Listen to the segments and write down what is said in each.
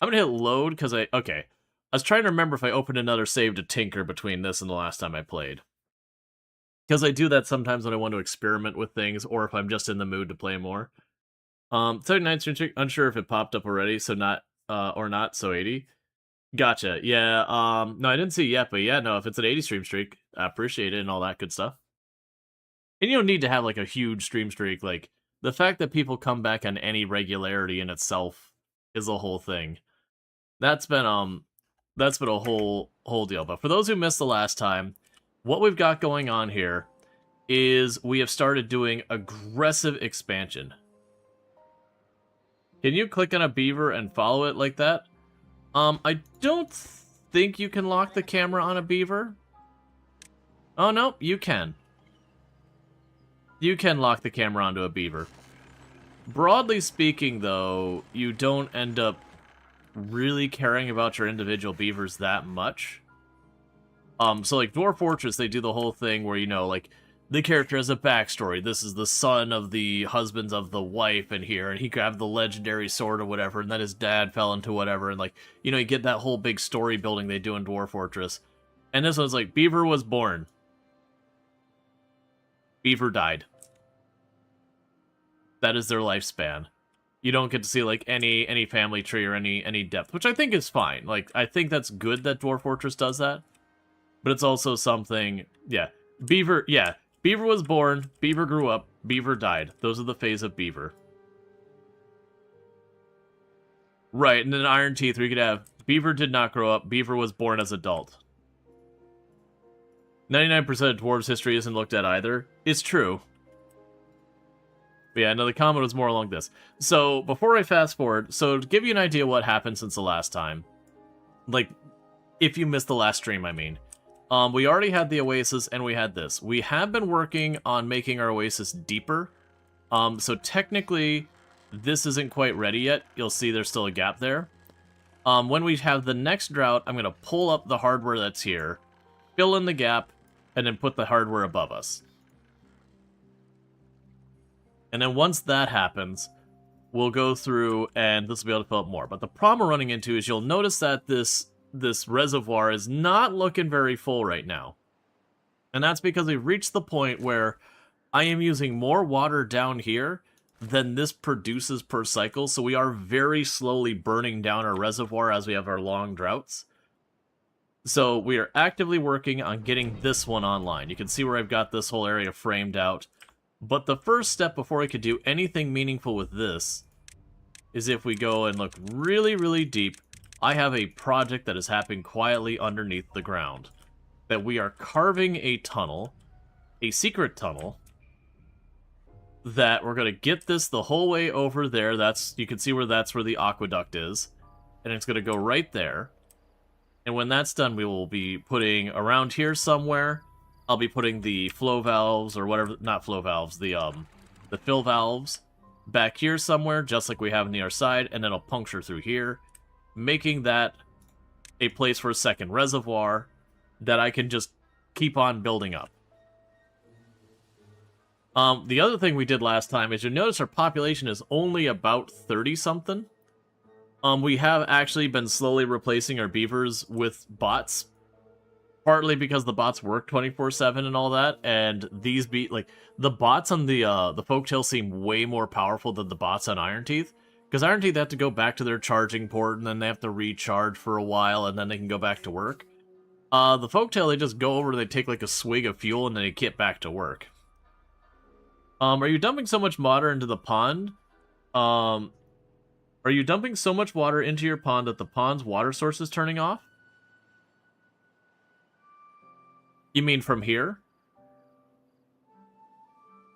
I'm gonna hit load because okay. I was trying to remember if I opened another save to tinker between this and the last time I played. Because I do that sometimes when I want to experiment with things, or if I'm just in the mood to play more. 39 stream streak, unsure if it popped up already, so not, or not, so 80. Gotcha, yeah, no, I didn't see it yet, but yeah, no, if it's an 80 stream streak, I appreciate it and all that good stuff. And you don't need to have, like, a huge stream streak, like, the fact that people come back on any regularity in itself is a whole thing. That's been a whole deal. But for those who missed the last time, what we've got going on here is we have started doing aggressive expansion. Can you click on a beaver and follow it like that? I don't think you can lock the camera on a beaver. Oh, no, you can. You can lock the camera onto a beaver. Broadly speaking, though, you don't end up really caring about your individual beavers that much. So like Dwarf Fortress, they do the whole thing where, you know, like, the character has a backstory. This is the son of the husbands of the wife in here, and he grabbed the legendary sword or whatever, and then his dad fell into whatever, and like, you know, you get that whole big story building they do in Dwarf Fortress. And this one's like, Beaver was born. Beaver died. That is their lifespan. You don't get to see, like, any family tree or any depth, which I think is fine. Like, I think that's good that Dwarf Fortress does that. But it's also something, yeah. Beaver was born, Beaver grew up, Beaver died. Those are the phase of Beaver. Right, and then Iron Teeth, we could have Beaver did not grow up, Beaver was born as adult. 99% of Dwarves' history isn't looked at either. It's true. But yeah, no, the comment was more along this. So, before I fast forward, so to give you an idea what happened since the last time, like, if you missed the last stream, I mean, we already had the Oasis, and we had this. We have been working on making our Oasis deeper, so technically, this isn't quite ready yet. You'll see there's still a gap there. When we have the next drought, I'm going to pull up the hardware that's here, fill in the gap, and then put the hardware above us. And then once that happens, we'll go through, and this will be able to fill up more. But the problem we're running into is you'll notice that this reservoir is not looking very full right now. And that's because we've reached the point where I am using more water down here than this produces per cycle, so we are very slowly burning down our reservoir as we have our long droughts. So we are actively working on getting this one online. You can see where I've got this whole area framed out. But the first step before I could do anything meaningful with this is if we go and look really, really deep. I have a project that is happening quietly underneath the ground. That we are carving a tunnel, a secret tunnel, that we're going to get this the whole way over there. You can see that's where the aqueduct is. And it's going to go right there. And when that's done, we will be putting around here somewhere. I'll be putting the flow valves, or whatever, not flow valves, the fill valves back here somewhere, just like we have on the other side, and then I'll puncture through here, making that a place for a second reservoir that I can just keep on building up. The other thing we did last time is you notice our population is only about 30-something. We have actually been slowly replacing our beavers with bots. Partly because the bots work 24/7 and all that, and these the bots on the Folktale seem way more powerful than the bots on Iron Teeth. Because Iron Teeth have to go back to their charging port, and then they have to recharge for a while, and then they can go back to work. The Folktale, they just go over, they take like a swig of fuel, and then they get back to work. Are you dumping so much water into the pond? Are you dumping so much water into your pond that the pond's water source is turning off? You mean from here?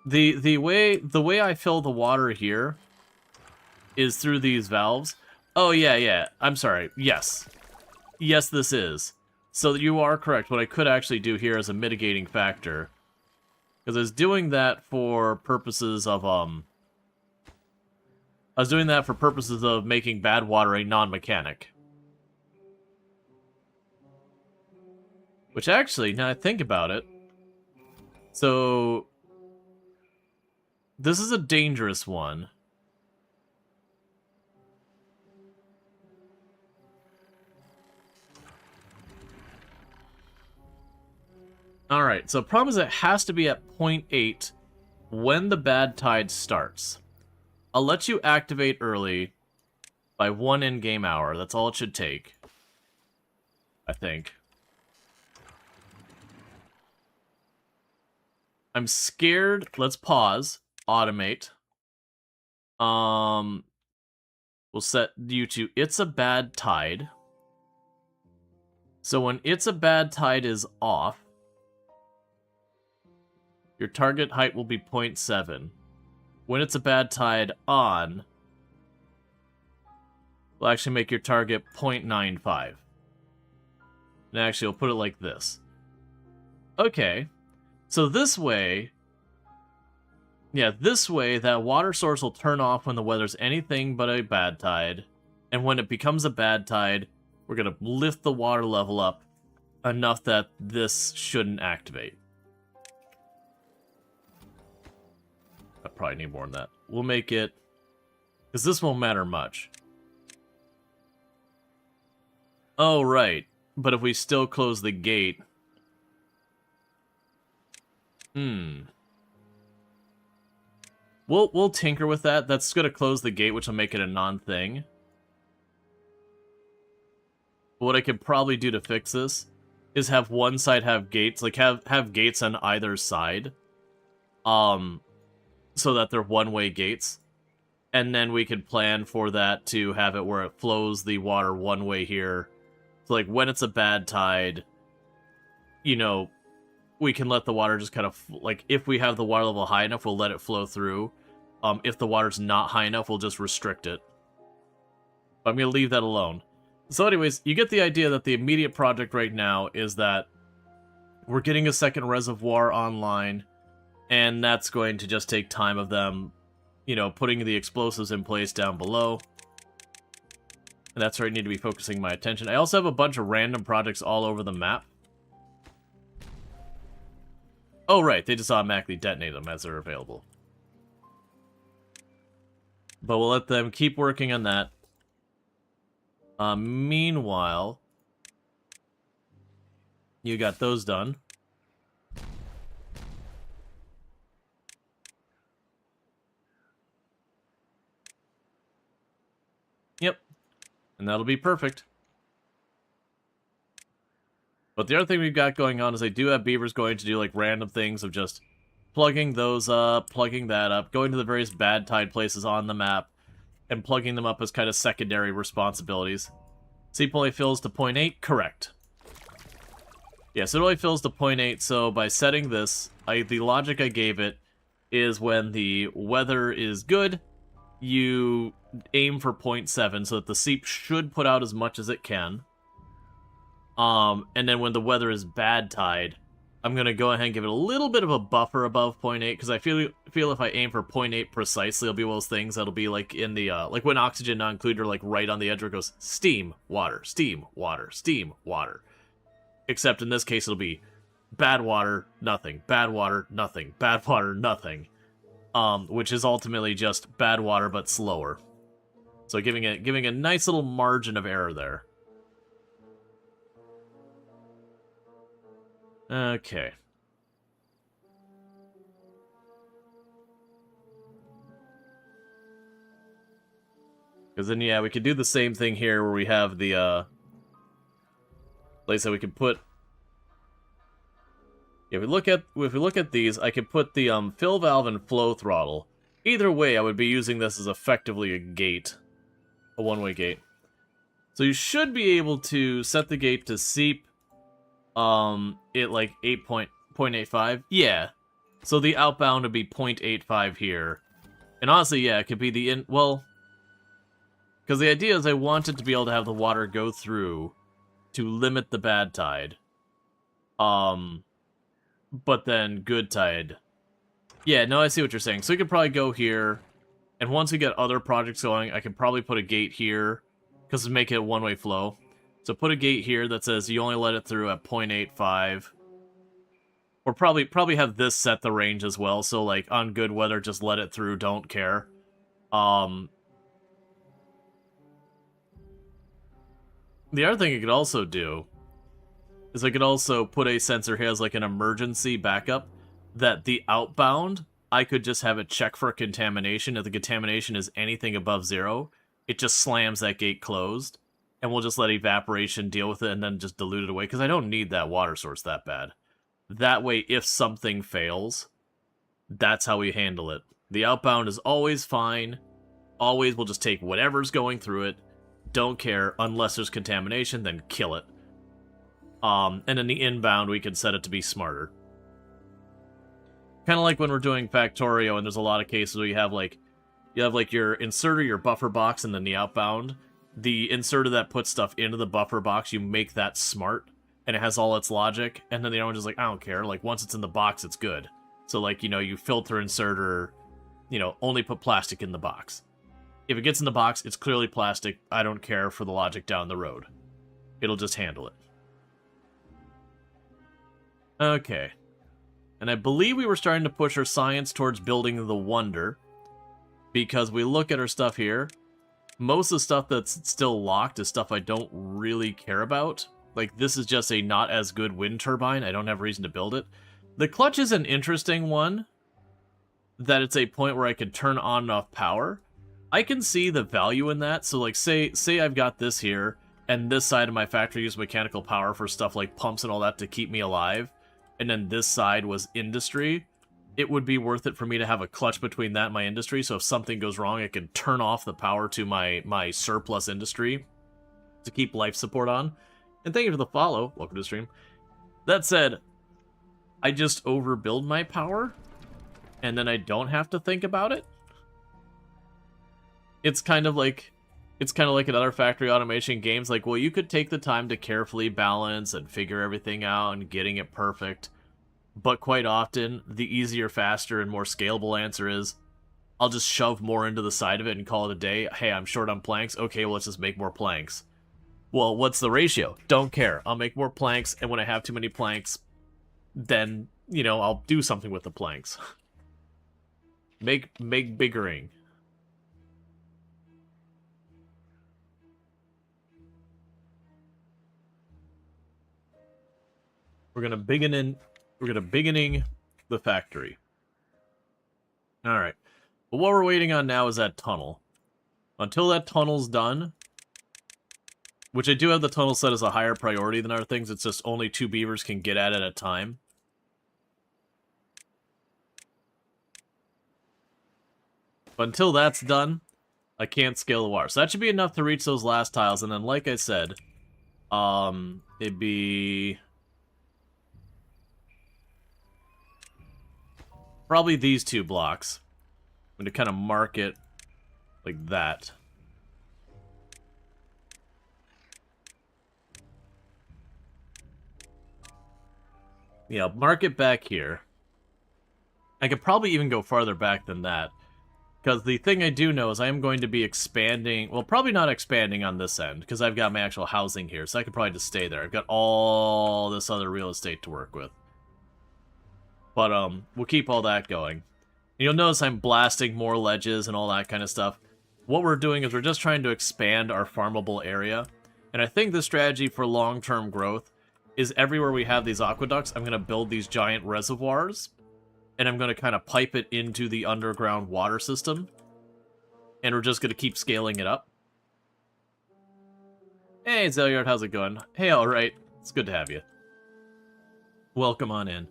The way I fill the water here is through these valves. Oh yeah. I'm sorry. Yes. Yes, this is. So you are correct. What I could actually do here is a mitigating factor. Because I was doing that for purposes of making bad water a non-mechanic. Which actually, now I think about it, so this is a dangerous one. Alright, so problem is it has to be at 0.8 when the bad tide starts. I'll let you activate early by 1 in-game hour. That's all it should take, I think. I'm scared. Let's pause. Automate. We'll set you to It's a Bad Tide. So when It's a Bad Tide is off, your target height will be 0.7. When It's a Bad Tide on, we'll actually make your target 0.95. And actually, we'll put it like this. Okay. So this way, this way, that water source will turn off when the weather's anything but a bad tide. And when it becomes a bad tide, we're going to lift the water level up enough that this shouldn't activate. I probably need more than that. We'll make it, because this won't matter much. Oh, right. But if we still close the gate... We'll tinker with that. That's going to close the gate, which will make it a non-thing. What I could probably do to fix this is have one side have gates, like have gates on either side. So that they're one-way gates. And then we could plan for that to have it where it flows the water one way here. So like when it's a bad tide, you know, we can let the water just kind of, like, if we have the water level high enough, we'll let it flow through. If the water's not high enough, we'll just restrict it. But I'm going to leave that alone. So anyways, you get the idea that the immediate project right now is that we're getting a second reservoir online, and that's going to just take time of them, you know, putting the explosives in place down below. And that's where I need to be focusing my attention. I also have a bunch of random projects all over the map. Oh, right, they just automatically detonate them as they're available. But we'll let them keep working on that. Meanwhile, you got those done. Yep. And that'll be perfect. But the other thing we've got going on is I do have beavers going to do, like, random things of just plugging those up, plugging that up, going to the various bad tide places on the map, and plugging them up as kind of secondary responsibilities. Seep only fills to 0.8? Correct. Yes, it only fills to 0.8, so by setting this, the logic I gave it is when the weather is good, you aim for 0.7, so that the seep should put out as much as it can. And then when the weather is bad tide, I'm going to go ahead and give it a little bit of a buffer above 0.8, because I feel if I aim for 0.8 precisely, it'll be one of those things that'll be like in the, like when oxygen not included, or like right on the edge where it goes steam, water, steam, water, steam, water. Except in this case, it'll be bad water, nothing, bad water, nothing, bad water, nothing. Which is ultimately just bad water, but slower. So giving a nice little margin of error there. Okay. Because then, yeah, we could do the same thing here where we have the, like I said, we could put... Yeah, if we look at these, I could put the, fill valve and flow throttle. Either way, I would be using this as effectively a gate. A one-way gate. So you should be able to set the gate to seep at like 8.85. Yeah. So the outbound would be 0.85 here. And honestly, yeah, it could be the well, because the idea is I wanted to be able to have the water go through to limit the bad tide. But then good tide. Yeah, no, I see what you're saying. So we could probably go here, and once we get other projects going, I could probably put a gate here, because to make it a one-way flow. So put a gate here that says you only let it through at 0.85. Or probably have this set the range as well, so like on good weather, just let it through, don't care. The other thing you could also do is I could also put a sensor here as like an emergency backup that the outbound, I could just have it check for contamination. If the contamination is anything above 0, it just slams that gate closed, and we'll just let evaporation deal with it and then just dilute it away, because I don't need that water source that bad. That way, if something fails, that's how we handle it. The outbound is always fine. Always we'll just take whatever's going through it. Don't care. Unless there's contamination, then kill it. And then the inbound, we can set it to be smarter. Kind of like when we're doing Factorio, and there's a lot of cases where you have like your inserter, your buffer box, and then the outbound. The inserter that puts stuff into the buffer box, you make that smart, and it has all its logic, and then the other one's just like, I don't care, like, once it's in the box, it's good. So, like, you know, you filter inserter, you know, only put plastic in the box. If it gets in the box, it's clearly plastic, I don't care for the logic down the road. It'll just handle it. Okay. And I believe we were starting to push our science towards building the Wonder, because we look at our stuff here, most of the stuff that's still locked is stuff I don't really care about. Like, this is just a not as good wind turbine. I don't have reason to build it. The clutch is an interesting one, that it's a point where I can turn on and off power. I can see the value in that. So, like, say I've got this here, and this side of my factory uses mechanical power for stuff like pumps and all that to keep me alive, and then this side was industry. It would be worth it for me to have a clutch between that and my industry, so if something goes wrong, I can turn off the power to my surplus industry to keep life support on. And thank you for the follow. Welcome to the stream. That said, I just overbuild my power, and then I don't have to think about it. It's kind of like in other factory automation games, like, well, you could take the time to carefully balance and figure everything out and getting it perfect. But quite often, the easier, faster, and more scalable answer is, I'll just shove more into the side of it and call it a day. Hey, I'm short on planks. Okay, well, let's just make more planks. Well, what's the ratio? Don't care. I'll make more planks, and when I have too many planks, then, you know, I'll do something with the planks. Make biggering. We're gonna beginning the factory. Alright. But what we're waiting on now is that tunnel. Until that tunnel's done, which I do have the tunnel set as a higher priority than other things, it's just only 2 beavers can get at a time. But until that's done, I can't scale the water. So that should be enough to reach those last tiles, and then like I said, it'd be probably these 2 blocks. I'm going to kind of mark it like that. Yeah, mark it back here. I could probably even go farther back than that. Because the thing I do know is I am going to be expanding... Well, probably not expanding on this end, because I've got my actual housing here, so I could probably just stay there. I've got all this other real estate to work with. But, we'll keep all that going. You'll notice I'm blasting more ledges and all that kind of stuff. What we're doing is we're just trying to expand our farmable area. And I think the strategy for long-term growth is everywhere we have these aqueducts, I'm going to build these giant reservoirs. And I'm going to kind of pipe it into the underground water system. And we're just going to keep scaling it up. Hey, Zelyard, how's it going? Hey, alright. It's good to have you. Welcome on in.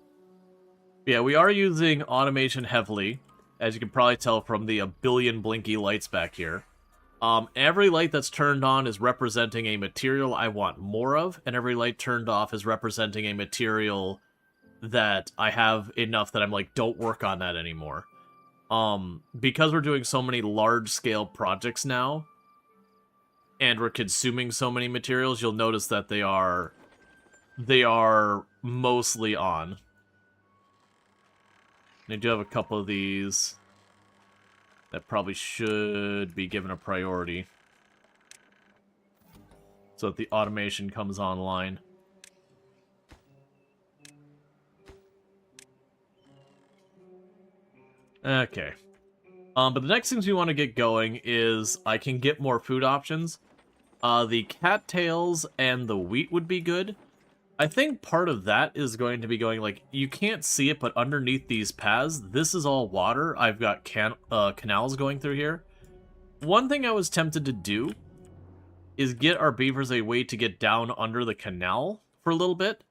Yeah, we are using automation heavily, as you can probably tell from the a billion blinky lights back here. Every light that's turned on is representing a material I want more of, and every light turned off is representing a material that I have enough that I'm like, don't work on that anymore. Because we're doing so many large-scale projects now, and we're consuming so many materials, you'll notice that they are mostly on. I do have a couple of these that probably should be given a priority so that the automation comes online. Okay. But the next things we want to get going is I can get more food options. The cattails and the wheat would be good. I think part of that is going to be going, like, you can't see it, but underneath these paths, this is all water. I've got canals going through here. One thing I was tempted to do is get our beavers a way to get down under the canal for a little bit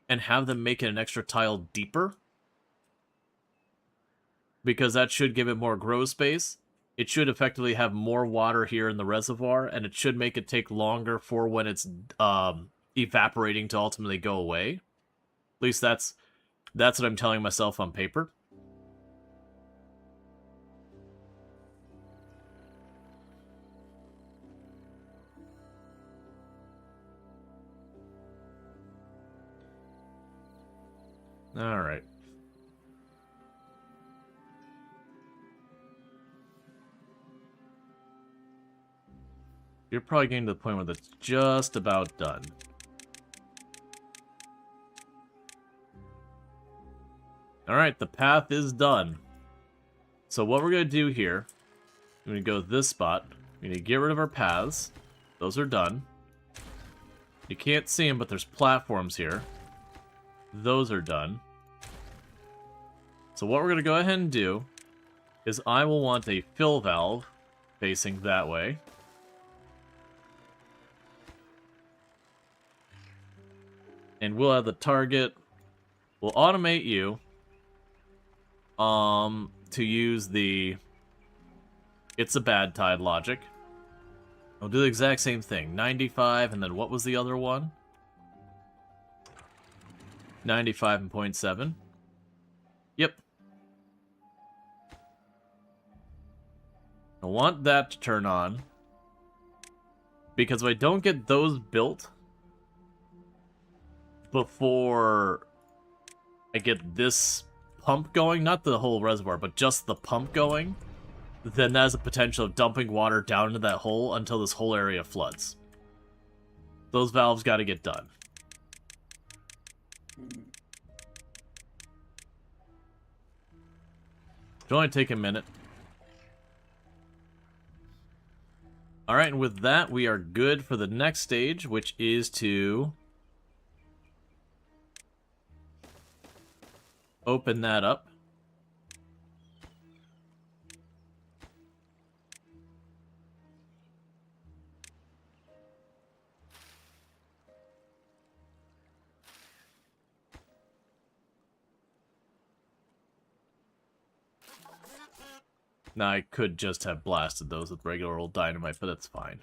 and have them make it an extra tile deeper, because that should give it more grow space. It should effectively have more water here in the reservoir, and it should make it take longer for when it's evaporating to ultimately go away. At least that's what I'm telling myself on paper. All right. You're probably getting to the point where that's just about done. Alright, the path is done. So what we're going to do here, we're going to go to this spot. We're going to get rid of our paths. Those are done. You can't see them, but there's platforms here. Those are done. So what we're going to go ahead and do is I will want a fill valve facing that way. And we'll have the target. We'll automate you to use the it's a bad tide logic. I'll do the exact same thing. 95, and then what was the other one? 95 and 0.7. Yep. I want that to turn on, because if I don't get those built before I get this pump going, not the whole reservoir, but just the pump going, then that has a potential of dumping water down into that hole until this whole area floods. Those valves got to get done. It'll only take a minute. Alright, and with that, we are good for the next stage, which is to open that up. Now, I could just have blasted those with regular old dynamite, but that's fine.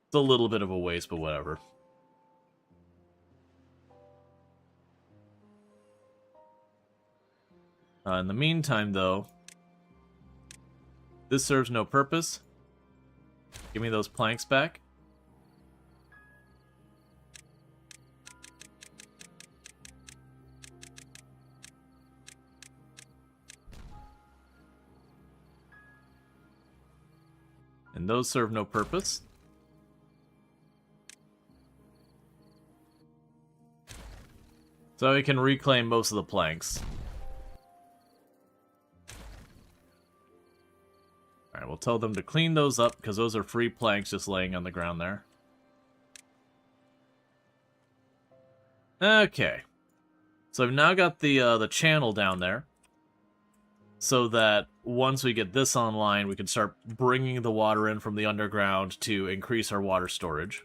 It's a little bit of a waste, but whatever. In the meantime, though, this serves no purpose. Give me those planks back. And those serve no purpose. So we can reclaim most of the planks. Alright, we'll tell them to clean those up, because those are free planks just laying on the ground there. Okay. So I've now got the channel down there, so that once we get this online, we can start bringing the water in from the underground to increase our water storage.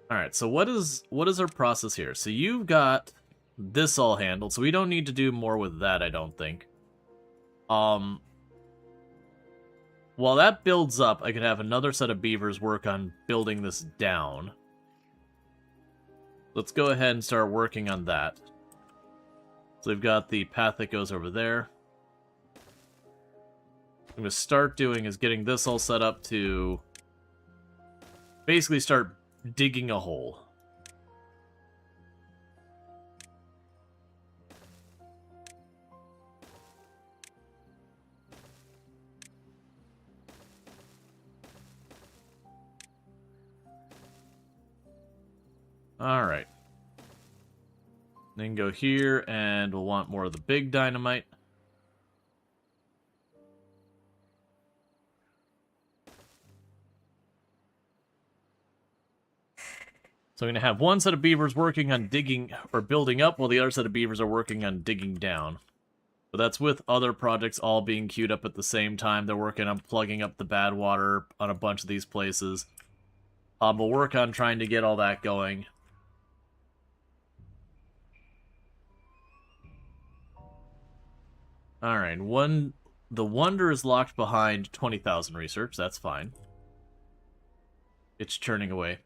Alright, so what is our process here? So you've got this all handled, so we don't need to do more with that, I don't think. While that builds up, I could have another set of beavers work on building this down. Let's go ahead and start working on that. So we've got the path that goes over there. What I'm going to start doing is getting this all set up to basically start digging a hole. Alright. Then go here, and we'll want more of the big dynamite. So I'm going to have one set of beavers working on digging or building up, while the other set of beavers are working on digging down. But that's with other projects all being queued up at the same time. They're working on plugging up the bad water on a bunch of these places. We'll work on trying to get all that going. Alright, the Wonder is locked behind 20,000 research. That's fine. It's churning away.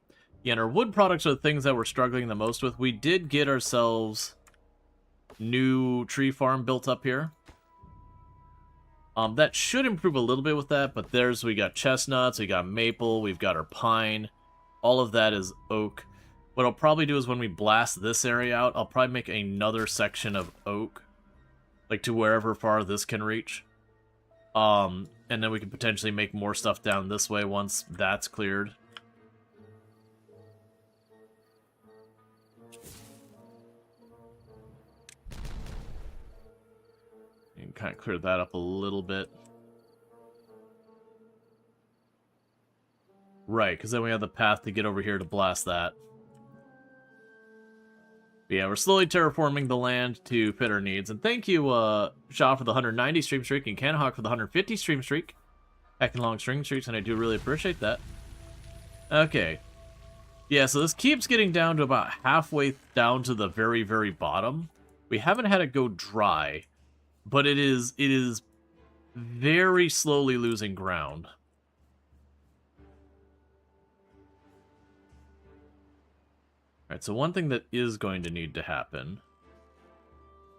Yeah, and our wood products are the things that we're struggling the most with. We did get ourselves new tree farm built up here. That should improve a little bit with that, but we got chestnuts, we got maple, we've got our pine. All of that is oak. What I'll probably do is when we blast this area out, I'll probably make another section of oak. Like to wherever far this can reach. And then we can potentially make more stuff down this way once that's cleared. You can kind of clear that up a little bit. Right, because then we have the path to get over here to blast that. But yeah, we're slowly terraforming the land to fit our needs. And thank you, Shaw, for the 190 stream streak, and Canahawk for the 150 stream streak. Heckin' long stream streaks, and I do really appreciate that. Okay. Yeah, so this keeps getting down to about halfway down to the very, very bottom. We haven't had it go dry, but it is very slowly losing ground. Alright, so one thing that is going to need to happen...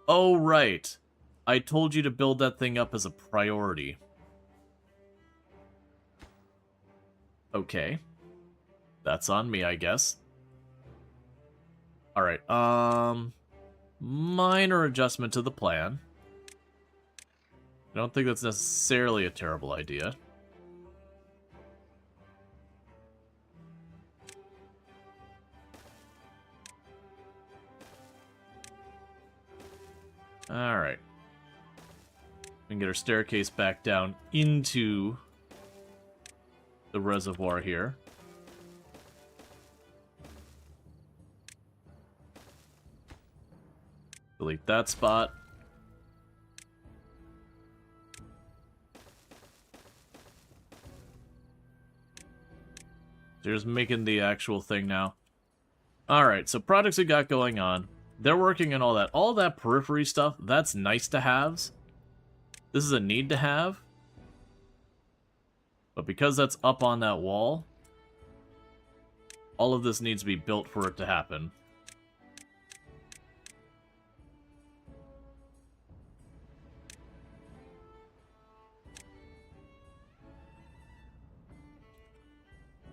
Oh, right. I told you to build that thing up as a priority. Okay. That's on me, I guess. Alright, minor adjustment to the plan. I don't think that's necessarily a terrible idea. Alright. We can get our staircase back down into the reservoir here. Delete that spot. Here's making the actual thing now. Alright, so projects we got going on. They're working on all that. All that periphery stuff, that's nice to haves. This is a need to have. But because that's up on that wall, all of this needs to be built for it to happen.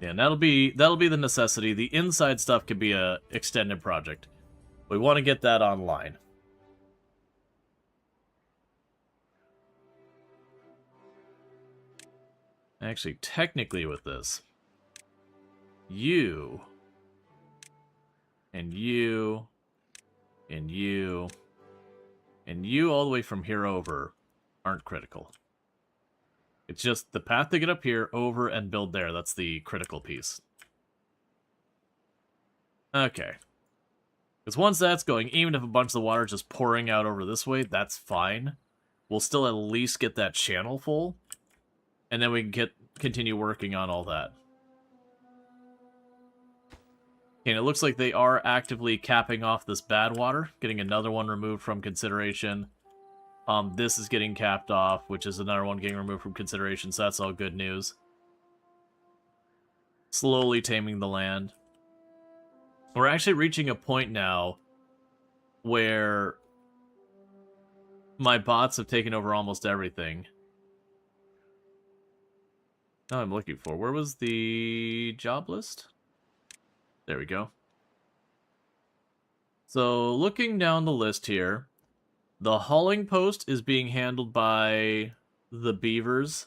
Yeah, and that'll be the necessity. The inside stuff could be a extended project. We want to get that online. Actually, technically with this, you, and you, and you, and you all the way from here over aren't critical. It's just the path to get up here, over, and build there. That's the critical piece. Okay. Because once that's going, even if a bunch of the water is just pouring out over this way, that's fine. We'll still at least get that channel full. And then we can continue working on all that. Okay, and it looks like they are actively capping off this bad water. Getting another one removed from consideration. This is getting capped off, which is another one getting removed from consideration, so that's all good news. Slowly taming the land. We're actually reaching a point now where my bots have taken over almost everything. Now I'm looking for, where was the job list? There we go. So looking down the list here, the hauling post is being handled by the beavers.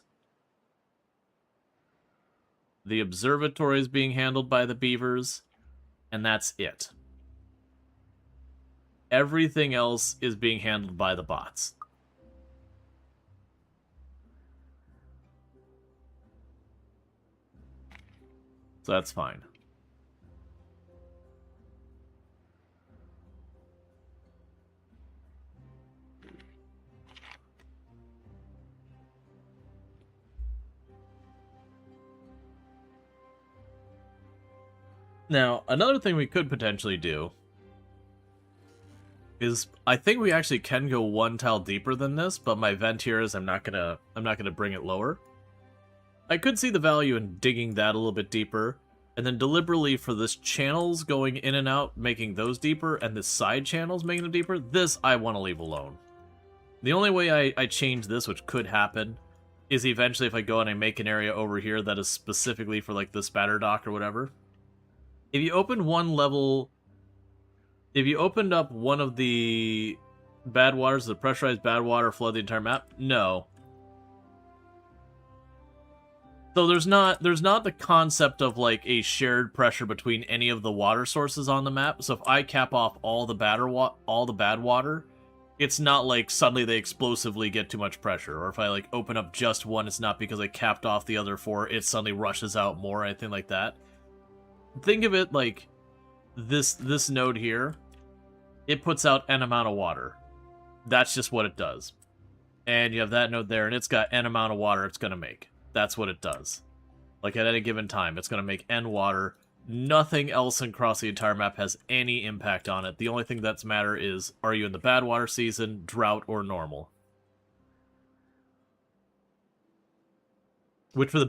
The observatory is being handled by the beavers. And that's it. Everything else is being handled by the bots. So that's fine. Now, another thing we could potentially do is I think we actually can go one tile deeper than this, but my vent here is I'm not gonna bring it lower. I could see the value in digging that a little bit deeper, and then deliberately for this channels going in and out, making those deeper, and the side channels making them deeper, this I want to leave alone. The only way I change this, which could happen, is eventually if I go and I make an area over here that is specifically for like the spatter dock or whatever. If you open one level, if you opened up one of the bad waters, the pressurized bad water flood the entire map, no. So there's not the concept of like a shared pressure between any of the water sources on the map. So if I cap off all the bad water, it's not like suddenly they explosively get too much pressure. Or if I like open up just one, it's not because I capped off the other 4, it suddenly rushes out more, anything like that. Think of it like this node here. It puts out N amount of water. That's just what it does. And you have that node there, and it's got N amount of water it's going to make. That's what it does. Like at any given time, it's going to make N water. Nothing else across the entire map has any impact on it. The only thing that's matter is, are you in the bad water season, drought, or normal? Which for a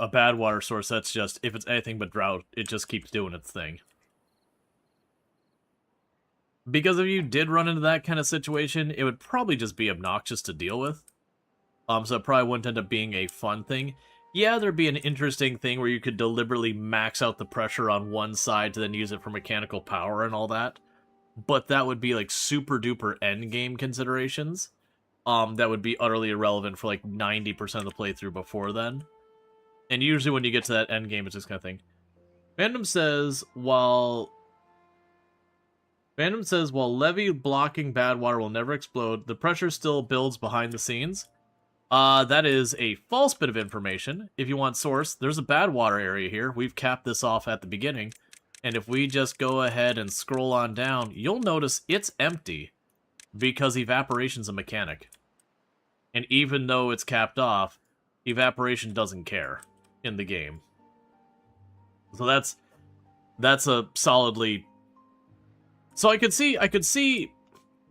bad water source, that's just, if it's anything but drought, it just keeps doing its thing. Because if you did run into that kind of situation, it would probably just be obnoxious to deal with. So it probably wouldn't end up being a fun thing. Yeah, there'd be an interesting thing where you could deliberately max out the pressure on one side to then use it for mechanical power and all that. But that would be like super duper endgame considerations. That would be utterly irrelevant for like 90% of the playthrough before then. And usually when you get to that endgame, it's this kind of thing. Fandom says, while levee blocking bad water will never explode, the pressure still builds behind the scenes. That is a false bit of information. If you want source, there's a bad water area here. We've capped this off at the beginning. And if we just go ahead and scroll on down, you'll notice it's empty because evaporation's a mechanic. And even though it's capped off, evaporation doesn't care in the game. So that's a solidly... So I could see...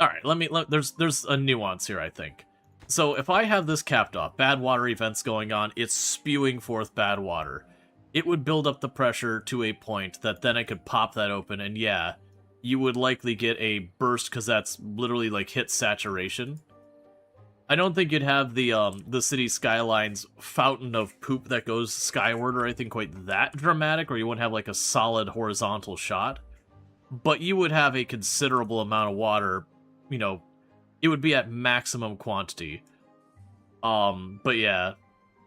Alright, there's a nuance here, I think. So if I have this capped off, bad water events going on, it's spewing forth bad water. It would build up the pressure to a point that then I could pop that open, and yeah, you would likely get a burst because that's literally like hit saturation. I don't think you'd have the city skyline's fountain of poop that goes skyward or anything quite that dramatic, or you wouldn't have like a solid horizontal shot. But you would have a considerable amount of water, you know, it would be at maximum quantity. But yeah,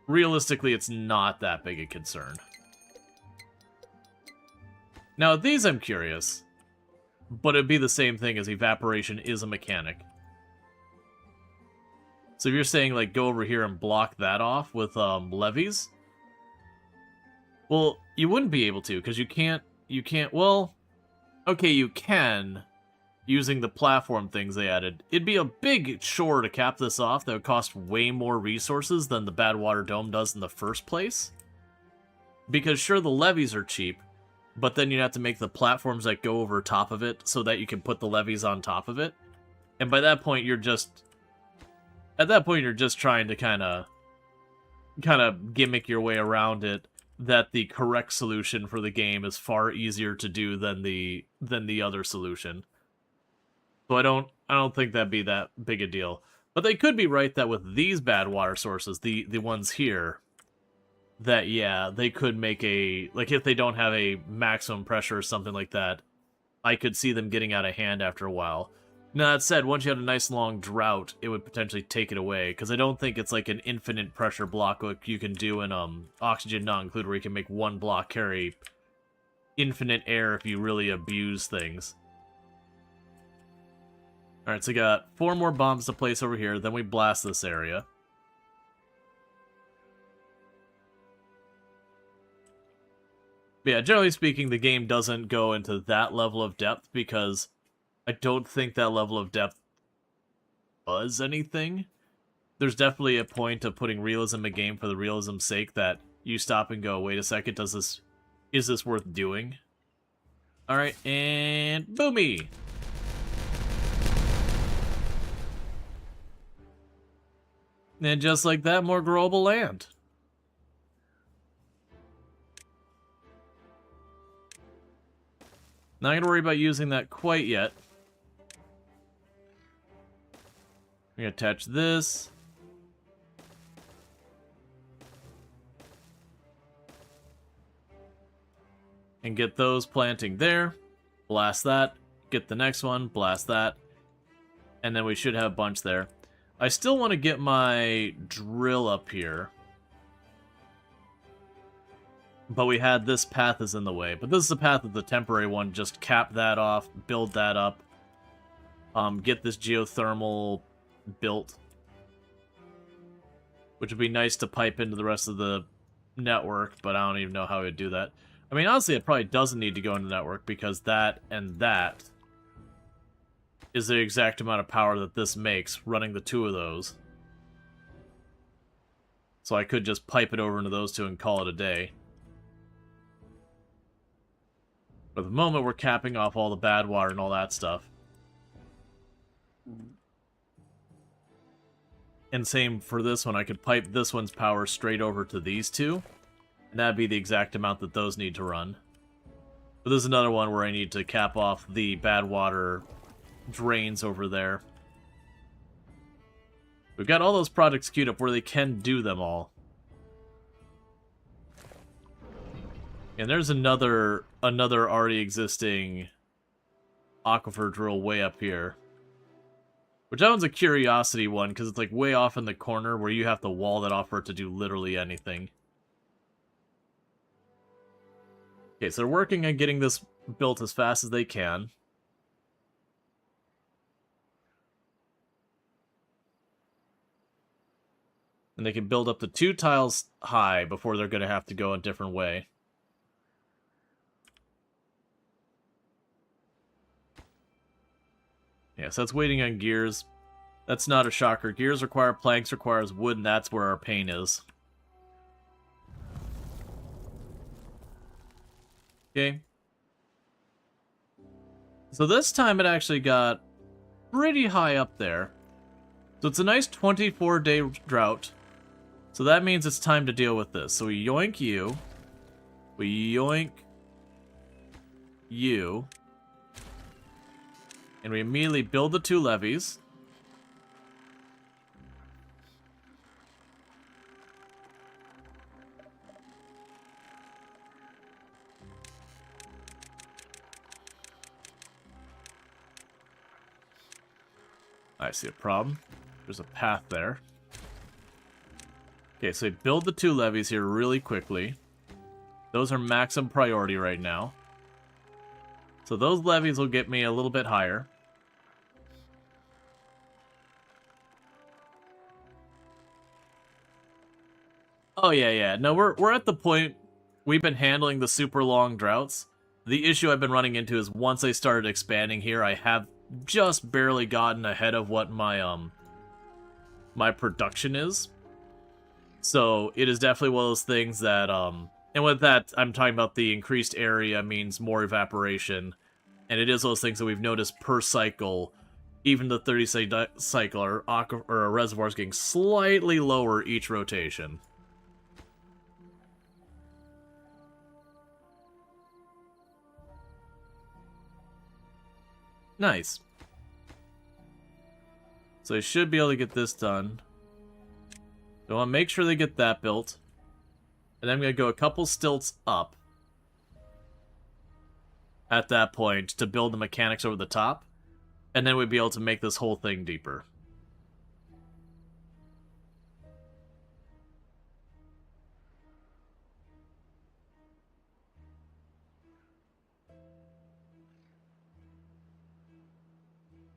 realistically, it's not that big a concern. Now, these I'm curious, but it'd be the same thing as evaporation is a mechanic. So if you're saying, like, go over here and block that off with, levees, well, you wouldn't be able to, because you can't, well, okay, you can, using the platform things they added. It'd be a big chore to cap this off that would cost way more resources than the Bad Water Dome does in the first place. Because sure, the levees are cheap, but then you'd have to make the platforms that go over top of it so that you can put the levees on top of it. And by that point, you're just... At that point, you're just trying to kind of gimmick your way around it, that the correct solution for the game is far easier to do than the other solution. So I don't think that'd be that big a deal. But they could be right that with these bad water sources, the ones here, that yeah, they could make a, like if they don't have a maximum pressure or something like that, I could see them getting out of hand after a while. Now that said, once you had a nice long drought, it would potentially take it away, because I don't think it's like an infinite pressure block like you can do in Oxygen Not Included, where you can make one block carry infinite air if you really abuse things. Alright, so we got 4 more bombs to place over here, then we blast this area. But yeah, generally speaking, the game doesn't go into that level of depth, because I don't think that level of depth does anything. There's definitely a point of putting realism in a game for the realism's sake that you stop and go, wait a second, does this is this worth doing? Alright, and boomy! And just like that, more growable land. Not gonna worry about using that quite yet. I'm gonna attach this. And get those planting there. Blast that. Get the next one. Blast that. And then we should have a bunch there. I still want to get my drill up here. But we had this path is in the way. But this is a path of the temporary one. Just cap that off. Build that up. Get this geothermal built. Which would be nice to pipe into the rest of the network. But I don't even know how we'd do that. I mean, honestly, it probably doesn't need to go into the network. Because that and that is the exact amount of power that this makes, running the two of those. So I could just pipe it over into those two and call it a day. But at the moment, we're capping off all the bad water and all that stuff. And same for this one, I could pipe this one's power straight over to these two. And that'd be the exact amount that those need to run. But there's another one where I need to cap off the bad water drains over there. We've got all those projects queued up where they can do them all. And there's another already existing aquifer drill way up here. Which that one's a curiosity one, because it's like way off in the corner where you have to wall that off for it to do literally anything. Okay, so they're working on getting this built as fast as they can. And they can build up to 2 tiles high before they're going to have to go a different way. Yeah, so that's waiting on gears. That's not a shocker. Gears require planks, requires wood, and that's where our pain is. Okay. So this time it actually got pretty high up there. So it's a nice 24-day drought. So that means it's time to deal with this. So we yoink you. We yoink you. And we immediately build the 2 levees. I see a problem. There's a path there. Okay, so we build the 2 levees here really quickly. Those are maximum priority right now. So those levees will get me a little bit higher. Oh, yeah. No, we're at the point we've been handling the super long droughts. The issue I've been running into is once I started expanding here, I have just barely gotten ahead of what my my production is. So it is definitely one of those things that and with that I'm talking about the increased area means more evaporation, and it is those things that we've noticed per cycle. Even the 30-day cycle or a reservoir is getting slightly lower each rotation. Nice. So they should be able to get this done. So I want to make sure they get that built. And then I'm going to go a couple stilts up. At that point, to build the mechanics over the top. And then we'd be able to make this whole thing deeper.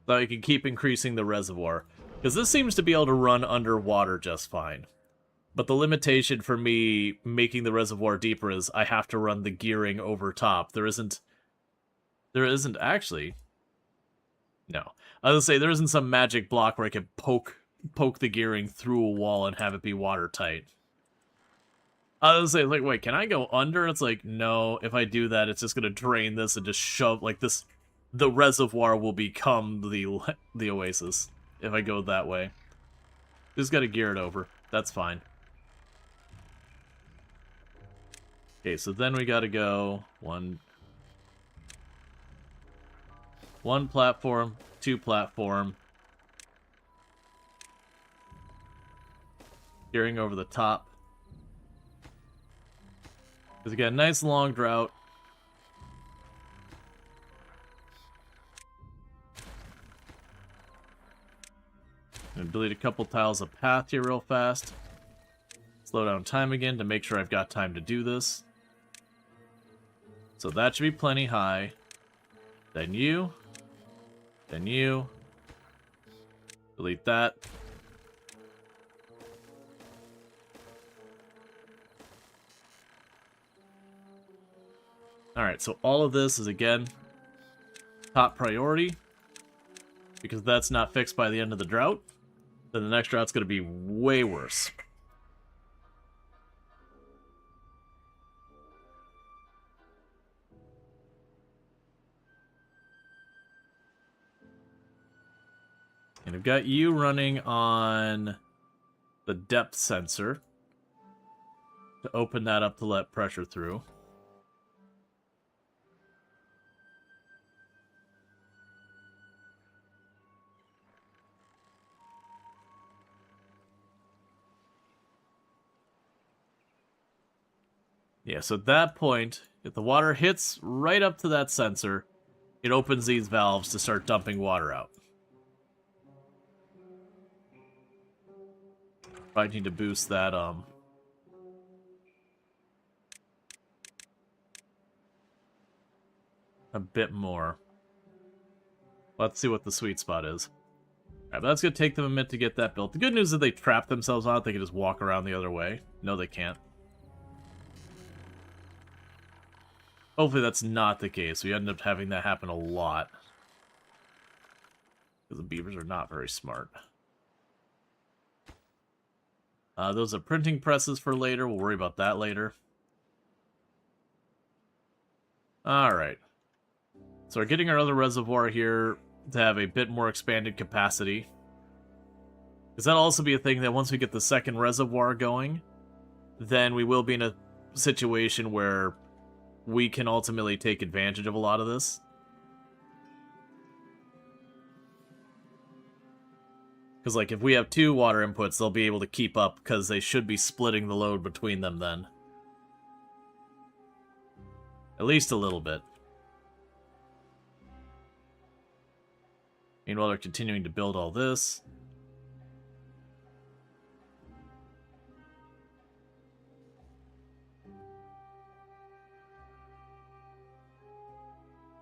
So you can keep increasing the reservoir. Because this seems to be able to run underwater just fine. But the limitation for me making the reservoir deeper is I have to run the gearing over top. There isn't actually. No. I was gonna say there isn't some magic block where I can poke the gearing through a wall and have it be watertight. I was saying, like, wait, can I go under? It's like, no, if I do that, it's just gonna drain this and just shove, like, this, the reservoir will become the oasis if I go that way. Just gotta gear it over. That's fine. Okay, so then we gotta go one platform, 2 platform. Gearing over the top. Because again, nice long drought. And delete a couple tiles of path here real fast. Slow down time again to make sure I've got time to do this. So that should be plenty high. Then you. Then you. Delete that. Alright, so all of this is, again, top priority. Because that's not fixed by the end of the drought. Then the next drought's going to be way worse. And I've got you running on the depth sensor to open that up to let pressure through. Yeah, so at that point, if the water hits right up to that sensor, it opens these valves to start dumping water out. Probably need to boost that, a bit more. Let's see what the sweet spot is. Alright, but that's going to take them a minute to get that built. The good news is they trap themselves on it. They can just walk around the other way. No, they can't. Hopefully that's not the case. We end up having that happen a lot. Because the beavers are not very smart. Those are printing presses for later. We'll worry about that later. Alright. So we're getting our other reservoir here to have a bit more expanded capacity. Because that'll also be a thing that once we get the second reservoir going, then we will be in a situation where we can ultimately take advantage of a lot of this. Because, like, if we have 2 water inputs, they'll be able to keep up, because they should be splitting the load between them then. At least a little bit. Meanwhile, they're continuing to build all this.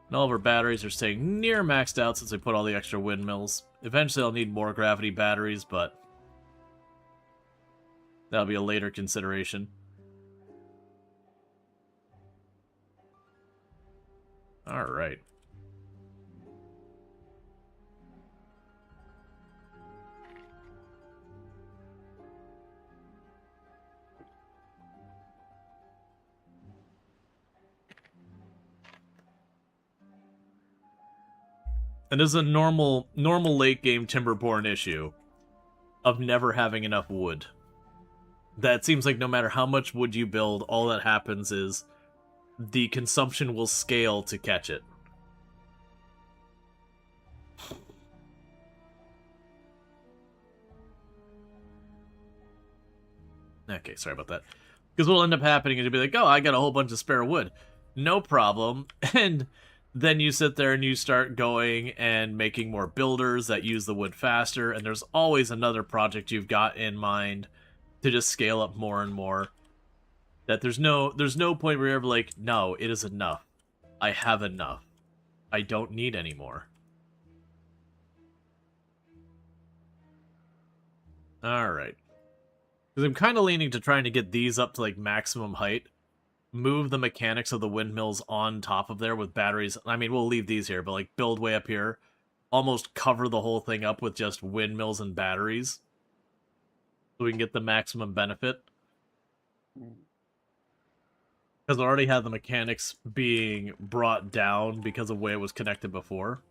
And all of our batteries are staying near maxed out since we put all the extra windmills. Eventually I'll need more gravity batteries, but that'll be a later consideration. Alright. And this is a normal late game Timberborn issue of never having enough wood. That seems like no matter how much wood you build, all that happens is the consumption will scale to catch it. Okay, sorry about that. Because what'll end up happening is you'll be like, oh, I got a whole bunch of spare wood. No problem. And then you sit there and you start going and making more builders that use the wood faster, and there's always another project you've got in mind to just scale up more and more. That there's no point where you're ever like, no, it is enough. I have enough. I don't need any more. Alright. Because I'm kind of leaning to trying to get these up to like maximum height. Move the mechanics of the windmills on top of there with batteries. I mean, we'll leave these here, but like build way up here. Almost cover the whole thing up with just windmills and batteries. So we can get the maximum benefit. Because it already had the mechanics being brought down because of the way it was connected before.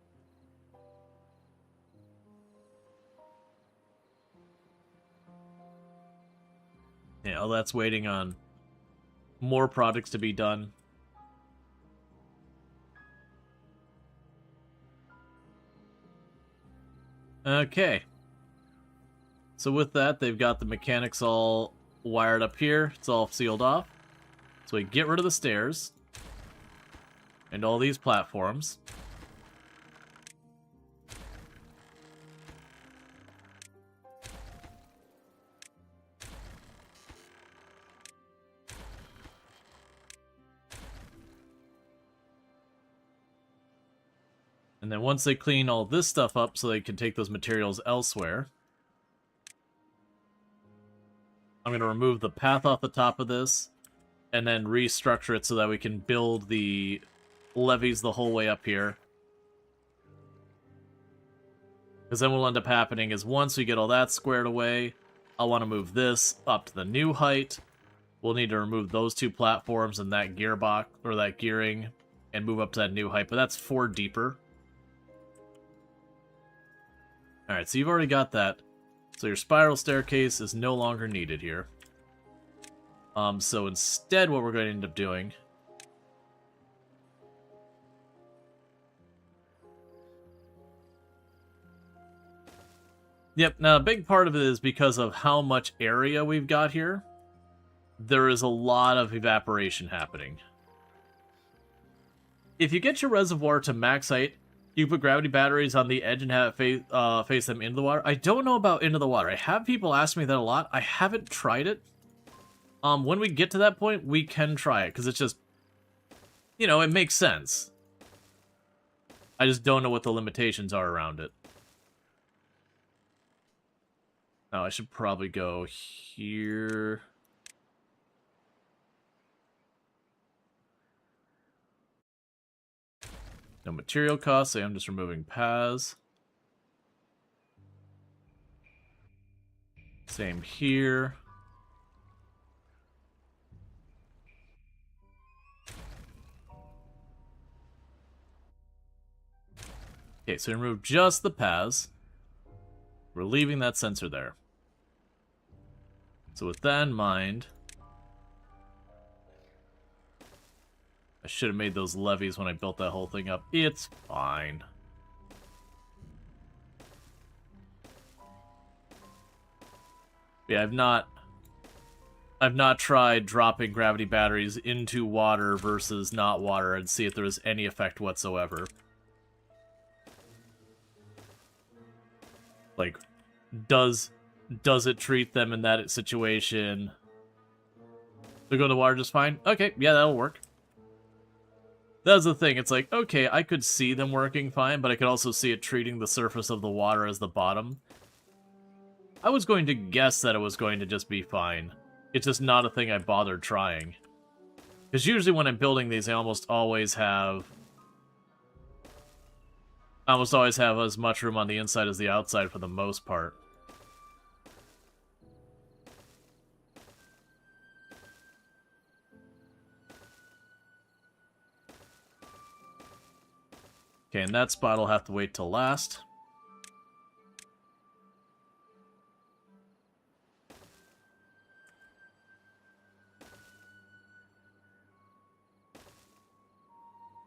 Yeah, well, that's waiting on more projects to be done. Okay. So with that, they've got the mechanics all wired up here. It's all sealed off. So we get rid of the stairs. And all these platforms. And then once they clean all this stuff up so they can take those materials elsewhere, I'm going to remove the path off the top of this and then restructure it so that we can build the levees the whole way up here. Because then what will end up happening is once we get all that squared away, I'll want to move this up to the new height. We'll need to remove those two platforms and that gearbox, or that gearing, and move up to that new height, but that's 4 deeper. Alright, so you've already got that. So your spiral staircase is no longer needed here. So instead what we're going to end up doing... Yep, now a big part of it is because of how much area we've got here. There is a lot of evaporation happening. If you get your reservoir to max height, you put gravity batteries on the edge and have it face them into the water. I don't know about into the water. I have people ask me that a lot. I haven't tried it. When we get to that point, we can try it, because it's just, you know, it makes sense. I just don't know what the limitations are around it. Oh, I should probably go here. No material costs, so I'm just removing paths. Same here. Okay, so remove just the paths. We're leaving that sensor there. So with that in mind, I should have made those levees when I built that whole thing up. It's fine. Yeah, I've not tried dropping gravity batteries into water versus not water and see if there was any effect whatsoever. Like, does it treat them in that situation? They go to water just fine? Okay, yeah, that'll work. That's the thing, it's like, okay, I could see them working fine, but I could also see it treating the surface of the water as the bottom. I was going to guess that it was going to just be fine. It's just not a thing I bothered trying. Because usually when I'm building these, I almost always have as much room on the inside as the outside for the most part. Okay, and that spot will have to wait till last.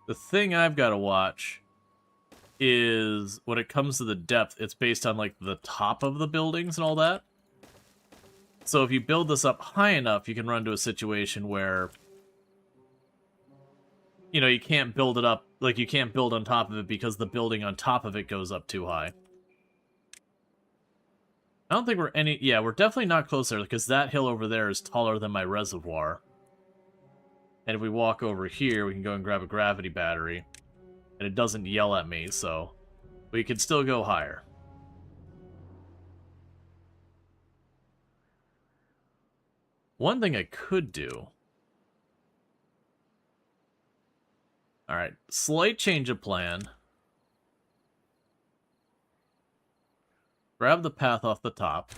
The thing I've got to watch is when it comes to the depth, it's based on, like, the top of the buildings and all that. So if you build this up high enough, you can run into a situation where, you know, you can't build it up, like, you can't build on top of it because the building on top of it goes up too high. I don't think we're yeah, we're definitely not close there, because that hill over there is taller than my reservoir. And if we walk over here, we can go and grab a gravity battery. And it doesn't yell at me, so we can still go higher. One thing I could do... Alright, slight change of plan. Grab the path off the top.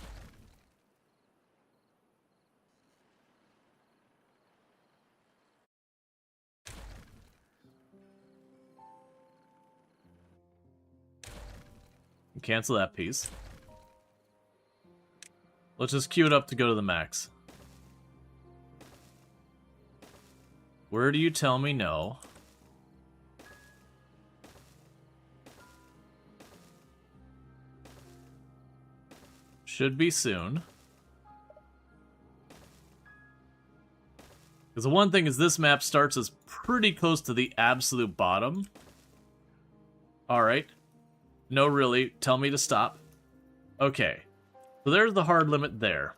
Cancel that piece. Let's just queue it up to go to the max. Where do you tell me no? Should be soon. Because the one thing is this map starts as pretty close to the absolute bottom. Alright. No, really. Tell me to stop. Okay. So there's the hard limit there.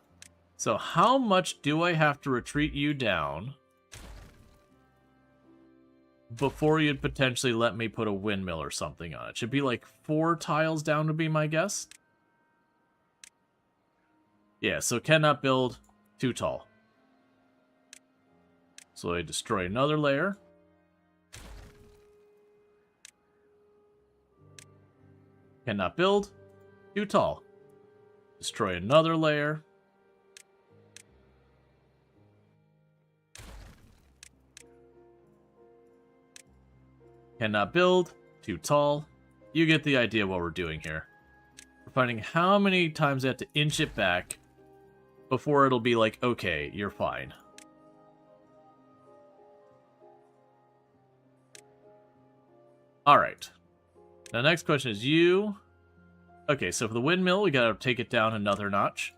So how much do I have to retreat you down before you'd potentially let me put a windmill or something on it? Should be like 4 tiles down to be my guess. Yeah, so cannot build too tall. So I destroy another layer. Cannot build too tall. Destroy another layer. Cannot build too tall. You get the idea what we're doing here. We're finding how many times I have to inch it back before it'll be like, okay, you're fine. Alright. Now, next question is you. Okay, so for the windmill, we gotta take it down another notch.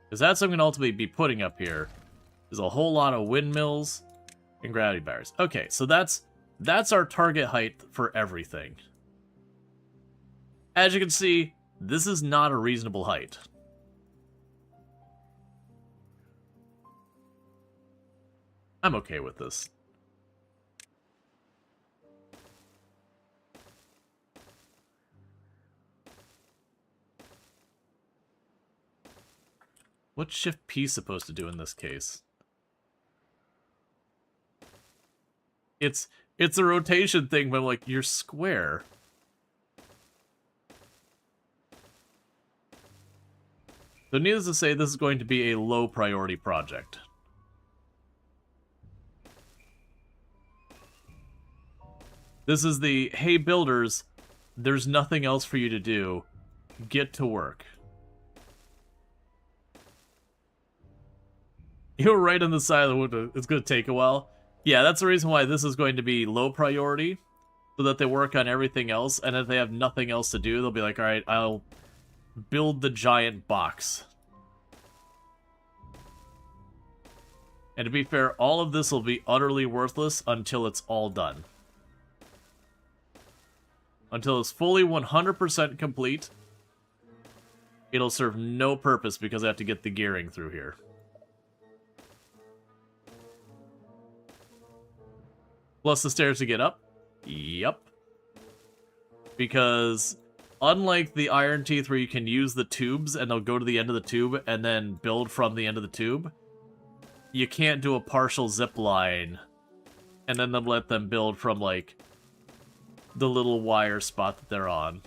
Because that's what I'm gonna ultimately be putting up here. Is a whole lot of windmills and gravity barriers. Okay, so that's our target height for everything. As you can see, this is not a reasonable height. I'm okay with this. What's Shift P supposed to do in this case? It's a rotation thing, but I'm like, you're square. So needless to say, this is going to be a low priority project. This is the, hey builders, there's nothing else for you to do. Get to work. You're right on the side of the window. It's going to take a while. Yeah, that's the reason why this is going to be low priority, so that they work on everything else, and if they have nothing else to do, they'll be like, alright, I'll build the giant box. And to be fair, all of this will be utterly worthless until it's all done. Until it's fully 100% complete, it'll serve no purpose because I have to get the gearing through here. Plus the stairs to get up? Yep. Because unlike the Iron Teeth where you can use the tubes and they'll go to the end of the tube and then build from the end of the tube, you can't do a partial zip line and then let them build from, like, the little wire spot that they're on.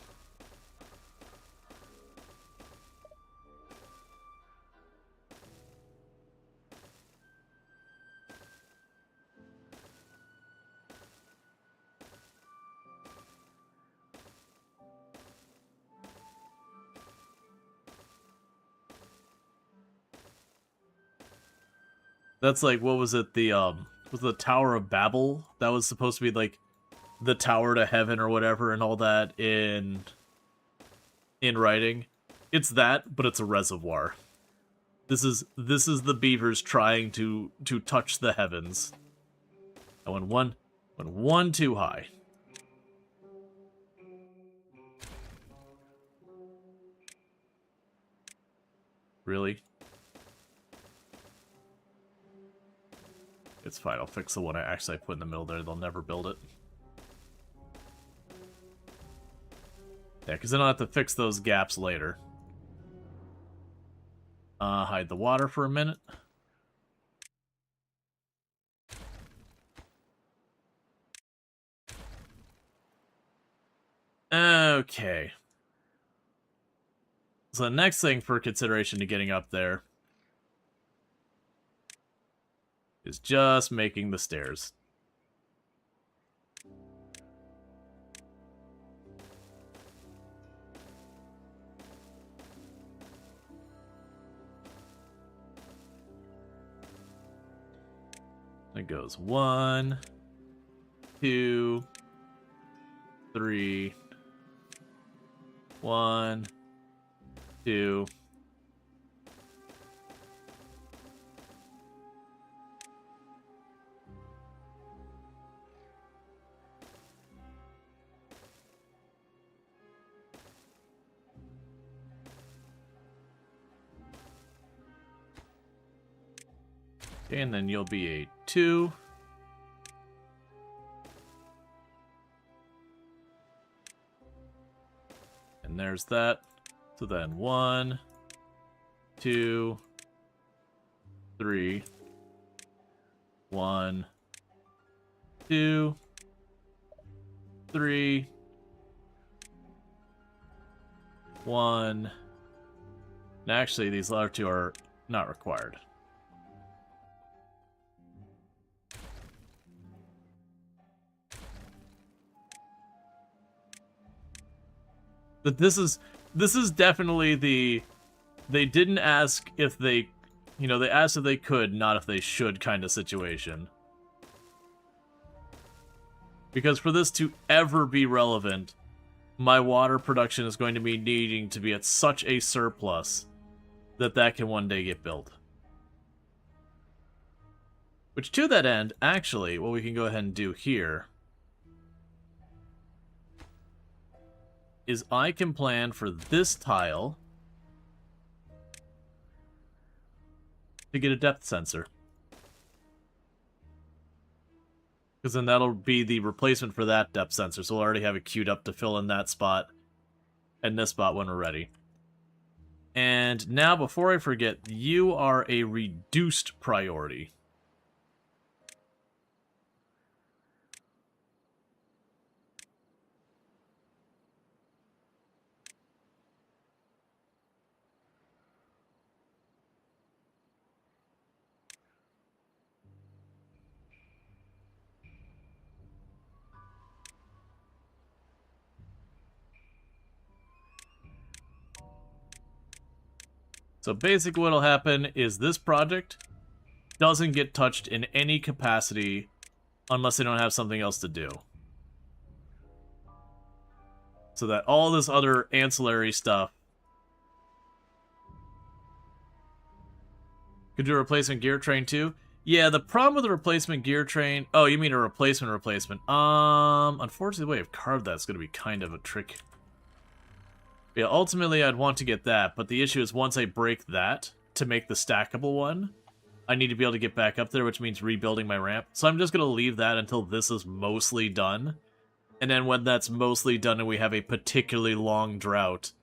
That's like, what was it, was the Tower of Babel? That was supposed to be, like, the tower to heaven or whatever and all that in writing. It's that, but it's a reservoir. This is the beavers trying to touch the heavens. I went one too high. Really? It's fine, I'll fix the one I put in the middle there. They'll never build it. Yeah, because then I'll have to fix those gaps later. Hide the water for a minute. Okay. So the next thing for consideration to getting up there is just making the stairs. It goes 1, 2, 3, 1, 2. Okay, and then you'll be a 2. And there's that. So then 1, 2, 3, 1, 2, 3, 1. And actually, these other two are not required. But this is definitely they didn't ask if they, they asked if they could, not if they should kind of situation. Because for this to ever be relevant, my water production is going to be needing to be at such a surplus that can one day get built. Which, to that end, actually, what we can go ahead and do here is I can plan for this tile to get a depth sensor. Because then that'll be the replacement for that depth sensor, so we'll already have it queued up to fill in that spot and this spot when we're ready. And now, before I forget, you are a reduced priority. So basically what'll happen is this project doesn't get touched in any capacity unless they don't have something else to do. So that all this other ancillary stuff could do a replacement gear train too. Yeah, the problem with the replacement gear train... Oh, you mean a replacement? Unfortunately, the way I've carved that's going to be kind of a trick. Yeah, ultimately I'd want to get that, but the issue is once I break that to make the stackable one, I need to be able to get back up there, which means rebuilding my ramp. So I'm just going to leave that until this is mostly done. And then when that's mostly done and we have a particularly long drought,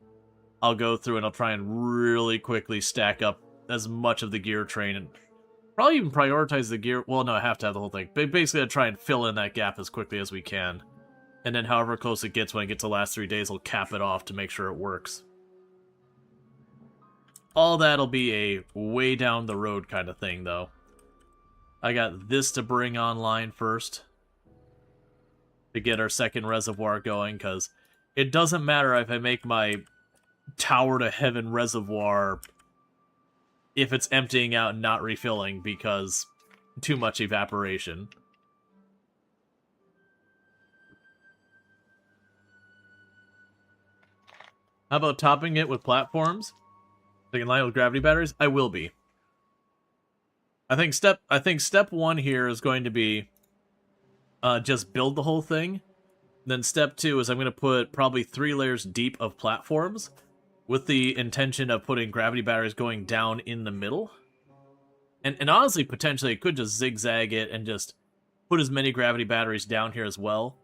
I'll go through and I'll try and really quickly stack up as much of the gear train and probably even prioritize the gear. Well, no, I have to have the whole thing. But basically, I'll try and fill in that gap as quickly as we can. And then however close it gets when I get to the last 3 days, I'll cap it off to make sure it works. All that'll be a way down the road kind of thing, though. I got this to bring online first to get our second reservoir going, because it doesn't matter if I make my Tower to Heaven reservoir if it's emptying out and not refilling because too much evaporation. How about topping it with platforms? Like in line with gravity batteries? I will be. I think step 1 here is going to be just build the whole thing. Then step 2 is I'm going to put probably 3 layers deep of platforms with the intention of putting gravity batteries going down in the middle. And honestly, potentially, I could just zigzag it and just put as many gravity batteries down here as well.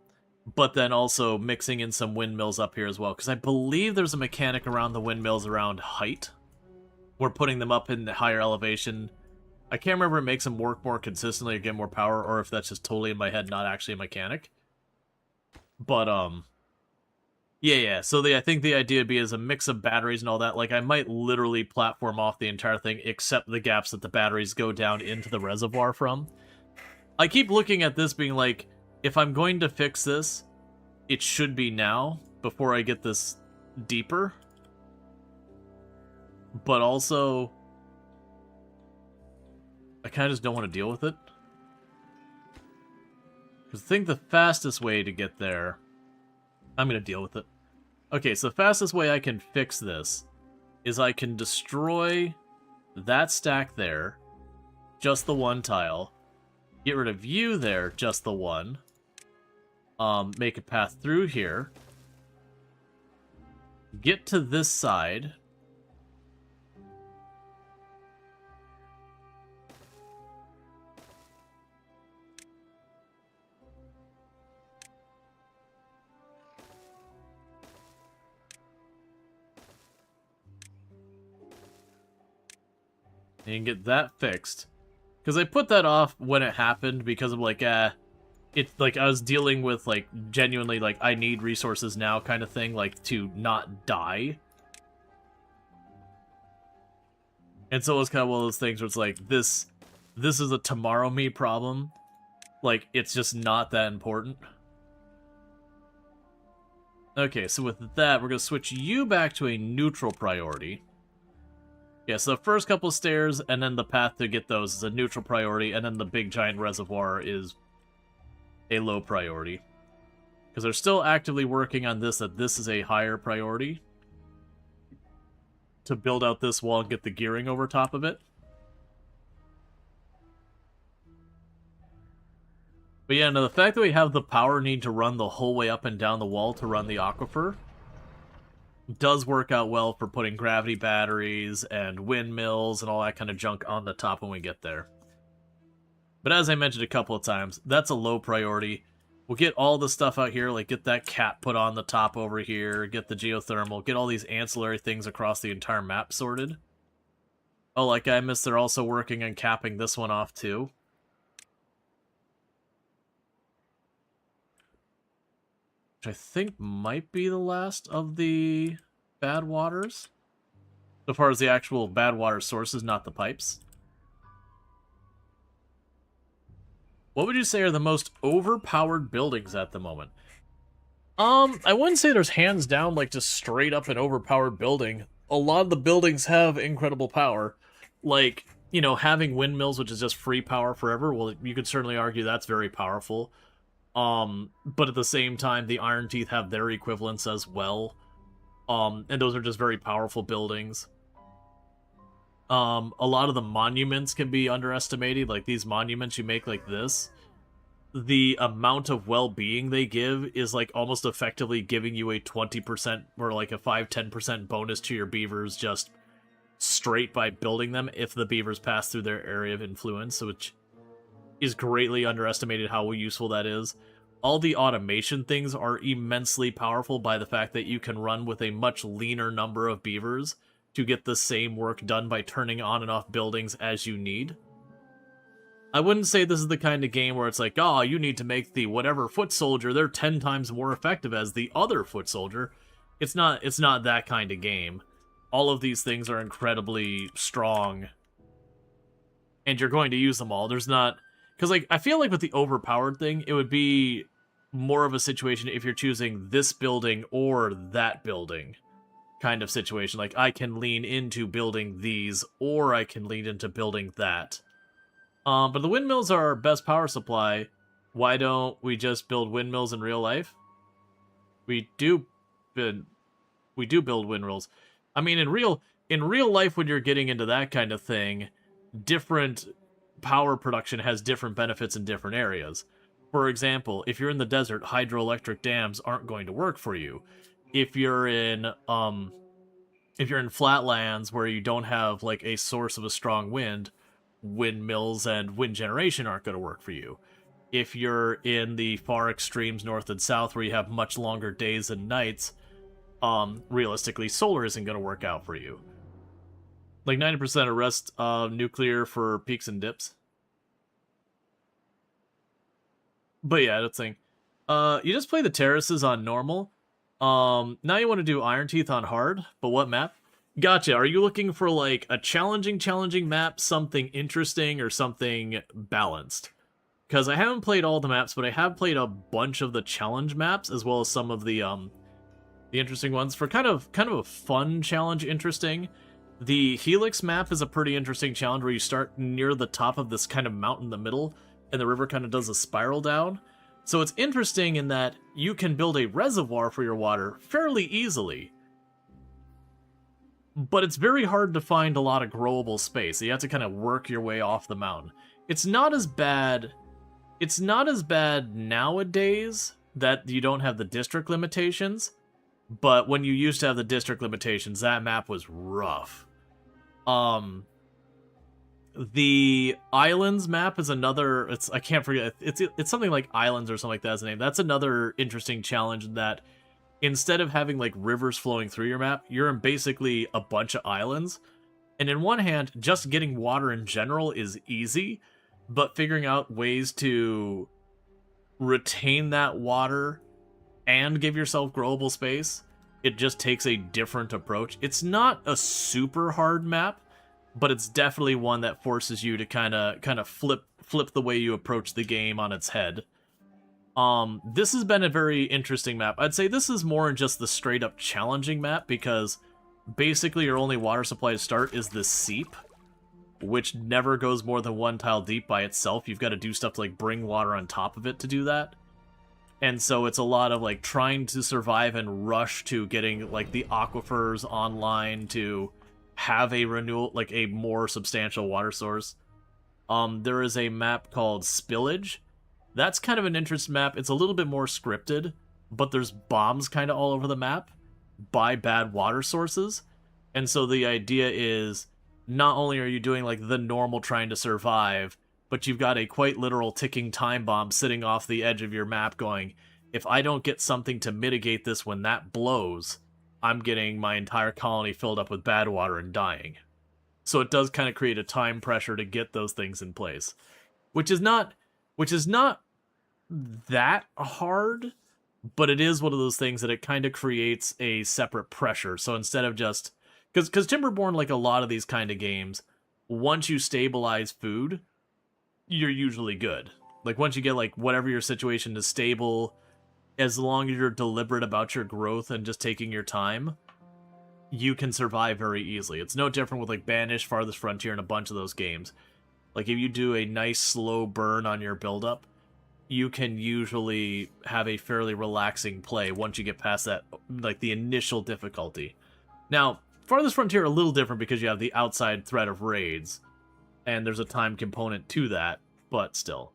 But then also mixing in some windmills up here as well. Because I believe there's a mechanic around the windmills around height. We're putting them up in the higher elevation. I can't remember if it makes them work more consistently or get more power, or if that's just totally in my head, not actually a mechanic. But, yeah. So I think the idea would be as a mix of batteries and all that. Like, I might literally platform off the entire thing, except the gaps that the batteries go down into the reservoir from. I keep looking at this being like, if I'm going to fix this, it should be now, before I get this deeper. But also, I kind of just don't want to deal with it. I think the fastest way to get there... I'm going to deal with it. Okay, so the fastest way I can fix this is I can destroy that stack there, just the one tile, get rid of you there, just the one, make a path through here, get to this side, and get that fixed. Because I put that off when it happened because of like, it's like I was dealing with like genuinely like I need resources now kind of thing, like to not die. And so it was kind of one of those things where it's like, this is a tomorrow me problem. Like, it's just not that important. Okay, so with that, we're going to switch you back to a neutral priority. Yeah, so the first couple of stairs, and then the path to get those is a neutral priority, and then the big giant reservoir is a low priority. Because they're still actively working on this, that this is a higher priority. To build out this wall and get the gearing over top of it. But yeah, no, the fact that we have the power need to run the whole way up and down the wall to run the aquifer does work out well for putting gravity batteries and windmills and all that kind of junk on the top when we get there. But as I mentioned a couple of times, that's a low priority. We'll get all the stuff out here, like get that cat put on the top over here, get the geothermal, get all these ancillary things across the entire map sorted. Oh, like I missed, they're also working on capping this one off too. Which I think might be the last of the bad waters. So far as the actual bad water sources, not the pipes. What would you say are the most overpowered buildings at the moment? I wouldn't say there's hands down like just straight up an overpowered building. A lot of the buildings have incredible power. Like, you know, having windmills, which is just free power forever, well, you could certainly argue that's very powerful. But at the same time, the Iron Teeth have their equivalents as well. And those are just very powerful buildings. A lot of the monuments can be underestimated, like these monuments you make like this. The amount of well-being they give is like almost effectively giving you a 20% or like a 5-10% bonus to your beavers just straight by building them if the beavers pass through their area of influence, which is greatly underestimated how useful that is. All the automation things are immensely powerful by the fact that you can run with a much leaner number of beavers to get the same work done by turning on and off buildings as you need. I wouldn't say this is the kind of game where it's like, oh, you need to make the whatever foot soldier, they're 10 times more effective as the other foot soldier. It's not that kind of game. All of these things are incredibly strong, and you're going to use them all. There's not... Because, like, I feel like with the overpowered thing, it would be more of a situation if you're choosing this building or that building kind of situation. Like, I can lean into building these, or I can lean into building that. But the windmills are our best power supply. Why don't we just build windmills in real life? We do build windmills. I mean, in real life, when you're getting into that kind of thing, different power production has different benefits in different areas. For example, if you're in the desert, hydroelectric dams aren't going to work for you. If you're in flatlands where you don't have like a source of a strong wind, windmills and wind generation aren't going to work for you. If you're in the far extremes north and south where you have much longer days and nights, realistically, solar isn't going to work out for you. Like 90% of rest nuclear for peaks and dips. But yeah, that's the thing. You just play the terraces on normal. Now you want to do Iron Teeth on hard, but what map? Gotcha. Are you looking for like a challenging map, something interesting, or something balanced? Because I haven't played all the maps, but I have played a bunch of the challenge maps, as well as some of the interesting ones. For kind of a fun challenge, interesting. The Helix map is a pretty interesting challenge where you start near the top of this kind of mountain in the middle, and the river kind of does a spiral down. So it's interesting in that you can build a reservoir for your water fairly easily. But it's very hard to find a lot of growable space. So you have to kind of work your way off the mountain. It's not as bad. It's not as bad nowadays that you don't have the district limitations. But when you used to have the district limitations, that map was rough. The Islands map is another, I can't forget, it's something like Islands or something like that as a name. That's another interesting challenge that instead of having like rivers flowing through your map, you're in basically a bunch of islands. And in one hand, just getting water in general is easy, but figuring out ways to retain that water and give yourself growable space, it just takes a different approach. It's not a super hard map, but it's definitely one that forces you to kind of flip the way you approach the game on its head. This has been a very interesting map. I'd say this is more in just the straight up challenging map because basically your only water supply to start is the seep, which never goes more than one tile deep by itself. You've got to do stuff to like bring water on top of it to do that. And so it's a lot of like trying to survive and rush to getting like the aquifers online to have a renewal, like a more substantial water source. There is a map called Spillage. That's kind of an interesting map. It's a little bit more scripted, but there's bombs kind of all over the map by bad water sources. And so the idea is not only are you doing like the normal trying to survive, but you've got a quite literal ticking time bomb sitting off the edge of your map going, if I don't get something to mitigate this when that blows, I'm getting my entire colony filled up with bad water and dying. So it does kind of create a time pressure to get those things in place, which is not that hard, but it is one of those things that it kind of creates a separate pressure. So instead of just, because Timberborn, like a lot of these kind of games, once you stabilize food, you're usually good. Like once you get like whatever your situation is stable, as long as you're deliberate about your growth and just taking your time, you can survive very easily. It's no different with like Banish, Farthest Frontier, and a bunch of those games. Like if you do a nice slow burn on your buildup, you can usually have a fairly relaxing play once you get past that, like the initial difficulty. Now, Farthest Frontier a little different because you have the outside threat of raids, and there's a time component to that, but still.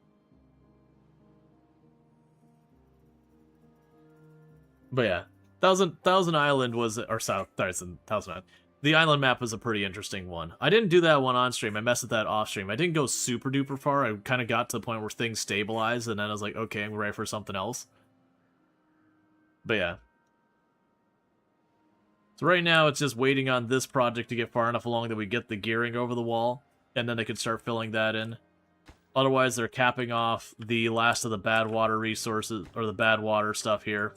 But yeah, Thousand Island was, or Thousand Island. The island map was a pretty interesting one. I didn't do that one on stream. I messed with that off stream. I didn't go super duper far. I kind of got to the point where things stabilized, and then I was like, okay, I'm ready for something else. But yeah. So right now, it's just waiting on this project to get far enough along that we get the gearing over the wall, and then they can start filling that in. Otherwise, they're capping off the last of the bad water resources, or the bad water stuff here.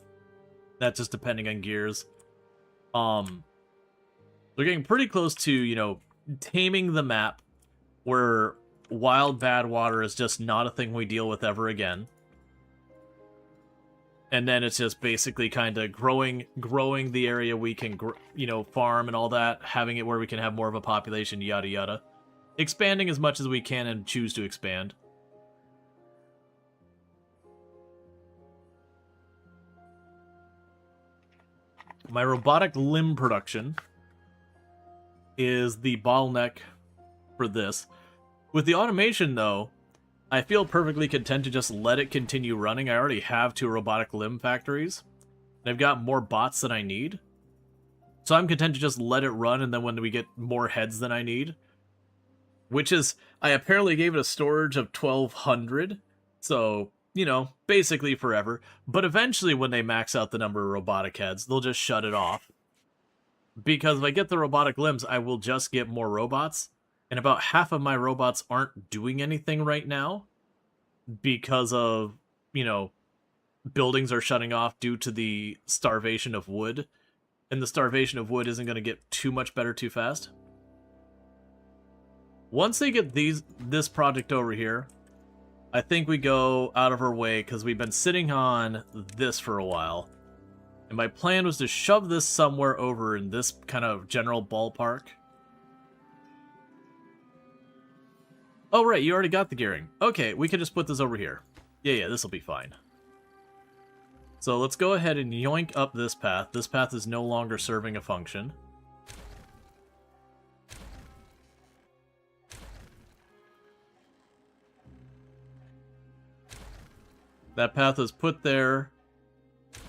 That's just depending on gears. They're getting pretty close to, you know, taming the map where wild bad water is just not a thing we deal with ever again. And then it's just basically kind of growing the area we can, you know, farm and all that, having it where we can have more of a population, yada yada. Expanding as much as we can and choose to expand. My robotic limb production is the bottleneck for this. With the automation, though, I feel perfectly content to just let it continue running. I already have 2 robotic limb factories, and I've got more bots than I need. So I'm content to just let it run, and then when we get more heads than I need, which is, I apparently gave it a storage of 1,200, so, you know, basically forever. But eventually, when they max out the number of robotic heads, they'll just shut it off. Because if I get the robotic limbs, I will just get more robots. And about half of my robots aren't doing anything right now because of, you know, buildings are shutting off due to the starvation of wood. And the starvation of wood isn't going to get too much better too fast. Once they get this project over here, I think we go out of our way because we've been sitting on this for a while. And my plan was to shove this somewhere over in this kind of general ballpark. Oh, right, you already got the gearing. Okay, we can just put this over here. Yeah, this will be fine. So let's go ahead and yoink up this path. This path is no longer serving a function. That path is put there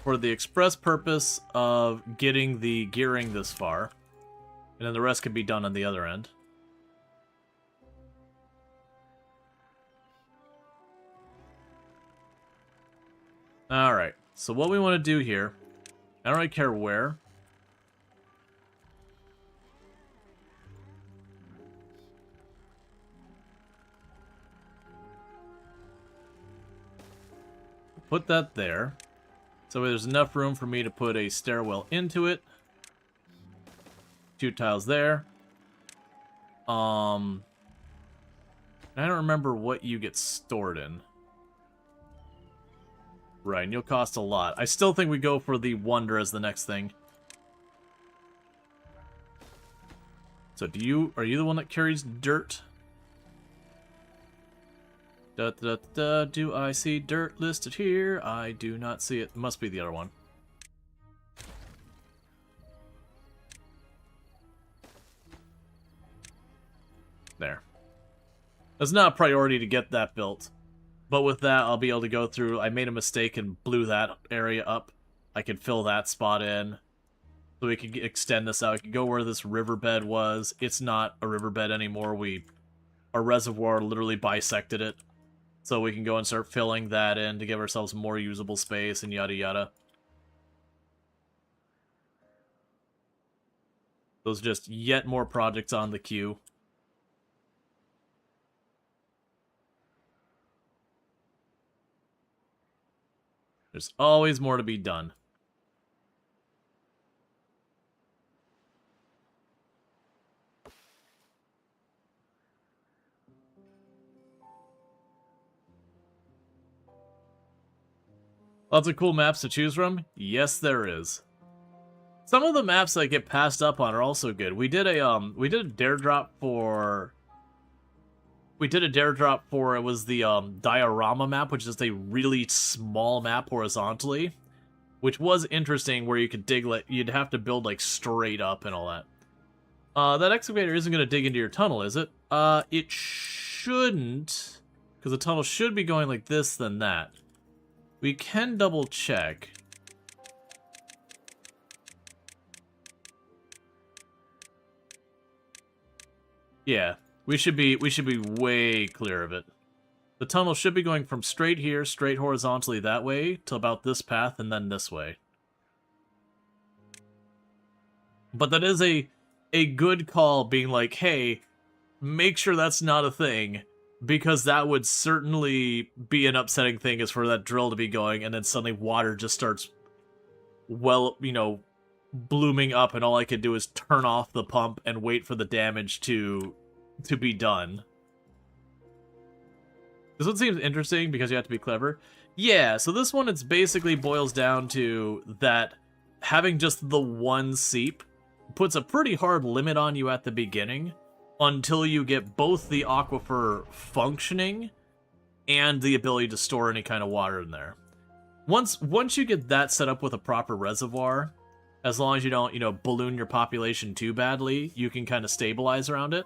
for the express purpose of getting the gearing this far. And then the rest can be done on the other end. Alright, so what we want to do here, I don't really care where. Put that there. So there's enough room for me to put a stairwell into it. 2 tiles there. I don't remember what you get stored in. Right, and you'll cost a lot. I still think we go for the Wonder as the next thing. So are you the one that carries dirt? Do I see dirt listed here? I do not see it. It must be the other one. There. It's not a priority to get that built. But with that, I'll be able to go through. I made a mistake and blew that area up. I can fill that spot in. So we can extend this out. I can go where this riverbed was. It's not a riverbed anymore. Our reservoir literally bisected it. So we can go and start filling that in to give ourselves more usable space and yada yada. Those are just yet more projects on the queue. There's always more to be done. Lots of cool maps to choose from? Yes, there is. Some of the maps that get passed up on are also good. We did a dare drop for it was the diorama map, which is a really small map horizontally, which was interesting where you could dig you'd have to build like straight up and all that. That excavator isn't going to dig into your tunnel, is it? It shouldn't, because the tunnel should be going like this, then that. We can double check. Yeah, we should be way clear of it. The tunnel should be going from straight here, straight horizontally that way, to about this path, and then this way. But that is a good call, being like, hey, make sure that's not a thing, because that would certainly be an upsetting thing, is for that drill to be going, and then suddenly water just starts, well, you know, blooming up, and all I could do is turn off the pump and wait for the damage to be done. This one seems interesting because you have to be clever. Yeah, so this one, it's basically boils down to that having just the one seep puts a pretty hard limit on you at the beginning until you get both the aquifer functioning and the ability to store any kind of water in there. Once you get that set up with a proper reservoir, as long as you don't, you know, balloon your population too badly, you can kind of stabilize around it.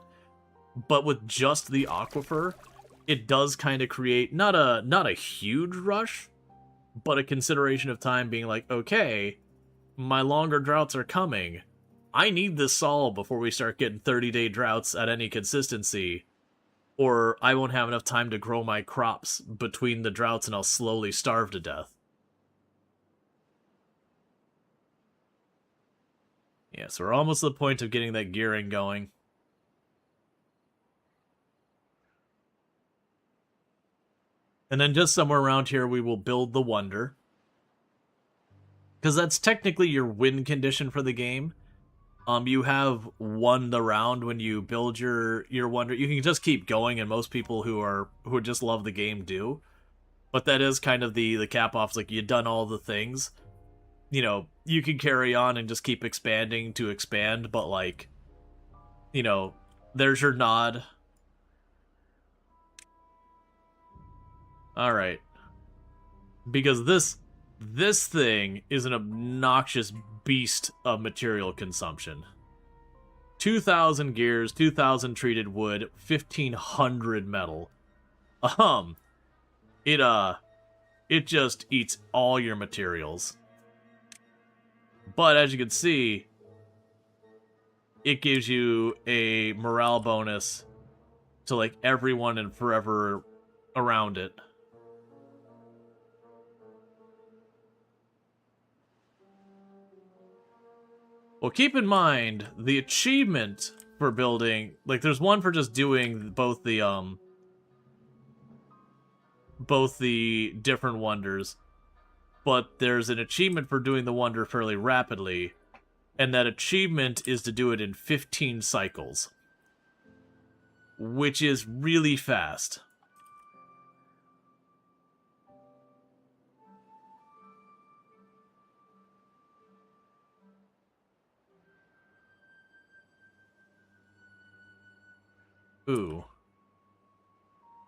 But with just the aquifer, it does kind of create not a huge rush, but a consideration of time, being like, okay, my longer droughts are coming. I need this sol before we start getting 30-day droughts at any consistency, or I won't have enough time to grow my crops between the droughts and I'll slowly starve to death. Yeah, so we're almost to the point of getting that gearing going. And then just somewhere around here, we will build the Wonder. Because that's technically your win condition for the game. You have won the round when you build your Wonder. You can just keep going, and most people who just love the game do. But that is kind of the cap-off. Like, you've done all the things. You know, you can carry on and just keep expanding to expand, but, like, you know, there's your nod. Alright. Because This thing is an obnoxious beast of material consumption. 2,000 gears, 2,000 treated wood, 1,500 metal. It just eats all your materials. But as you can see, it gives you a morale bonus to like everyone and forever around it. Well, keep in mind, the achievement for building, like, there's one for just doing both the different wonders, but there's an achievement for doing the wonder fairly rapidly, and that achievement is to do it in 15 cycles, which is really fast. Ooh.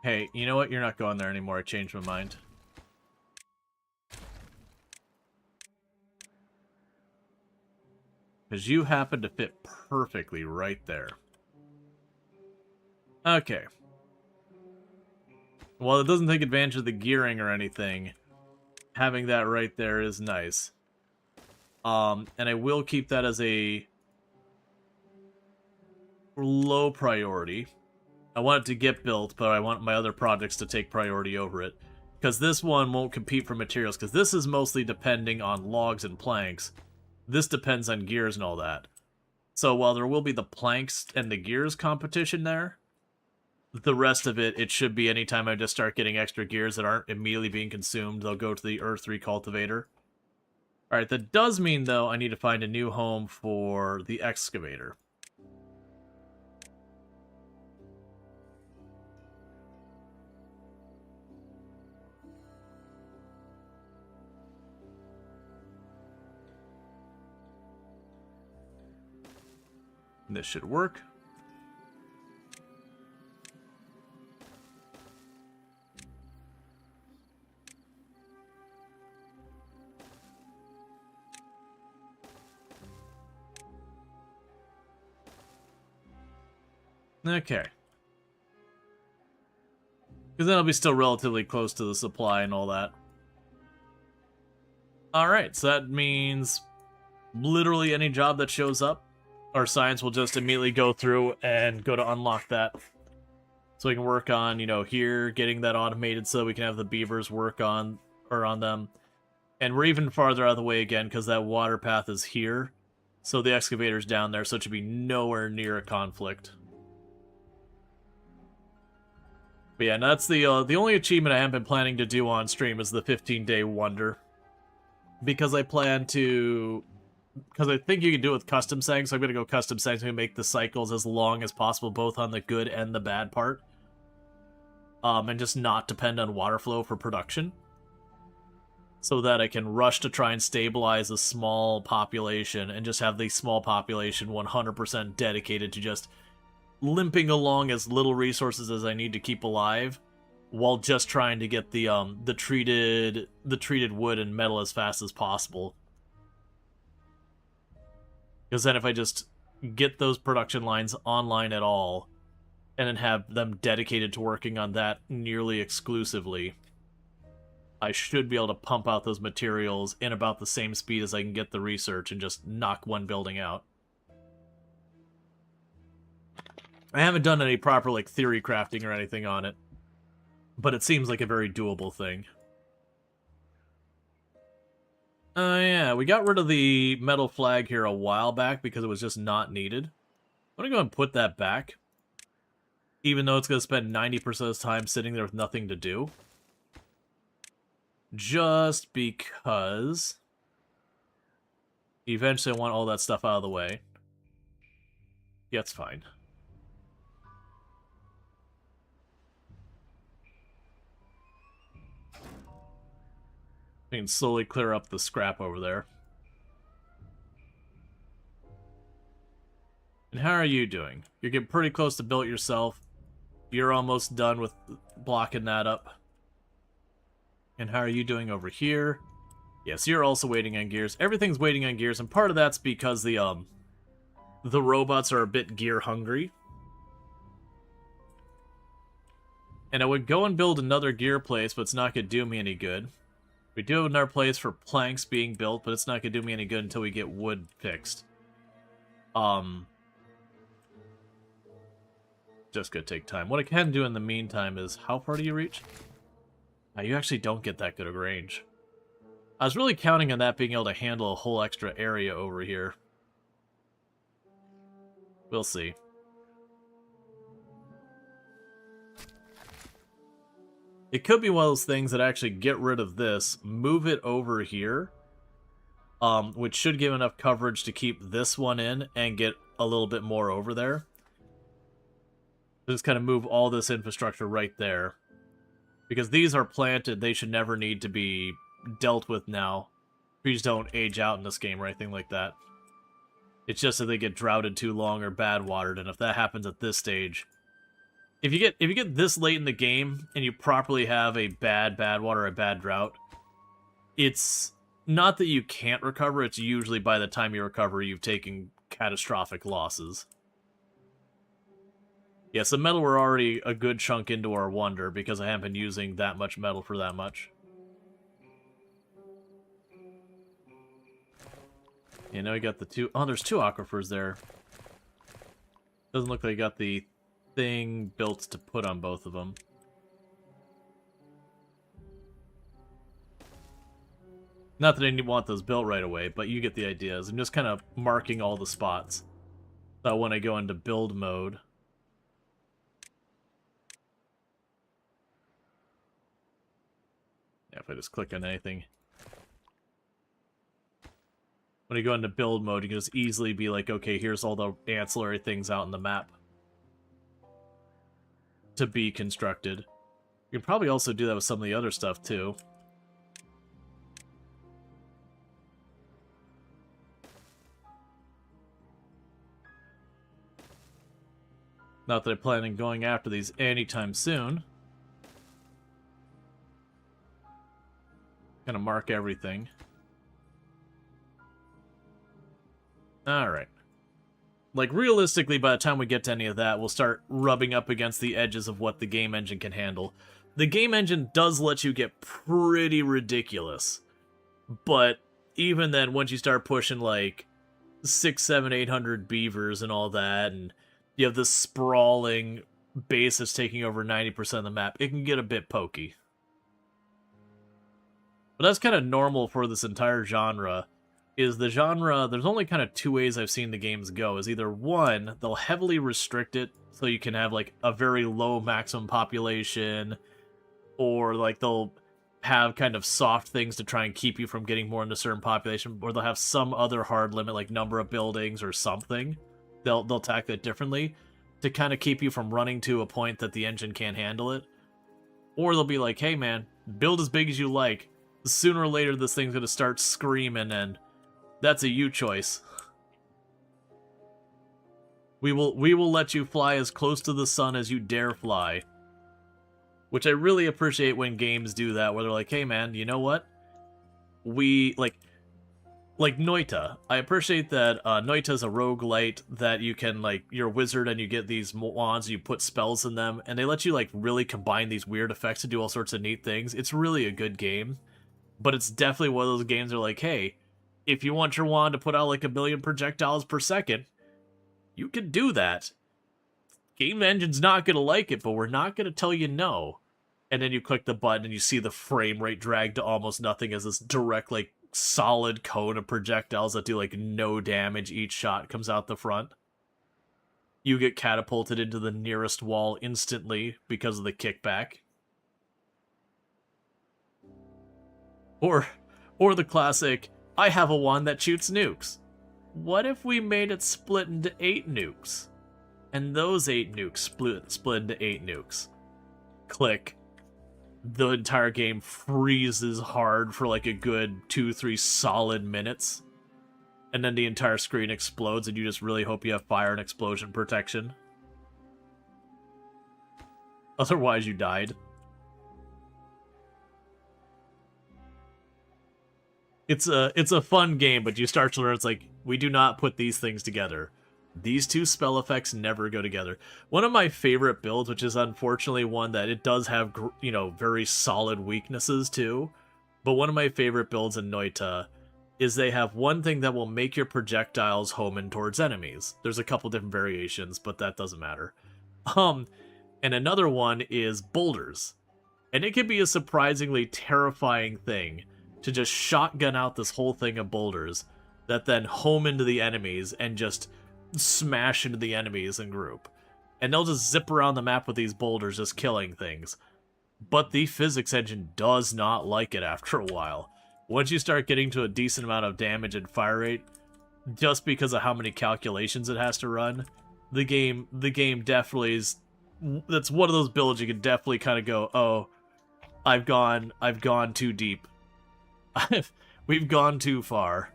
Hey, you know what? You're not going there anymore. I changed my mind. Because you happen to fit perfectly right there. Okay. While it doesn't take advantage of the gearing or anything, having that right there is nice. And I will keep that as a low priority. I want it to get built, but I want my other projects to take priority over it. Because this one won't compete for materials, because this is mostly depending on logs and planks. This depends on gears and all that. So while there will be the planks and the gears competition there, the rest of it, it should be anytime I just start getting extra gears that aren't immediately being consumed, they'll go to the Earth 3 cultivator. Alright, that does mean, though, I need to find a new home for the excavator. This should work. Okay. Because then I'll be still relatively close to the supply and all that. Alright, so that means literally any job that shows up, our science will just immediately go through and go to unlock that. So we can work on, you know, here, getting that automated so we can have the beavers work on, or on them. And we're even farther out of the way again, because that water path is here. So the excavator's down there, so it should be nowhere near a conflict. But yeah, that's the only achievement I haven't been planning to do on stream is the 15-day wonder. Because I plan to... Because I think you can do it with custom settings, so I'm going to go custom settings and make the cycles as long as possible, both on the good and the bad part. And just not depend on water flow for production. So that I can rush to try and stabilize a small population, and just have the small population 100% dedicated to just limping along as little resources as I need to keep alive, while just trying to get the treated wood and metal as fast as possible. Because then if I just get those production lines online at all, and then have them dedicated to working on that nearly exclusively, I should be able to pump out those materials in about the same speed as I can get the research and just knock one building out. I haven't done any proper, like, theory crafting or anything on it, but it seems like a very doable thing. Yeah, we got rid of the metal flag here a while back because it was just not needed. I'm gonna go and put that back, even though it's gonna spend 90% of the time sitting there with nothing to do. Just because eventually I want all that stuff out of the way. Yeah, it's fine. We can slowly clear up the scrap over there. And how are you doing? You're getting pretty close to build it yourself. You're almost done with blocking that up. And how are you doing over here? Yes, you're also waiting on gears. Everything's waiting on gears, and part of that's because the robots are a bit gear hungry. And I would go and build another gear place, but it's not going to do me any good. We do have another place for planks being built, but it's not going to do me any good until we get wood fixed. Just going to take time. What I can do in the meantime is, how far do you reach? You actually don't get that good of range. I was really counting on that being able to handle a whole extra area over here. We'll see. It could be one of those things that actually get rid of this, move it over here, which should give enough coverage to keep this one in and get a little bit more over there. Just kind of move all this infrastructure right there. Because these are planted, they should never need to be dealt with now. Trees don't age out in this game or anything like that. It's just that they get droughted too long or bad watered, and if that happens at this stage... If you get this late in the game and you properly have a bad water or a bad drought, it's not that you can't recover, it's usually by the time you recover you've taken catastrophic losses. Yes, the metal we're already a good chunk into our wonder because I haven't been using that much metal for that much. You know, we got the two... Oh, there's two aquifers there. Doesn't look like I got the thing built to put on both of them. Not that I didn't want those built right away, but you get the ideas. I'm just kind of marking all the spots. So when I go into build mode... Yeah, if I just click on anything... When you go into build mode, you can just easily be like, okay, here's all the ancillary things out in the map to be constructed. You can probably also do that with some of the other stuff, too. Not that I plan on going after these anytime soon. Gonna mark everything. Alright. Like, realistically, by the time we get to any of that, we'll start rubbing up against the edges of what the game engine can handle. The game engine does let you get pretty ridiculous. But even then, once you start pushing, like, 600, 700, 800 beavers and all that, and you have this sprawling base that's taking over 90% of the map, it can get a bit pokey. But that's kind of normal for this entire genre. Is the genre, there's only kind of two ways I've seen the games go. Is either one, they'll heavily restrict it so you can have like a very low maximum population, or like they'll have kind of soft things to try and keep you from getting more into a certain population, or they'll have some other hard limit like number of buildings or something. They'll tackle it differently to kind of keep you from running to a point that the engine can't handle it. Or they'll be like, hey man, build as big as you like. Sooner or later this thing's going to start screaming, and that's a you choice. We will let you fly as close to the sun as you dare fly. Which I really appreciate when games do that, where they're like, hey man, you know what? We, like Noita. I appreciate that Noita's a roguelite that you can, like, you're a wizard and you get these wands, and you put spells in them, and they let you, like, really combine these weird effects to do all sorts of neat things. It's really a good game. But it's definitely one of those games that are like, hey, if you want your wand to put out like 1 billion projectiles per second, you can do that. Game engine's not going to like it, but we're not going to tell you no. And then you click the button and you see the frame rate drag to almost nothing as this direct, like, solid cone of projectiles that do, like, no damage each shot comes out the front. You get catapulted into the nearest wall instantly because of the kickback. Or the classic, I have a wand that shoots nukes. What if we made it split into 8 nukes? And those 8 nukes split into 8 nukes. Click. The entire game freezes hard for like a good 2-3 solid minutes. And then the entire screen explodes and you just really hope you have fire and explosion protection. Otherwise you died. it's a fun game, but you start to learn it's like, we do not put these things together. These two spell effects never go together. One of my favorite builds, which is unfortunately one that it does have, you know, very solid weaknesses too, but one of my favorite builds in Noita is they have one thing that will make your projectiles home in towards enemies. There's a couple different variations, but that doesn't matter. And another one is boulders. And it can be a surprisingly terrifying thing to just shotgun out this whole thing of boulders that then home into the enemies and just smash into the enemies in group. And they'll just zip around the map with these boulders, just killing things. But the physics engine does not like it after a while. Once you start getting to a decent amount of damage and fire rate, just because of how many calculations it has to run, the game definitely is... That's one of those builds you can definitely kind of go, oh, I've gone too deep. We've gone too far.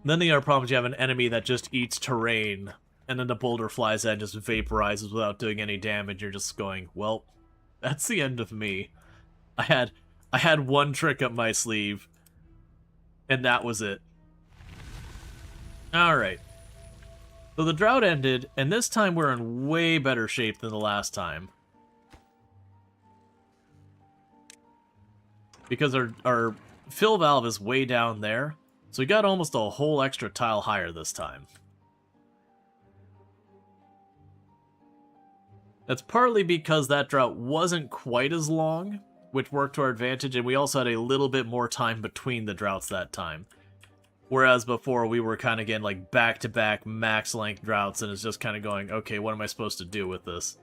Then the other problem is you have an enemy that just eats terrain, and then the boulder flies in and just vaporizes without doing any damage. You're just going, well, that's the end of me. I had one trick up my sleeve, and that was it. Alright. So the drought ended, and this time we're in way better shape than the last time. Because our fill valve is way down there, so we got almost a whole extra tile higher this time. That's partly because that drought wasn't quite as long, which worked to our advantage, and we also had a little bit more time between the droughts that time. Whereas before, we were kind of getting like back-to-back max-length droughts, and it's just kind of going, okay, what am I supposed to do with this?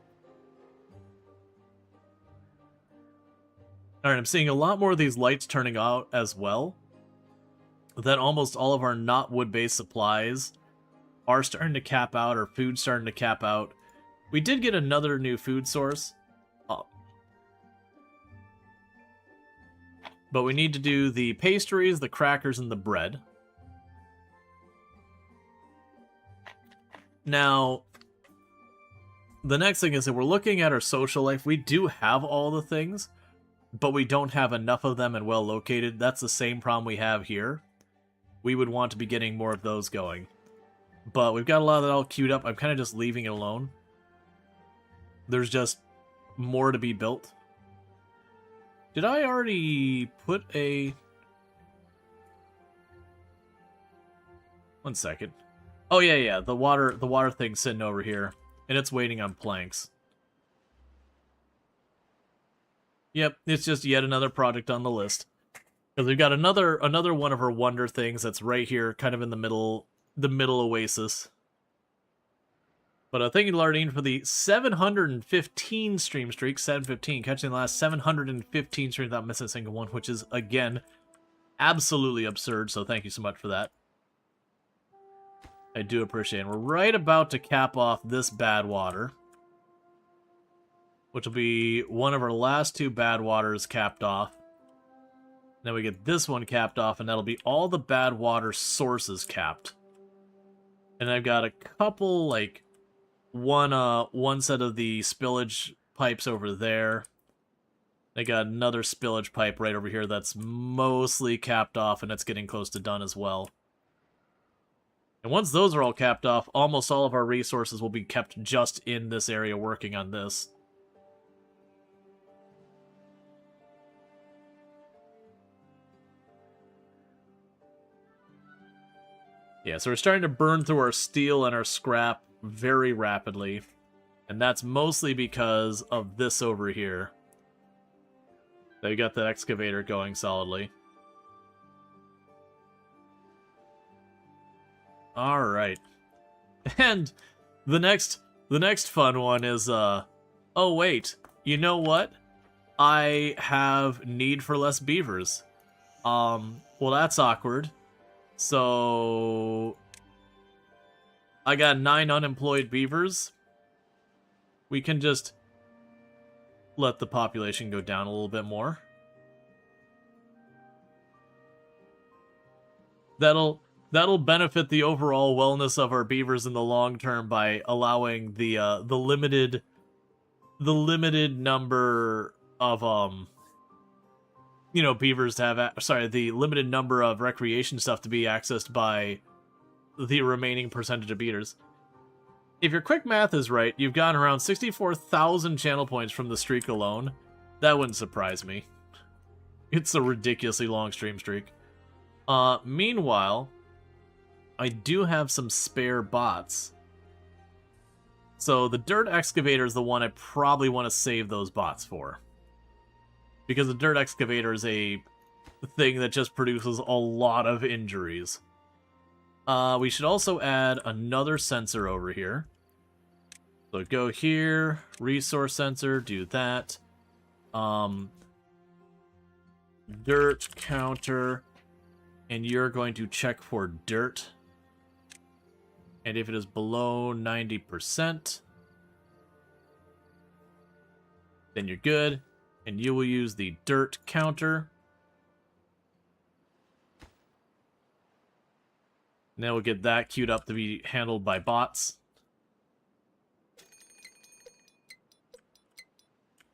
Alright, I'm seeing a lot more of these lights turning out as well. That almost all of our not wood-based supplies are starting to cap out, or food's starting to cap out. We did get another new food source. But we need to do the pastries, the crackers, and the bread. Now, the next thing is that we're looking at our social life. We do have all the things, but we don't have enough of them and well located. That's the same problem we have here. We would want to be getting more of those going. But we've got a lot of that all queued up. I'm kind of just leaving it alone. There's just more to be built. Did I already put a... One second. Oh yeah, the water thing's sitting over here, and it's waiting on planks. Yep, it's just yet another project on the list. Because we've got another one of our wonder things that's right here, kind of in the middle oasis. But thank you, Lardine, for the 715 stream streak, 715, catching the last 715 streams without missing a single one, which is, again, absolutely absurd, so thank you so much for that. I do appreciate it. We're right about to cap off this bad water, which will be one of our last two bad waters capped off. Then we get this one capped off, and that'll be all the bad water sources capped. And I've got a couple, like, one set of the spillage pipes over there. I got another spillage pipe right over here that's mostly capped off, and it's getting close to done as well. And once those are all capped off, almost all of our resources will be kept just in this area working on this. Yeah, so we're starting to burn through our steel and our scrap very rapidly. And that's mostly because of this over here. That we got the excavator going solidly. Alright. And the next fun one is, oh wait, you know what? I have need for less beavers. Well that's awkward. So I got 9 unemployed beavers. We can just let the population go down a little bit more. That'll benefit the overall wellness of our beavers in the long term by allowing the limited number of you know, beavers to have, sorry, the limited number of recreation stuff to be accessed by the remaining percentage of beaters. If your quick math is right, you've gotten around 64,000 channel points from the streak alone. That wouldn't surprise me. It's a ridiculously long stream streak. Meanwhile, I do have some spare bots. So the dirt excavator is the one I probably want to save those bots for. Because the dirt excavator is a thing that just produces a lot of injuries. We should also add another sensor over here. So go here, resource sensor, do that. Dirt counter, and you're going to check for dirt. And if it is below 90%, then you're good. And you will use the dirt counter. Now we'll get that queued up to be handled by bots.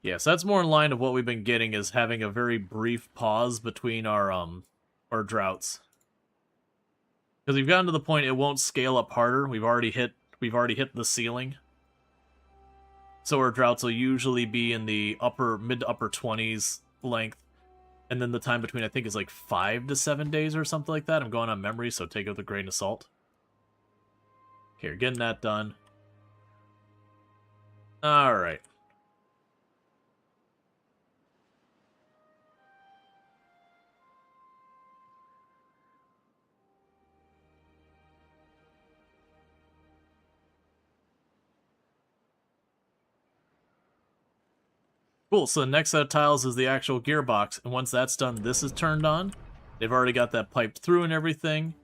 Yes, that's more in line of what we've been getting, is having a very brief pause between our droughts. Because we've gotten to the point it won't scale up harder. We've already hit the ceiling. So our droughts will usually be in the mid to upper 20s length. And then the time between, I think, is like 5 to 7 days or something like that. I'm going on memory, so take it with a grain of salt. Okay, we're getting that done. Alright. Cool, so the next set of tiles is the actual gearbox, and once that's done, this is turned on. They've already got that piped through and everything,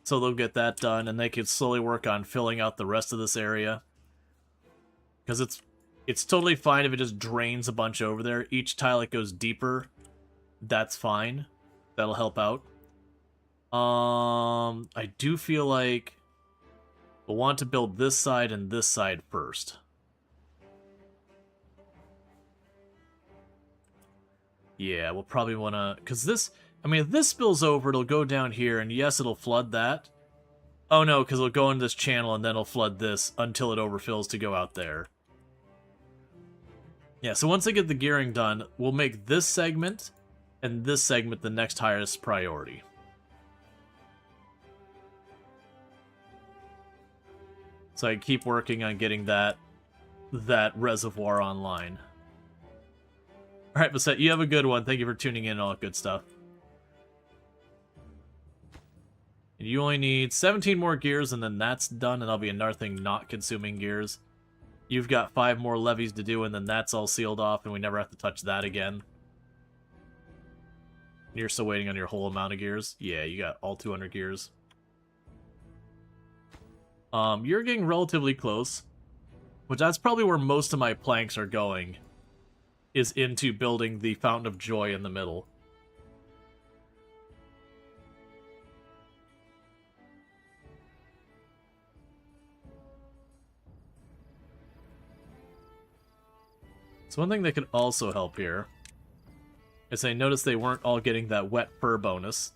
so they'll get that done, and they can slowly work on filling out the rest of this area. Because it's totally fine if it just drains a bunch over there. Each tile that goes deeper, that's fine. That'll help out. I do feel like we'll want to build this side and this side first. Yeah, we'll probably want to... Because this... I mean, if this spills over, it'll go down here, and yes, it'll flood that. Oh no, because it'll go into this channel, and then it'll flood this until it overfills to go out there. Yeah, so once I get the gearing done, we'll make this segment and this segment the next highest priority. So I keep working on getting that reservoir online. Alright, Bassett, you have a good one. Thank you for tuning in and all that good stuff. And you only need 17 more gears, and then that's done, and that'll be another thing not consuming gears. You've got 5 more levies to do, and then that's all sealed off, and we never have to touch that again. You're still waiting on your whole amount of gears? Yeah, you got all 200 gears. You're getting relatively close, which that's probably where most of my planks are going, is into building the Fountain of Joy in the middle. So one thing that could also help here is I noticed they weren't all getting that wet fur bonus.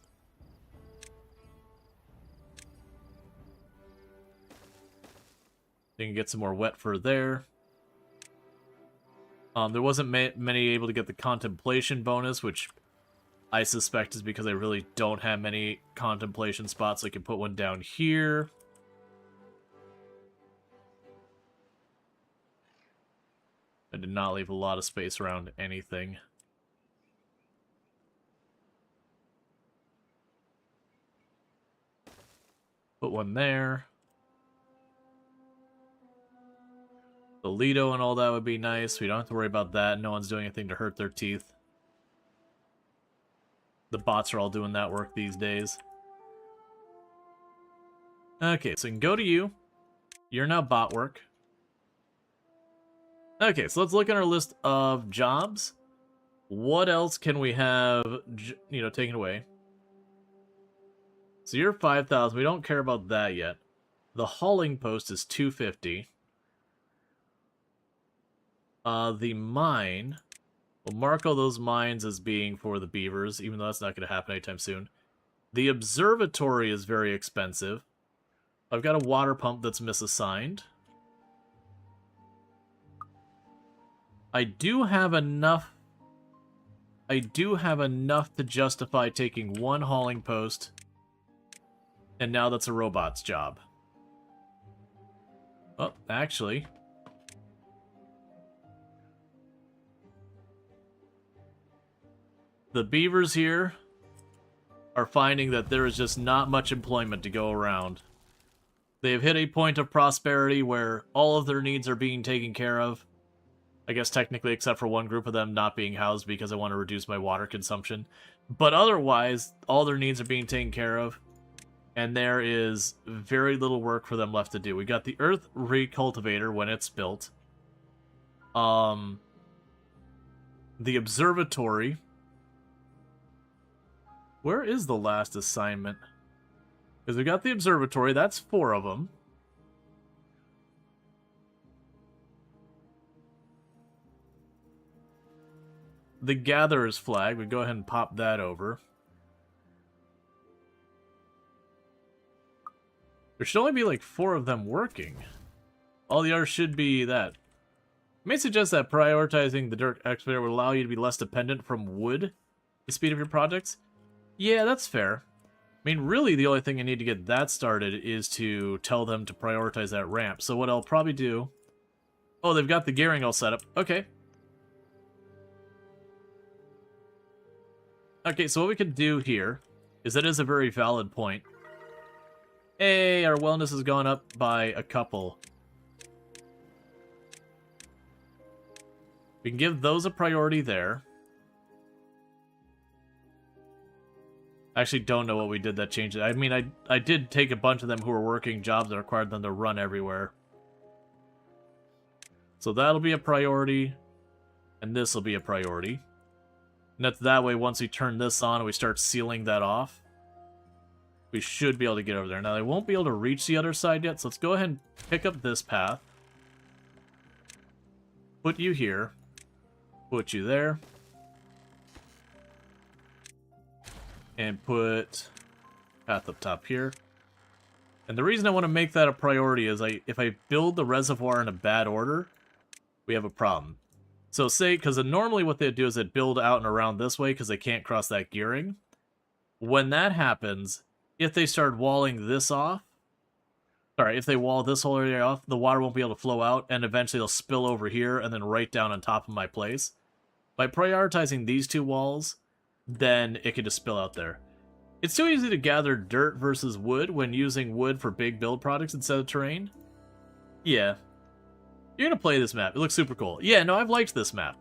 You can get some more wet fur there. There wasn't many able to get the contemplation bonus, which I suspect is because I really don't have many contemplation spots. I can put one down here. I did not leave a lot of space around anything. Put one there. The Lido and all that would be nice. We don't have to worry about that. No one's doing anything to hurt their teeth. The bots are all doing that work these days. Okay, so we can go to you. You're now bot work. Okay, so let's look at our list of jobs. What else can we have, taken away? So you're 5,000. We don't care about that yet. The hauling post is 250. The mine We'll mark all those mines as being for the beavers, even though that's not going to happen anytime soon. The observatory is very expensive. I've got a water pump that's misassigned. I do have enough to justify taking one hauling post, and now that's a robot's job. Oh, actually... the beavers here are finding that there is just not much employment to go around. They have hit a point of prosperity where all of their needs are being taken care of. I guess technically except for one group of them not being housed because I want to reduce my water consumption. But otherwise, all their needs are being taken care of. And there is very little work for them left to do. We got the Earth Recultivator when it's built. The Observatory... where is the last assignment? Because we got the observatory, that's 4 of them. The Gatherer's Flag, we go ahead and pop that over. There should only be like 4 of them working. All the others should be that. I may suggest that prioritizing the dirt excavator would allow you to be less dependent from wood, the speed of your projects. Yeah, that's fair. I mean, really, the only thing I need to get that started is to tell them to prioritize that ramp. So what I'll probably do... oh, they've got the gearing all set up. Okay. Okay, so what we can do here is that is a very valid point. Hey, our wellness has gone up by a couple. We can give those a priority there. I actually don't know what we did that changed it. I mean, I did take a bunch of them who were working jobs that required them to run everywhere. So that'll be a priority, and this will be a priority. And that's that way, once we turn this on and we start sealing that off, we should be able to get over there. Now, they won't be able to reach the other side yet, so let's go ahead and pick up this path. Put you here. Put you there. And put path up top here. And the reason I want to make that a priority is if I build the reservoir in a bad order, we have a problem. So say, because normally what they do is they'd build out and around this way because they can't cross that gearing. When that happens, if they start walling this off, sorry, if they wall this whole area off, the water won't be able to flow out, and eventually it'll spill over here and then right down on top of my place. By prioritizing these 2 walls, then it could just spill out there. It's too easy to gather dirt versus wood when using wood for big build products instead of terrain. Yeah. You're gonna play this map. It looks super cool. Yeah, no, I've liked this map.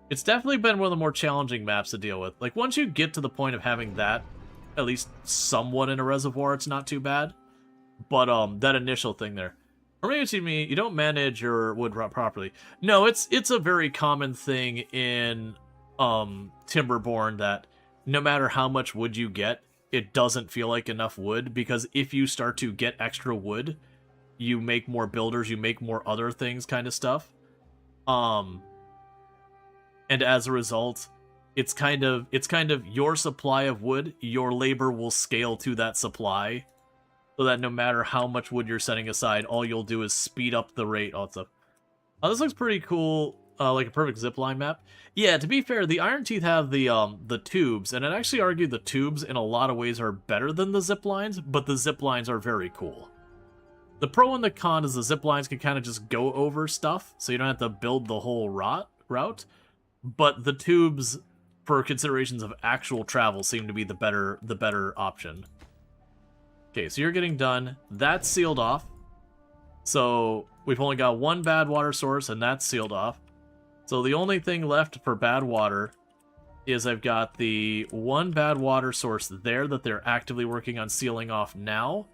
It's definitely been one of the more challenging maps to deal with. Like, once you get to the point of having that, at least somewhat in a reservoir, it's not too bad. But, that initial thing there. Or maybe it's me, you don't manage your wood properly. No, it's a very common thing in... Timberborn that no matter how much wood you get, it doesn't feel like enough wood, because if you start to get extra wood, you make more builders, you make more other things kind of stuff. And as a result, it's kind of your supply of wood, your labor will scale to that supply, so that no matter how much wood you're setting aside, all you'll do is speed up the rate. Oh, this looks pretty cool. Like a perfect zipline map. Yeah, to be fair, the Iron Teeth have the tubes, and I'd actually argue the tubes in a lot of ways are better than the zip lines, but the zip lines are very cool. The pro and the con is the zip lines can kind of just go over stuff, so you don't have to build the whole route, but the tubes, for considerations of actual travel, seem to be the better option. Okay, so you're getting done. That's sealed off. So we've only got 1 bad water source, and that's sealed off. So the only thing left for bad water is I've got the 1 bad water source there that they're actively working on sealing off now.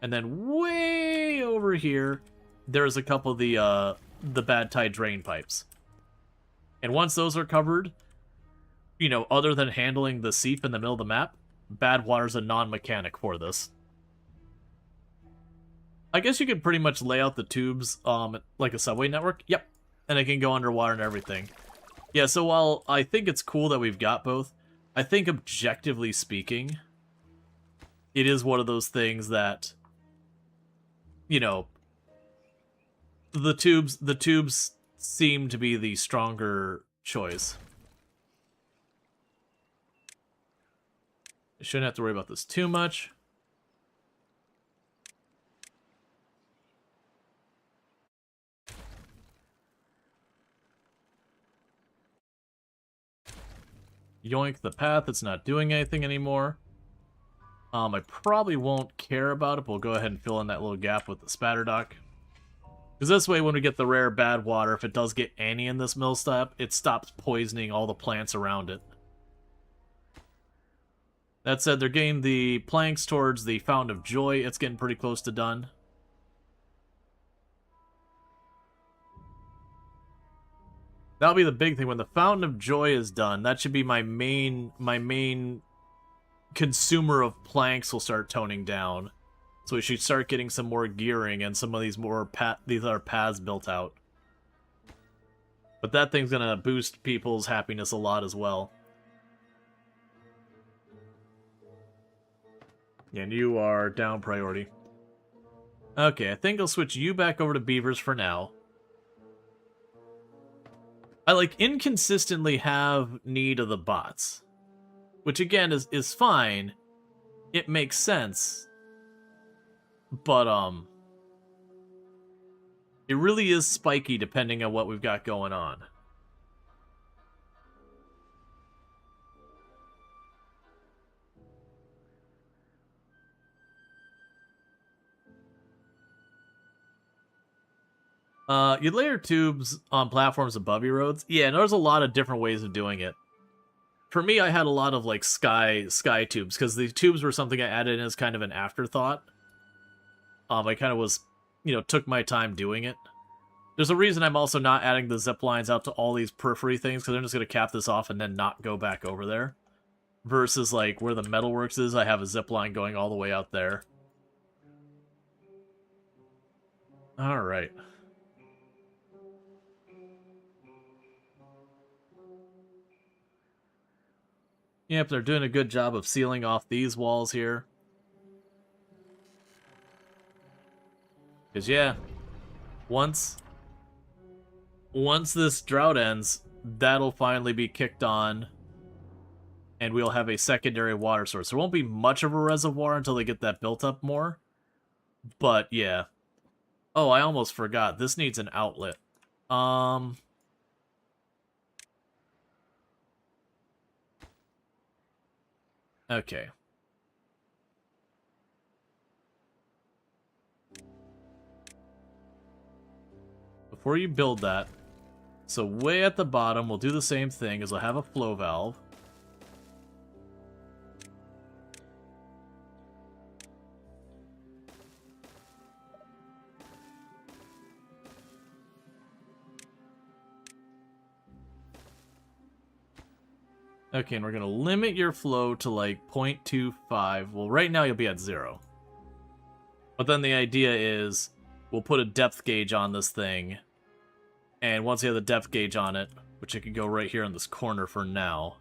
And then way over here, there's a couple of the bad tide drain pipes. And once those are covered, you know, other than handling the seep in the middle of the map, bad water's a non-mechanic for this. I guess you could pretty much lay out the tubes like a subway network. Yep. And it can go underwater and everything. Yeah, so while I think it's cool that we've got both, I think objectively speaking, it is one of those things that, you know, the tubes seem to be the stronger choice. I shouldn't have to worry about this too much. Yoink the path, it's not doing anything anymore. I probably won't care about it, but we'll go ahead and fill in that little gap with the spatter dock. Because this way, when we get the rare bad water, if it does get any in this mill step, it stops poisoning all the plants around it. That said, they're getting the planks towards the Fountain of Joy. It's getting pretty close to done. That'll be the big thing. When the Fountain of Joy is done, that should be my main consumer of planks will start toning down. So we should start getting some more gearing and some of these more paths built out. But that thing's gonna boost people's happiness a lot as well. And you are down priority. Okay, I think I'll switch you back over to beavers for now. I, like, inconsistently have need of the bots. Which, again, is fine. It makes sense. But, it really is spiky depending on what we've got going on. You layer tubes on platforms above your roads. Yeah, and there's a lot of different ways of doing it. For me, I had a lot of, like, sky tubes, because the tubes were something I added in as kind of an afterthought. I kind of was, took my time doing it. There's a reason I'm also not adding the zip lines out to all these periphery things, because I'm just going to cap this off and then not go back over there. Versus, like, where the metalworks is, I have a zip line going all the way out there. Alright. Yep, they're doing a good job of sealing off these walls here. Because, yeah, once this drought ends, that'll finally be kicked on, and we'll have a secondary water source. There won't be much of a reservoir until they get that built up more, but, yeah. Oh, I almost forgot. This needs an outlet. Okay. Before you build that, so way at the bottom, we'll do the same thing, as we'll have a flow valve. Okay, and we're going to limit your flow to, like, 0.25. Well, right now you'll be at 0. But then the idea is, we'll put a depth gauge on this thing, and once you have the depth gauge on it, which it could go right here in this corner for now.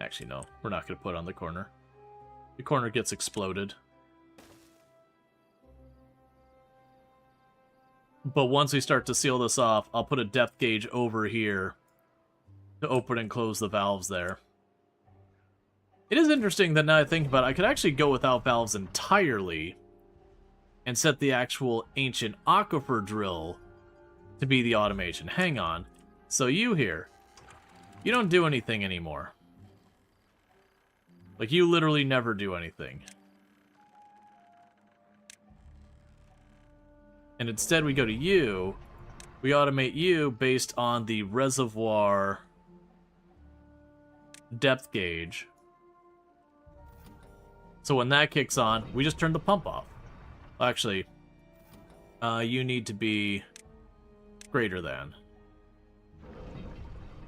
Actually, no, we're not going to put it on the corner. The corner gets exploded. But once we start to seal this off, I'll put a depth gauge over here to open and close the valves there. It is interesting that now I think about it, I could actually go without valves entirely and set the actual ancient aquifer drill to be the automation. Hang on. So you here, you don't do anything anymore. Like, you literally never do anything. And instead we go to you, we automate you based on the reservoir depth gauge. So when that kicks on, we just turn the pump off. Actually, you need to be greater than.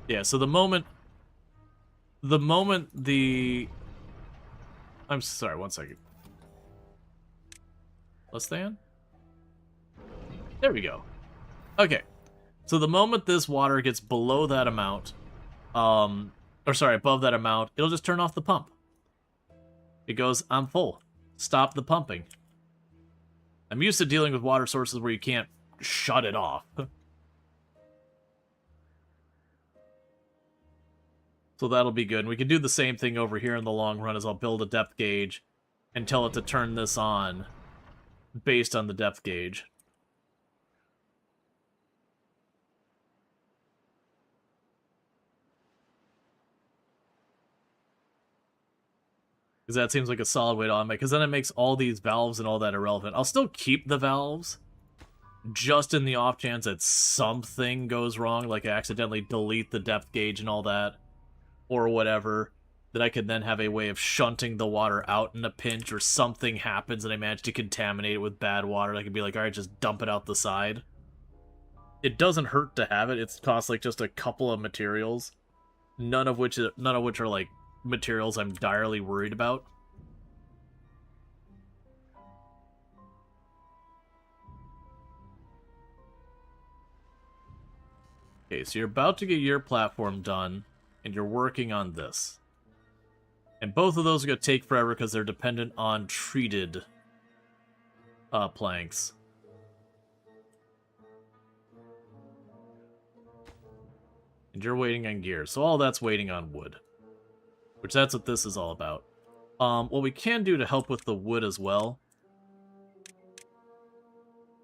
Yeah, so the moment the... I'm sorry, one second. Less than? There we go. Okay, So the moment this water gets below that amount, above that amount, it'll just turn off the pump. It goes, I'm full. Stop the pumping. I'm used to dealing with water sources where you can't shut it off. So that'll be good. And we can do the same thing over here in the long run, as I'll build a depth gauge and tell it to turn this on based on the depth gauge. Because that seems like a solid way to automate, because then it makes all these valves and all that irrelevant. I'll still keep the valves, just in the off chance that something goes wrong, like I accidentally delete the depth gauge and all that, or whatever, that I could then have a way of shunting the water out in a pinch, or something happens and I manage to contaminate it with bad water. I could be like, alright, just dump it out the side. It doesn't hurt to have it. It costs like just a couple of materials, none of which are like materials I'm direly worried about. Okay, so you're about to get your platform done, and you're working on this. And both of those are going to take forever because they're dependent on treated planks. And you're waiting on gears, so all that's waiting on wood. Which that's what this is all about. What we can do to help with the wood as well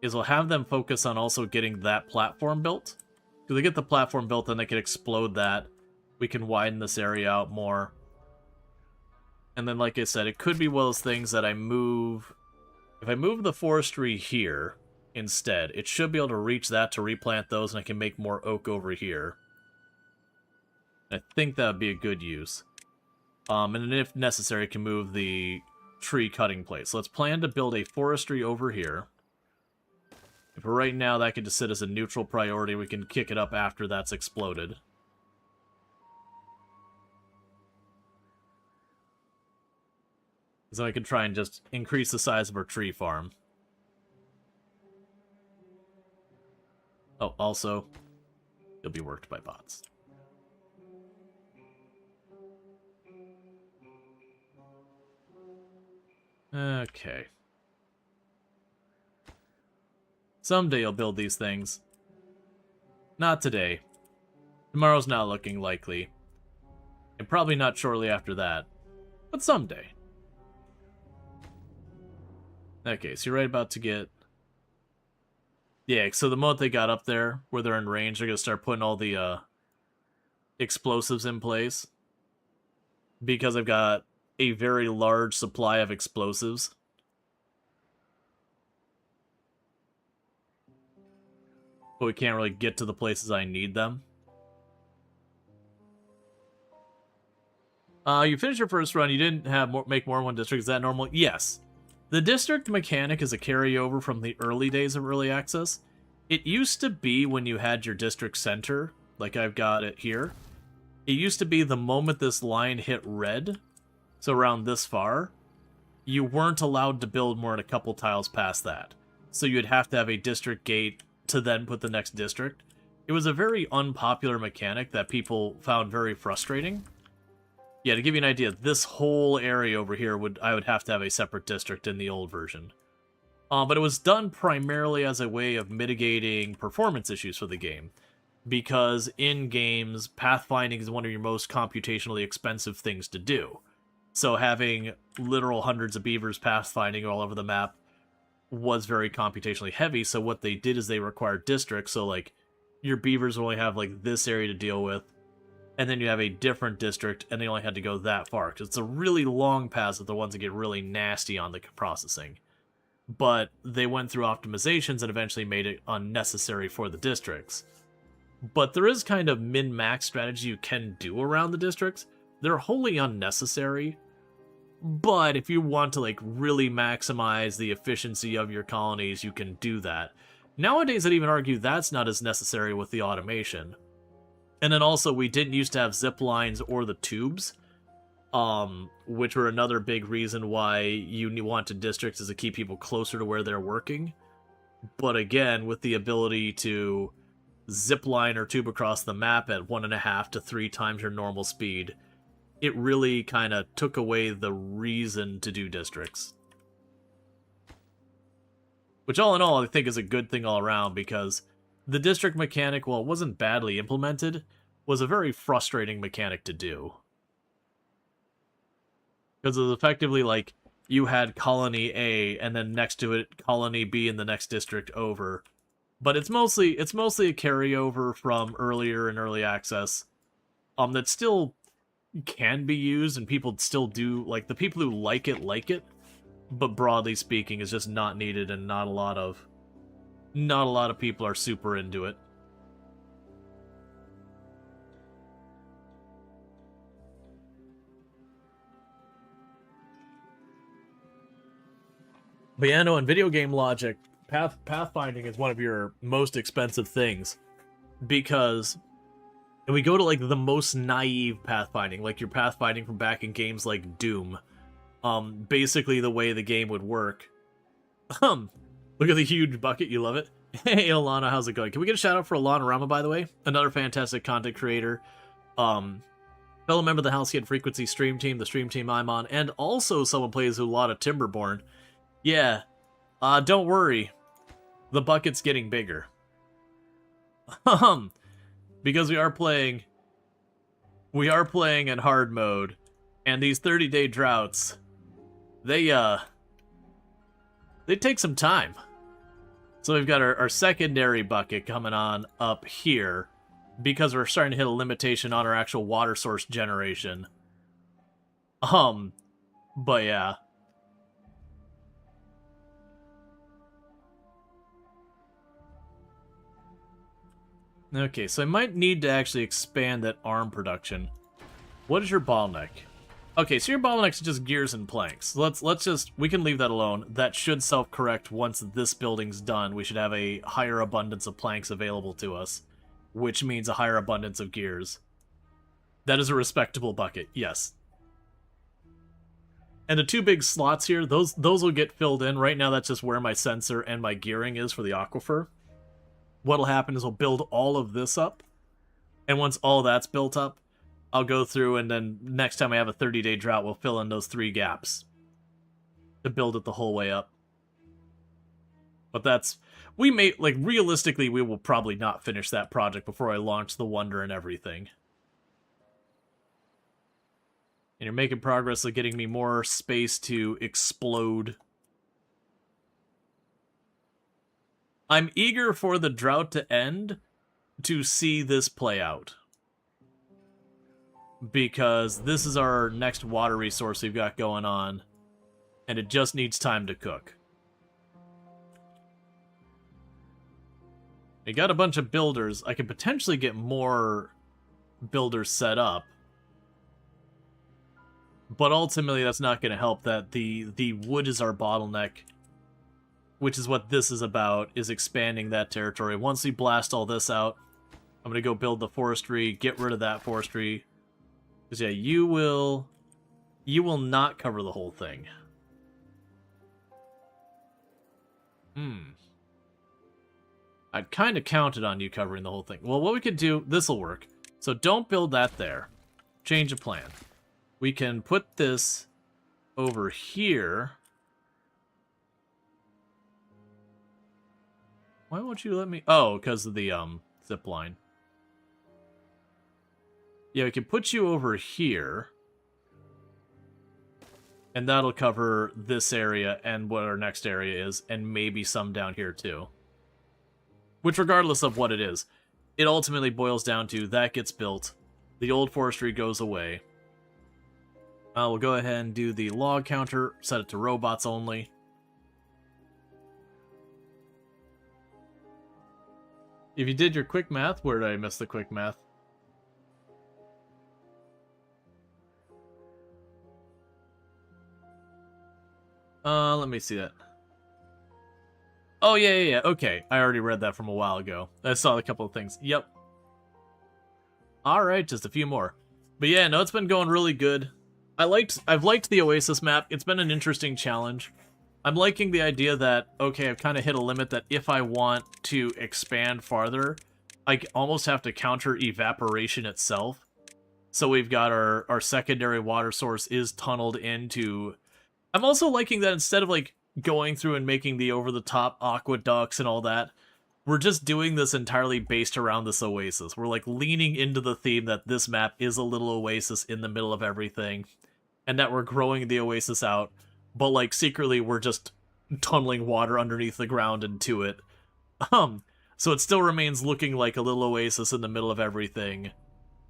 is we'll have them focus on also getting that platform built. If they get the platform built, then they can explode that. We can widen this area out more. And then, like I said, it could be one of those things that I move... If I move the forestry here instead, it should be able to reach that to replant those, and I can make more oak over here. I think that would be a good use. And then if necessary, I can move the tree cutting place. So let's plan to build a forestry over here. For right now, that could just sit as a neutral priority. We can kick it up after that's exploded. So I can try and just increase the size of our tree farm. Oh, also, it'll be worked by bots. Okay. Someday you'll build these things. Not today. Tomorrow's not looking likely. And probably not shortly after that. But someday. Okay, so you're right about to get... Yeah, so the moment they got up there, where they're in range, they're going to start putting all the explosives in place. Because I've got a very large supply of explosives. But we can't really get to the places I need them. You finished your first run, you didn't have make more than one district, is that normal? Yes. The district mechanic is a carryover from the early days of early access. It used to be when you had your district center, like I've got it here. It used to be the moment this line hit red, so around this far, you weren't allowed to build more than a couple tiles past that. So you'd have to have a district gate to then put the next district. It was a very unpopular mechanic that people found very frustrating. Yeah, to give you an idea, this whole area over here, I would have to have a separate district in the old version. But it was done primarily as a way of mitigating performance issues for the game. Because in games, pathfinding is one of your most computationally expensive things to do. So having literal hundreds of beavers pathfinding all over the map was very computationally heavy, so what they did is they required districts, so like, your beavers only have like this area to deal with, and then you have a different district, and they only had to go that far, because it's a really long path of the ones that get really nasty on the processing. But they went through optimizations and eventually made it unnecessary for the districts. But there is kind of min-max strategy you can do around the districts. They're wholly unnecessary, but if you want to like really maximize the efficiency of your colonies, you can do that. Nowadays, I'd even argue that's not as necessary with the automation. And then also, we didn't used to have zip lines or the tubes, which were another big reason why you wanted districts, is to keep people closer to where they're working. But again, with the ability to zip line or tube across the map at 1.5 to 3 times your normal speed, it really kind of took away the reason to do districts. Which all in all, I think is a good thing all around, because the district mechanic, while it wasn't badly implemented, was a very frustrating mechanic to do. Because it was effectively like, you had Colony A, and then next to it, Colony B in the next district over. But it's mostly a carryover from earlier and early access, that still can be used, and people still do, like, the people who like it, but broadly speaking, is just not needed, and not a lot of people are super into it. But yeah, no, in video game logic, pathfinding is one of your most expensive things, because, and we go to like the most naive pathfinding, like your pathfinding from back in games like Doom. Basically the way the game would work. Look at the huge bucket, you love it. Hey Alana, how's it going? Can we get a shout out for Alana Rama, by the way? Another fantastic content creator. Fellow member of the Halcyon Frequency stream team, the stream team I'm on, and also someone plays a lot of Timberborn. Yeah, don't worry. The bucket's getting bigger. Because we are playing in hard mode, and these 30-day droughts, they take some time. So we've got our secondary bucket coming on up here, because we're starting to hit a limitation on our actual water source generation. But yeah. Okay, so I might need to actually expand that arm production. What is your bottleneck? Okay, so your bottleneck's just gears and planks. Let's just, we can leave that alone. That should self-correct once this building's done. We should have a higher abundance of planks available to us, which means a higher abundance of gears. That is a respectable bucket, yes. And the 2 big slots here, those will get filled in. Right now, that's just where my sensor and my gearing is for the aquifer. What'll happen is we'll build all of this up, and once all that's built up, I'll go through, and then next time I have a 30-day drought, we'll fill in those 3 gaps to build it the whole way up. But that's, we may, like, realistically, we will probably not finish that project before I launch the Wonder and everything. And you're making progress of getting me more space to explode. I'm eager for the drought to end to see this play out. Because this is our next water resource we've got going on, and it just needs time to cook. I got a bunch of builders. I could potentially get more builders set up. But ultimately that's not going to help. That the wood is our bottleneck, which is what this is about, is expanding that territory. Once we blast all this out, I'm going to go build the forestry, get rid of that forestry. Because, yeah, you will not cover the whole thing. I'd kind of counted on you covering the whole thing. Well, what we could do, this'll work. So don't build that there. Change of plan. We can put this over here. Why won't you let me? Oh, because of the zip line. Yeah, we can put you over here. And that'll cover this area and what our next area is, and maybe some down here too. Which, regardless of what it is, it ultimately boils down to that gets built, the old forestry goes away. We'll go ahead and do the log counter, set it to robots only. If you did your quick math, where did I miss the quick math? Let me see that. Oh, yeah, okay. I already read that from a while ago. I saw a couple of things. Yep. Alright, just a few more. But yeah, no, it's been going really good. I've liked the Oasis map. It's been an interesting challenge. I'm liking the idea that, okay, I've kind of hit a limit that if I want to expand farther, I almost have to counter evaporation itself. So we've got our secondary water source is tunneled into... I'm also liking that instead of, like, going through and making the over-the-top aqueducts and all that, we're just doing this entirely based around this oasis. We're, like, leaning into the theme that this map is a little oasis in the middle of everything, and that we're growing the oasis out, but, like, secretly we're just tunneling water underneath the ground into it. So it still remains looking like a little oasis in the middle of everything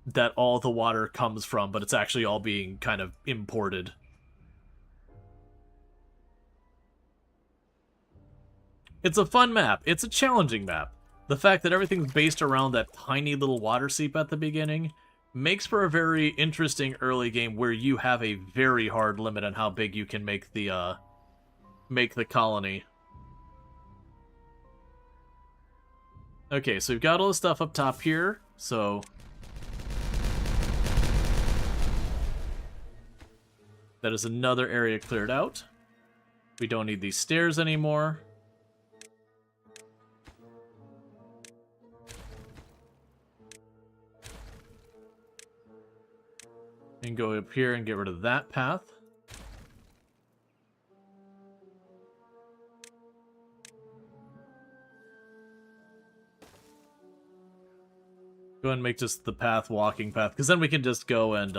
that all the water comes from, but it's actually all being kind of imported. It's a fun map. It's a challenging map. The fact that everything's based around that tiny little water seep at the beginning makes for a very interesting early game where you have a very hard limit on how big you can make the colony. Okay, so we've got all the stuff up top here, so... that is another area cleared out. We don't need these stairs anymore. And go up here and get rid of that path. Go ahead and make just the path walking path, because then we can just go and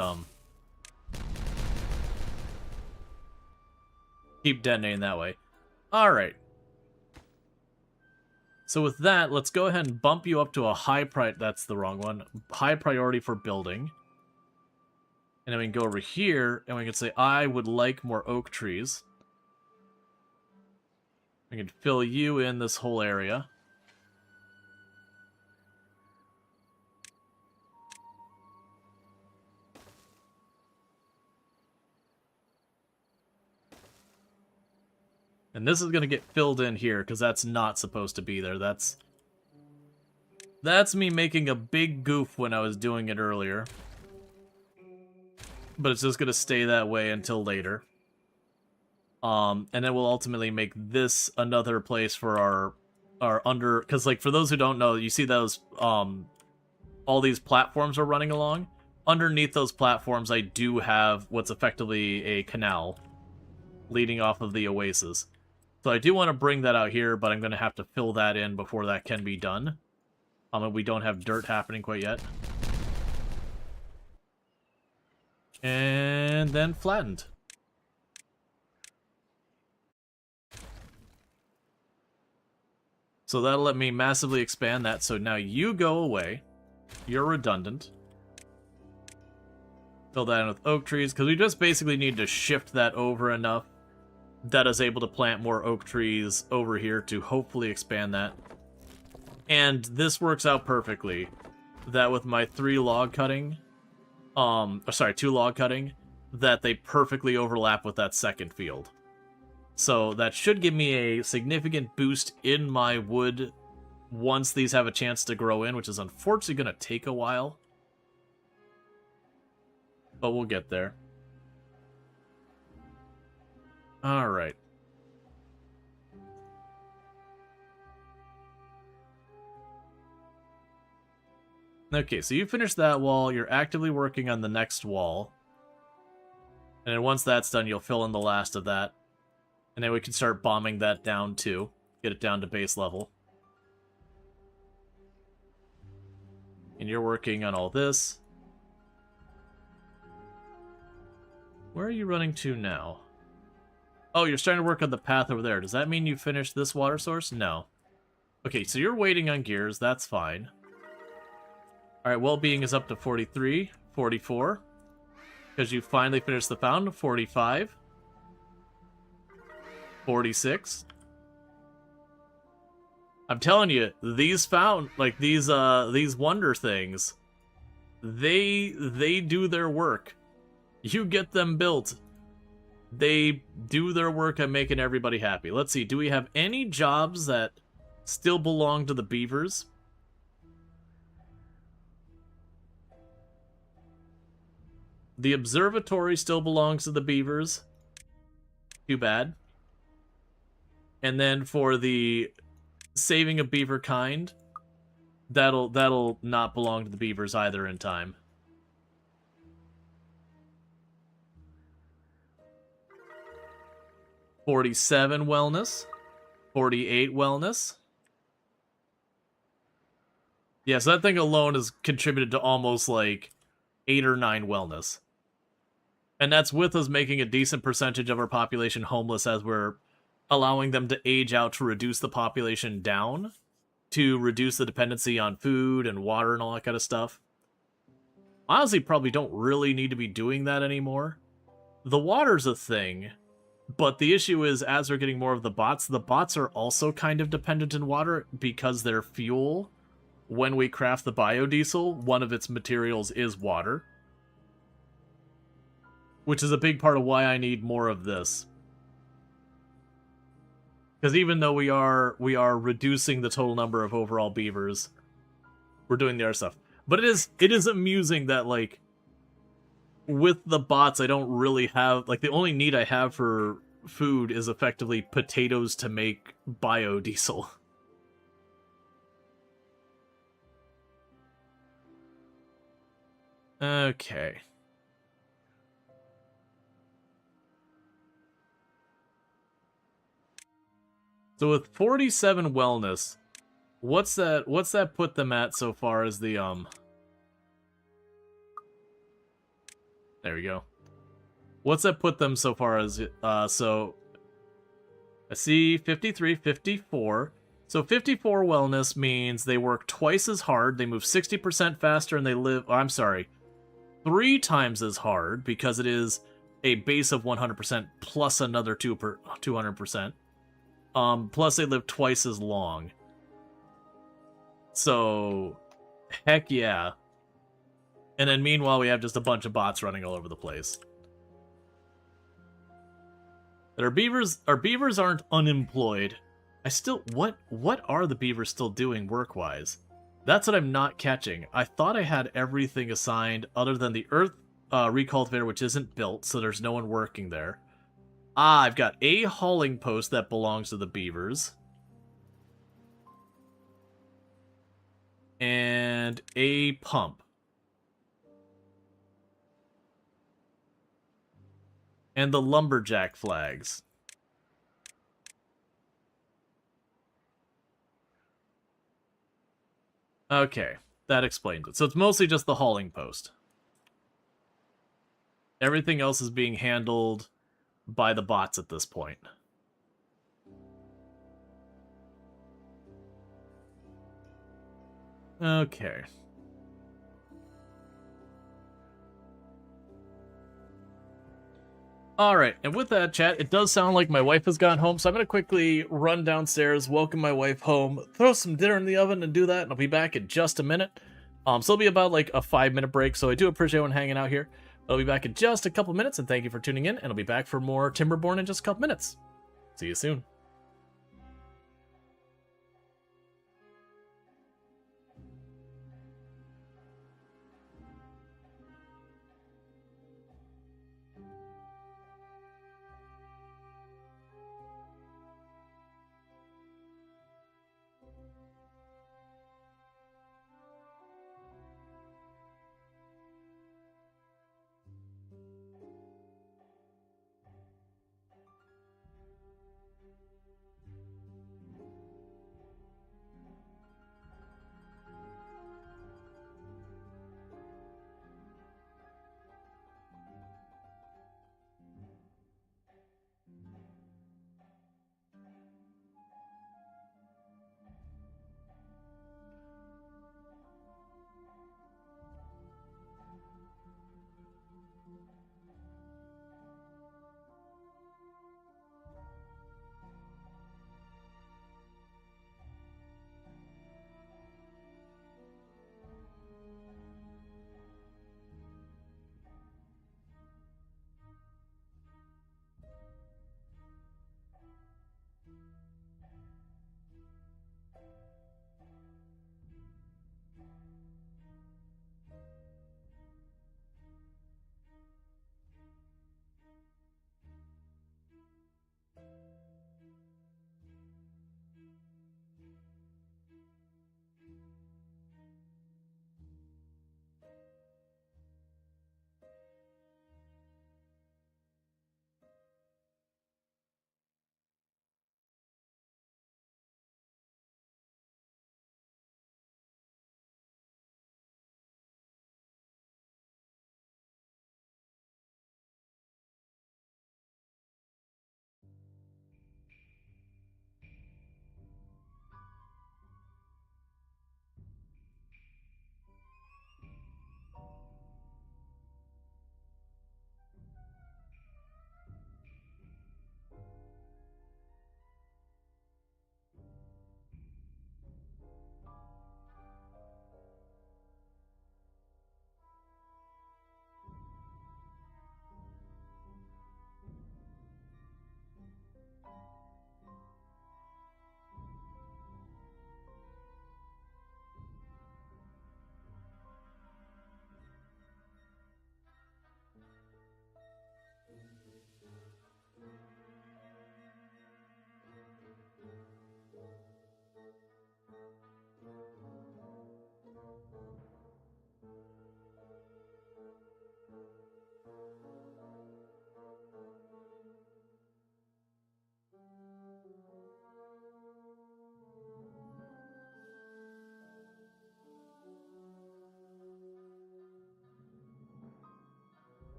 keep detonating that way. Alright. So with that, let's go ahead and bump you up to a high that's the wrong one. High priority for building. And then we can go over here, and we can say, I would like more oak trees. We can fill you in this whole area. And this is going to get filled in here, because that's not supposed to be there. That's me making a big goof when I was doing it earlier. But it's just going to stay that way until later. And then we'll ultimately make this another place for our under... Because, like, for those who don't know, you see those, all these platforms are running along? Underneath those platforms, I do have what's effectively a canal leading off of the oasis. So I do want to bring that out here, but I'm going to have to fill that in before that can be done. And we don't have dirt happening quite yet. And then flattened. So that'll let me massively expand that. So now you go away. You're redundant. Fill that in with oak trees, because we just basically need to shift that over enough that is able to plant more oak trees over here to hopefully expand that. And this works out perfectly. That with my 2 log cutting, that they perfectly overlap with that second field. So that should give me a significant boost in my wood once these have a chance to grow in, which is unfortunately going to take a while. But we'll get there. Alright. Okay, so you finished that wall. You're actively working on the next wall. And then once that's done, you'll fill in the last of that. And then we can start bombing that down too. Get it down to base level. And you're working on all this. Where are you running to now? Oh, you're starting to work on the path over there. Does that mean you finished this water source? No. Okay, so you're waiting on gears. That's fine. Alright, well-being is up to 43, 44. Because you finally finished the fountain. 45. 46. I'm telling you, these these wonder things, they do their work. You get them built. They do their work at making everybody happy. Let's see, do we have any jobs that still belong to the beavers? The observatory still belongs to the beavers. Too bad. And then for the saving of beaver kind, That'll not belong to the beavers either in time. $47 wellness. 48 wellness. Yeah, so that thing alone has contributed to almost like 8 or 9 wellness. And that's with us making a decent percentage of our population homeless as we're allowing them to age out to reduce the population down, to reduce the dependency on food and water and all that kind of stuff. Honestly, probably don't really need to be doing that anymore. The water's a thing, but the issue is as we're getting more of the bots are also kind of dependent in water because their fuel, when we craft the biodiesel, one of its materials is water. Which is a big part of why I need more of this. Because even though we are reducing the total number of overall beavers, we're doing the other stuff. But it is amusing that, like, with the bots, I don't really have, like, the only need I have for food is effectively potatoes to make biodiesel. Okay. So with 47 wellness, what's that put them at so far as the there we go. What's that put them so far as so I see 53, 54. So 54 wellness means they work twice as hard, they move 60% faster, and they live, oh, I'm sorry, 3 times as hard because it is a base of 100% plus another 200%. Plus they live twice as long. So, heck yeah. And then meanwhile we have just a bunch of bots running all over the place. But our beavers aren't unemployed. What are the beavers still doing work-wise? That's what I'm not catching. I thought I had everything assigned other than the earth recultivator, which isn't built, so there's no one working there. Ah, I've got a hauling post that belongs to the beavers. And a pump. And the lumberjack flags. Okay, that explains it. So it's mostly just the hauling post. Everything else is being handled by the bots at this point. Okay. Alright, and with that, chat, it does sound like my wife has gotten home, so I'm going to quickly run downstairs, welcome my wife home, throw some dinner in the oven and do that, and I'll be back in just a minute. So it'll be about like a 5-minute break, so I do appreciate everyone hanging out here. I'll be back in just a couple minutes, and thank you for tuning in, and I'll be back for more Timberborn in just a couple minutes. See you soon.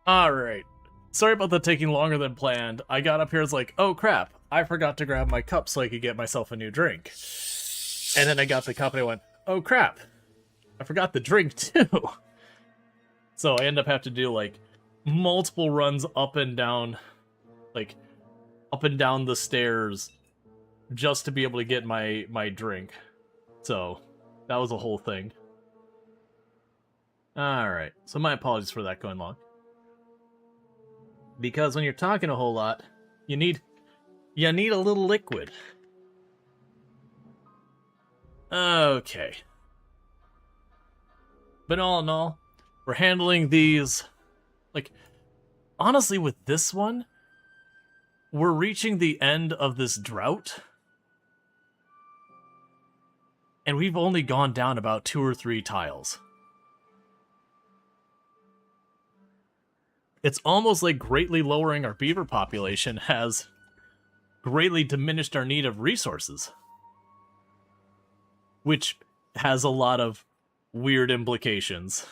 Alright. Sorry about that taking longer than planned. I got up here, it's like, oh crap, I forgot to grab my cup so I could get myself a new drink. And then I got the cup and I went, oh crap, I forgot the drink too. So I end up having to do like multiple runs up and down, like up and down the stairs just to be able to get my drink. So that was a whole thing. Alright, so my apologies for that going long. Because when you're talking a whole lot, you need a little liquid. Okay. But all in all, we're handling these, like, honestly with this one, we're reaching the end of this drought. And we've only gone down about 2 or 3 tiles. It's almost like greatly lowering our beaver population has greatly diminished our need of resources. Which has a lot of weird implications.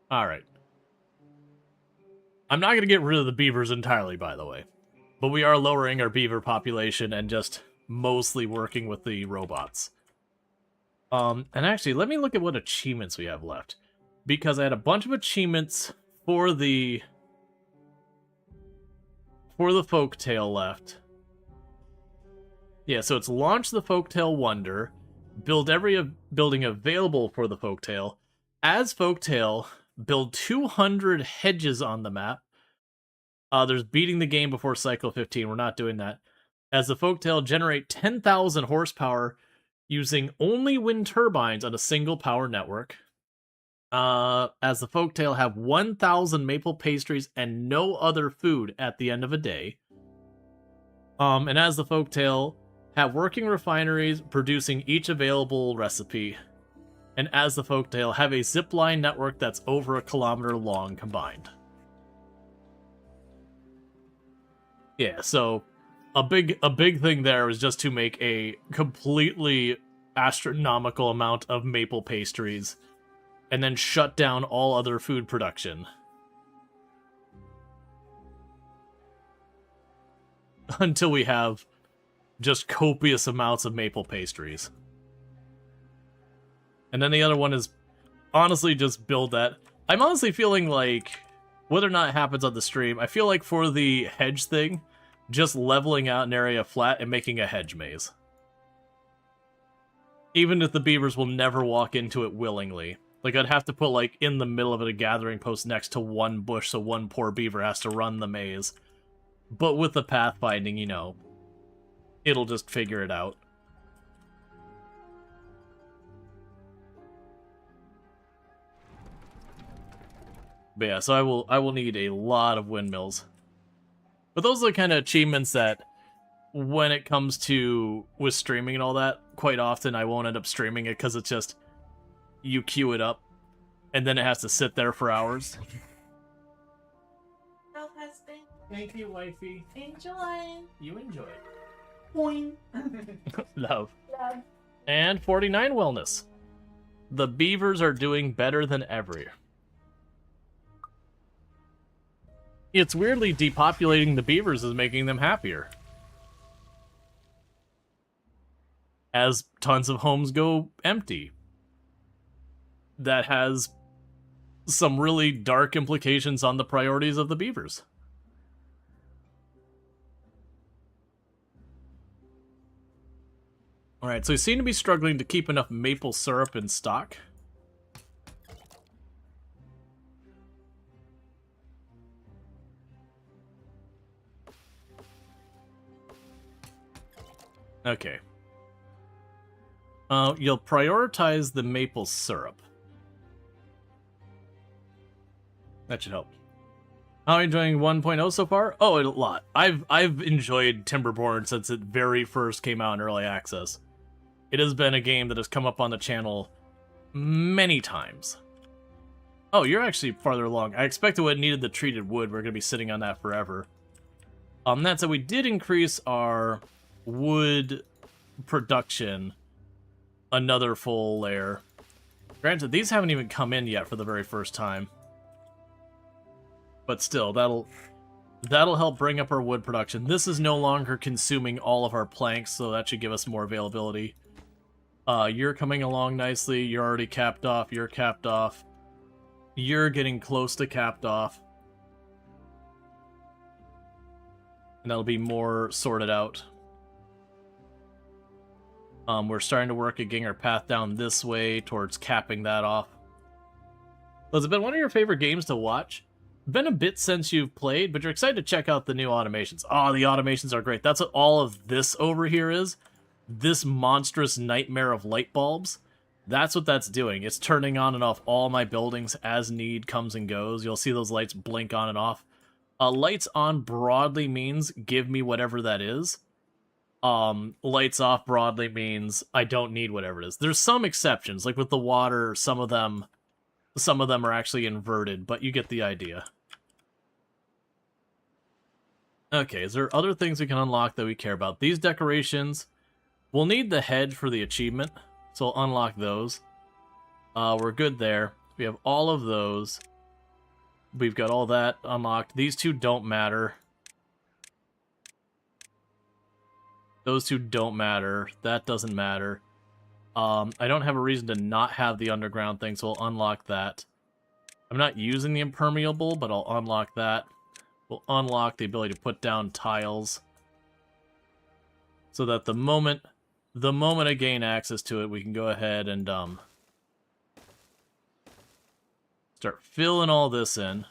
Alright. I'm not going to get rid of the beavers entirely, by the way. But we are lowering our beaver population and just mostly working with the robots. And actually, let me look at what achievements we have left. Because I had a bunch of achievements for the folktale left. Yeah, so it's launch the folktale wonder, build every building available for the folktale, as folktale, build 200 hedges on the map. There's beating the game before cycle 15. We're not doing that. As the folktale, generate 10,000 horsepower using only wind turbines on a single power network. As the folktale, have 1,000 maple pastries and no other food at the end of a day. And as the folktale, have working refineries producing each available recipe. And as the folktale, have a zipline network that's over 1 kilometer long combined. Yeah, so a big thing there was just to make a completely astronomical amount of maple pastries and then shut down all other food production. Until we have just copious amounts of maple pastries. And then the other one is honestly just build that. I'm honestly feeling like, whether or not it happens on the stream, I feel like for the hedge thing, just leveling out an area flat and making a hedge maze. Even if the beavers will never walk into it willingly. Like, I'd have to put, like, in the middle of it a gathering post next to one bush so one poor beaver has to run the maze. But with the pathfinding, you know, it'll just figure it out. But yeah, so I will need a lot of windmills. But those are the kind of achievements that, when it comes to with streaming and all that, quite often I won't end up streaming it because it's just, you queue it up, and then it has to sit there for hours. Oh, husband. Thank you, wifey. Enjoy. You enjoy. Boing. Love. Love. And 49 wellness. The beavers are doing better than ever. It's weirdly depopulating the beavers is making them happier. As tons of homes go empty. That has some really dark implications on the priorities of the beavers. Alright, so we seem to be struggling to keep enough maple syrup in stock. Okay. You'll prioritize the maple syrup. That should help. How are you enjoying 1.0 so far? Oh, a lot. I've enjoyed Timberborn since it very first came out in early access. It has been a game that has come up on the channel many times. Oh, you're actually farther along. I expected it needed the treated wood. We're going to be sitting on that forever. That said, we did increase our wood production another full layer. Granted, these haven't even come in yet for the very first time. But still, that'll help bring up our wood production. This is no longer consuming all of our planks, so that should give us more availability. You're coming along nicely. You're already capped off. You're capped off. You're getting close to capped off. And that'll be more sorted out. We're starting to work at getting our path down this way towards capping that off. Has it been one of your favorite games to watch? Been a bit since you've played, but you're excited to check out the new automations. Oh, the automations are great. That's what all of this over here is. This monstrous nightmare of light bulbs. That's what that's doing. It's turning on and off all my buildings as need comes and goes. You'll see those lights blink on and off. Lights on broadly means give me whatever that is. Lights off broadly means I don't need whatever it is. There's some exceptions, like with the water, some of them are actually inverted, but you get the idea. Okay, is there other things we can unlock that we care about? These decorations, we'll need the head for the achievement, so I'll unlock those. We're good there. We have all of those. We've got all that unlocked. These two don't matter. Those two don't matter. That doesn't matter. I don't have a reason to not have the underground thing, so I'll unlock that. I'm not using the impermeable, but I'll unlock that. We'll unlock the ability to put down tiles. So that the moment I gain access to it, we can go ahead and start filling all this in.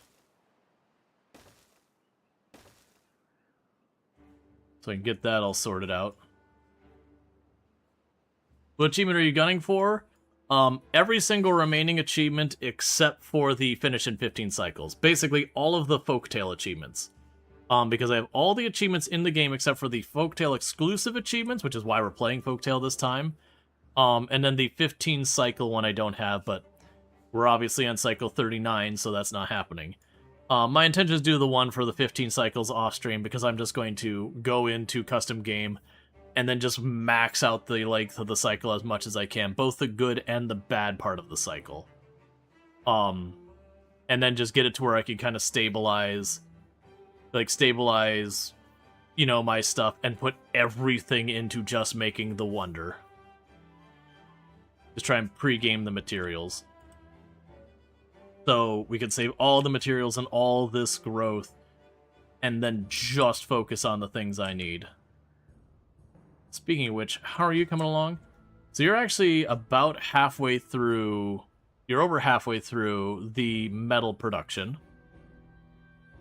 So I can get that all sorted out. What achievement are you gunning for? Every single remaining achievement except for the finish in 15 cycles. Basically, all of the Folktale achievements. Because I have all the achievements in the game except for the Folktale exclusive achievements, which is why we're playing Folktale this time. And then the 15 cycle one I don't have, but we're obviously on cycle 39, so that's not happening. My intention is to do the one for the 15 cycles off stream because I'm just going to go into custom game and then just max out the length of the cycle as much as I can, both the good and the bad part of the cycle. And then just get it to where I can kind of stabilize, you know, my stuff and put everything into just making the wonder. Just try and pre-game the materials. So we can save all the materials and all this growth and then just focus on the things I need. Speaking of which, how are you coming along? So you're actually about halfway through... You're over halfway through the metal production.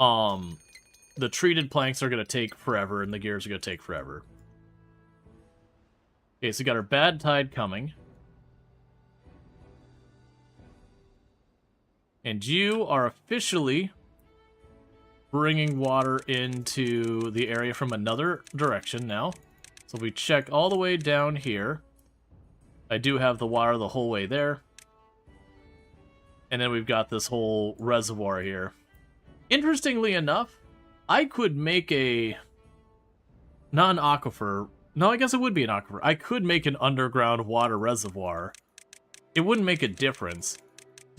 The treated planks are going to take forever, and the gears are going to take forever. Okay, so we got our bad tide coming. And you are officially bringing water into the area from another direction now. So we check all the way down here. I do have the water the whole way there. And then we've got this whole reservoir here. Interestingly enough, I could make a... Not an aquifer. No, I guess it would be an aquifer. I could make an underground water reservoir. It wouldn't make a difference.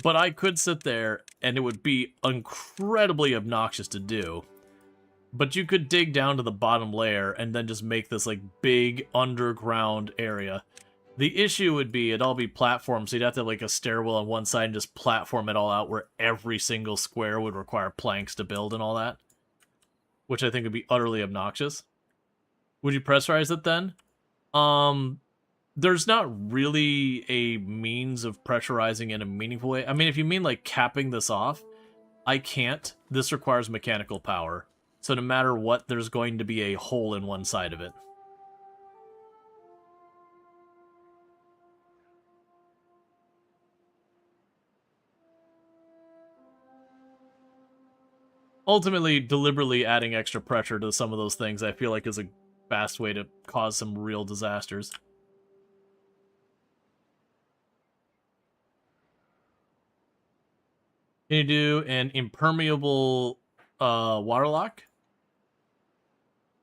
But I could sit there, and it would be incredibly obnoxious to do. But you could dig down to the bottom layer and then just make this like big underground area. The issue would be it'd all be platforms, so you'd have to have like a stairwell on one side and just platform it all out where every single square would require planks to build and all that. Which I think would be utterly obnoxious. Would you pressurize it then? There's not really a means of pressurizing in a meaningful way. I mean, if you mean like capping this off, I can't. This requires mechanical power. So no matter what, there's going to be a hole in one side of it. Ultimately, deliberately adding extra pressure to some of those things, I feel like is a fast way to cause some real disasters. Can you do an impermeable water lock?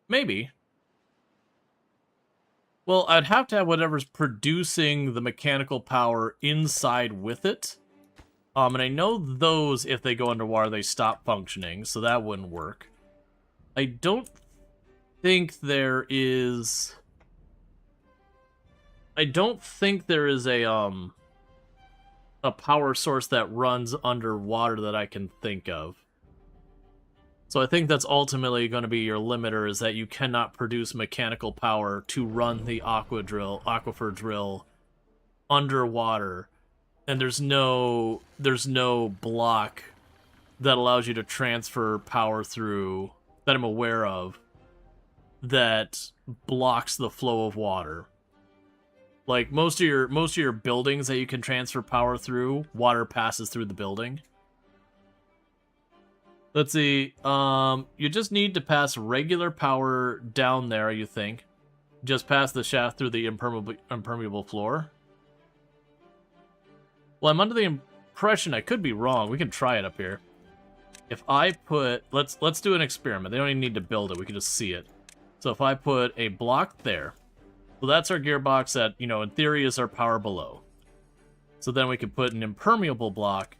Maybe. Well, I'd have to have whatever's producing the mechanical power inside with it. And I know those, if they go underwater, they stop functioning, so that wouldn't work. I don't think there is... I don't think there is a power source that runs underwater that I can think of. So I think that's ultimately going to be your limiter, is that you cannot produce mechanical power to run the aquifer drill underwater, and there's no block that allows you to transfer power through that I'm aware of that blocks the flow of water. Like most of your buildings that you can transfer power through, water passes through the building. Let's see. You just need to pass regular power down there, you think. Just pass the shaft through the impermeable floor. Well, I'm under the impression, I could be wrong. We can try it up here. If I put... Let's do an experiment. They don't even need to build it. We can just see it. So if I put a block there... Well, that's our gearbox that, you know, in theory is our power below. So then we could put an impermeable block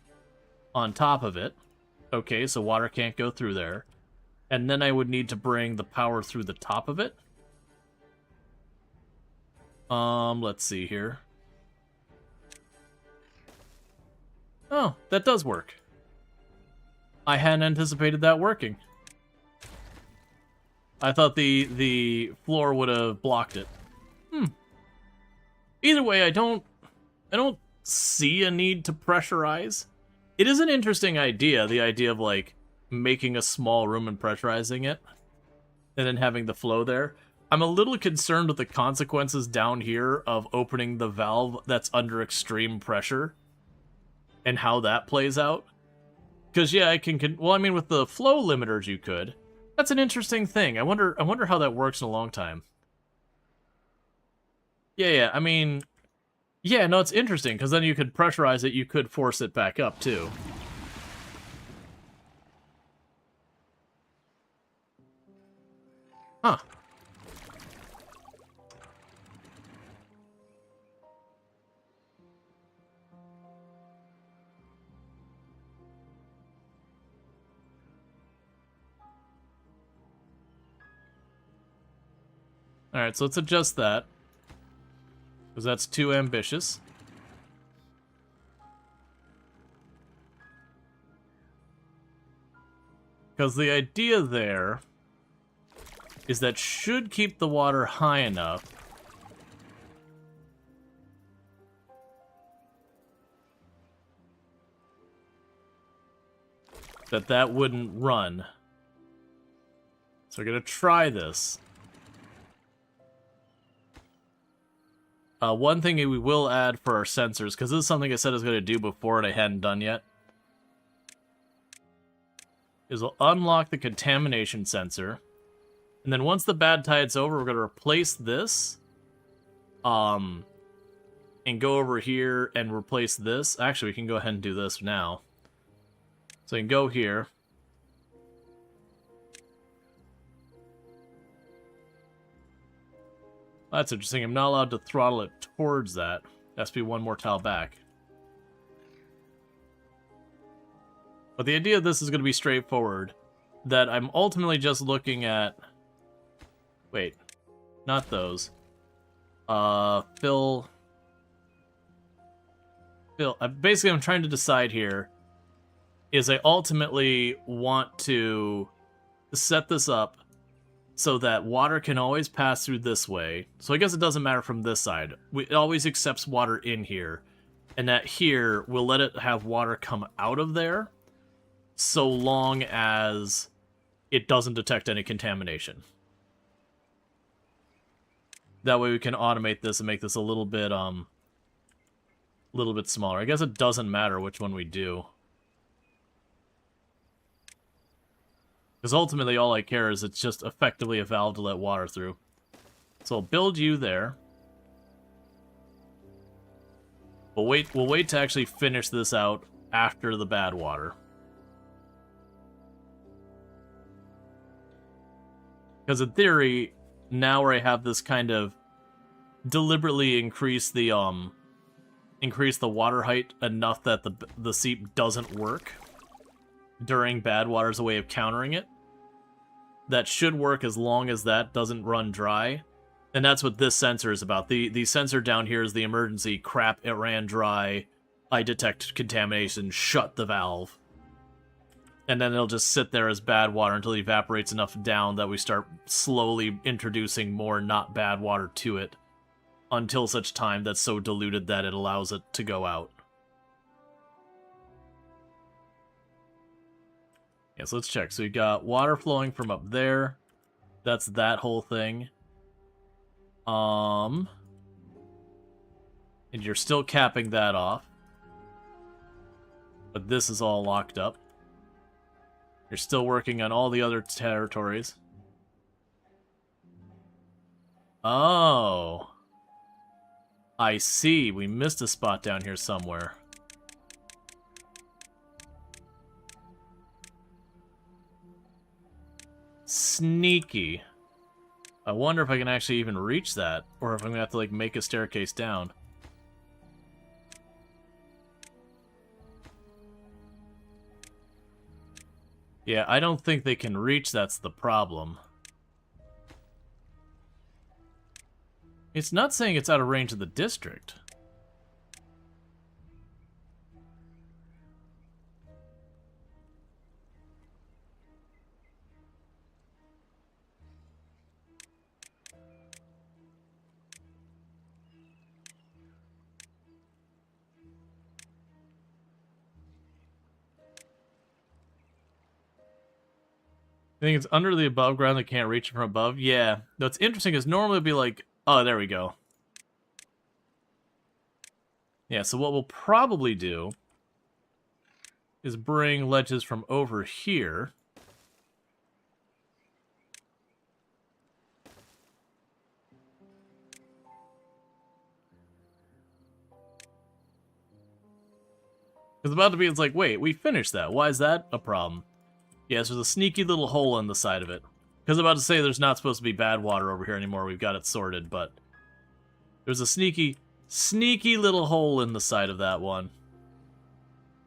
on top of it. Okay, so water can't go through there. And then I would need to bring the power through the top of it. Let's see here. Oh, that does work. I hadn't anticipated that working. I thought the floor would have blocked it. Either way, I don't see a need to pressurize. It is an interesting idea, the idea of, like, making a small room and pressurizing it, and then having the flow there. I'm a little concerned with the consequences down here of opening the valve that's under extreme pressure, and how that plays out. Because, yeah, I can... Well, I mean, with the flow limiters you could. That's an interesting thing. I wonder how that works in a long time. Yeah, I mean... Yeah, no, it's interesting, because then you could pressurize it, you could force it back up, too. Huh. Alright, so let's adjust that. Because that's too ambitious. Because the idea there is that should keep the water high enough that wouldn't run. So we're going to try this. One thing we will add for our sensors, because this is something I said I was going to do before and I hadn't done yet, is we'll unlock the contamination sensor. And then once the bad tide's over, we're going to replace this. And go over here and replace this. Actually, we can go ahead and do this now. So you can go here. That's interesting. I'm not allowed to throttle it towards that. It has to be one more tile back. But the idea of this is going to be straightforward. That I'm ultimately just looking at... Wait. Not those. Fill... Basically, I'm trying to decide here. Is I ultimately want to set this up so that water can always pass through this way. So I guess it doesn't matter from this side. It always accepts water in here. And that here, we'll let it have water come out of there, so long as it doesn't detect any contamination. That way we can automate this and make this a little bit smaller. I guess it doesn't matter which one we do. Because ultimately all I care is it's just effectively a valve to let water through. So I'll build you there. We'll wait to actually finish this out after the bad water. Because in theory, now where I have this kind of deliberately increase the water height enough that the seep doesn't work during bad water as a way of countering it. That should work as long as that doesn't run dry. And that's what this sensor is about. The sensor down here is the emergency crap, it ran dry, I detect contamination, shut the valve. And then it'll just sit there as bad water until it evaporates enough down that we start slowly introducing more not bad water to it, until such time that's so diluted that it allows it to go out. Yeah, so let's check. So we got water flowing from up there. That's that whole thing. And you're still capping that off. But this is all locked up. You're still working on all the other territories. Oh. I see. We missed a spot down here somewhere. Sneaky. I wonder if I can actually even reach that, or if I'm gonna have to, like, make a staircase down. Yeah, I don't think they can reach, that's the problem. It's not saying it's out of range of the district. I think it's under the above ground that can't reach it from above. Yeah. What's interesting is normally it'd be like, oh, there we go. Yeah, so what we'll probably do is bring ledges from over here. Because about to be, it's like, wait, we finished that. Why is that a problem? Yes, there's a sneaky little hole in the side of it. Because I'm about to say there's not supposed to be bad water over here anymore. We've got it sorted, but there's a sneaky little hole in the side of that one.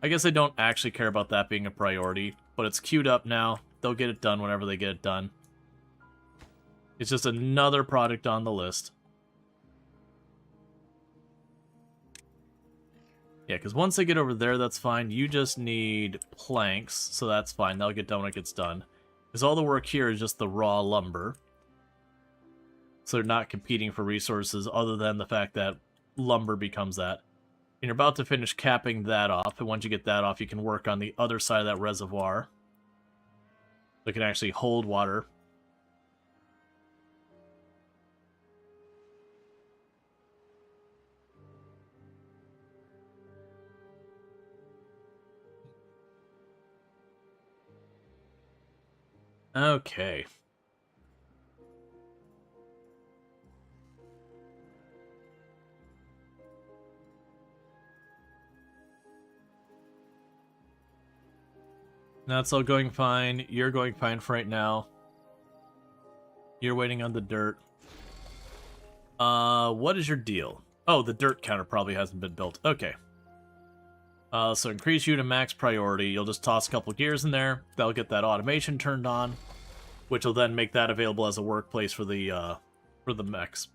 I guess I don't actually care about that being a priority, but it's queued up now. They'll get it done whenever they get it done. It's just another product on the list. Yeah, because once they get over there, that's fine. You just need planks, so that's fine. That'll get done when it gets done. Because all the work here is just the raw lumber. So they're not competing for resources other than the fact that lumber becomes that. And you're about to finish capping that off, and once you get that off, you can work on the other side of that reservoir. That can actually hold water. Okay. That's all going fine. You're going fine for right now. You're waiting on the dirt. What is your deal? Oh, the dirt counter probably hasn't been built. Okay. So increase you to max priority. You'll just toss a couple gears in there. That'll get that automation turned on, which will then make that available as a workplace for the mechs.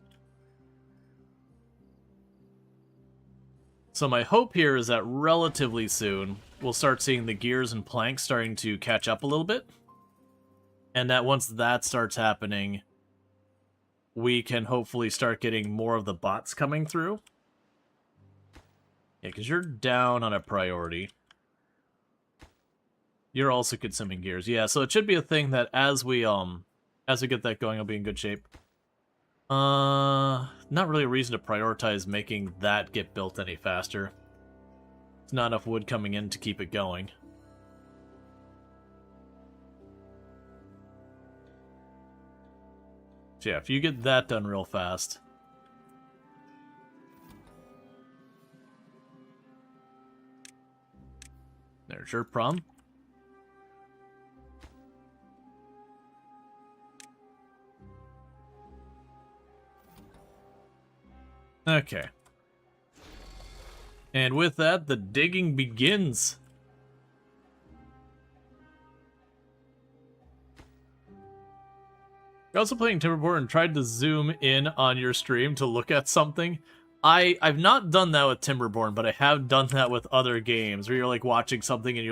So my hope here is that relatively soon, we'll start seeing the gears and planks starting to catch up a little bit. And that once that starts happening, we can hopefully start getting more of the bots coming through. Yeah, because you're down on a priority. You're also consuming gears. Yeah, so it should be a thing that as we get that going, I'll be in good shape. Not really a reason to prioritize making that get built any faster. There's not enough wood coming in to keep it going. So yeah, if you get that done real fast. There's your problem. Okay. And with that, the digging begins. You're also playing Timberborn and tried to zoom in on your stream to look at something. I've not done that with Timberborn, but I have done that with other games where you're like watching something and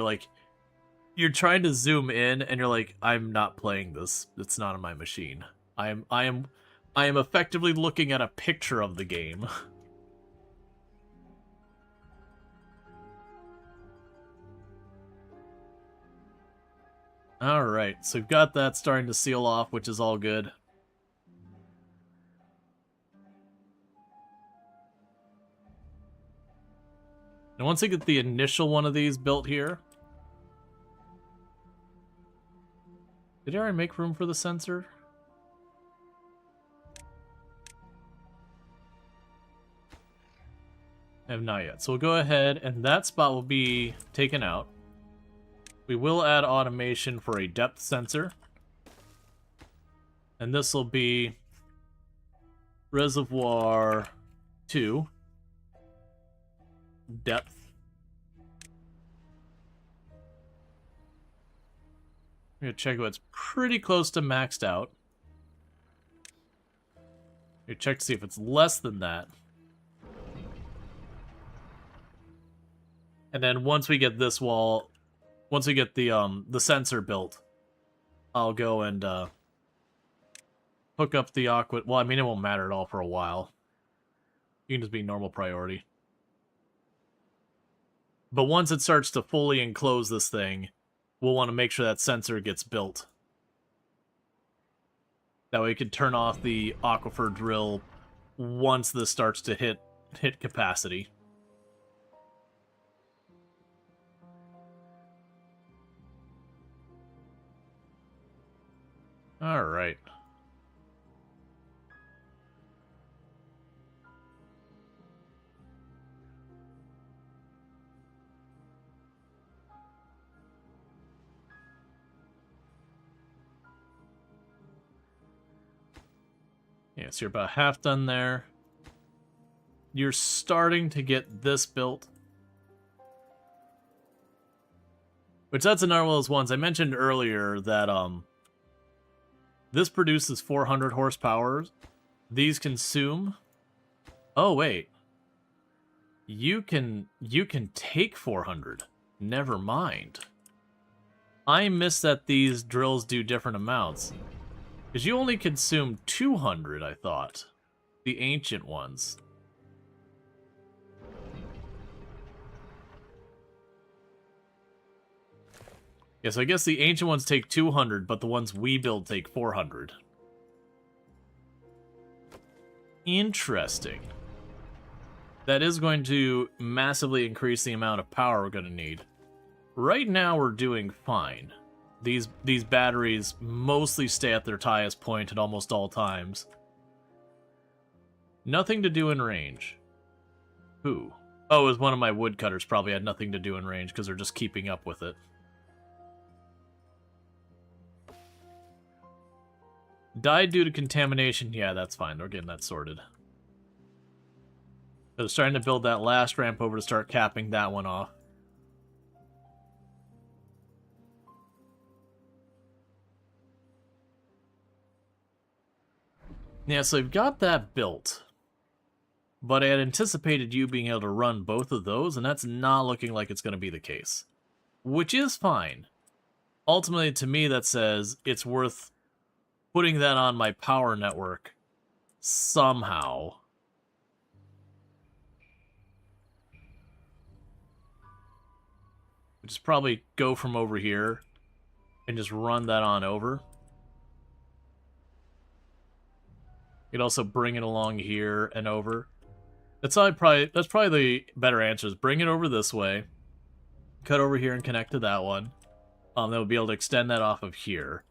you're trying to zoom in and you're like, I'm not playing this. It's not on my machine. I am effectively looking at a picture of the game. Alright, so we've got that starting to seal off, which is all good. And once I get the initial one of these built here... Did I already make room for the sensor? I have not yet. So we'll go ahead, and that spot will be taken out. We will add automation for a depth sensor. And this will be reservoir 2. Depth. I'm going to check if it's pretty close to maxed out. I'm going to check to see if it's less than that. And then once we get this wall... Once we get the sensor built, I'll go and hook up the aqua. Well, I mean, it won't matter at all for a while. You can just be normal priority. But once it starts to fully enclose this thing, we'll want to make sure that sensor gets built. That way we can turn off the aquifer drill once this starts to hit capacity. All right. Yeah, so you're about half done there. You're starting to get this built. Which that's another one of those ones I mentioned earlier that this produces 400 horsepower. These consume... Oh, wait. You can take 400. Never mind. I missed that these drills do different amounts. Because you only consume 200, I thought. The ancient ones. Yeah, so I guess the ancient ones take 200, but the ones we build take 400. Interesting. That is going to massively increase the amount of power we're going to need. Right now, we're doing fine. These batteries mostly stay at their highest point at almost all times. Nothing to do in range. Who? Oh, it was one of my woodcutters probably had nothing to do in range because they're just keeping up with it. Died due to contamination. Yeah, that's fine. We're getting that sorted. I was trying to build that last ramp over to start capping that one off. Yeah, so we've got that built. But I had anticipated you being able to run both of those, and that's not looking like it's going to be the case. Which is fine. Ultimately, to me, that says it's worth putting that on my power network somehow. Just probably go from over here and just run that on over. You could also bring it along here and over. That's probably the better answer, is bring it over this way, cut over here and connect to that one. Then we'll be able to extend that off of here.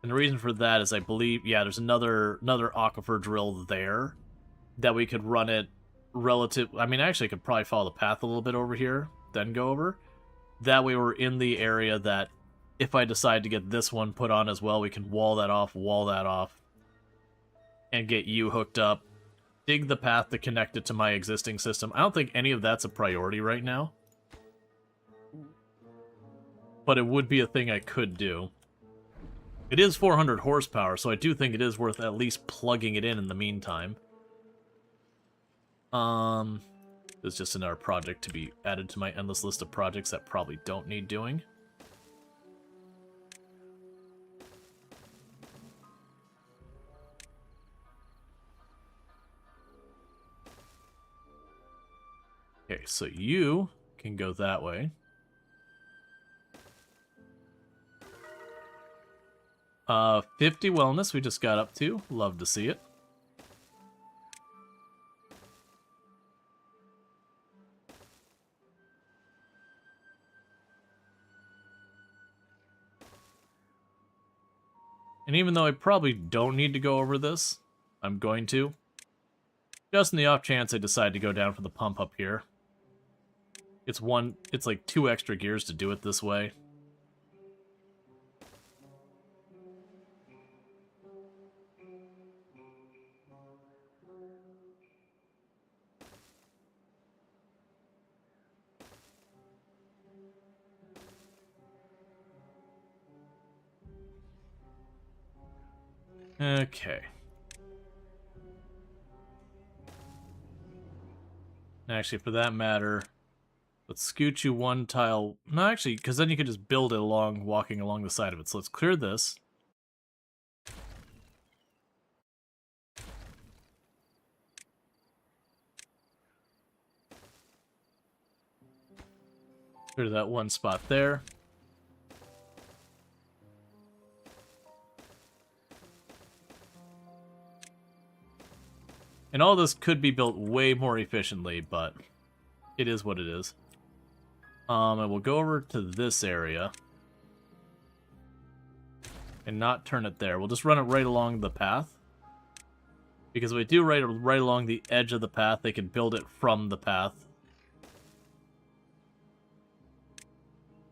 And the reason for that is I believe, yeah, there's another aquifer drill there that we could run it relative. I mean, actually, I could probably follow the path a little bit over here, then go over. That way we're in the area that if I decide to get this one put on as well, we can wall that off, and get you hooked up. dig the path to connect it to my existing system. I don't think any of that's a priority right now. But it would be a thing I could do. It is 400 horsepower, so I do think it is worth at least plugging it in the meantime. There's just another project to be added to my endless list of projects that probably don't need doing. Okay, so you can go that way. 50 wellness we just got up to. Love to see it. And even though I probably don't need to go over this, I'm going to. Just in the off chance I decide to go down for the pump up here. It's like 2 extra gears to do it this way. Okay. Actually, for that matter, let's scoot you 1 tile. No, actually, because then you could just build it along, walking along the side of it. So let's clear this. Clear that 1 spot there. And all this could be built way more efficiently, but it is what it is. And we'll go over to this area. And not turn it there. We'll just run it right along the path. Because if we do right along the edge of the path, they can build it from the path.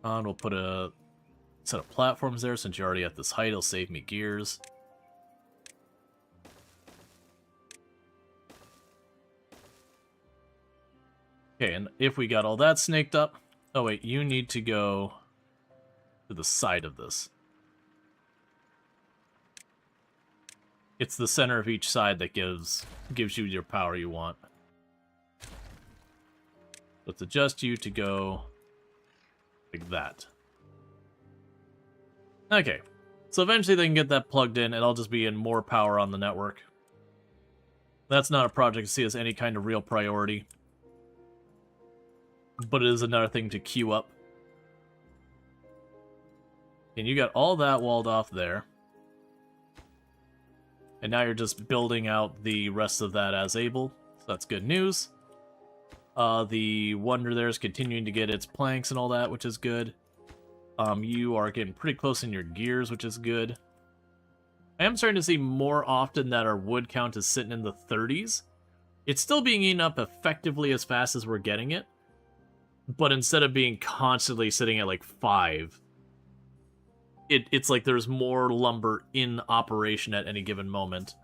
And we'll put a set of platforms there. Since you're already at this height, it'll save me gears. Okay, and if we got all that snaked up... Oh wait, you need to go to the side of this. It's the center of each side that gives you your power you want. Let's adjust you to go like that. Okay, so eventually they can get that plugged in, and I'll just be in more power on the network. That's not a project to see as any kind of real priority. But it is another thing to queue up. And you got all that walled off there. And now you're just building out the rest of that as able. So that's good news. The Wonder there is continuing to get its planks and all that, which is good. You are getting pretty close in your gears, which is good. I am starting to see more often that our wood count is sitting in the 30s. It's still being eaten up effectively as fast as we're getting it. But instead of being constantly sitting at like 5, it's like there's more lumber in operation at any given moment.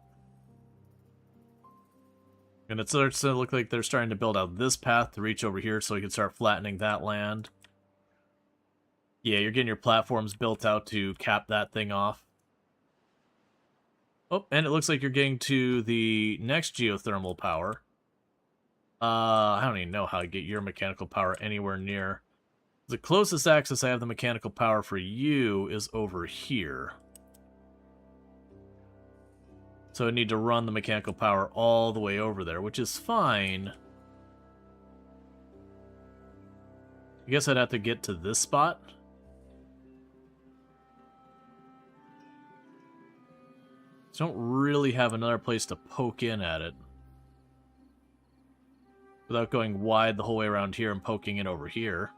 And it starts to look like they're starting to build out this path to reach over here so we can start flattening that land. Yeah, you're getting your platforms built out to cap that thing off. Oh, and it looks like you're getting to the next geothermal power. I don't even know how to get your mechanical power anywhere near. The closest access I have the mechanical power for you is over here. So I need to run the mechanical power all the way over there, which is fine. I guess I'd have to get to this spot. So I don't really have another place to poke in at it. Without going wide the whole way around here and poking it over here.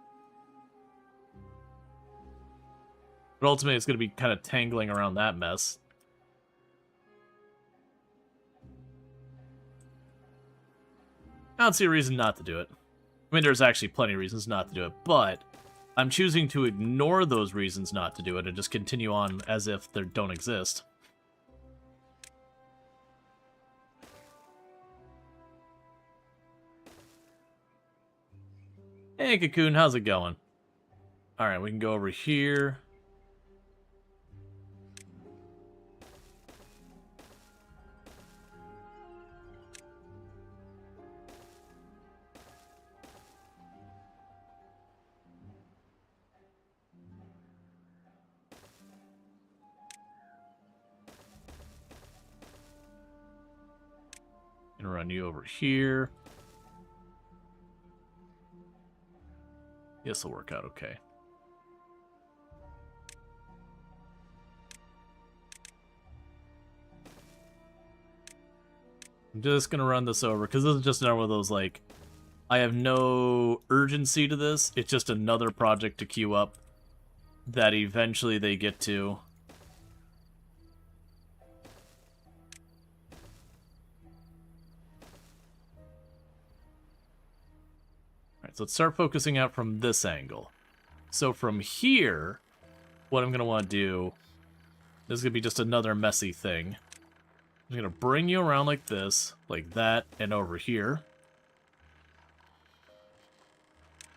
But ultimately it's going to be kind of tangling around that mess. I don't see a reason not to do it. I mean, there's actually plenty of reasons not to do it, but I'm choosing to ignore those reasons not to do it and just continue on as if they don't exist. Hey, Cocoon, how's it going? Alright, we can go over here. And run you over here. This will work out okay. I'm just gonna run this over, because this is just another one of those, like, I have no urgency to this. It's just another project to queue up that eventually they get to. Alright, so let's start focusing out from this angle. So from here, what I'm going to want to do, this is going to be just another messy thing. I'm going to bring you around like this, like that, and over here.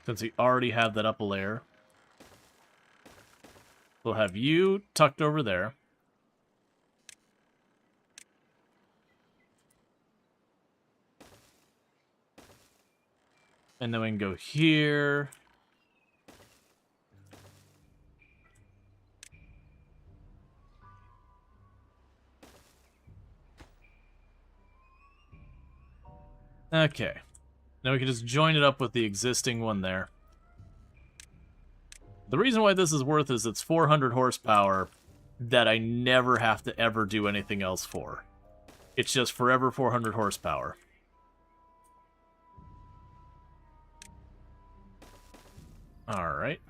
Since we already have that up a layer. We'll have you tucked over there. And then we can go here. Okay. Now we can just join it up with the existing one there. The reason why this is worth is it's 400 horsepower that I never have to ever do anything else for. It's just forever 400 horsepower. Alright.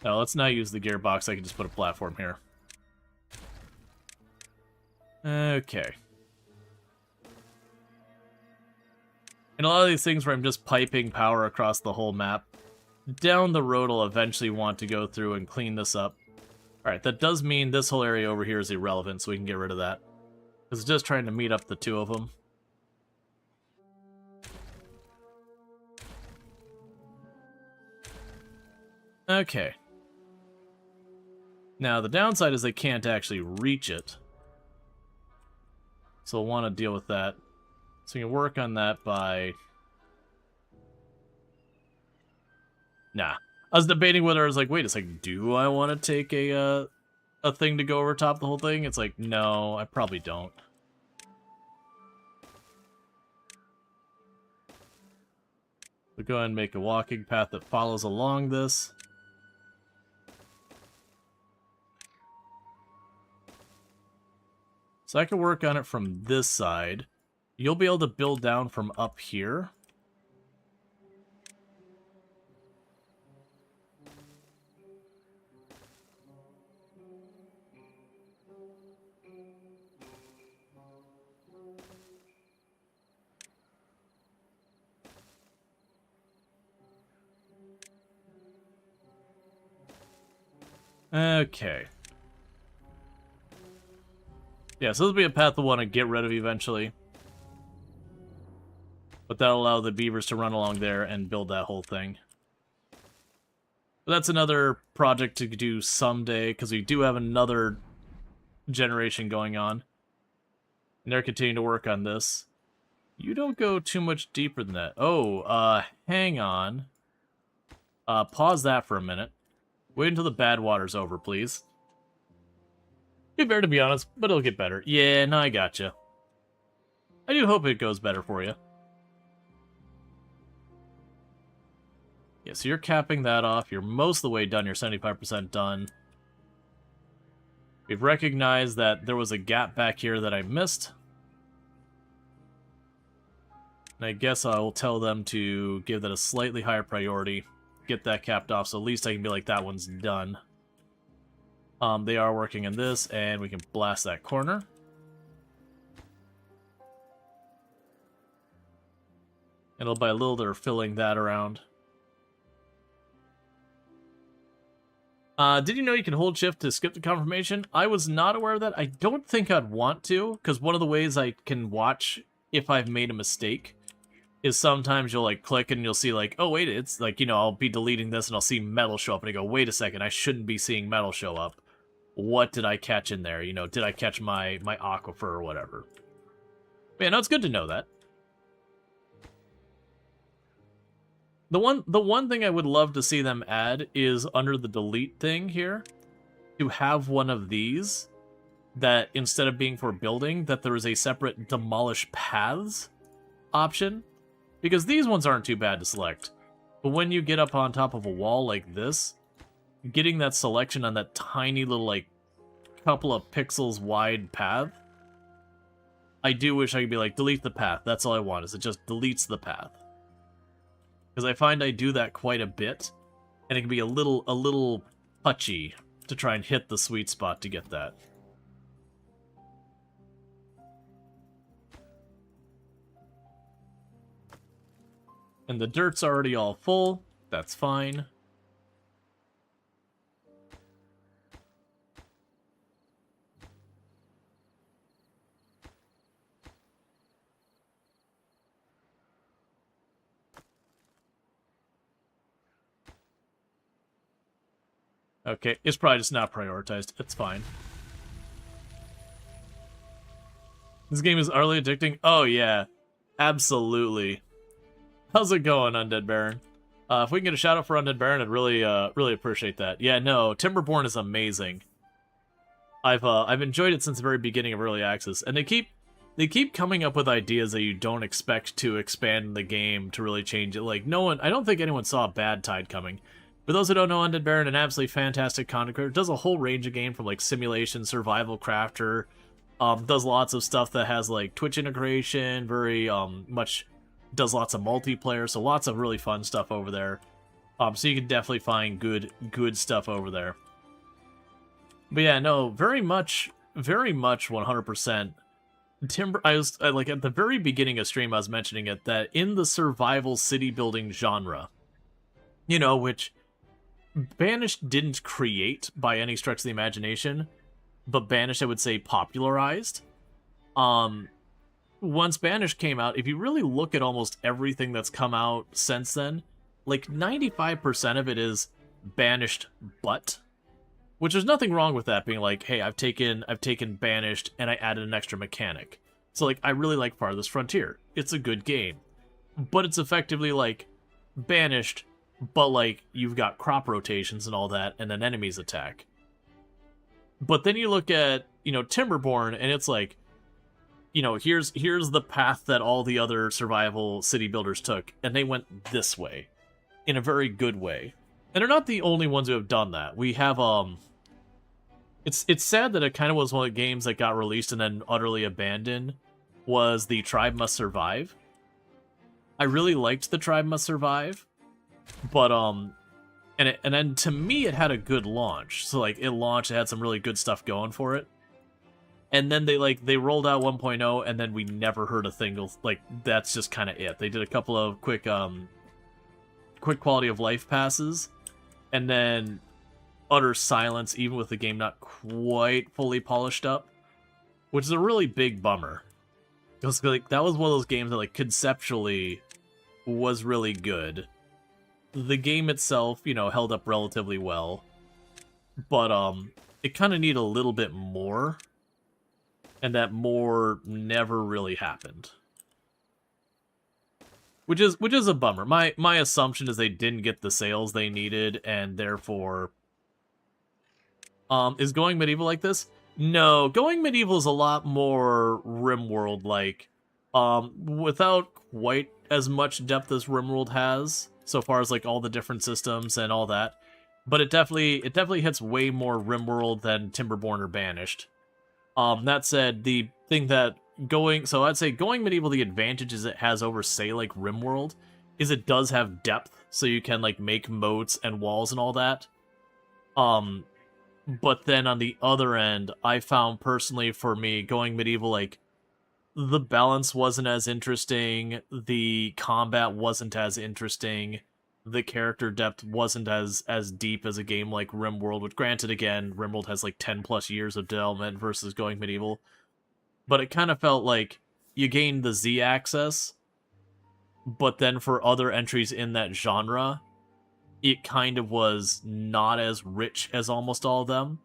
Now let's not use the gearbox, I can just put a platform here. Okay. And a lot of these things where I'm just piping power across the whole map, down the road I'll eventually want to go through and clean this up. Alright, that does mean this whole area over here is irrelevant, so we can get rid of that. Because it's just trying to meet up the two of them. Okay. Now, the downside is they can't actually reach it. So we'll want to deal with that. So we can work on that by... Nah. I was debating whether I was like, wait a second, do I want to take a thing to go over top the whole thing? It's like, no, I probably don't. We'll go ahead and make a walking path that follows along this. So I can work on it from this side. You'll be able to build down from up here. Okay. Yeah, so this will be a path we'll want to get rid of eventually. But that'll allow the beavers to run along there and build that whole thing. But that's another project to do someday, because we do have another generation going on. And they're continuing to work on this. You don't go too much deeper than that. Oh, hang on. Pause that for a minute. Wait until the bad water's over, please. Get better, to be honest, but it'll get better. Yeah, no, I gotcha. I do hope it goes better for you. Yeah, so you're capping that off. You're most of the way done. You're 75% done. We've recognized that there was a gap back here that I missed. And I guess I'll tell them to give that a slightly higher priority. Get that capped off, so at least I can be like, that one's done. They are working on this, and we can blast that corner. And little by little, they're filling that around. Did you know you can hold shift to skip the confirmation? I was not aware of that. I don't think I'd want to, because one of the ways I can watch if I've made a mistake is sometimes you'll like click and you'll see like, oh wait, it's like, you know, I'll be deleting this and I'll see metal show up and I go, wait a second, I shouldn't be seeing metal show up. What did I catch in there? You know, did I catch my aquifer or whatever? But yeah, no, it's good to know that. The one thing I would love to see them add is under the delete thing here, to have one of these that instead of being for building, that there is a separate demolish paths option. Because these ones aren't too bad to select. But when you get up on top of a wall like this, getting that selection on that tiny little, like, couple of pixels wide path, I do wish I could be like, delete the path. That's all I want, is it just deletes the path. Because I find I do that quite a bit, and it can be a little touchy to try and hit the sweet spot to get that. And the dirt's already all full. That's fine. Okay, it's probably just not prioritized. It's fine. This game is utterly addicting. Oh, yeah. Absolutely. How's it going, Undead Baron? If we can get a shout out for Undead Baron, I'd really, really appreciate that. Yeah, no, Timberborn is amazing. I've enjoyed it since the very beginning of Early Access, and they keep coming up with ideas that you don't expect to expand the game to really change it. Like, I don't think anyone saw Bad Tide coming. For those who don't know, Undead Baron, an absolutely fantastic content creator, does a whole range of game from like simulation, survival crafter, does lots of stuff that has like Twitch integration, very much does lots of multiplayer, so lots of really fun stuff over there. So you can definitely find good stuff over there. But yeah, no, very much 100%. I like at the very beginning of stream I was mentioning it, that in the survival city building genre, you know, which Banished didn't create by any stretch of the imagination, but Banished, I would say, popularized. Once Banished came out, if you really look at almost everything that's come out since then, like 95% of it is Banished but. Which there's nothing wrong with that being like, hey, I've taken Banished and I added an extra mechanic. So like, I really like Farthest Frontier. It's a good game. But it's effectively like Banished, but like you've got crop rotations and all that, and then enemies attack. But then you look at, you know, Timberborn, and it's like, you know, here's the path that all the other survival city builders took, and they went this way, in a very good way. And they're not the only ones who have done that. We have it's sad that it kind of was one of the games that got released and then utterly abandoned, was the Tribe Must Survive. I really liked the Tribe Must Survive. But and then to me it had a good launch. So like it launched, it had some really good stuff going for it. And then they rolled out 1.0 and then we never heard a thing. Like that's just kind of it. They did a couple of quick quality of life passes, and then utter silence, even with the game not quite fully polished up, which is a really big bummer. Because like that was one of those games that like conceptually was really good. The game itself, you know, held up relatively well, but it kind of needed a little bit more, and that more never really happened, which is a bummer. My assumption is they didn't get the sales they needed, and therefore, is Going Medieval like this? No, Going Medieval is a lot more RimWorld like, without quite as much depth as RimWorld has, so far as like all the different systems and all that, but it definitely hits way more RimWorld than Timberborn or Banished. That said, the thing that I'd say Going Medieval, the advantages it has over say like RimWorld is it does have depth, so you can like make moats and walls and all that. But then on the other end, I found personally for me, Going Medieval, like the balance wasn't as interesting, the combat wasn't as interesting, the character depth wasn't as deep as a game like RimWorld, which granted, again, RimWorld has like 10 plus years of development versus going medieval. But it kind of felt like you gained the Z access, but then for other entries in that genre, it kind of was not as rich as almost all of them.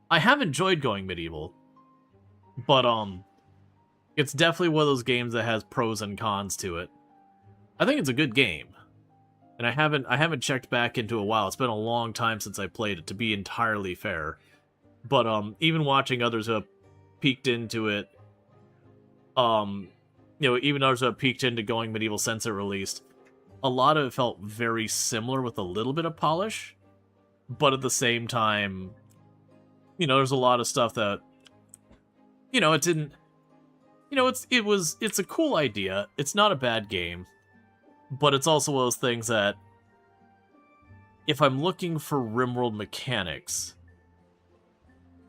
I have enjoyed going medieval, but it's definitely one of those games that has pros and cons to it. I think it's a good game. And I haven't checked back into a while. It's been a long time since I played it, to be entirely fair. But even watching others who have peeked into it, even others who have peeked into going medieval since it released, a lot of it felt very similar with a little bit of polish. But at the same time, there's a lot of stuff that, it didn't. It's a cool idea. It's not a bad game. But it's also one of those things that, if I'm looking for RimWorld mechanics,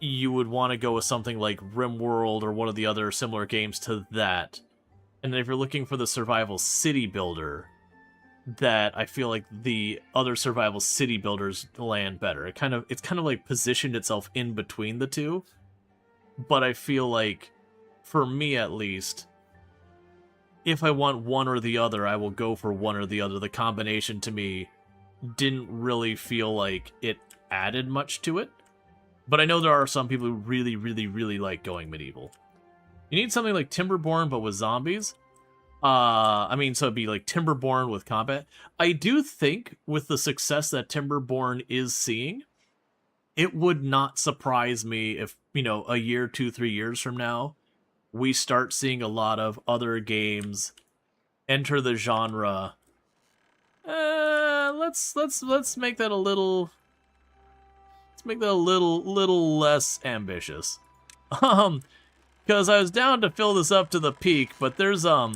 you would want to go with something like RimWorld or one of the other similar games to that. And then if you're looking for the survival city builder, that I feel like the other survival city builders land better. It's kind of like positioned itself in between the two. But I feel like, for me at least, if I want one or the other, I will go for one or the other. The combination, to me, didn't really feel like it added much to it. But I know there are some people who really, really, really like going medieval. You need something like Timberborn, but with zombies. So it'd be like Timberborn with combat. I do think, with the success that Timberborn is seeing, it would not surprise me if, a year, 2, 3 years from now, we start seeing a lot of other games enter the genre. Let's make that a little. Let's make that a little less ambitious. Because I was down to fill this up to the peak, but there's we're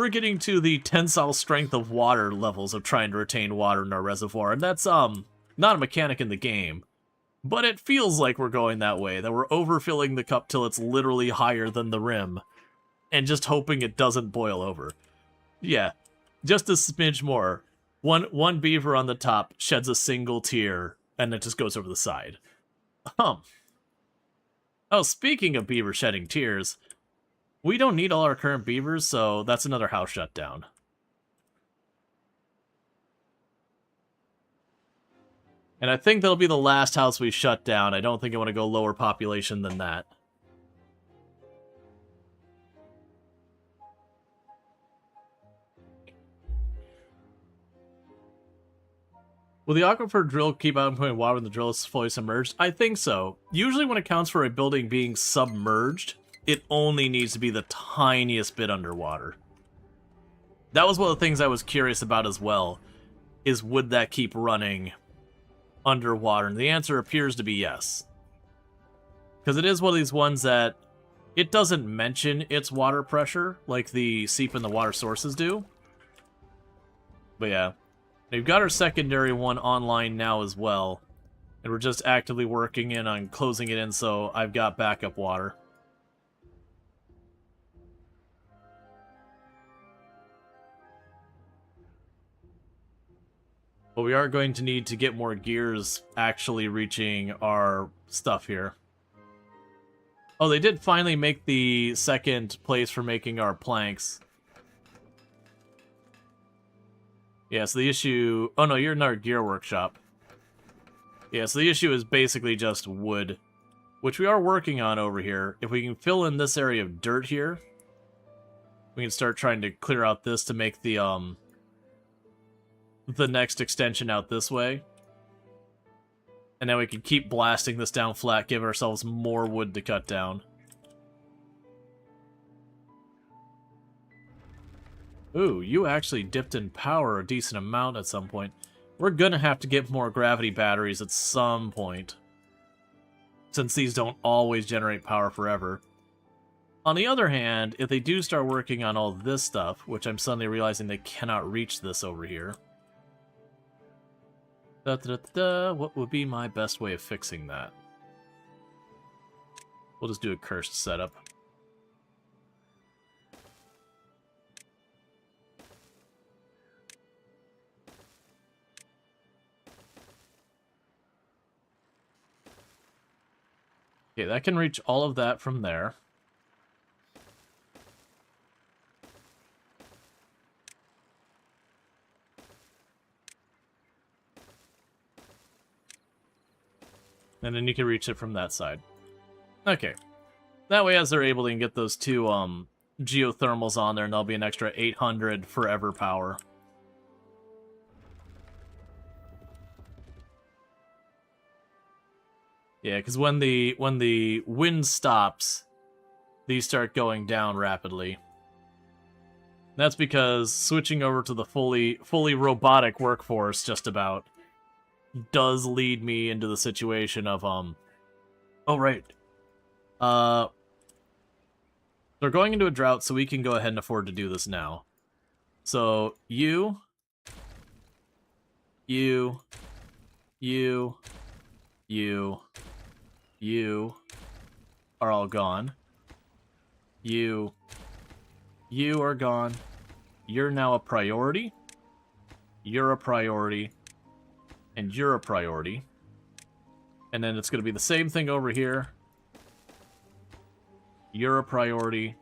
getting to the tensile strength of water levels of trying to retain water in our reservoir, and that's not a mechanic in the game. But it feels like we're going that way, that we're overfilling the cup till it's literally higher than the rim, and just hoping it doesn't boil over. Yeah, just a smidge more. One beaver on the top sheds a single tear, and it just goes over the side. Oh, speaking of beaver shedding tears, we don't need all our current beavers, so that's another house shut down. And I think that'll be the last house we shut down. I don't think I want to go lower population than that. Will the aquifer drill keep outputting water when the drill is fully submerged? I think so. Usually when it counts for a building being submerged, it only needs to be the tiniest bit underwater. That was one of the things I was curious about as well, is would that keep running underwater? And the answer appears to be yes. Because it is one of these ones that it doesn't mention its water pressure like the seep and the water sources do. But yeah. We've got our secondary one online now as well. And we're just actively working in on closing it in so I've got backup water. But we are going to need to get more gears actually reaching our stuff here. Oh, they did finally make the second place for making our planks. Yeah, so the issue... Oh no, you're in our gear workshop. Yeah, so the issue is basically just wood, which we are working on over here. If we can fill in this area of dirt here, we can start trying to clear out this to make the next extension out this way. And then we can keep blasting this down flat, give ourselves more wood to cut down. Ooh, you actually dipped in power a decent amount at some point. We're gonna have to get more gravity batteries at some point, since these don't always generate power forever. On the other hand, if they do start working on all this stuff, which I'm suddenly realizing they cannot reach this over here, what would be my best way of fixing that? We'll just do a cursed setup. Okay, that can reach all of that from there. And then you can reach it from that side. Okay. That way, as they're able, they can get those two geothermals on there, and there'll be an extra 800 forever power. Yeah, because when the wind stops, these start going down rapidly. That's because switching over to the fully robotic workforce just about does lead me into the situation of oh right. They're going into a drought, so we can go ahead and afford to do this now. So you are all gone. You are gone. You're now a priority. You're a priority. And you're a priority. And then it's going to be the same thing over here. You're a priority.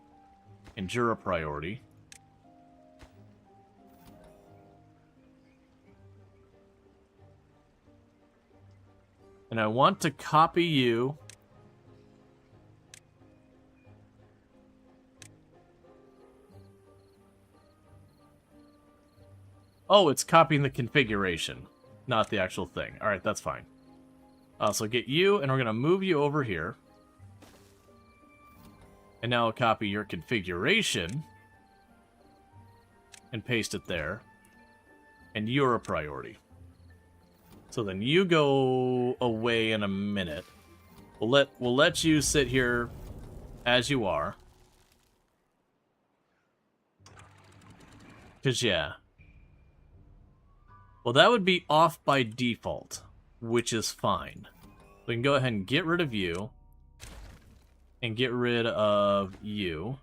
And you're a priority. And I want to copy you. Oh, it's copying the configuration, not the actual thing. All right, that's fine. So get you, and we're going to move you over here. And now I'll copy your configuration and paste it there. And you're a priority. So then you go away in a minute. We'll let you sit here as you are. 'Cause yeah. Well, that would be off by default, which is fine. We can go ahead and get rid of you. And get rid of you.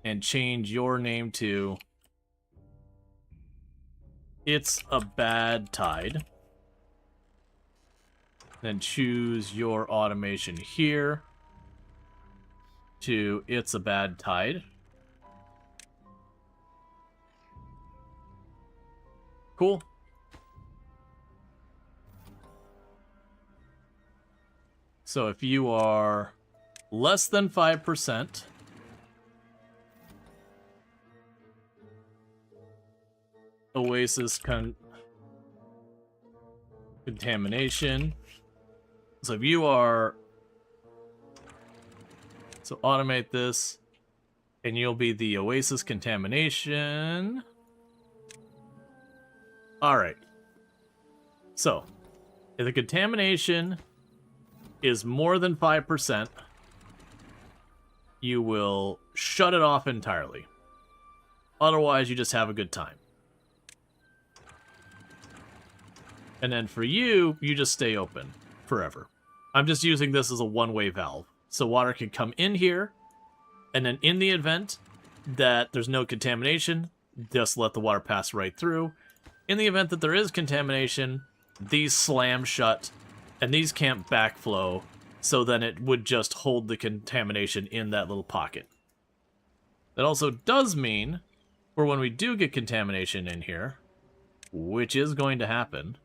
And change your name to It's a Bad Tide. Then choose your automation here to It's a Bad Tide. Cool. So if you are less than 5%, Oasis contamination. So if you are, so automate this, and you'll be the Oasis contamination. All right. So if the contamination is more than 5%, you will shut it off entirely. Otherwise, you just have a good time. And then for you, you just stay open forever. I'm just using this as a one-way valve. So water can come in here, and then in the event that there's no contamination, just let the water pass right through. In the event that there is contamination, these slam shut, and these can't backflow, so then it would just hold the contamination in that little pocket. That also does mean, for when we do get contamination in here, which is going to happen,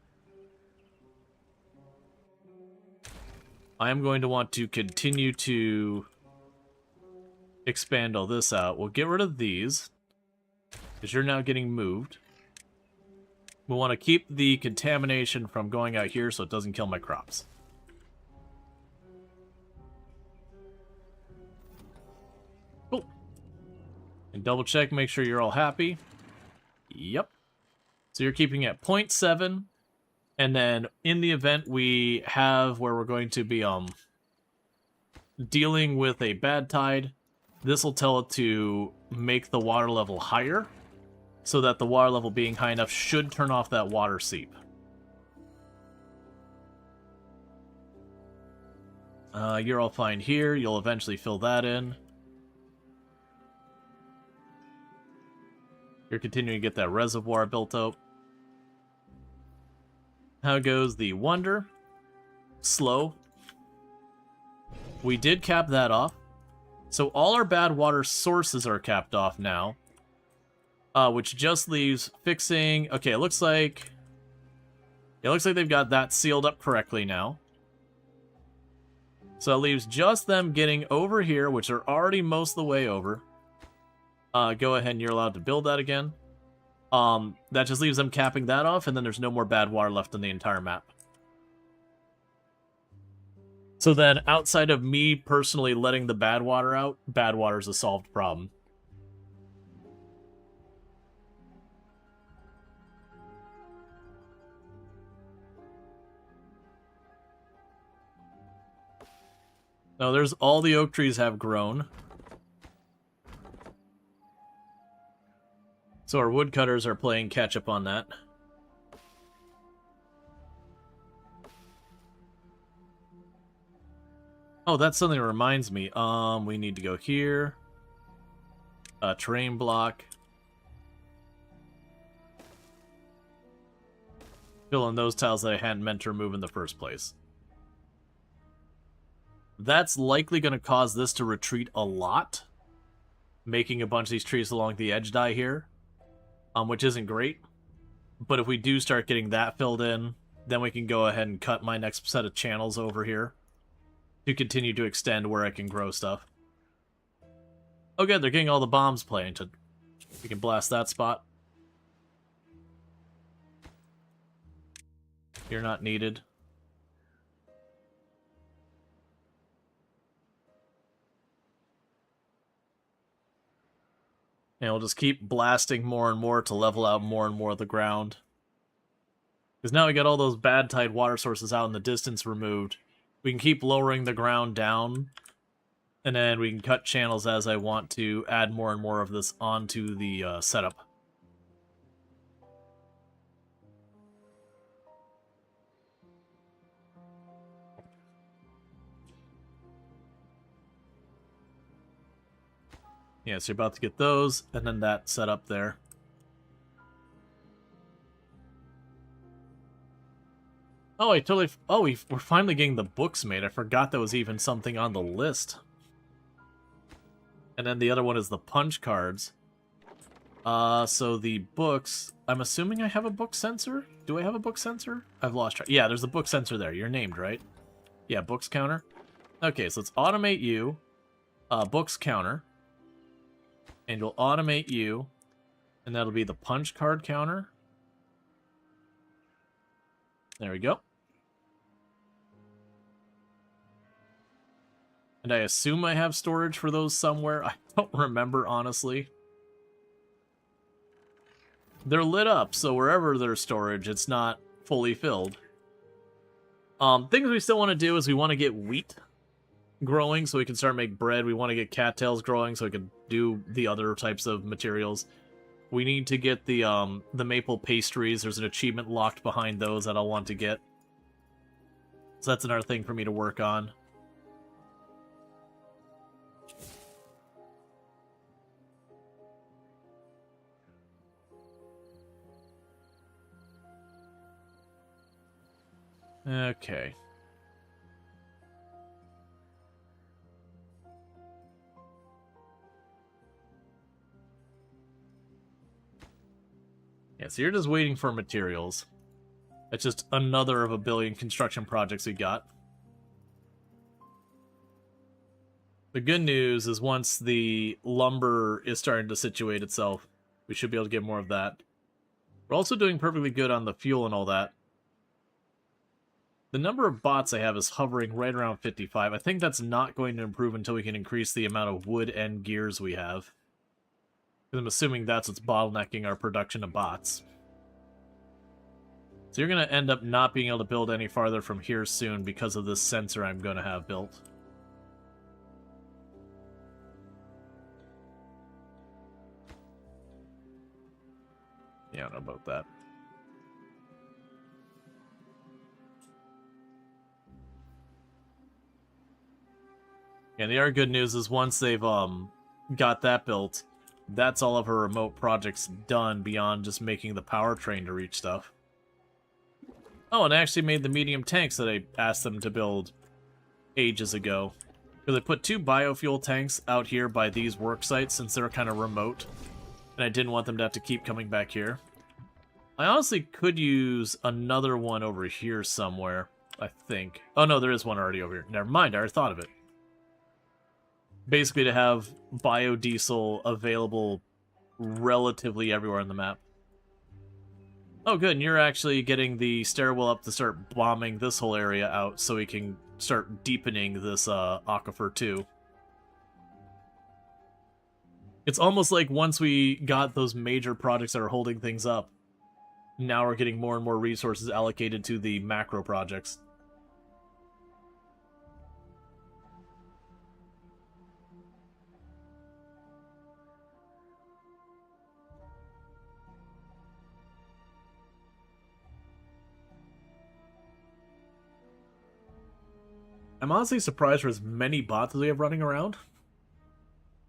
I am going to want to continue to expand all this out. We'll get rid of these, because you're now getting moved. We want to keep the contamination from going out here so it doesn't kill my crops. Cool. And double check, make sure you're all happy. Yep. So you're keeping at 0.7. And then in the event we have where we're going to be dealing with a bad tide, this will tell it to make the water level higher, so that the water level being high enough should turn off that water seep. You're all fine here. You'll eventually fill that in. You're continuing to get that reservoir built up. How goes the Wonder? Slow. We did cap that off. So all our bad water sources are capped off now. Which just leaves fixing... Okay, it looks like they've got that sealed up correctly now. So it leaves just them getting over here, which are already most of the way over. Go ahead and you're allowed to build that again. That just leaves them capping that off, and then there's no more bad water left on the entire map. So then, outside of me personally letting the bad water out, bad water is a solved problem. Now, there's all the oak trees have grown. So our woodcutters are playing catch-up on that. Oh, that's something that reminds me. We need to go here. Terrain block. Fill in those tiles that I hadn't meant to remove in the first place. That's likely going to cause this to retreat a lot, making a bunch of these trees along the edge die here, which isn't great. But if we do start getting that filled in, then we can go ahead and cut my next set of channels over here to continue to extend where I can grow stuff. Oh good, they're getting all the bombs planted. We can blast that spot. You're not needed. And we'll just keep blasting more and more to level out more and more of the ground. Because now we got all those bad tide water sources out in the distance removed. We can keep lowering the ground down, and then we can cut channels as I want to add more and more of this onto the setup. Yeah, so you're about to get those, and then that set up there. Oh, I totally... Oh, we're finally getting the books made. I forgot that was even something on the list. And then the other one is the punch cards. So the books... I'm assuming I have a book sensor? Do I have a book sensor? I've lost track. Yeah, there's a book sensor there. You're named, right? Yeah, books counter. Okay, so let's automate you. Books counter. And you'll automate you. And that'll be the punch card counter. There we go. And I assume I have storage for those somewhere. I don't remember, honestly. They're lit up, so wherever there's storage, it's not fully filled. Things we still want to do is we want to get wheat growing so we can start make bread. We want to get cattails growing so we can do the other types of materials. We need to get the maple pastries. There's an achievement locked behind those that I'll want to get. So that's another thing for me to work on. Okay. Yeah, so you're just waiting for materials. It's just another of a billion construction projects we got. The good news is once the lumber is starting to situate itself, we should be able to get more of that. We're also doing perfectly good on the fuel and all that. The number of bots I have is hovering right around 55. I think that's not going to improve until we can increase the amount of wood and gears we have. I'm assuming that's what's bottlenecking our production of bots. So you're going to end up not being able to build any farther from here soon because of this sensor I'm going to have built. Yeah, I don't know about that. And the other good news is once they've got that built, that's all of her remote projects done beyond just making the powertrain to reach stuff. Oh, and I actually made the medium tanks that I asked them to build ages ago. Because I put 2 biofuel tanks out here by these work sites since they're kind of remote. And I didn't want them to have to keep coming back here. I honestly could use another one over here somewhere, I think. Oh no, there is one already over here. Never mind, I already thought of it. Basically to have biodiesel available relatively everywhere on the map. Oh good, and you're actually getting the stairwell up to start bombing this whole area out so we can start deepening this aquifer too. It's almost like once we got those major projects that are holding things up, now we're getting more and more resources allocated to the macro projects. I'm honestly surprised for as many bots as we have running around.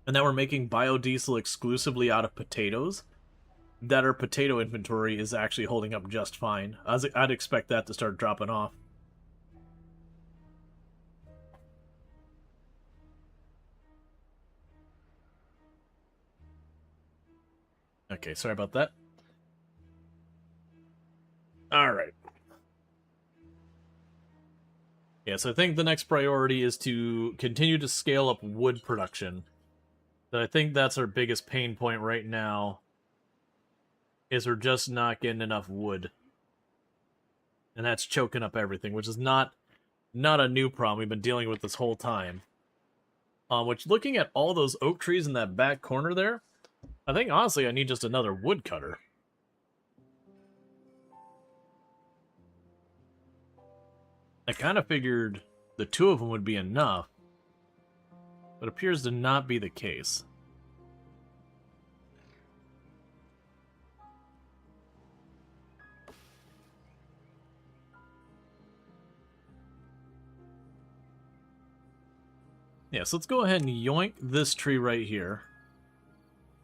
And that we're making biodiesel exclusively out of potatoes. That our potato inventory is actually holding up just fine. I'd expect that to start dropping off. Okay, sorry about that. Alright. Yeah, so I think the next priority is to continue to scale up wood production. But I think that's our biggest pain point right now, is we're just not getting enough wood. And that's choking up everything, which is not a new problem. We've been dealing with this whole time. Which, looking at all those oak trees in that back corner there, I think, honestly, I need just another woodcutter. I kind of figured the 2 of them would be enough, but appears to not be the case. Yeah, so let's go ahead and yoink this tree right here.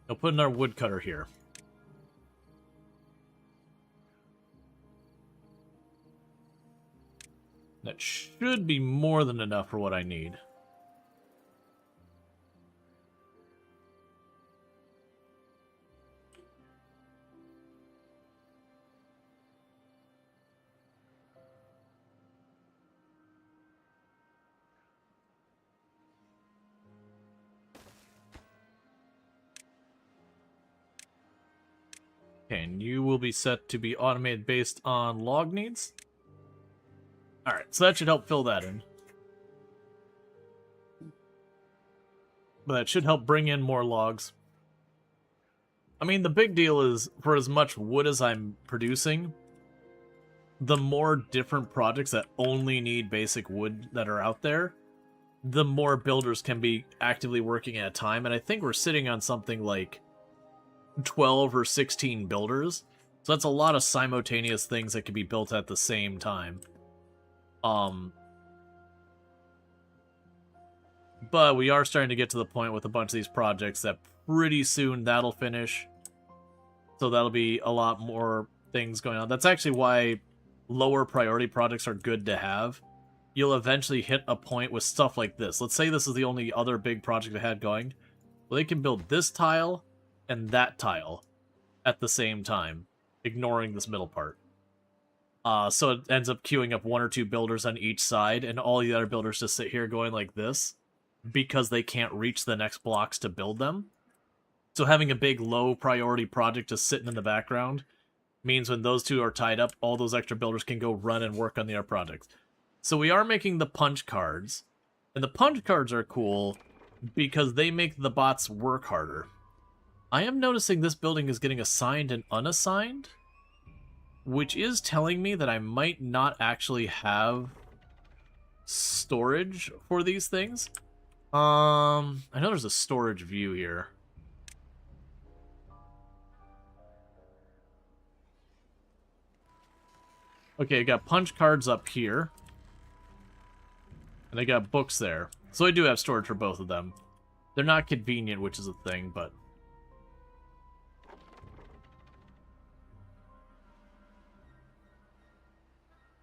I'll put in our woodcutter here. That should be more than enough for what I need. Okay, and you will be set to be automated based on log needs. Alright, so that should help fill that in. But that should help bring in more logs. I mean, the big deal is, for as much wood as I'm producing, the more different projects that only need basic wood that are out there, the more builders can be actively working at a time. And I think we're sitting on something like 12 or 16 builders. So that's a lot of simultaneous things that can be built at the same time. But we are starting to get to the point with a bunch of these projects that pretty soon that'll finish. So that'll be a lot more things going on. That's actually why lower priority projects are good to have. You'll eventually hit a point with stuff like this. Let's say this is the only other big project I had going. Well, they can build this tile and that tile at the same time, ignoring this middle part. So it ends up queuing up 1 or 2 builders on each side, and all the other builders just sit here going like this, because they can't reach the next blocks to build them. So having a big low priority project just sitting in the background means when those 2 are tied up, all those extra builders can go run and work on the other projects. So we are making the punch cards, and the punch cards are cool because they make the bots work harder. I am noticing this building is getting assigned and unassigned, which is telling me that I might not actually have storage for these things. I know there's a storage view here. Okay, I got punch cards up here. And I got books there. So I do have storage for both of them. They're not convenient, which is a thing, but...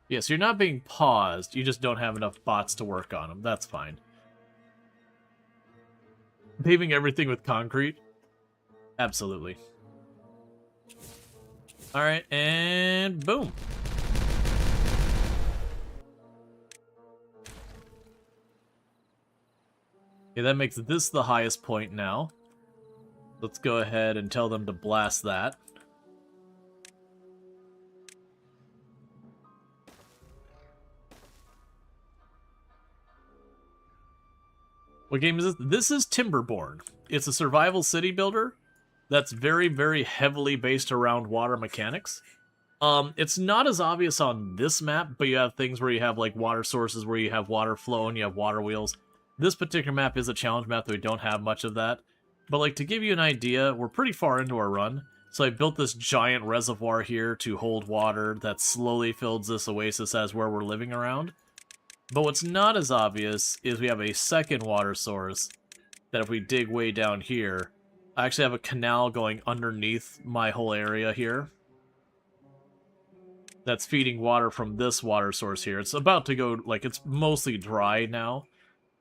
yeah, so you're not being paused, you just don't have enough bots to work on them. That's fine. Paving everything with concrete? Absolutely. Alright, and boom. Okay, that makes this the highest point now. Let's go ahead and tell them to blast that. What game is this? This is Timberborn. It's a survival city builder that's very, very heavily based around water mechanics. It's not as obvious on this map, but you have things where you have like water sources, where you have water flow and you have water wheels. This particular map is a challenge map that we don't have much of that. But like to give you an idea, we're pretty far into our run. So I built this giant reservoir here to hold water that slowly fills this oasis as where we're living around. But what's not as obvious is we have a second water source that if we dig way down here, I actually have a canal going underneath my whole area here that's feeding water from this water source here. It's about to go, like, it's mostly dry now.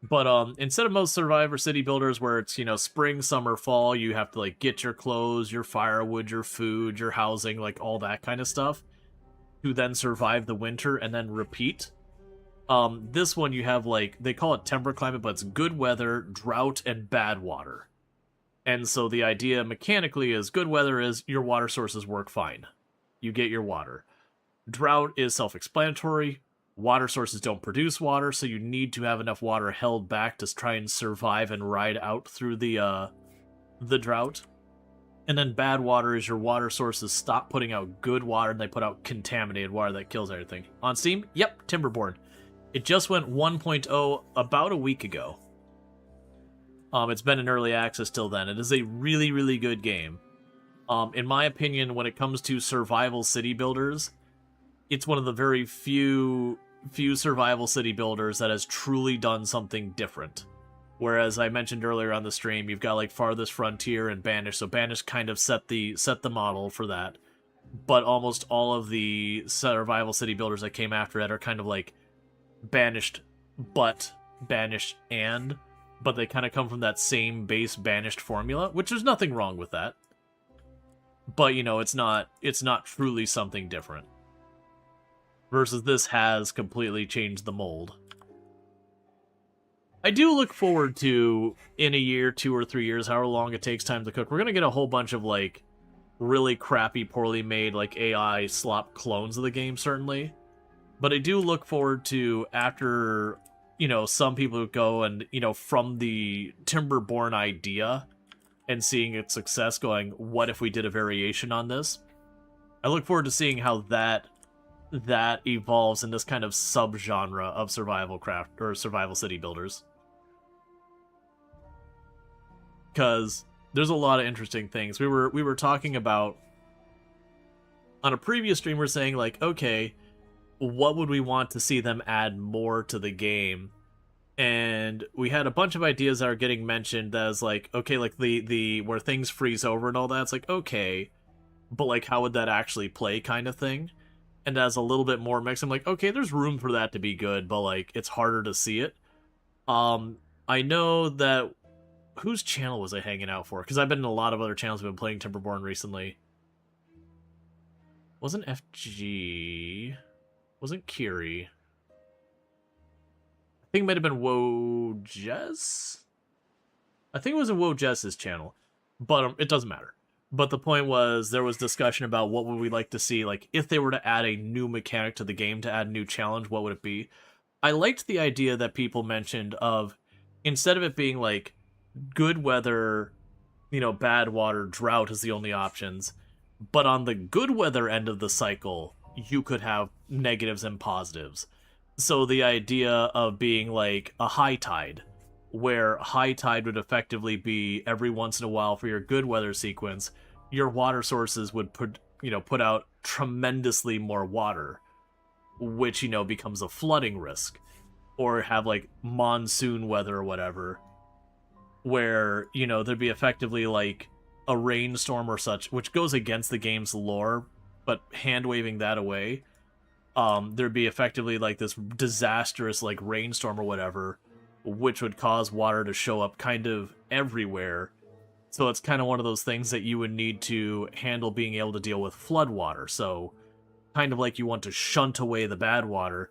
But instead of most Survivor City builders where it's, you know, spring, summer, fall, you have to, like, get your clothes, your firewood, your food, your housing, like, all that kind of stuff to then survive the winter and then repeat. This one you have, like, they call it temperate climate, but it's good weather, drought, and bad water. And so the idea mechanically is good weather is your water sources work fine. You get your water. Drought is self-explanatory. Water sources don't produce water, so you need to have enough water held back to try and survive and ride out through the drought. And then bad water is your water sources stop putting out good water and they put out contaminated water that kills everything. On Steam, yep, Timberborn. It just went 1.0 about a week ago. It's been in early access till then. It is a really, really good game. In my opinion, when it comes to survival city builders, it's one of the very few survival city builders that has truly done something different. Whereas I mentioned earlier on the stream, you've got like Farthest Frontier and Banish, so Banish kind of set the model for that. But almost all of the survival city builders that came after it are kind of like Banished, but Banished but they kind of come from that same base Banished formula, which there's nothing wrong with that. But, you know, it's not truly something different. Versus this has completely changed the mold. I do look forward to, in a year, 2 or 3 years, however long it takes time to cook, we're going to get a whole bunch of, like, really crappy, poorly made, like, AI slop clones of the game, certainly. But I do look forward to, after, you know, some people go and, you know, from the Timberborn idea and seeing its success going, what if we did a variation on this? I look forward to seeing how that evolves in this kind of subgenre of survival craft or survival city builders. Because there's a lot of interesting things. We were talking about on a previous stream, we're saying like, okay, what would we want to see them add more to the game? And we had a bunch of ideas that are getting mentioned as like, okay, like the where things freeze over and all that. It's like, okay, but like how would that actually play kind of thing? And as a little bit more mix, I'm like, okay, there's room for that to be good, but like it's harder to see it. I know that whose channel was I hanging out for? Because I've been in a lot of other channels. I've been playing Timberborn recently. Wasn't FG? Wasn't Kiri? I think it might have been Wojess? I think it was in Wojess's channel, but it doesn't matter. But the point was, there was discussion about what would we like to see, like, if they were to add a new mechanic to the game, to add a new challenge, what would it be? I liked the idea that people mentioned of, instead of it being, like, good weather, you know, bad water, drought is the only options, but on the good weather end of the cycle, you could have negatives and positives. So the idea of being, like, a high tide, where high tide would effectively be every once in a while for your good weather sequence, your water sources would put out tremendously more water, which, you know, becomes a flooding risk. Or have like monsoon weather or whatever, where, you know, there'd be effectively like a rainstorm or such, which goes against the game's lore, but hand waving that away, there'd be effectively like this disastrous like rainstorm or whatever, which would cause water to show up kind of everywhere. So it's kind of one of those things that you would need to handle being able to deal with flood water. So kind of like you want to shunt away the bad water,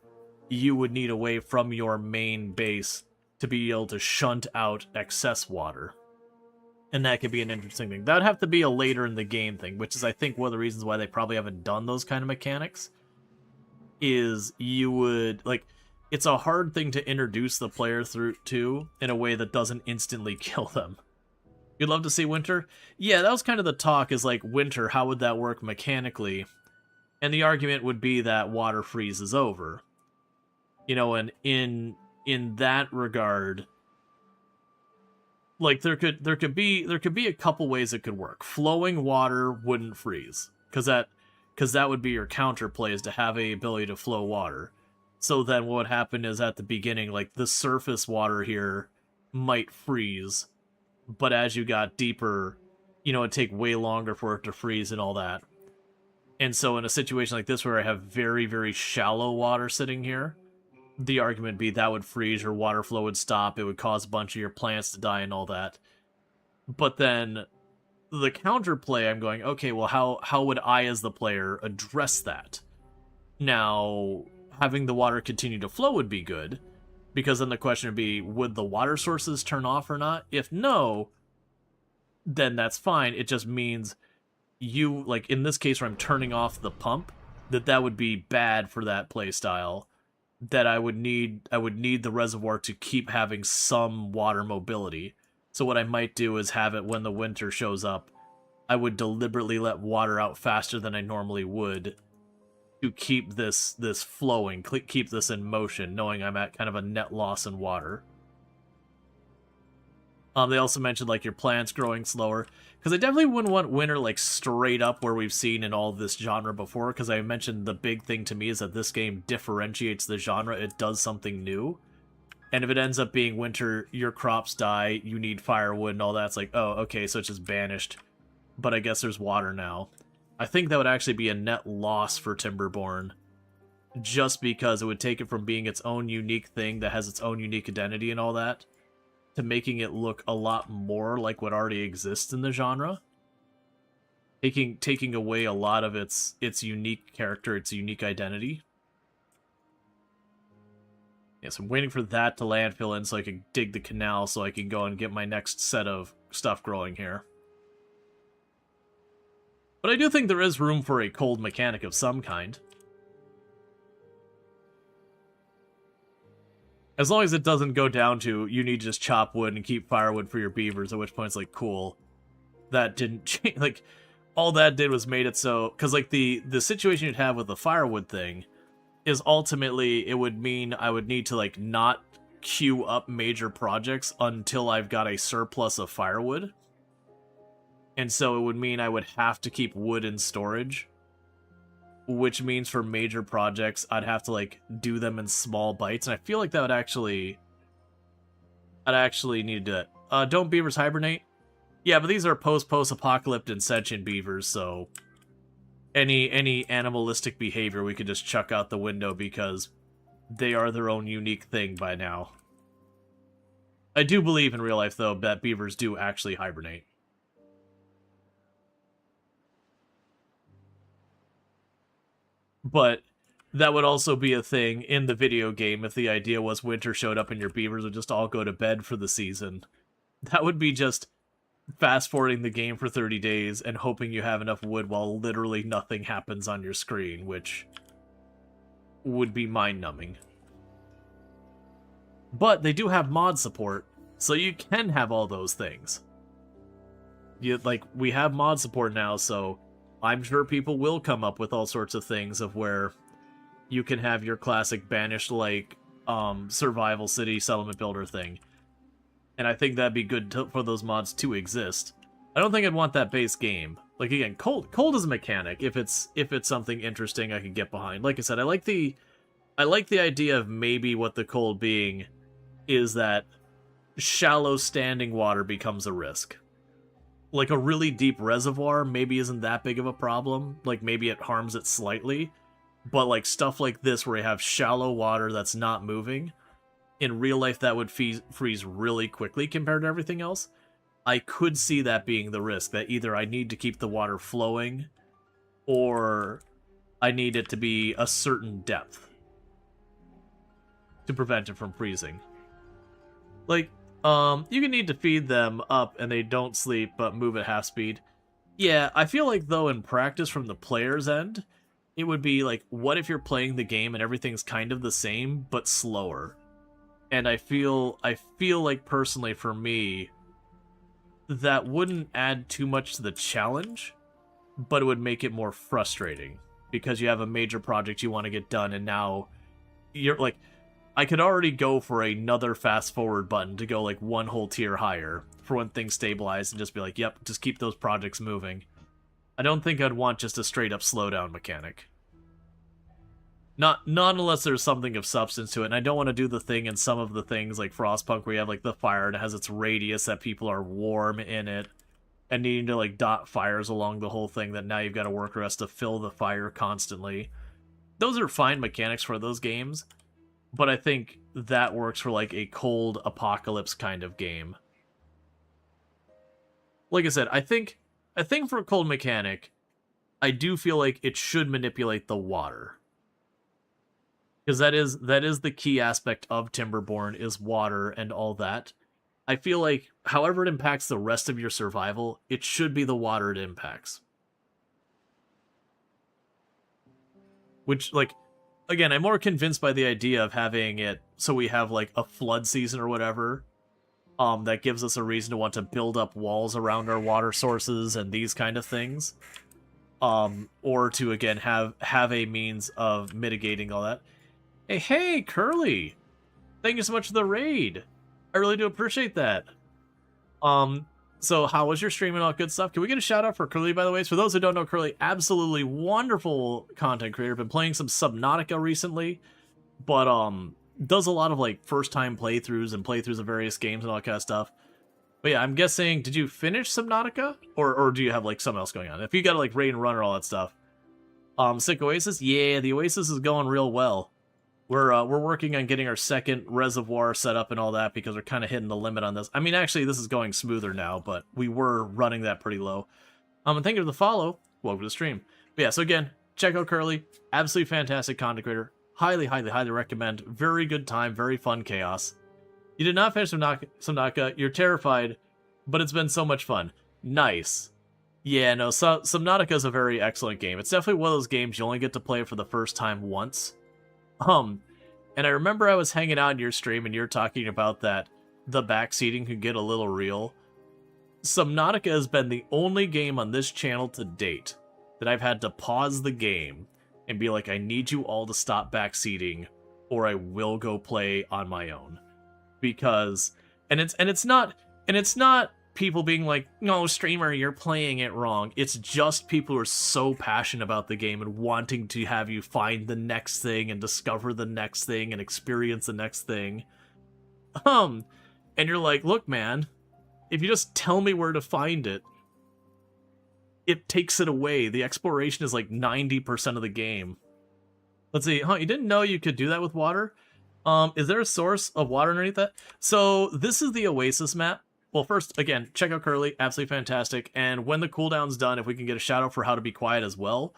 you would need a way from your main base to be able to shunt out excess water. And that could be an interesting thing. That would have to be a later in the game thing, which is, I think, one of the reasons why they probably haven't done those kind of mechanics. Is you would, like, it's a hard thing to introduce the player through to in a way that doesn't instantly kill them. You'd love to see winter? Yeah, that was kind of the talk, is like, winter, how would that work mechanically? And the argument would be that water freezes over. You know, and in that regard, like, there could be a couple ways it could work. Flowing water wouldn't freeze, because that would be your counterplay, is to have a ability to flow water. So then what would happen is, at the beginning, like, the surface water here might freeze, but as you got deeper, you know, it'd take way longer for it to freeze and all that. And so in a situation like this where I have very, very shallow water sitting here, the argument would be that would freeze, your water flow would stop, it would cause a bunch of your plants to die and all that. But then the counterplay, I'm going, okay, well, how would I as the player address that? Now, having the water continue to flow would be good, because then the question would be, would the water sources turn off or not? If no, then that's fine. It just means you, like in this case where I'm turning off the pump, that would be bad for that playstyle. That I would need the reservoir to keep having some water mobility. So what I might do is have it when the winter shows up, I would deliberately let water out faster than I normally would to keep this flowing, keep this in motion, knowing I'm at kind of a net loss in water. They also mentioned, like, your plants growing slower, because I definitely wouldn't want winter, like, straight up where we've seen in all this genre before, because I mentioned the big thing to me is that this game differentiates the genre. It does something new. And if it ends up being winter, your crops die, you need firewood and all that, it's like, oh, okay, so it's just banished. But I guess there's water now. I think that would actually be a net loss for Timberborn, just because it would take it from being its own unique thing that has its own unique identity and all that, to making it look a lot more like what already exists in the genre. Taking away a lot of its unique character, its unique identity. Yeah, so I'm waiting for that to landfill in so I can dig the canal so I can go and get my next set of stuff growing here. But I do think there is room for a cold mechanic of some kind. As long as it doesn't go down to, you need to just chop wood and keep firewood for your beavers, at which point it's like, cool. That didn't change, like, all that did was made it so, because, like, the situation you'd have with the firewood thing is ultimately, it would mean I would need to, like, not queue up major projects until I've got a surplus of firewood. And so it would mean I would have to keep wood in storage, which means for major projects, I'd have to, like, do them in small bites, and I feel like that would actually... I'd actually need to do that. Don't beavers hibernate? Yeah, but these are post-apocalyptic and sentient beavers, so... Any animalistic behavior we could just chuck out the window because they are their own unique thing by now. I do believe in real life, though, that beavers do actually hibernate. But that would also be a thing in the video game if the idea was winter showed up and your beavers would just all go to bed for the season. That would be just fast-forwarding the game for 30 days and hoping you have enough wood while literally nothing happens on your screen, which would be mind-numbing. But they do have mod support, so you can have all those things. We have mod support now, so I'm sure people will come up with all sorts of things of where you can have your classic banished, like, survival city settlement builder thing. And I think that'd be good for those mods to exist. I don't think I'd want that base game. Like, again, cold is a mechanic. If it's something interesting I could get behind. Like I said, I like the idea of maybe what the cold being is that shallow standing water becomes a risk. Like, a really deep reservoir maybe isn't that big of a problem. Like, maybe it harms it slightly. But, like, stuff like this where you have shallow water that's not moving, in real life that would freeze really quickly compared to everything else. I could see that being the risk, that either I need to keep the water flowing or I need it to be a certain depth to prevent it from freezing. Like, you can need to feed them up and they don't sleep but move at half speed. Yeah, I feel like, though, in practice from the player's end, it would be like, what if you're playing the game and everything's kind of the same, but slower? And I feel like, personally, for me, that wouldn't add too much to the challenge, but it would make it more frustrating, because you have a major project you want to get done, and now you're like, I could already go for another fast forward button to go like one whole tier higher for when things stabilize and just be like, yep, just keep those projects moving. I don't think I'd want just a straight up slowdown mechanic. Not unless there's something of substance to it, and I don't want to do the thing in some of the things like Frostpunk where you have like the fire and it has its radius that people are warm in it, and needing to like dot fires along the whole thing that now you've got a worker has to fill the fire constantly. Those are fine mechanics for those games, but I think that works for like a cold apocalypse kind of game. Like I said, I think for a cold mechanic, I do feel like it should manipulate the water. Because that is the key aspect of Timberborn, is water and all that. I feel like however it impacts the rest of your survival, it should be the water it impacts. Which, like, again, I'm more convinced by the idea of having it so we have like a flood season or whatever. That gives us a reason to want to build up walls around our water sources and these kind of things. Or to, again, have a means of mitigating all that. Hey, Curly! Thank you so much for the raid! I really do appreciate that. So how was your stream and all good stuff? Can we get a shout out for Curly, by the way? So for those who don't know Curly, absolutely wonderful content creator. Been playing some Subnautica recently, but does a lot of like first time playthroughs and playthroughs of various games and all that kind of stuff. But yeah, I'm guessing, did you finish Subnautica? Or do you have like something else going on? If you gotta like raid and run or all that stuff. Sick Oasis? Yeah, the Oasis is going real well. We're working on getting our second reservoir set up and all that, because we're kind of hitting the limit on this. I mean, actually, this is going smoother now, but we were running that pretty low. And thank you for the follow. Welcome to the stream. But yeah, so again, check out Curly. Absolutely fantastic content creator. Highly, highly, highly recommend. Very good time. Very fun chaos. You did not finish Subnautica. You're terrified, but it's been so much fun. Nice. Yeah, no, Subnautica is a very excellent game. It's definitely one of those games you only get to play for the first time once. And I remember I was hanging out in your stream and you're talking about that the backseating could get a little real. Subnautica has been the only game on this channel to date that I've had to pause the game and be like, I need you all to stop backseating or I will go play on my own. Because it's not people being like, no, streamer, you're playing it wrong. It's just people who are so passionate about the game and wanting to have you find the next thing and discover the next thing and experience the next thing. And you're like, look, man, if you just tell me where to find it, it takes it away. The exploration is like 90% of the game. Let's see. You didn't know you could do that with water? Is there a source of water underneath that? So this is the Oasis map. Well, first, again, check out Curly. Absolutely fantastic. And when the cooldown's done, if we can get a shout out for How to Be Quiet as well.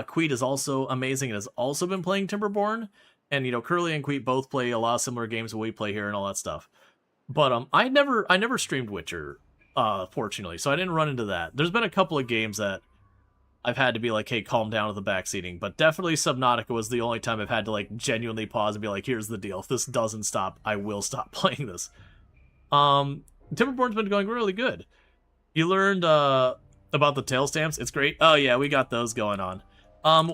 Queet is also amazing and has also been playing Timberborn. And, you know, Curly and Queet both play a lot of similar games that we play here and all that stuff. But I never streamed Witcher, fortunately, so I didn't run into that. There's been a couple of games that I've had to be like, hey, calm down with the backseating. But definitely Subnautica was the only time I've had to like genuinely pause and be like, here's the deal. If this doesn't stop, I will stop playing this. Timberborn's been going really good. You learned about the tail stamps. It's great. Oh yeah, we got those going on.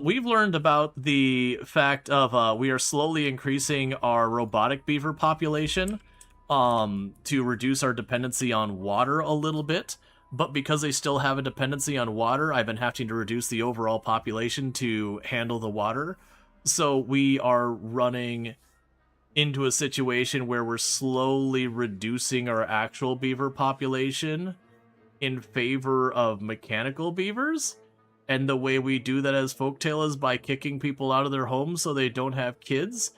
We've learned about the fact of we are slowly increasing our robotic beaver population to reduce our dependency on water a little bit. But because they still have a dependency on water, I've been having to reduce the overall population to handle the water. So we are running into a situation where we're slowly reducing our actual beaver population in favor of mechanical beavers. And the way we do that as Folktale is by kicking people out of their homes so they don't have kids.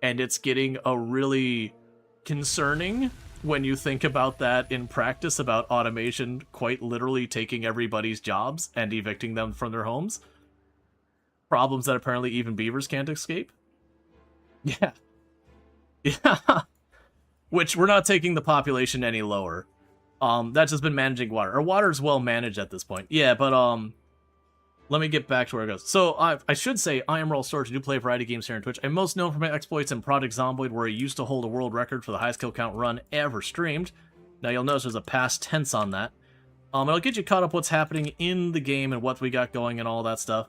And it's getting a really concerning when you think about that in practice, about automation quite literally taking everybody's jobs and evicting them from their homes. Problems that apparently even beavers can't escape. Yeah. Yeah. Which, we're not taking the population any lower. That's just been managing water. Our water is well managed at this point. Yeah, but let me get back to where it goes. So, I should say, I am Rual Storge. I do play a variety of games here on Twitch. I'm most known for my exploits in Project Zomboid, where I used to hold a world record for the highest kill count run ever streamed. Now, you'll notice there's a past tense on that. It'll get you caught up what's happening in the game and what we got going and all that stuff.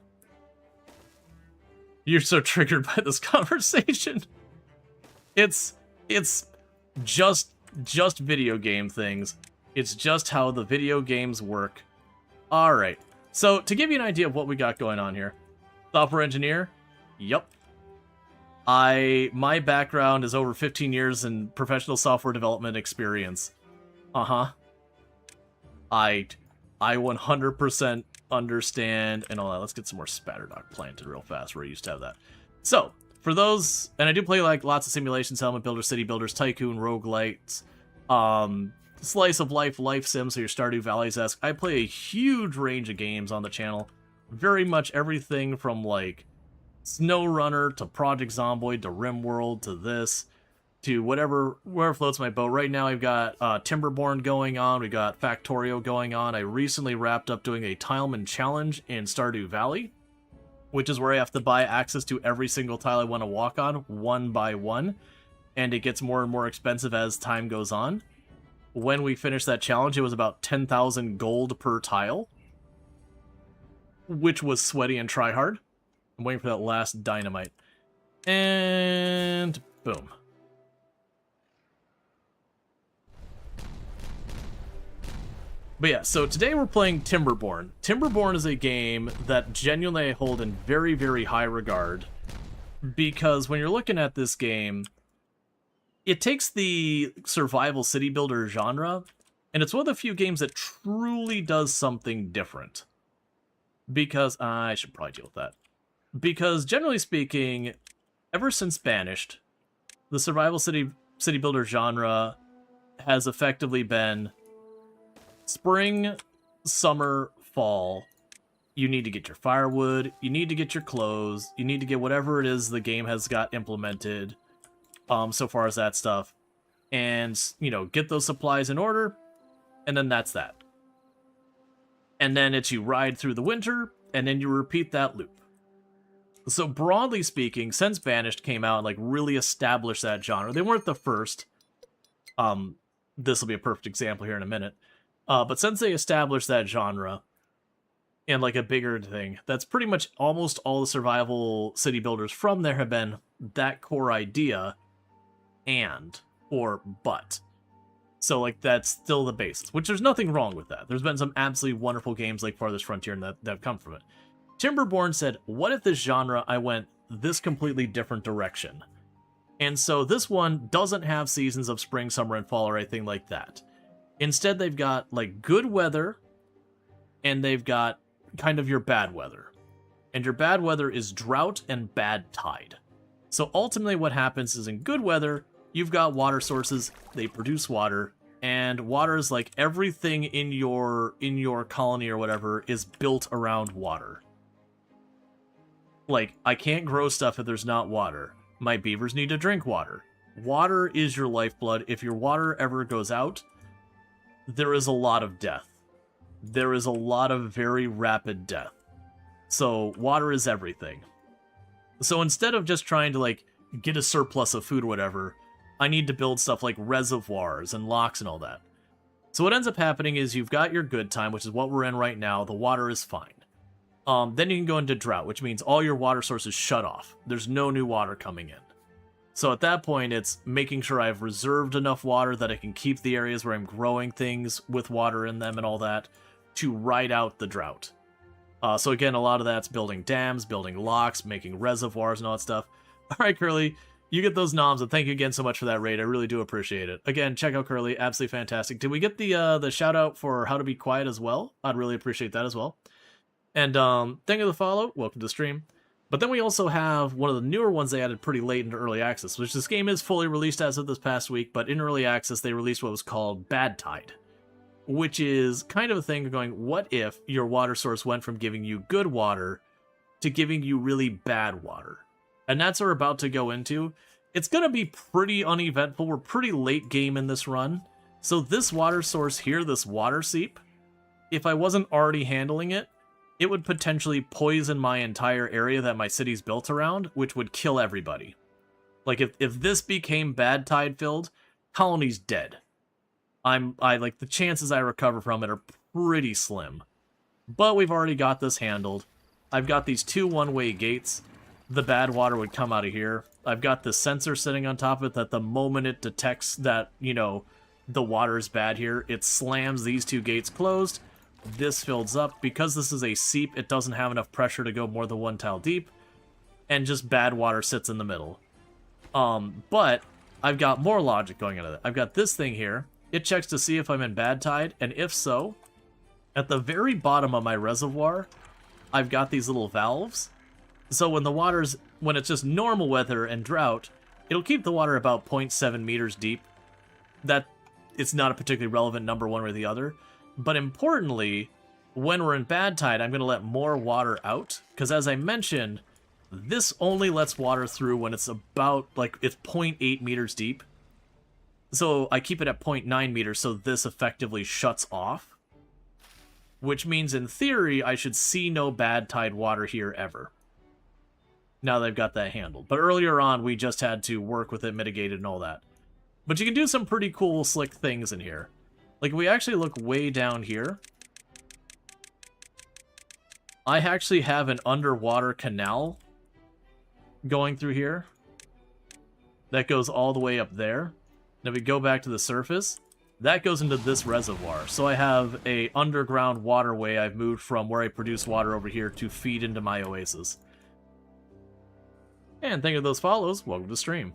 You're so triggered by this conversation. It's just video game things. It's just how the video games work. Alright. So, to give you an idea of what we got going on here. Software engineer? Yup. My background is over 15 years in professional software development experience. Uh-huh. I 100% understand and all that. Let's get some more Spatterdock planted real fast, where I used to have that. So, for those, and I do play like lots of simulations, Element Builders, City Builders, Tycoon, Roguelites, Slice of Life, Life Sim, so your Stardew Valleys-esque. I play a huge range of games on the channel. Very much everything from, like, SnowRunner to Project Zomboid to RimWorld to this to whatever floats my boat. Right now I've got Timberborn going on. We got Factorio going on. I recently wrapped up doing a Tileman Challenge in Stardew Valley, which is where I have to buy access to every single tile I want to walk on, one by one. And it gets more and more expensive as time goes on. When we finished that challenge, it was about 10,000 gold per tile, which was sweaty and try hard. I'm waiting for that last dynamite. And boom. But yeah, so today we're playing Timberborn. Timberborn is a game that genuinely I hold in very, very high regard, because when you're looking at this game, it takes the survival city builder genre, and it's one of the few games that truly does something different. Because, I should probably deal with that. Because, generally speaking, ever since Banished, the survival city builder genre has effectively been spring, summer, fall. You need to get your firewood, you need to get your clothes, you need to get whatever it is the game has got implemented. So far as that stuff, and, you know, get those supplies in order, and then that's that. And then it's you ride through the winter, and then you repeat that loop. So broadly speaking, since Banished came out and, like, really established that genre, they weren't the first. This will be a perfect example here in a minute. But since they established that genre, and, like, a bigger thing, that's pretty much almost all the survival city builders from there have been that core idea, or but. So, like, that's still the basis, which there's nothing wrong with that. There's been some absolutely wonderful games like Farthest Frontier that have come from it. Timberborn said, what if this genre I went this completely different direction? And so this one doesn't have seasons of spring, summer, and fall or anything like that. Instead, they've got, like, good weather, and they've got kind of your bad weather. And your bad weather is drought and bad tide. So ultimately what happens is in good weather, you've got water sources, they produce water, and water is like everything in your colony or whatever is built around water. Like, I can't grow stuff if there's not water. My beavers need to drink water. Water is your lifeblood. If your water ever goes out, there is a lot of death. There is a lot of very rapid death. So water is everything. So instead of just trying to, like, get a surplus of food or whatever, I need to build stuff like reservoirs and locks and all that. So what ends up happening is you've got your good time, which is what we're in right now. The water is fine. Then you can go into drought, which means all your water sources shut off. There's no new water coming in. So at that point, it's making sure I've reserved enough water that I can keep the areas where I'm growing things with water in them and all that to ride out the drought. So again, a lot of that's building dams, building locks, making reservoirs and all that stuff. All right, Curly, you get those noms, and thank you again so much for that raid. I really do appreciate it. Again, check out Curly, absolutely fantastic. Did we get the shout out for How to Be Quiet as well? I'd really appreciate that as well. And thank you for the follow. Welcome to the stream. But then we also have one of the newer ones they added pretty late into early access, which this game is fully released as of this past week, but in early access they released what was called Bad Tide, which is kind of a thing of going, what if your water source went from giving you good water to giving you really bad water? And that's what we're about to go into. It's going to be pretty uneventful. We're pretty late game in this run. So this water source here, this water seep, if I wasn't already handling it, it would potentially poison my entire area that my city's built around, which would kill everybody. Like, if this became bad tide filled, colony's dead. Like, the chances I recover from it are pretty slim. But we've already got this handled. I've got these 2 one-way gates. The bad water would come out of here. I've got the sensor sitting on top of it that the moment it detects that, you know, the water is bad here, it slams these 2 gates closed. This fills up. Because this is a seep, it doesn't have enough pressure to go more than 1 tile deep. And just bad water sits in the middle. But I've got more logic going into it. I've got this thing here. It checks to see if I'm in bad tide, and if so, at the very bottom of my reservoir, I've got these little valves. So when it's just normal weather and drought, it'll keep the water about 0.7 meters deep. That it's not a particularly relevant number one way or the other. But importantly, when we're in bad tide, I'm going to let more water out. Because as I mentioned, this only lets water through when it's about, like, it's 0.8 meters deep. So I keep it at 0.9 meters, so this effectively shuts off. Which means, in theory, I should see no bad tide water here ever. Now that I've got that handled. But earlier on, we just had to work with it, mitigate it, and all that. But you can do some pretty cool, slick things in here. Like, if we actually look way down here, I actually have an underwater canal going through here that goes all the way up there. And if we go back to the surface, that goes into this reservoir. So I have a underground waterway I've moved from where I produce water over here to feed into my oasis. And thank you to those follows. Welcome to the stream.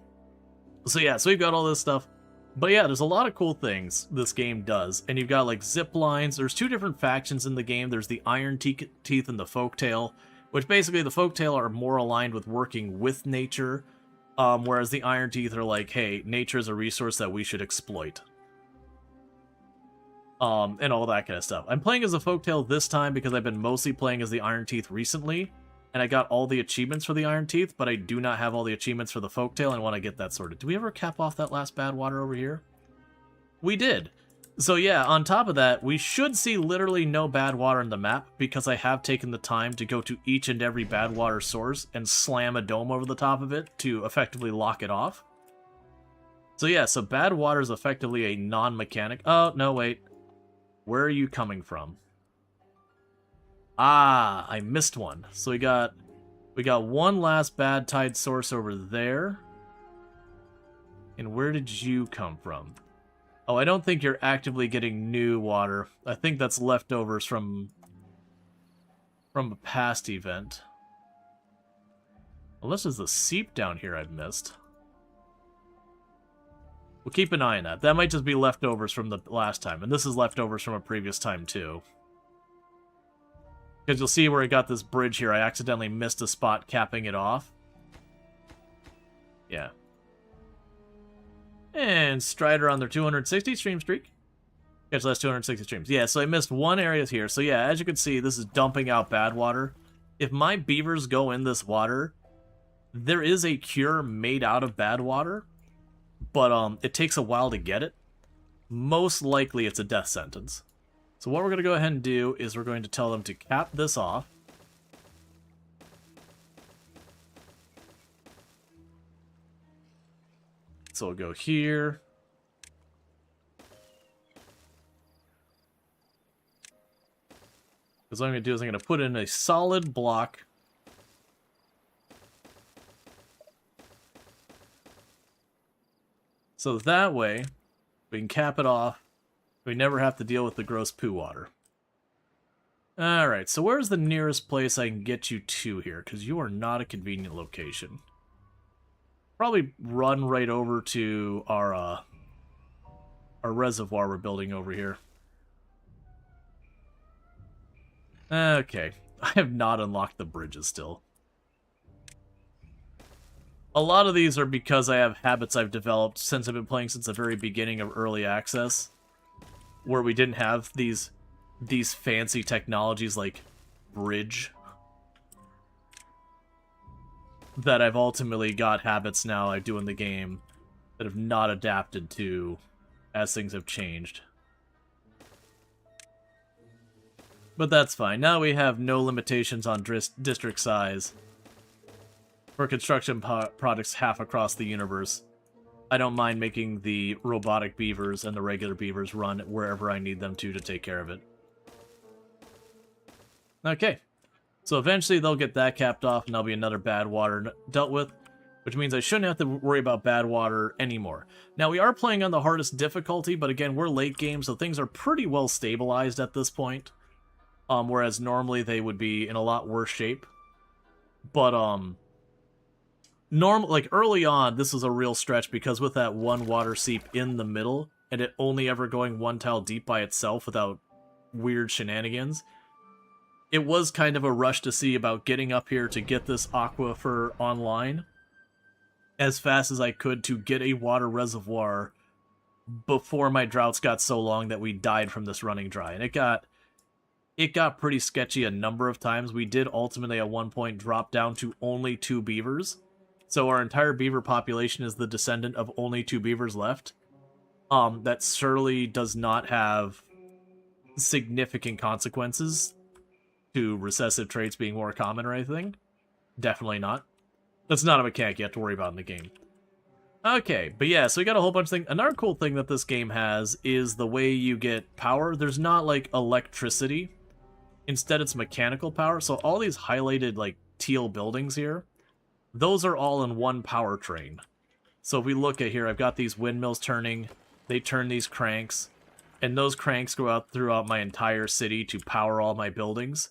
So yeah, so we've got all this stuff. But yeah, there's a lot of cool things this game does. And you've got like zip lines. There's 2 different factions in the game. There's the Iron Teeth and the Folktale, which basically the Folktale are more aligned with working with nature, whereas the Iron Teeth are like, hey, nature is a resource that we should exploit. And all that kind of stuff. I'm playing as a Folktale this time because I've been mostly playing as the Iron Teeth recently, and I got all the achievements for the Iron Teeth, but I do not have all the achievements for the Folktale, and I want to get that sorted. Did we ever cap off that last bad water over here? We did. So yeah, on top of that, we should see literally no bad water in the map, because I have taken the time to go to each and every bad water source and slam a dome over the top of it to effectively lock it off. So yeah, so bad water is effectively a non-mechanic. Oh, no, wait. Where are you coming from? Ah, I missed one. So we got one last bad tide source over there. And where did you come from? Oh, I don't think you're actively getting new water. I think that's leftovers from a past event. Unless there's a seep down here I've missed. We'll keep an eye on that. That might just be leftovers from the last time. And this is leftovers from a previous time, too. Because you'll see where I got this bridge here. I accidentally missed a spot capping it off. Yeah. And Strider on their 260 stream streak. Catch last 260 streams. Yeah, so I missed one area here. So yeah, as you can see, this is dumping out bad water. If my beavers go in this water, there is a cure made out of bad water. But it takes a while to get it. Most likely it's a death sentence. So what we're going to go ahead and do is we're going to tell them to cap this off. So we'll go here. Because what I'm going to do is I'm going to put in a solid block. So that way, we can cap it off. We never have to deal with the gross poo water. Alright, so where's the nearest place I can get you to here? Because you are not a convenient location. Probably run right over to our reservoir we're building over here. Okay, I have not unlocked the bridges still. A lot of these are because I have habits I've developed since I've been playing since the very beginning of early access, where we didn't have these fancy technologies like bridge, that I've ultimately got habits now I do in the game that have not adapted to as things have changed. But that's fine. Now we have no limitations on district size for construction products half across the universe. I don't mind making the robotic beavers and the regular beavers run wherever I need them to take care of it. Okay. So eventually they'll get that capped off and there'll be another bad water dealt with, which means I shouldn't have to worry about bad water anymore. Now we are playing on the hardest difficulty, but again, we're late game, so things are pretty well stabilized at this point. Whereas normally they would be in a lot worse shape. But, like, early on, this was a real stretch because with that one water seep in the middle, and it only ever going one tile deep by itself without weird shenanigans, it was kind of a rush to see about getting up here to get this aquifer online as fast as I could to get a water reservoir before my droughts got so long that we died from this running dry. And it got pretty sketchy a number of times. We did ultimately at one point drop down to only 2 beavers. So our entire beaver population is the descendant of only 2 beavers left. That surely does not have significant consequences to recessive traits being more common or anything. Definitely not. That's not a mechanic you have to worry about in the game. Okay, but yeah, so we got a whole bunch of things. Another cool thing that this game has is the way you get power. There's not, like, electricity. Instead, it's mechanical power. So all these highlighted, like, teal buildings here, those are all in one powertrain. So if we look at here, I've got these windmills turning. They turn these cranks. And those cranks go out throughout my entire city to power all my buildings.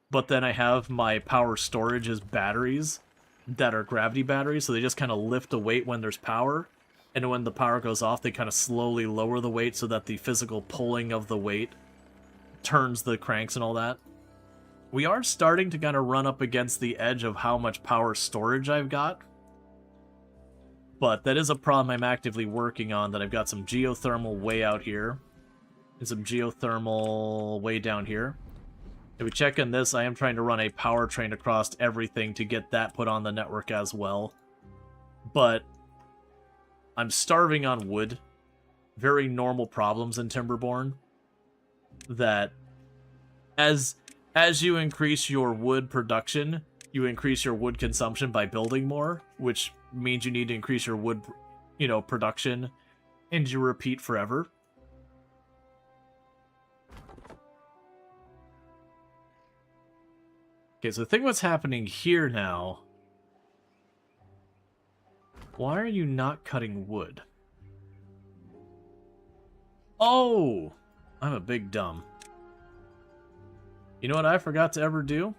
But then I have my power storage as batteries that are gravity batteries. So they just kind of lift the weight when there's power. And when the power goes off, they kind of slowly lower the weight so that the physical pulling of the weight turns the cranks and all that. We are starting to kind of run up against the edge of how much power storage I've got. But that is a problem I'm actively working on, that I've got some geothermal way out here. And some geothermal way down here. If we check in this, I am trying to run a power train across everything to get that put on the network as well. But I'm starving on wood. Very normal problems in Timberborn. That as you increase your wood production, you increase your wood consumption by building more, which means you need to increase your wood, production, and you repeat forever. Okay, so think what's happening here now. Why are you not cutting wood? Oh! I'm a big dumb. You know what I forgot to ever do?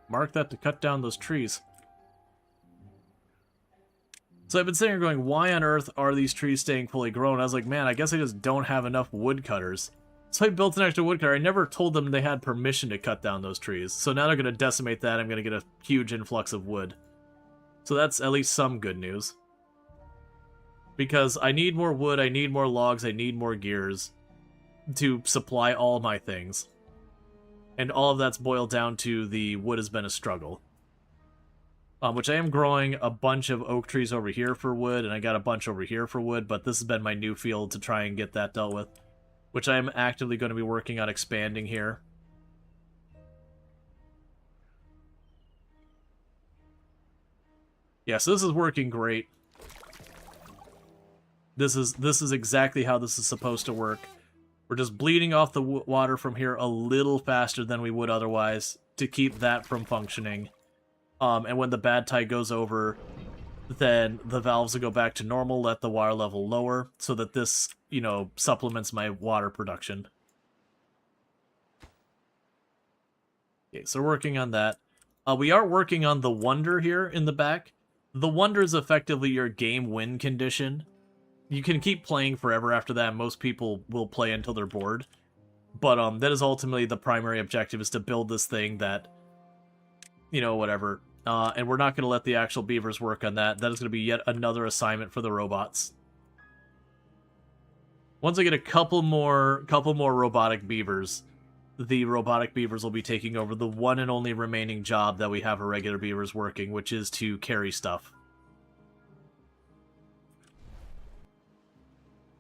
Mark that to cut down those trees. So I've been sitting here going, why on earth are these trees staying fully grown? I was like, man, I guess I just don't have enough woodcutters. So I built an extra woodcutter. I never told them they had permission to cut down those trees. So now they're going to decimate that. I'm going to get a huge influx of wood. So that's at least some good news. Because I need more wood, I need more logs, I need more gears to supply all my things. And all of that's boiled down to the wood has been a struggle. Which I am growing a bunch of oak trees over here for wood, and I got a bunch over here for wood, but this has been my new field to try and get that dealt with. Which I am actively going to be working on expanding here. Yeah, so this is working great. This is exactly how this is supposed to work. We're just bleeding off the water from here a little faster than we would otherwise to keep that from functioning. And when the bad tide goes over, then the valves will go back to normal, let the water level lower, so that this, supplements my water production. Okay, so we're working on that. We are working on the Wonder here in the back. The Wonder is effectively your game win condition. You can keep playing forever after that. Most people will play until they're bored. But that is ultimately the primary objective, is to build this thing that, whatever, And we're not going to let the actual beavers work on that. That is going to be yet another assignment for the robots. Once I get a couple more robotic beavers, the robotic beavers will be taking over the one and only remaining job that we have our regular beavers working, which is to carry stuff.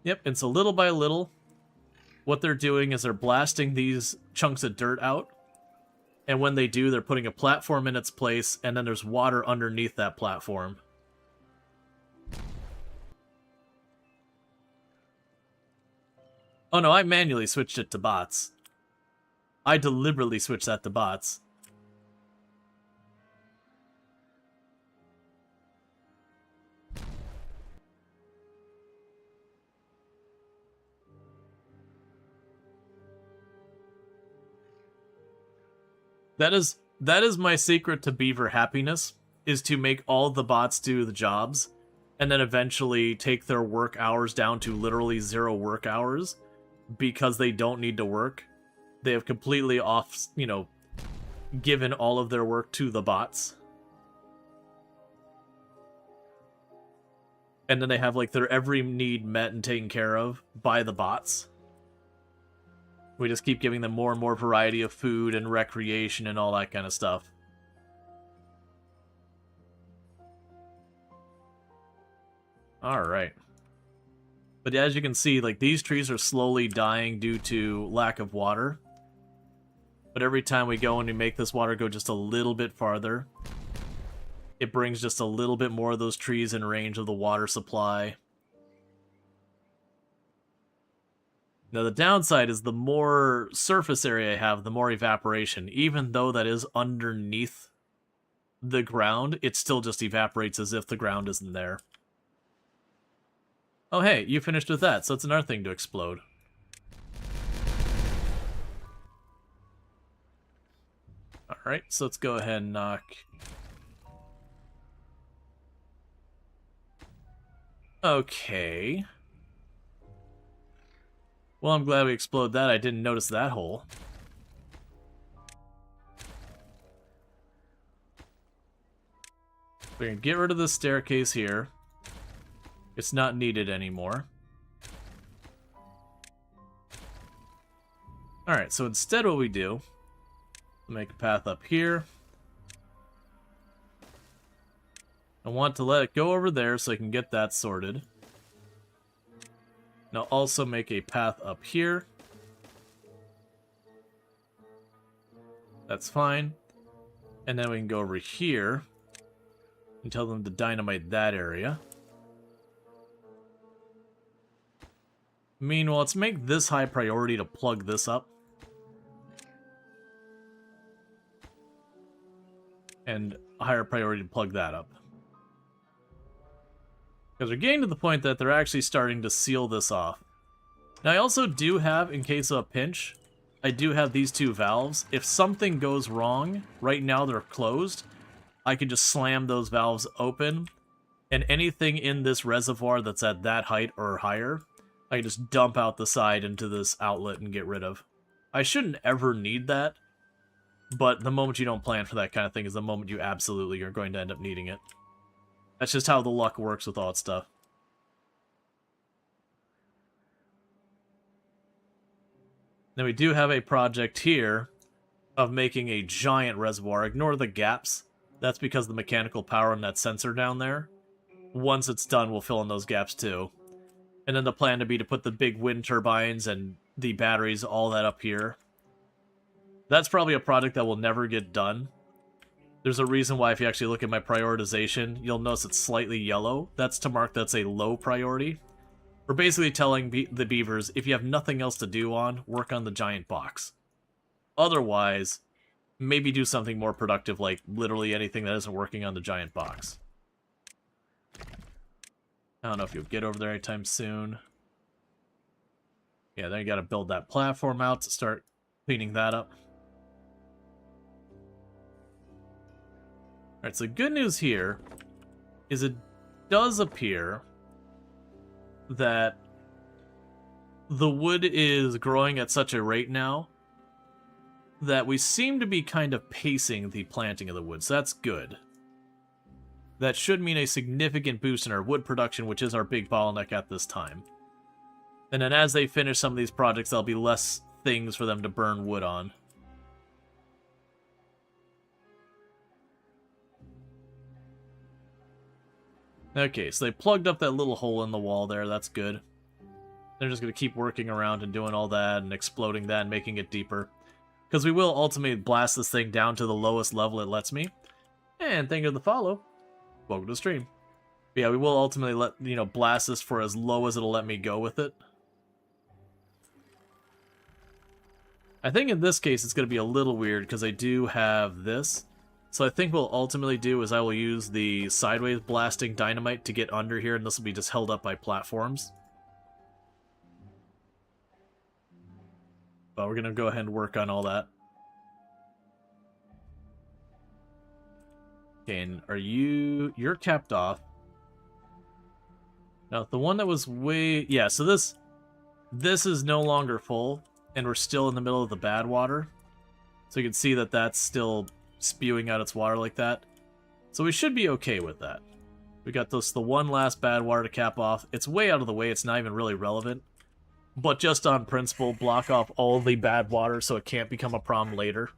Yep, and so little by little, what they're doing is they're blasting these chunks of dirt out. And when they do, they're putting a platform in its place, and then there's water underneath that platform. Oh no, I manually switched it to bots. I deliberately switched that to bots. That is my secret to beaver happiness, is to make all the bots do the jobs, and then eventually take their work hours down to literally 0 work hours, because they don't need to work. They have completely given all of their work to the bots. And then they have, like, their every need met and taken care of by the bots. We just keep giving them more and more variety of food and recreation and all that kind of stuff. Alright. But as you can see, like, these trees are slowly dying due to lack of water. But every time we go and we make this water go just a little bit farther, it brings just a little bit more of those trees in range of the water supply. Now, the downside is the more surface area I have, the more evaporation. Even though that is underneath the ground, it still just evaporates as if the ground isn't there. Oh, hey, you finished with that, so it's another thing to explode. Alright, so let's go ahead and knock... Okay... Well, I'm glad we exploded that. I didn't notice that hole. We're going to get rid of this staircase here. It's not needed anymore. Alright, so instead what we do, make a path up here. I want to let it go over there so I can get that sorted. Now also make a path up here. That's fine. And then we can go over here and tell them to dynamite that area. Meanwhile, let's make this high priority to plug this up. And a higher priority to plug that up. Because we're getting to the point that they're actually starting to seal this off. Now, I also do have, in case of a pinch, I do have these 2 valves. If something goes wrong, right now they're closed, I can just slam those valves open, and anything in this reservoir that's at that height or higher, I can just dump out the side into this outlet and get rid of. I shouldn't ever need that, but the moment you don't plan for that kind of thing is the moment you absolutely are going to end up needing it. That's just how the luck works with all that stuff. Then we do have a project here of making a giant reservoir. Ignore the gaps. That's because of the mechanical power in that sensor down there. Once it's done, we'll fill in those gaps too. And then the plan to be to put the big wind turbines and the batteries, all that up here. That's probably a project that will never get done. There's a reason why if you actually look at my prioritization, you'll notice it's slightly yellow. That's to mark that's a low priority. We're basically telling the beavers, if you have nothing else to do work on the giant box. Otherwise, maybe do something more productive, like literally anything that isn't working on the giant box. I don't know if you'll get over there anytime soon. Yeah, then you gotta build that platform out to start cleaning that up. Alright, so good news here is it does appear that the wood is growing at such a rate now that we seem to be kind of pacing the planting of the wood, so that's good. that should mean a significant boost in our wood production, which is our big bottleneck at this time. And then as they finish some of these projects, there'll be less things for them to burn wood on. Okay, so they plugged up that little hole in the wall there. That's good. They're just going to keep working around and doing all that and exploding that and making it deeper. Because we will ultimately blast this thing down to the lowest level it lets me. And thank you for the follow. Welcome to the stream. But yeah, we will ultimately blast this for as low as it'll let me go with it. I think in this case it's going to be a little weird because I do have this. So I think what we'll ultimately do is I will use the sideways blasting dynamite to get under here, and this will be just held up by platforms. But we're going to go ahead and work on all that. Okay, and you're capped off. Now, the one that was yeah, so this is no longer full, and we're still in the middle of the bad water. So you can see that that's still spewing out its water like that. So we should be okay with that. We got the one last bad water to cap off. It's way out of the way, it's not even really relevant. But just on principle, block off all the bad water so it can't become a problem later.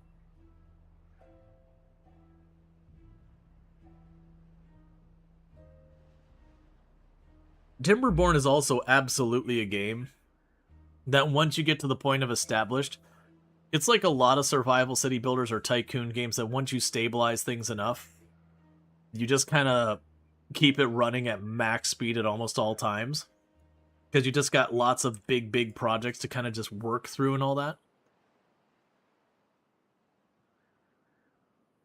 Timberborn is also absolutely a game that once you get to the point of established, it's like a lot of survival city builders or tycoon games that once you stabilize things enough, you just kind of keep it running at max speed at almost all times. Because you just got lots of big projects to kind of just work through and all that.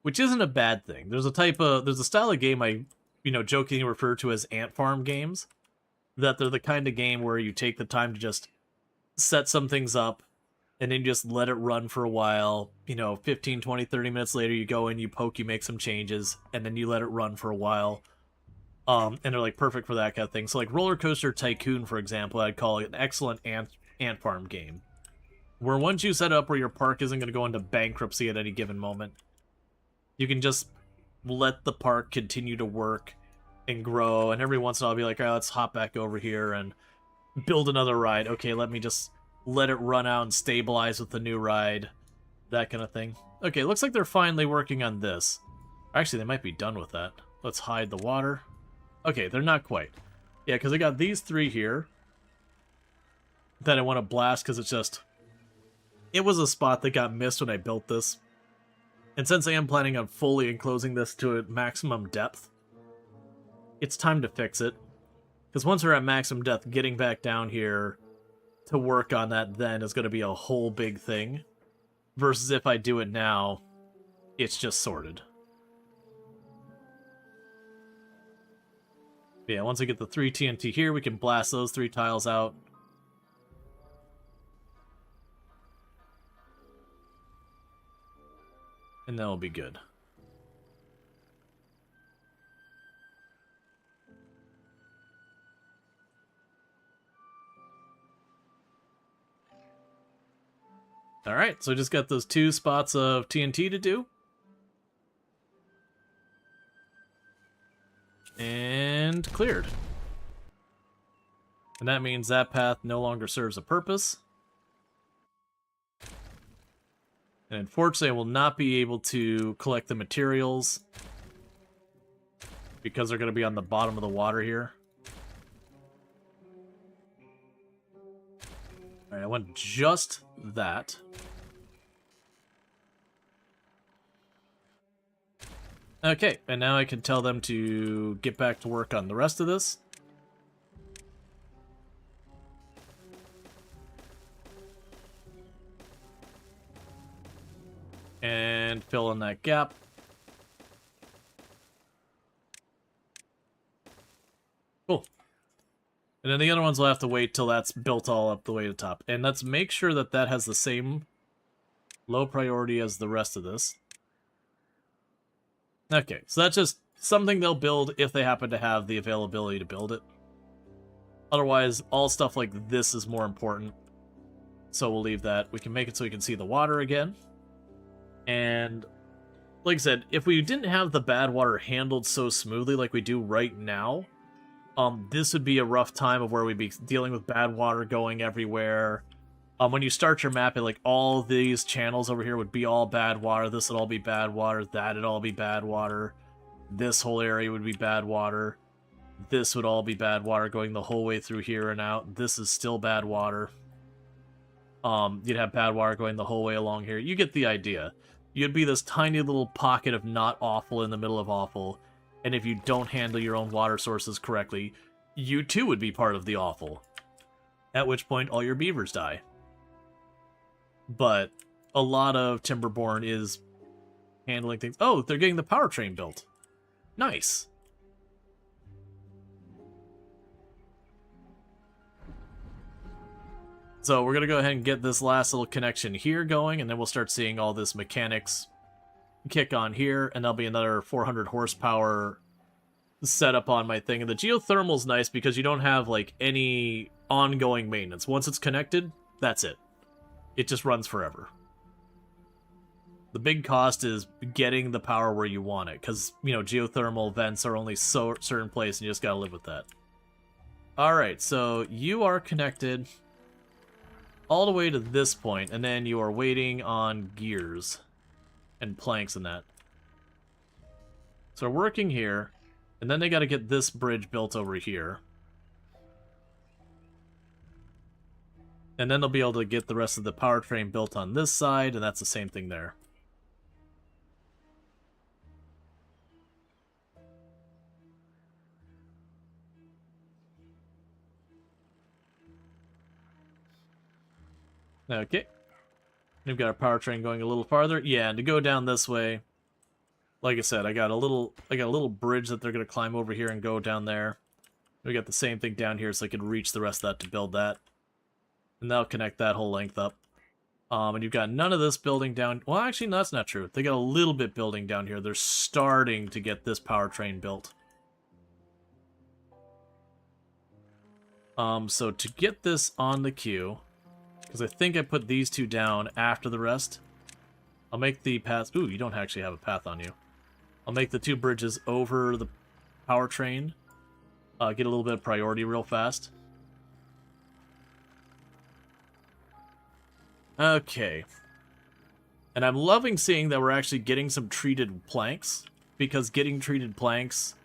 Which isn't a bad thing. There's a style of game I, jokingly refer to as ant farm games. That they're the kind of game where you take the time to just set some things up and then you just let it run for a while. 15, 20, 30 minutes later, you go in, you poke, you make some changes, and then you let it run for a while. And they're like perfect for that kind of thing. So like Roller Coaster Tycoon, for example, I'd call it an excellent ant farm game. Where once you set up where your park isn't going to go into bankruptcy at any given moment, you can just let the park continue to work and grow, and every once in a while I'll be like, all right, let's hop back over here and build another ride. Okay, let me just let it run out and stabilize with the new ride. That kind of thing. Okay, looks like they're finally working on this. Actually, they might be done with that. Let's hide the water. Okay, they're not quite. Yeah, because I got these three here that I want to blast because it was a spot that got missed when I built this. And since I am planning on fully enclosing this to a maximum depth, it's time to fix it. Because once we're at maximum depth, getting back down here to work on that then is going to be a whole big thing. Versus if I do it now, it's just sorted. Yeah, once I get the 3 TNT here, we can blast those 3 tiles out. And that'll be good. Alright, so I just got those 2 spots of TNT to do. And cleared. And that means that path no longer serves a purpose. And unfortunately, I will not be able to collect the materials because they're going to be on the bottom of the water here. Alright, I want just that. Okay, and now I can tell them to get back to work on the rest of this. And fill in that gap. Cool. And then the other ones will have to wait till that's built all up the way to the top. And let's make sure that that has the same low priority as the rest of this. Okay, so that's just something they'll build if they happen to have the availability to build it. Otherwise, all stuff like this is more important. So we'll leave that. We can make it so we can see the water again. And like I said, if we didn't have the bad water handled so smoothly like we do right now, this would be a rough time of where we'd be dealing with bad water going everywhere. When you start your map, like all these channels over here would be all bad water. This would all be bad water. That'd all be bad water. This whole area would be bad water. This would all be bad water going the whole way through here and out. This is still bad water. You'd have bad water going the whole way along here. You get the idea. You'd be this tiny little pocket of not awful in the middle of awful. And if you don't handle your own water sources correctly, you too would be part of the awful. At which point all your beavers die. But a lot of Timberborn is handling things. Oh, they're getting the power train built. Nice. So we're going to go ahead and get this last little connection here going, and then we'll start seeing all this mechanics kick on here, and there'll be another 400 horsepower setup on my thing. And the geothermal's nice because you don't have, like, any ongoing maintenance. Once it's connected, that's it. It just runs forever. The big cost is getting the power where you want it, because, you know, geothermal vents are only so certain place, and you just gotta live with that. Alright, so you are connected all the way to this point, and then you are waiting on gears and planks and that. So we're working here, and then they gotta get this bridge built over here. And then they'll be able to get the rest of the powertrain built on this side, and that's the same thing there. Okay. We've got our powertrain going a little farther. Yeah, and to go down this way, like I said, I got a little bridge that they're gonna climb over here and go down there. We got the same thing down here, so I could reach the rest of that to build that. And that'll connect that whole length up. And you've got none of this building down... Well, actually, no, that's not true. They got a little bit building down here. They're starting to get this powertrain built. So to get this on the queue, because I think I put these two down after the rest, I'll make the path... Ooh, you don't actually have a path on you. I'll make the two bridges over the powertrain. Get a little bit of priority real fast. Okay. And I'm loving seeing that we're actually getting some treated planks, because getting treated planks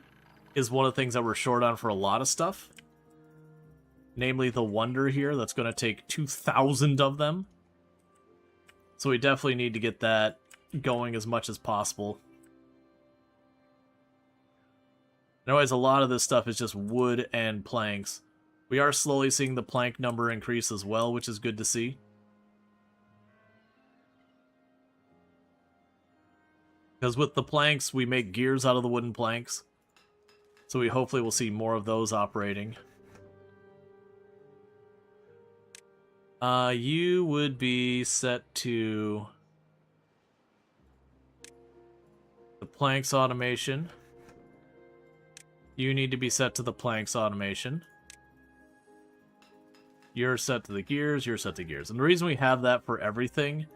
is one of the things that we're short on for a lot of stuff. Namely the Wonder here, that's going to take 2,000 of them. So we definitely need to get that going as much as possible. Otherwise, a lot of this stuff is just wood and planks. We are slowly seeing the plank number increase as well, which is good to see. Because with the planks, we make gears out of the wooden planks. So we hopefully will see more of those operating. You would be set to the planks automation. You need to be set to the planks automation. You're set to the gears, you're set to gears. And the reason we have that for everything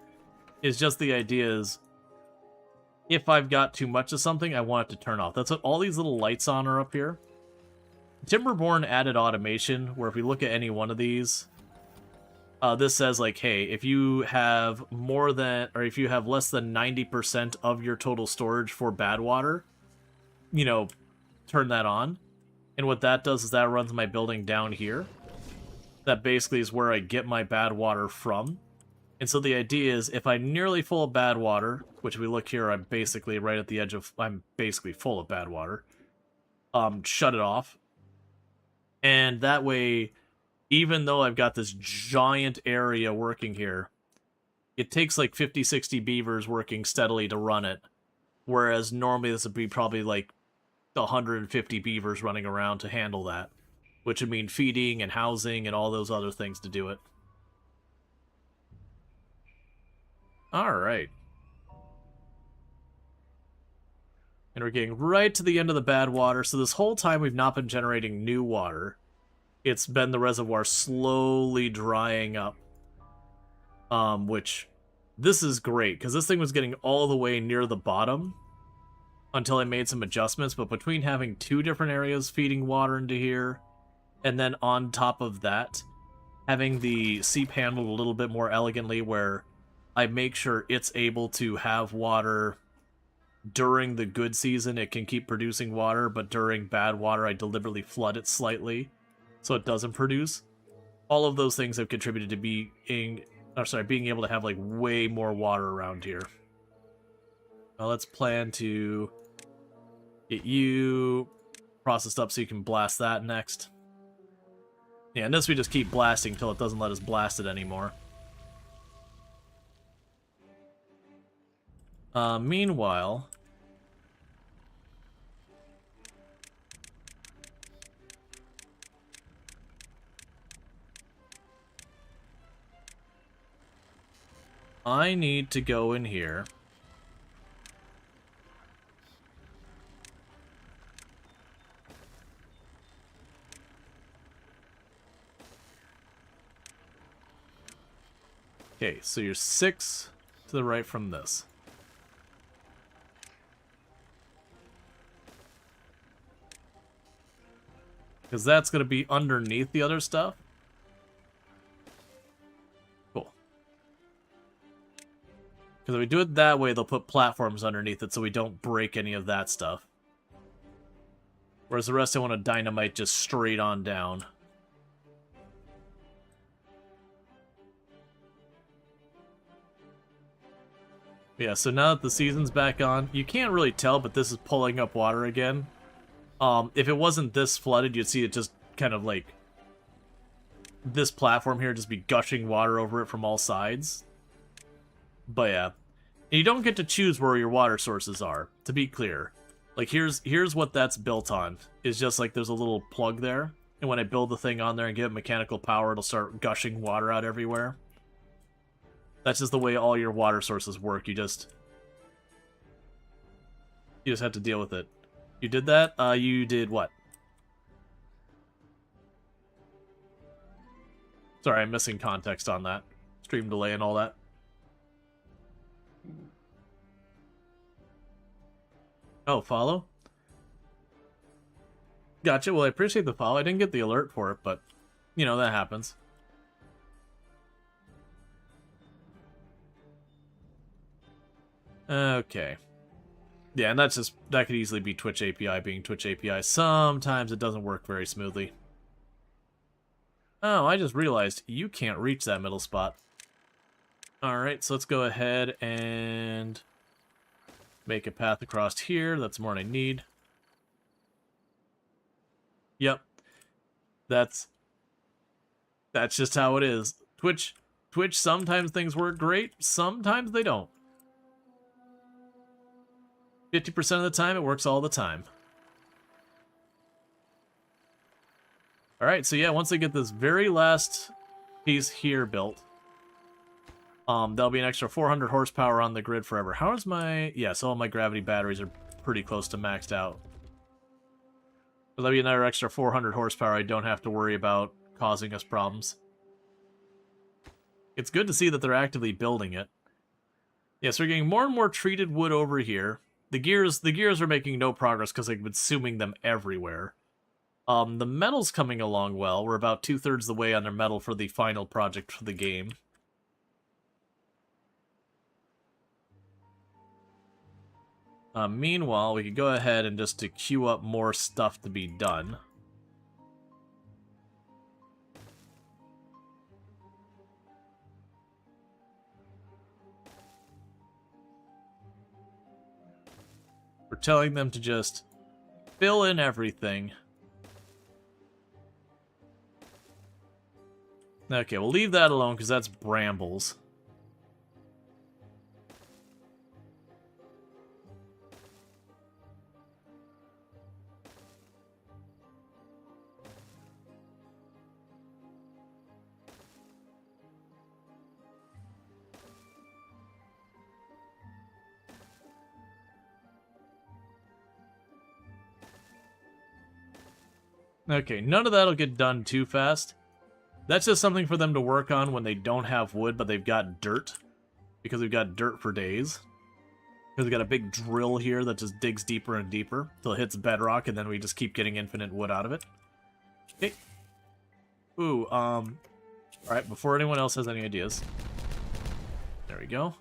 is just the idea is, if I've got too much of something, I want it to turn off. That's what all these little lights on are up here. Timberborn added automation, where if we look at any one of these, this says, like, hey, if you have more than, or if you have less than 90% of your total storage for bad water, you know, turn that on. And what that does is that runs my building down here. That basically is where I get my bad water from. And so the idea is, if I'm nearly full of bad water, which we look here, I'm basically right at the edge of, I'm basically full of bad water, shut it off. And that way, even though I've got this giant area working here, it takes like 50, 60 beavers working steadily to run it. Whereas normally this would be probably like 150 beavers running around to handle that. Which would mean feeding and housing and all those other things to do it. Alright. And we're getting right to the end of the bad water, so this whole time we've not been generating new water. It's been the reservoir slowly drying up. Which This is great, because this thing was getting all the way near the bottom until I made some adjustments, but between having 2 different areas feeding water into here, and then on top of that, having the seep handled a little bit more elegantly where I make sure it's able to have water during the good season, it can keep producing water, but during bad water, I deliberately flood it slightly so it doesn't produce. All of those things have contributed to being able to have like way more water around here. Now let's plan to get you processed up so you can blast that next. Yeah, and this we just keep blasting until it doesn't let us blast it anymore. Meanwhile, I need to go in here. Okay, so you're 6 to the right from this. Because that's going to be underneath the other stuff. Cool. Because if we do it that way, they'll put platforms underneath it so we don't break any of that stuff. Whereas the rest I want to dynamite just straight on down. Yeah, so now that the season's back on, you can't really tell, but this is pulling up water again. If it wasn't this flooded, you'd see it just kind of like this platform here just be gushing water over it from all sides. But yeah, and you don't get to choose where your water sources are, to be clear. Like here's what that's built on. It's just like there's a little plug there, and when I build the thing on there and give it mechanical power, it'll start gushing water out everywhere. That's just the way all your water sources work. You just have to deal with it. You did that? You did what? Sorry, I'm missing context on that. Stream delay and all that. Oh, follow? Gotcha. Well, I appreciate the follow. I didn't get the alert for it, but, you know, that happens. Okay. Yeah, and that could easily be Twitch API being Twitch API. Sometimes it doesn't work very smoothly. Oh, I just realized you can't reach that middle spot. Alright, so let's go ahead and make a path across here. That's more than I need. Yep. That's just how it is. Twitch, sometimes things work great, sometimes they don't. 50% of the time, it works all the time. Alright, so yeah, once I get this very last piece here built, there'll be an extra 400 horsepower on the grid forever. How is my... Yeah, so all my gravity batteries are pretty close to maxed out. So that'll be another extra 400 horsepower I don't have to worry about causing us problems. It's good to see that they're actively building it. Yeah, so we're getting more and more treated wood over here. The gears are making no progress because I'm consuming them everywhere. The metal's coming along well. We're about 2/3 the way on their metal for the final project for the game. Meanwhile, we could go ahead and just to queue up more stuff to be done. We're telling them to just fill in everything. Okay, we'll leave that alone because that's brambles. Okay, none of that'll get done too fast. That's just something for them to work on when they don't have wood, but they've got dirt. because we've got dirt for days. Because we've got a big drill here that just digs deeper and deeper till it hits bedrock, and then we just keep getting infinite wood out of it. Okay. Ooh, alright, before anyone else has any ideas. There we go.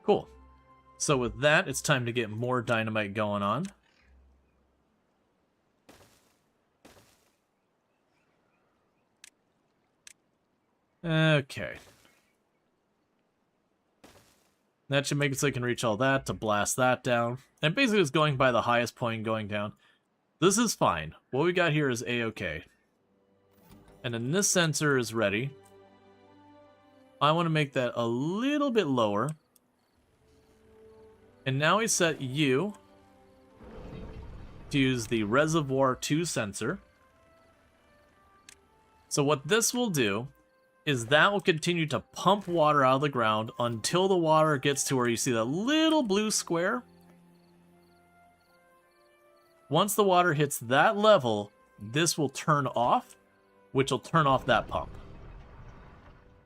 Cool. So with that, it's time to get more dynamite going on. Okay. That should make it so I can reach all that to blast that down. And basically it's going by the highest point going down. This is fine. What we got here is A-okay. And then this sensor is ready. I want to make that a little bit lower. And now we set you to use the Reservoir 2 sensor. So what this will do is that will continue to pump water out of the ground until the water gets to where you see that little blue square. Once the water hits that level, this will turn off, which will turn off that pump.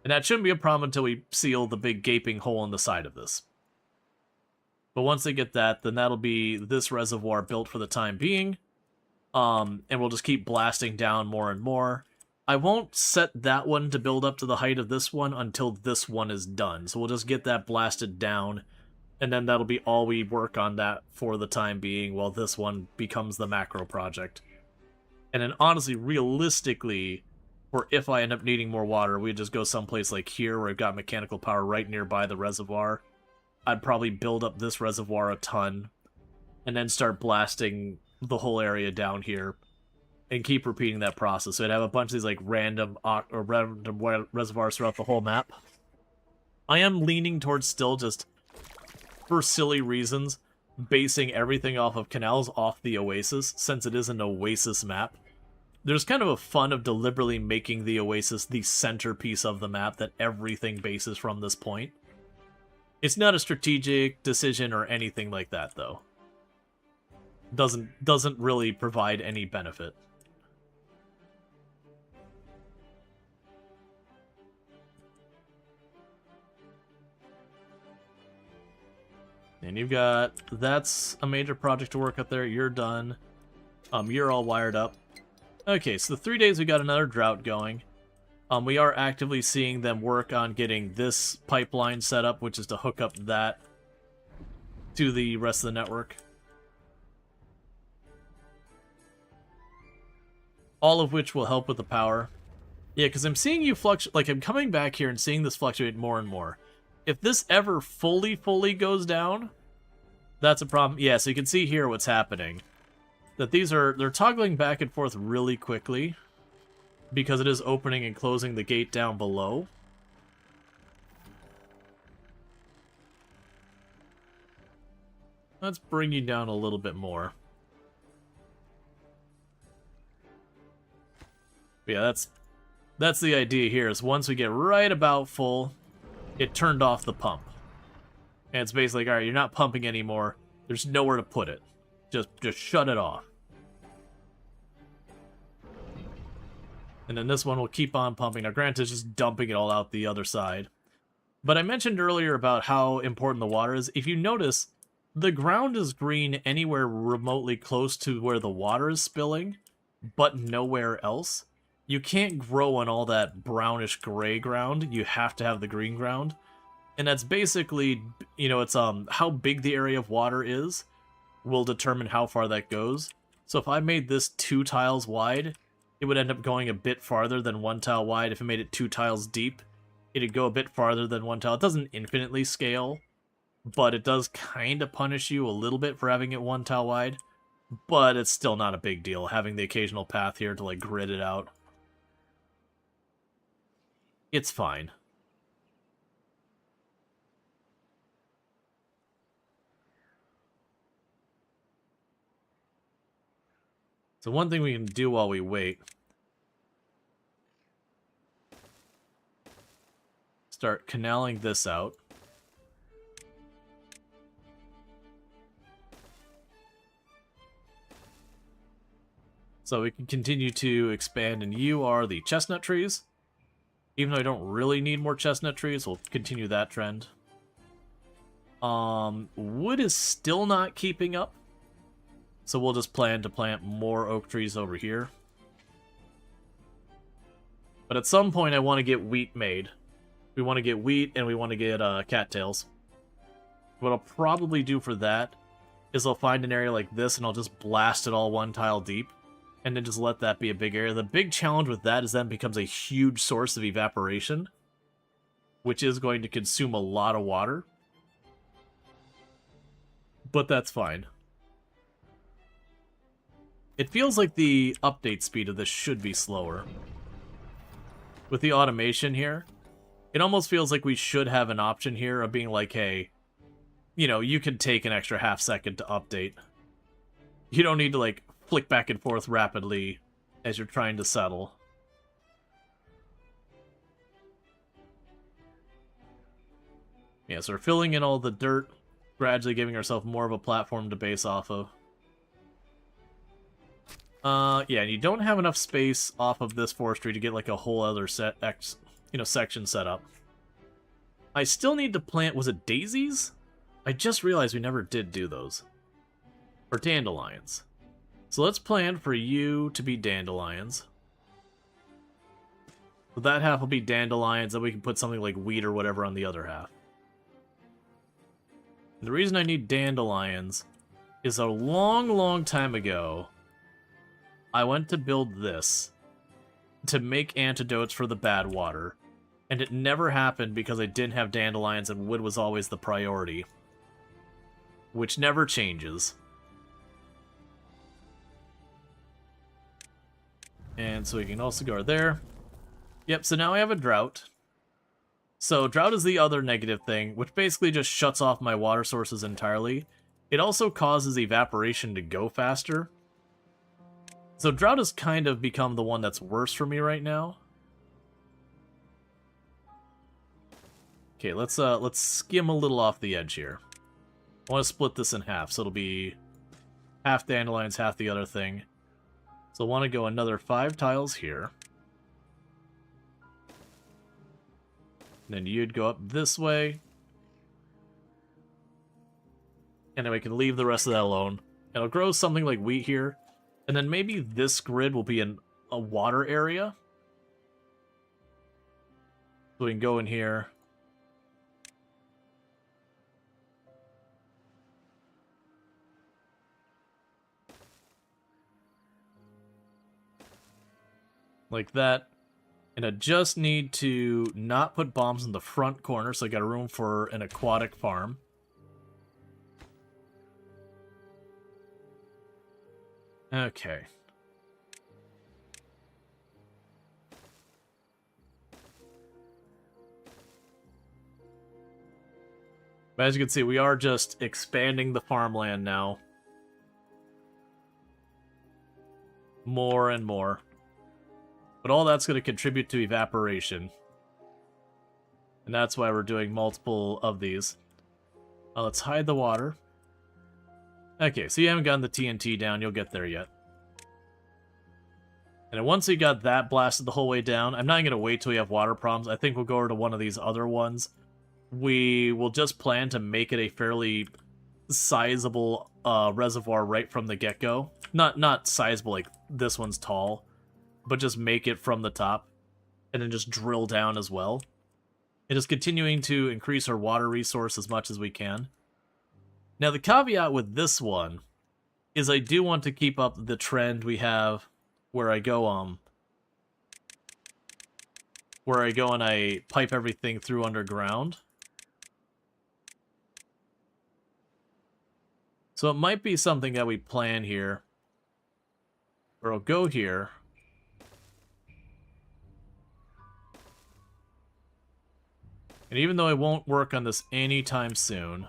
And that shouldn't be a problem until we seal the big gaping hole in the side of this. But once they get that, then that'll be this reservoir built for the time being. And we'll just keep blasting down more and more. I won't set that one to build up to the height of this one until this one is done. So we'll just get that blasted down, and then that'll be all we work on that for the time being while this one becomes the macro project. And then honestly, realistically, or if I end up needing more water, we just go someplace like here where I've got mechanical power right nearby the reservoir. I'd probably build up this reservoir a ton, and then start blasting the whole area down here. And keep repeating that process. So I'd have a bunch of these like random reservoirs throughout the whole map. I am leaning towards still just, for silly reasons, basing everything off of canals off the Oasis, since it is an Oasis map. There's kind of a fun of deliberately making the Oasis the centerpiece of the map that everything bases from this point. It's not a strategic decision or anything like that, though. Doesn't really provide any benefit. And you've got, that's a major project to work up there. You're done. You're all wired up. Okay, so the 3 days we got another drought going. We are actively seeing them work on getting this pipeline set up, which is to hook up that to the rest of the network. All of which will help with the power. Yeah, because I'm seeing you fluctuate, like I'm coming back here and seeing this fluctuate more and more. If this ever fully goes down, that's a problem. Yeah, so you can see here what's happening. That they're toggling back and forth really quickly because it is opening and closing the gate down below. Let's bring you down a little bit more. But yeah, that's the idea here, is once we get right about full, it turned off the pump. And it's basically like, alright, you're not pumping anymore. There's nowhere to put it. Just shut it off. And then this one will keep on pumping. Now granted, it's just dumping it all out the other side. But I mentioned earlier about how important the water is. If you notice, the ground is green anywhere remotely close to where the water is spilling, but nowhere else. You can't grow on all that brownish gray ground. You have to have the green ground. And that's basically, you know, it's how big the area of water is will determine how far that goes. So if I made this 2 tiles wide, it would end up going a bit farther than 1 tile wide. If I made it 2 tiles deep, it'd go a bit farther than 1 tile. It doesn't infinitely scale, but it does kind of punish you a little bit for having it 1 tile wide. But it's still not a big deal, having the occasional path here to like grid it out. It's fine. So one thing we can do while we wait, start canaling this out. So we can continue to expand, and you are the chestnut trees. Even though I don't really need more chestnut trees, we'll continue that trend. Wood is still not keeping up. So we'll just plan to plant more oak trees over here. But at some point I want to get wheat made. We want to get wheat and we want to get cattails. What I'll probably do for that is I'll find an area like this and I'll just blast it all one tile deep. And then just let that be a big area. The big challenge with that is then it becomes a huge source of evaporation, which is going to consume a lot of water. But that's fine. It feels like the update speed of this should be slower. With the automation here, it almost feels like we should have an option here of being like, hey, you know, you can take an extra half second to update. You don't need to, like, flick back and forth rapidly as you're trying to settle. Yeah, so we're filling in all the dirt, gradually giving ourselves more of a platform to base off of. Yeah, and you don't have enough space off of this forestry to get like a whole other section set up. I still need to plant, was it daisies? I just realized we never did do those. Or dandelions. So let's plan for you to be dandelions. So that half will be dandelions, then we can put something like wheat or whatever on the other half. And the reason I need dandelions is a long time ago, I went to build this to make antidotes for the bad water, and it never happened because I didn't have dandelions and wood was always the priority, which never changes. And so we can also go there. Yep, so now I have a drought. So drought is the other negative thing, which basically just shuts off my water sources entirely. It also causes evaporation to go faster. So drought has kind of become the one that's worse for me right now. Okay, let's skim a little off the edge here. I want to split this in half, so it'll be half dandelions, half the other thing. So I want to go another 5 tiles here. And then you'd go up this way. And then we can leave the rest of that alone. And I'll grow something like wheat here. And then maybe this grid will be in a water area. So we can go in here. Like that. And I just need to not put bombs in the front corner, so I got room for an aquatic farm. Okay. But as you can see, we are just expanding the farmland now. More and more. But all that's going to contribute to evaporation. And that's why we're doing multiple of these. Let's hide the water. Okay, so you haven't gotten the TNT down. You'll get there yet. And then once you got that blasted the whole way down, I'm not going to wait till we have water problems. I think we'll go over to one of these other ones. We will just plan to make it a fairly sizable reservoir right from the get-go. Not sizable like this one's tall, but just make it from the top, and then just drill down as well. It is continuing to increase our water resource as much as we can. Now the caveat with this one is I do want to keep up the trend we have where I go and I pipe everything through underground. So it might be something that we plan here, where I'll go here. And even though I won't work on this anytime soon,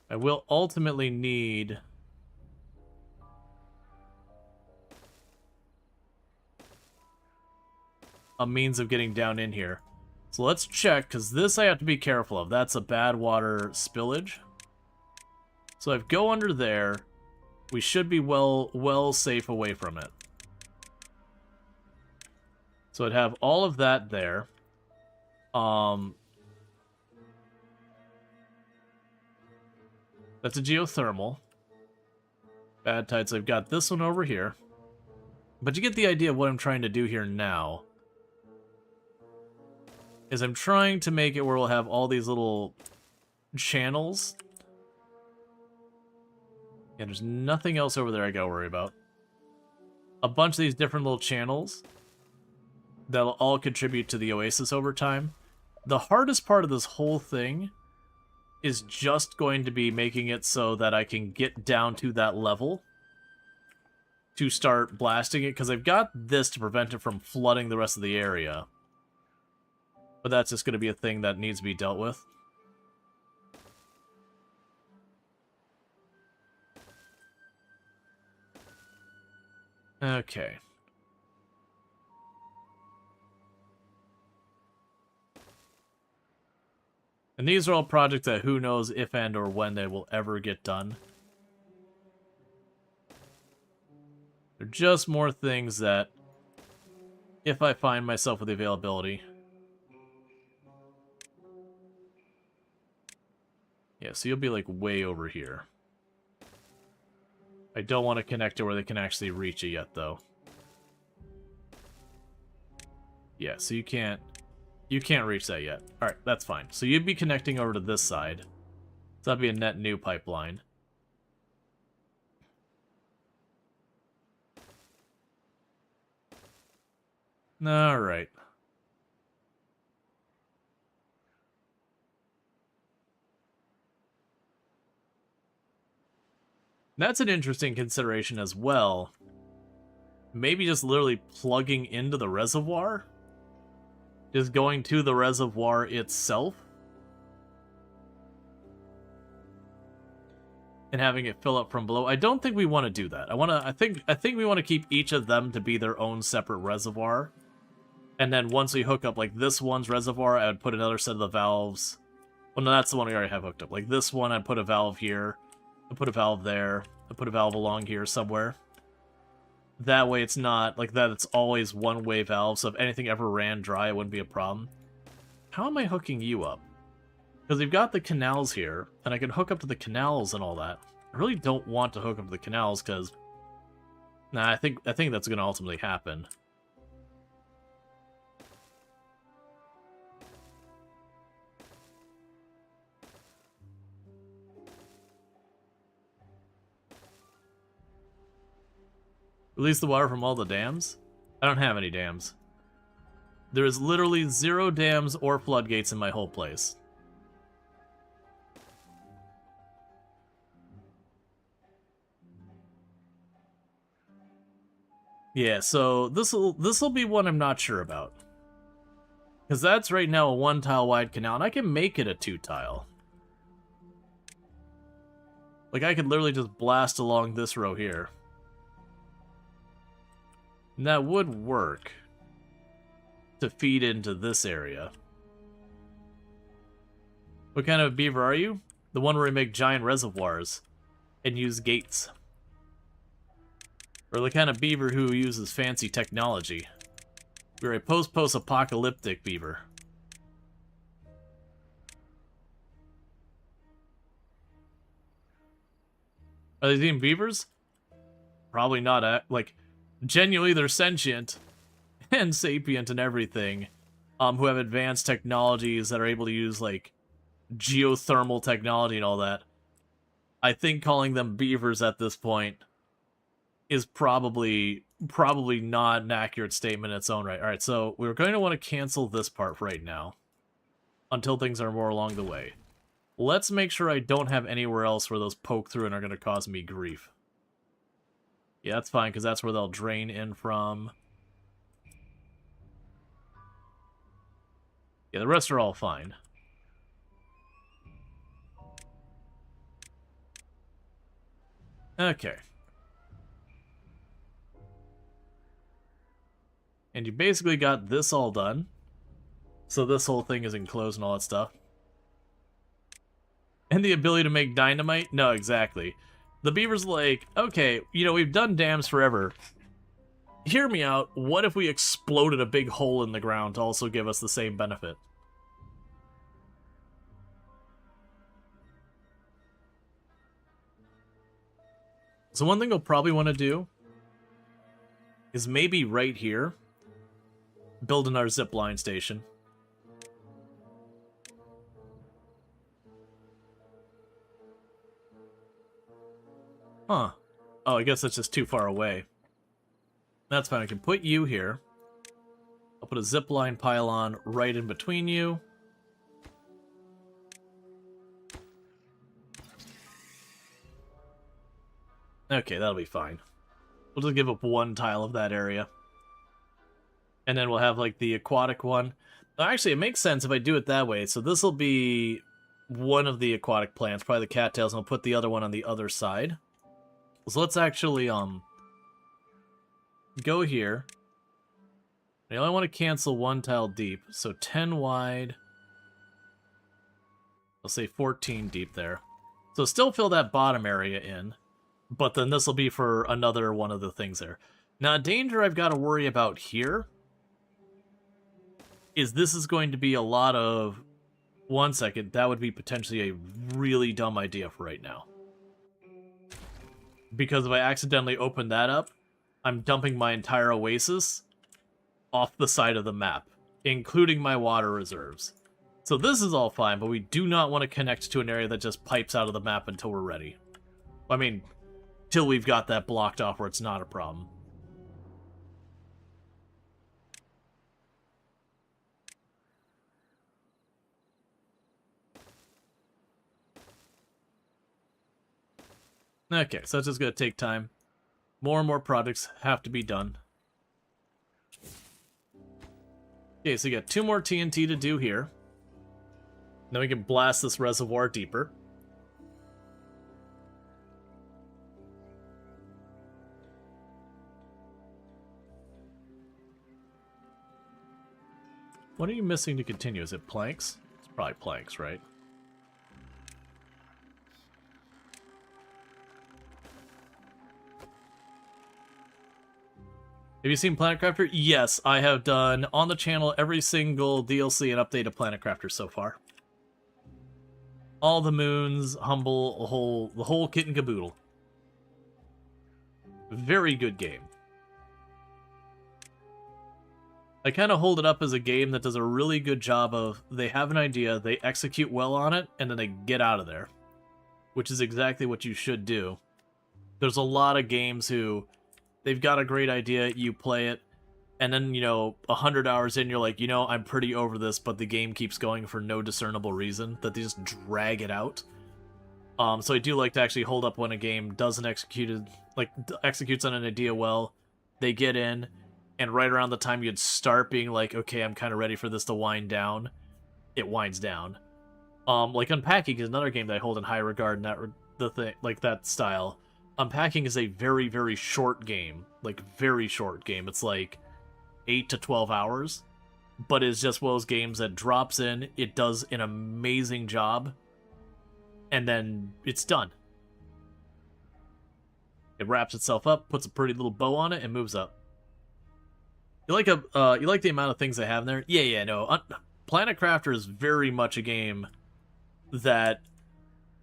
I will ultimately need a means of getting down in here. So let's check, because this I have to be careful of. That's a bad water spillage. So if I go under there, we should be well safe away from it. So I'd have all of that there. That's a geothermal. Bad tides. I've got this one over here. But you get the idea of what I'm trying to do here now. Is I'm trying to make it where we'll have all these little channels. Yeah, there's nothing else over there I gotta worry about. A bunch of these different little channels that'll all contribute to the oasis over time. The hardest part of this whole thing is just going to be making it so that I can get down to that level to start blasting it, because I've got this to prevent it from flooding the rest of the area. But that's just going to be a thing that needs to be dealt with. Okay. And these are all projects that who knows if and or when they will ever get done. They're just more things that, if I find myself with the availability. Yeah, so you'll be like way over here. I don't want to connect to where they can actually reach it yet, though. Yeah, so you can't reach that yet. Alright, that's fine. So you'd be connecting over to this side. So that'd be a net new pipeline. Alright. That's an interesting consideration as well. Maybe just literally plugging into the reservoir? Just going to the reservoir itself? And having it fill up from below. I don't think we want to do that. I think we want to keep each of them to be their own separate reservoir. And then once we hook up, like this one's reservoir, I would put another set of the valves. Well, no, that's the one we already have hooked up. Like this one, I'd put a valve here. I'd put a valve there. I'd put a valve along here somewhere. That way it's not like that, it's always one-way valve, so if anything ever ran dry, it wouldn't be a problem. How am I hooking you up? Because we've got the canals here, and I can hook up to the canals and all that. I really don't want to hook up to the canals, because... Nah, I think that's going to ultimately happen. Release the water from all the dams? I don't have any dams. There is literally 0 dams or floodgates in my whole place. Yeah, so this'll be one I'm not sure about. Because that's right now a 1-tile wide canal, and I can make it a 2-tile. Like, I could literally just blast along this row here. And that would work to feed into this area. What kind of beaver are you? The one where we make giant reservoirs and use gates. Or the kind of beaver who uses fancy technology. We're a post-apocalyptic beaver. Are these even beavers? Probably not, like... Genuinely, they're sentient and sapient and everything, who have advanced technologies that are able to use, like, geothermal technology and all that. I think calling them beavers at this point is probably not an accurate statement in its own right. Alright, so we're going to want to cancel this part for right now, until things are more along the way. Let's make sure I don't have anywhere else where those poke through and are going to cause me grief. Yeah, that's fine, because that's where they'll drain in from. Yeah, the rest are all fine. Okay. And you basically got this all done. So this whole thing is enclosed and all that stuff. And the ability to make dynamite? No, exactly. The beaver's like, okay, you know, we've done dams forever. Hear me out. What if we exploded a big hole in the ground to also give us the same benefit? So one thing we'll probably want to do is maybe right here, build another zipline station. Huh. Oh, I guess that's just too far away. That's fine. I can put you here. I'll put a zipline pylon right in between you. Okay, that'll be fine. We'll just give up one tile of that area. And then we'll have, like, the aquatic one. Actually, it makes sense if I do it that way. So this will be one of the aquatic plants, probably the cattails, and I'll put the other one on the other side. So let's actually, go here. I only want to cancel one tile deep, so 10 wide. I'll say 14 deep there. So still fill that bottom area in, but then this will be for another one of the things there. Now, a danger I've got to worry about here is this is going to be a lot of... One second, that would be potentially a really dumb idea for right now. Because if I accidentally open that up, I'm dumping my entire oasis off the side of the map, including my water reserves. So this is all fine, but we do not want to connect to an area that just pipes out of the map until we're ready. I mean, till we've got that blocked off where it's not a problem. Okay, so it's just going to take time. More and more projects have to be done. Okay, so you got 2 more TNT to do here. Then we can blast this reservoir deeper. What are you missing to continue? Is it planks? It's probably planks, right? Have you seen Planet Crafter? Yes, I have done on the channel every single DLC and update of Planet Crafter so far. All the moons, Humble, the whole kit and caboodle. Very good game. I kind of hold it up as a game that does a really good job of, they have an idea, they execute well on it, and then they get out of there. Which is exactly what you should do. There's a lot of games who... They've got a great idea, you play it, and then, you know, 100 hours in, you're like, you know, I'm pretty over this, but the game keeps going for no discernible reason, that they just drag it out. So I do like to actually hold up when a game doesn't executes on an idea well, they get in, and right around the time you'd start being like, okay, I'm kind of ready for this to wind down, it winds down. Like Unpacking is another game that I hold in high regard in that style. Unpacking is a very, very short game. Like, very short game. It's like 8 to 12 hours. But it's just one of those games that drops in, it does an amazing job, and then it's done. It wraps itself up, puts a pretty little bow on it, and moves up. You like the amount of things they have in there? Yeah, no. Planet Crafter is very much a game that,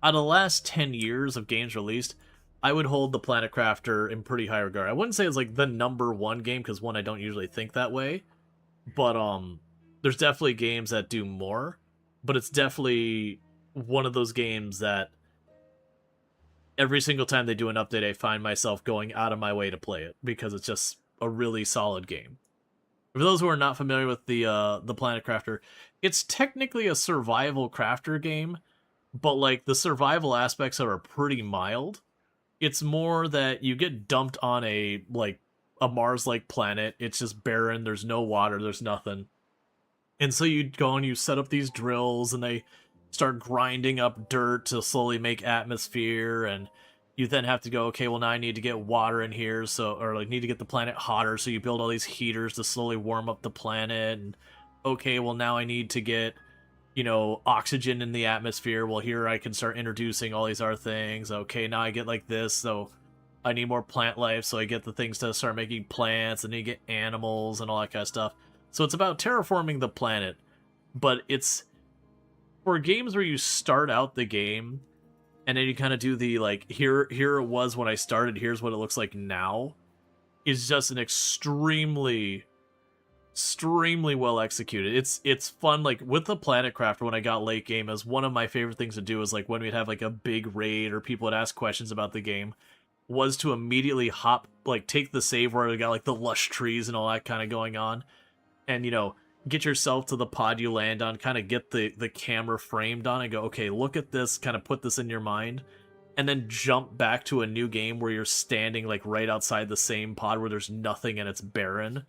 out of the last 10 years of games released, I would hold the Planet Crafter in pretty high regard. I wouldn't say it's like the #1 game, because one, I don't usually think that way. But there's definitely games that do more. But it's definitely one of those games that every single time they do an update, I find myself going out of my way to play it, because it's just a really solid game. For those who are not familiar with the Planet Crafter, it's technically a survival crafter game, but like the survival aspects are pretty mild. It's more that you get dumped on a Mars-like planet. It's just barren. There's no water. There's nothing. And so you go and you set up these drills, and they start grinding up dirt to slowly make atmosphere. And you then have to go, okay, well, now I need to get water in here, need to get the planet hotter. So you build all these heaters to slowly warm up the planet. And okay, well now I need to get, you know, oxygen in the atmosphere. Well, here I can start introducing all these other things. Okay, now I get like this, so I need more plant life, so I get the things to start making plants, and then you get animals and all that kind of stuff. So it's about terraforming the planet, but it's for games where you start out the game and then you kind of do the like here it was when I started, here's what it looks like now, is just an extremely well executed. It's fun. Like with the Planet Crafter, when I got late game, as one of my favorite things to do is like when we'd have like a big raid or people would ask questions about the game, was to immediately hop, like take the save where we got like the lush trees and all that kind of going on, and you know, get yourself to the pod you land on, kind of get the camera framed on and go, okay, look at this, kind of put this in your mind, and then jump back to a new game where you're standing like right outside the same pod where there's nothing and it's barren,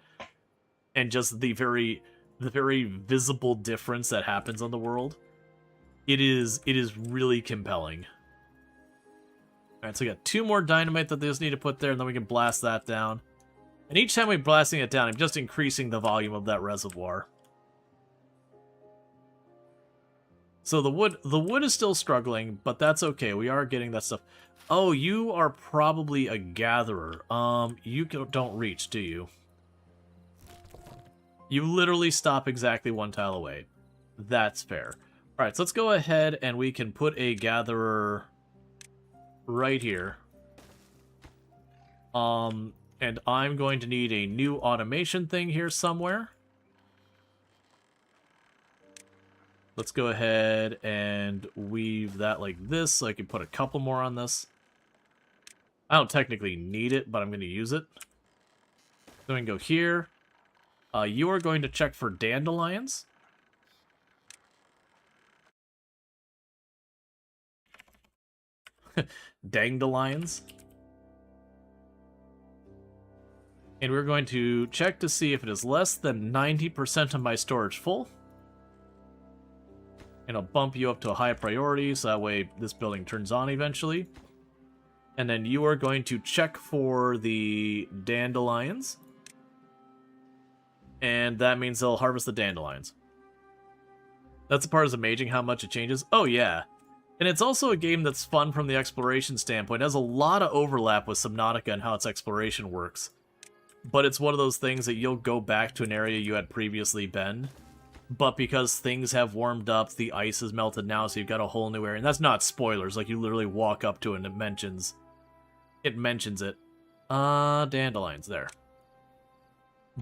and just the very visible difference that happens on the world. It is really compelling. Alright, so we got 2 more dynamite that they just need to put there, and then we can blast that down. And each time we're blasting it down, I'm just increasing the volume of that reservoir. So the wood is still struggling, but that's okay. We are getting that stuff. Oh, you are probably a gatherer. You don't reach, do you? You literally stop exactly 1 tile away. That's fair. Alright, so let's go ahead and we can put a gatherer right here. And I'm going to need a new automation thing here somewhere. Let's go ahead and weave that like this, so I can put a couple more on this. I don't technically need it, but I'm going to use it. Then we can go here. You are going to check for dandelions. Dandelions. And we're going to check to see if it is less than 90% of my storage full. And I'll bump you up to a high priority, so that way this building turns on eventually. And then you are going to check for the dandelions. And that means they'll harvest the dandelions. That's the part that's amazing how much it changes. Oh yeah. And it's also a game that's fun from the exploration standpoint. It has a lot of overlap with Subnautica and how its exploration works. But it's one of those things that you'll go back to an area you had previously been. But because things have warmed up, the ice has melted now, so you've got a whole new area. And that's not spoilers, like you literally walk up to it and it mentions it. Dandelions, there.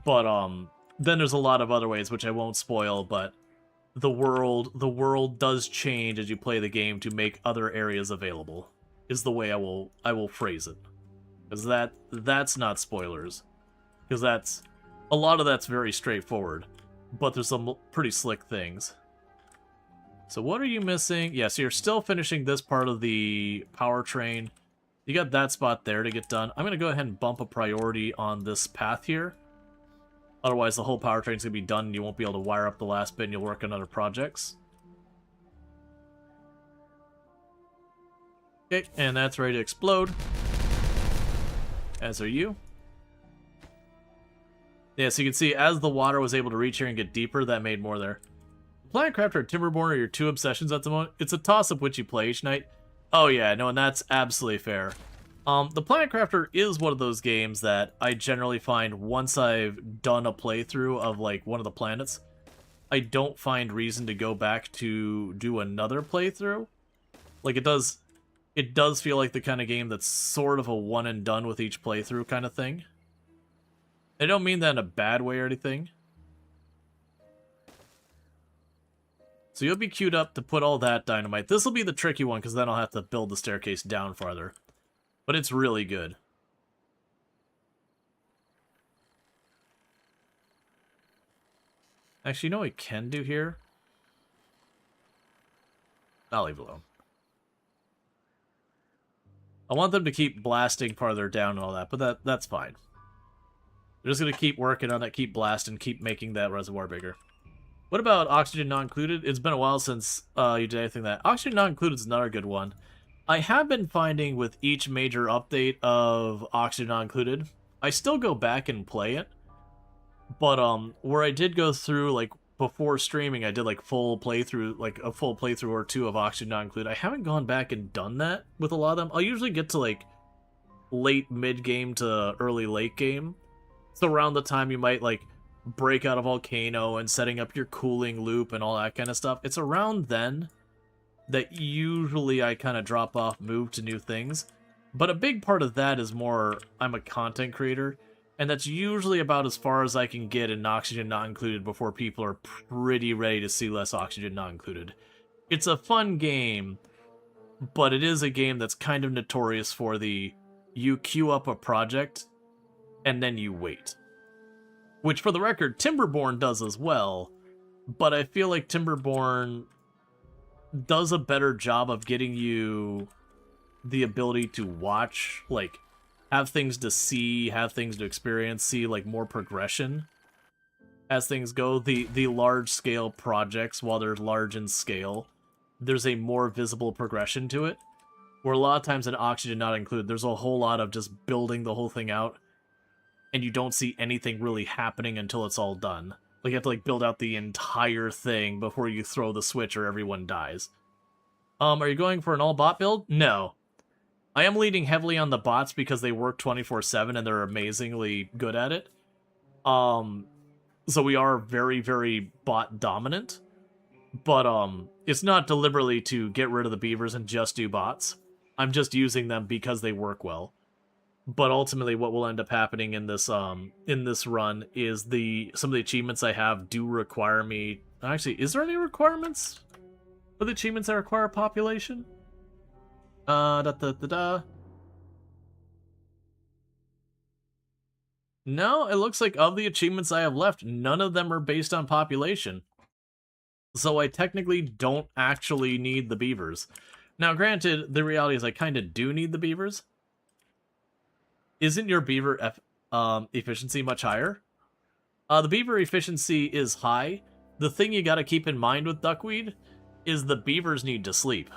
But, then there's a lot of other ways, which I won't spoil, but the world does change as you play the game to make other areas available, is the way I will phrase it. Because that's not spoilers. Because a lot of that's very straightforward. But there's some pretty slick things. So what are you missing? Yeah, so you're still finishing this part of the powertrain. You got that spot there to get done. I'm going to go ahead and bump a priority on this path here. Otherwise, the whole powertrain's going to be done and you won't be able to wire up the last bit and you'll work on other projects. Okay, and that's ready to explode. As are you. Yeah, so you can see as the water was able to reach here and get deeper, that made more there. Planet Crafter or Timberborn are your 2 obsessions at the moment. It's a toss-up which you play each night. Oh yeah, no, and that's absolutely fair. The Planet Crafter is one of those games that I generally find once I've done a playthrough of like one of the planets, I don't find reason to go back to do another playthrough. Like it does feel like the kind of game that's sort of a one and done with each playthrough kind of thing. I don't mean that in a bad way or anything. So you'll be queued up to put all that dynamite. This will be the tricky one because then I'll have to build the staircase down farther. But it's really good. Actually, you know what we can do here? I'll leave it alone. I want them to keep blasting farther down and all that, but that's fine. They're just going to keep working on it, keep blasting, keep making that reservoir bigger. What about oxygen not included? It's been a while since you did anything that. Oxygen not included is another good one. I have been finding with each major update of Oxygen Not Included, I still go back and play it, but where I did go through, like, before streaming, I did like full playthrough, like a full playthrough or two of Oxygen Not Included. I haven't gone back and done that with a lot of them. I'll usually get to like late mid game to early late game. So around the time you might like break out a volcano and setting up your cooling loop and all that kind of stuff. It's around then that usually I kind of drop off, move to new things. But a big part of that is more I'm a content creator, and that's usually about as far as I can get in Oxygen Not Included before people are pretty ready to see less Oxygen Not Included. It's a fun game, but it is a game that's kind of notorious for the you queue up a project and then you wait. Which, for the record, Timberborn does as well, but I feel like Timberborn does a better job of getting you the ability to watch, like, have things to see, have things to experience, see, like, more progression as things go. The large-scale projects, while they're large in scale, there's a more visible progression to it, where a lot of times in Oxygen Not Included, there's a whole lot of just building the whole thing out, and you don't see anything really happening until it's all done. Like, you have to, like, build out the entire thing before you throw the switch or everyone dies. Are you going for an all-bot build? No. I am leaning heavily on the bots because they work 24/7 and they're amazingly good at it. So we are very, very bot dominant. But it's not deliberately to get rid of the beavers and just do bots. I'm just using them because they work well. But ultimately, what will end up happening in this run is some of the achievements I have do require me. Actually, is there any requirements for the achievements that require population? No, it looks like of the achievements I have left, none of them are based on population. So I technically don't actually need the beavers. Now, granted, the reality is I kind of do need the beavers. Isn't your beaver efficiency much higher? The beaver efficiency is high. The thing you gotta keep in mind with duckweed is the beavers need to sleep.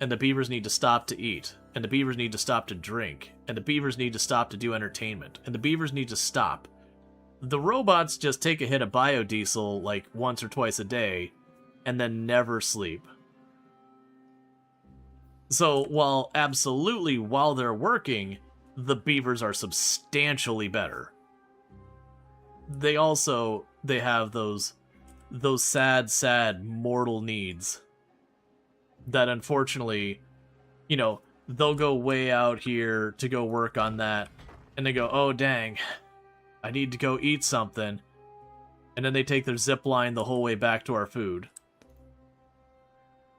And the beavers need to stop to eat. And the beavers need to stop to drink. And the beavers need to stop to do entertainment. And the beavers need to stop. The robots just take a hit of biodiesel like once or twice a day and then never sleep. So while they're working, the beavers are substantially better. They have those sad mortal needs that unfortunately, you know, they'll go way out here to go work on that, and they go, oh dang, I need to go eat something, and then they take their zip line the whole way back to our food.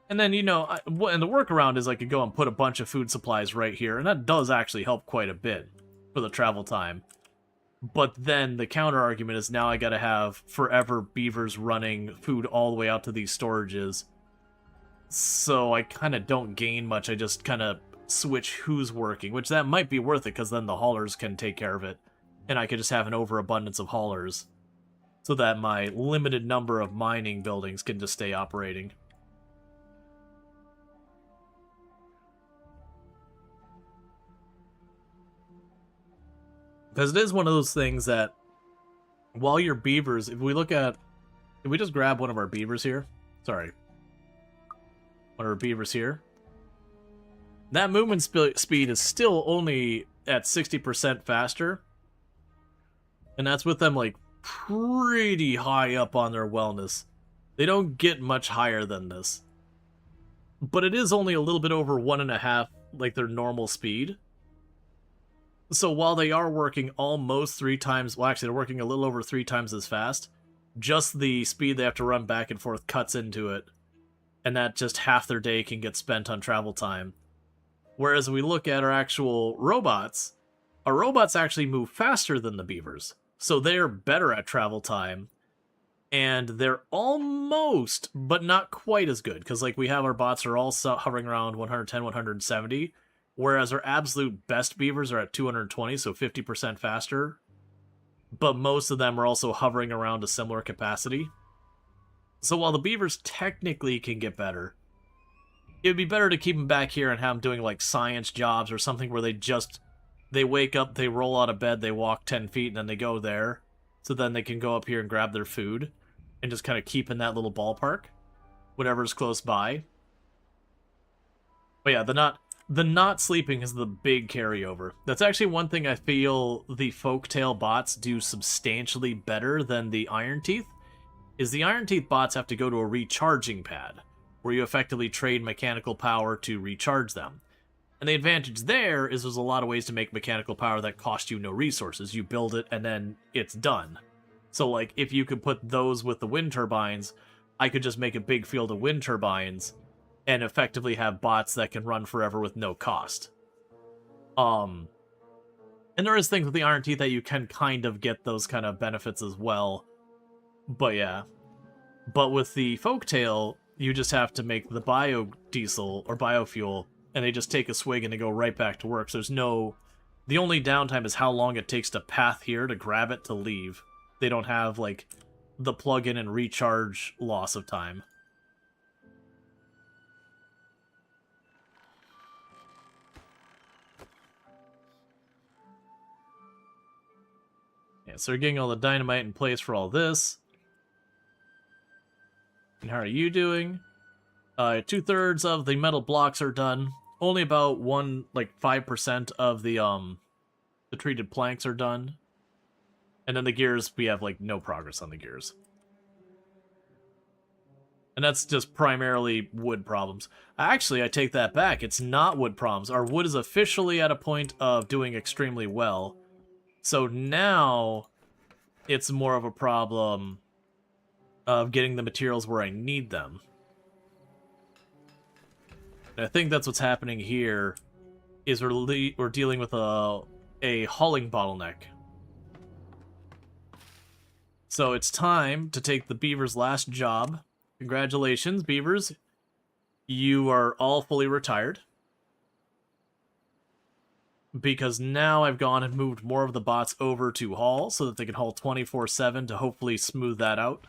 And then, you know, and the workaround is I could go and put a bunch of food supplies right here, and that does actually help quite a bit for the travel time. But then the counter argument is now I gotta have forever beavers running food all the way out to these storages. So I kind of don't gain much, I just kind of switch who's working, which that might be worth it, because then the haulers can take care of it. And I could just have an overabundance of haulers, so that my limited number of mining buildings can just stay operating. Because it is one of those things that, while your beavers, if we just grab one of our beavers here, sorry, one of our beavers here, that movement speed is still only at 60% faster, and that's with them, like, pretty high up on their wellness. They don't get much higher than this. But it is only a little bit over 1.5, like, their normal speed. So while they are working almost 3 times, well, actually, they're working a little over 3 times as fast, just the speed they have to run back and forth cuts into it. And that just half their day can get spent on travel time. Whereas we look at our actual robots, our robots actually move faster than the beavers. So they're better at travel time. And they're almost, but not quite as good. Because, like, we have our bots are all hovering around 110, 170. Whereas our absolute best beavers are at 220, so 50% faster. But most of them are also hovering around a similar capacity. So while the beavers technically can get better, it would be better to keep them back here and have them doing, like, science jobs or something where they wake up, they roll out of bed, they walk 10 feet, and then they go there. So then they can go up here and grab their food. and just kind of keep in that little ballpark, whatever's close by. But yeah, the not sleeping is the big carryover. That's actually one thing I feel the Folktale bots do substantially better than the Iron Teeth, is the Iron Teeth bots have to go to a recharging pad, where you effectively trade mechanical power to recharge them. And the advantage there is there's a lot of ways to make mechanical power that cost you no resources. You build it, and then it's done. So, like, if you could put those with the wind turbines, I could just make a big field of wind turbines and effectively have bots that can run forever with no cost. And there is things with the Iron Teeth that you can kind of get those kind of benefits as well. But yeah. But with the Folktale, you just have to make the biodiesel or biofuel, and they just take a swig and they go right back to work. So there's no... The only downtime is how long it takes to path here to grab it to leave. They don't have, like, the plug-in and recharge loss of time. Yeah, so we're getting all the dynamite in place for all this. And how are you doing? 2/3 of the metal blocks are done. Only about 5% of the treated planks are done. And then the gears, we have, like, no progress on the gears. And that's just primarily wood problems. Actually, I take that back. It's not wood problems. Our wood is officially at a point of doing extremely well. So now, it's more of a problem of getting the materials where I need them. And I think that's what's happening here, is we're dealing with a hauling bottleneck. So it's time to take the beavers' last job. Congratulations, beavers. You are all fully retired. Because now I've gone and moved more of the bots over to haul, so that they can haul 24/7 to hopefully smooth that out.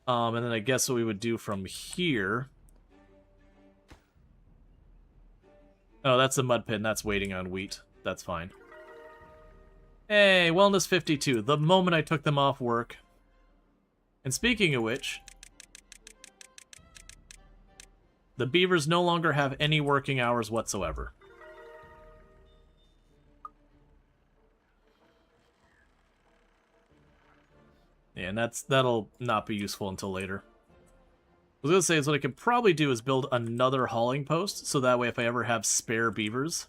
And then I guess what we would do from here... Oh, that's a mud pin. That's waiting on wheat. That's fine. Hey, Wellness 52. The moment I took them off work. And speaking of which... The beavers no longer have any working hours whatsoever. Yeah, and that'll not be useful until later. I was gonna say is what I could probably do is build another hauling post, so that way if I ever have spare beavers...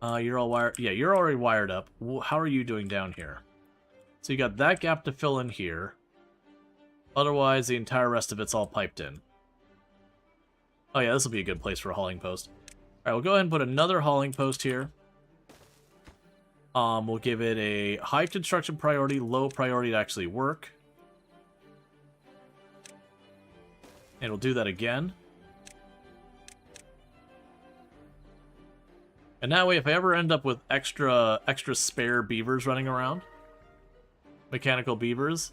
you're all wired... Yeah, you're already wired up. How are you doing down here? So you got that gap to fill in here. Otherwise, the entire rest of it's all piped in. Oh yeah, this will be a good place for a hauling post. Alright, we'll go ahead and put another hauling post here. We'll give it a high construction priority, low priority to actually work. And we'll do that again. And that way, if I ever end up with extra spare beavers running around, mechanical beavers,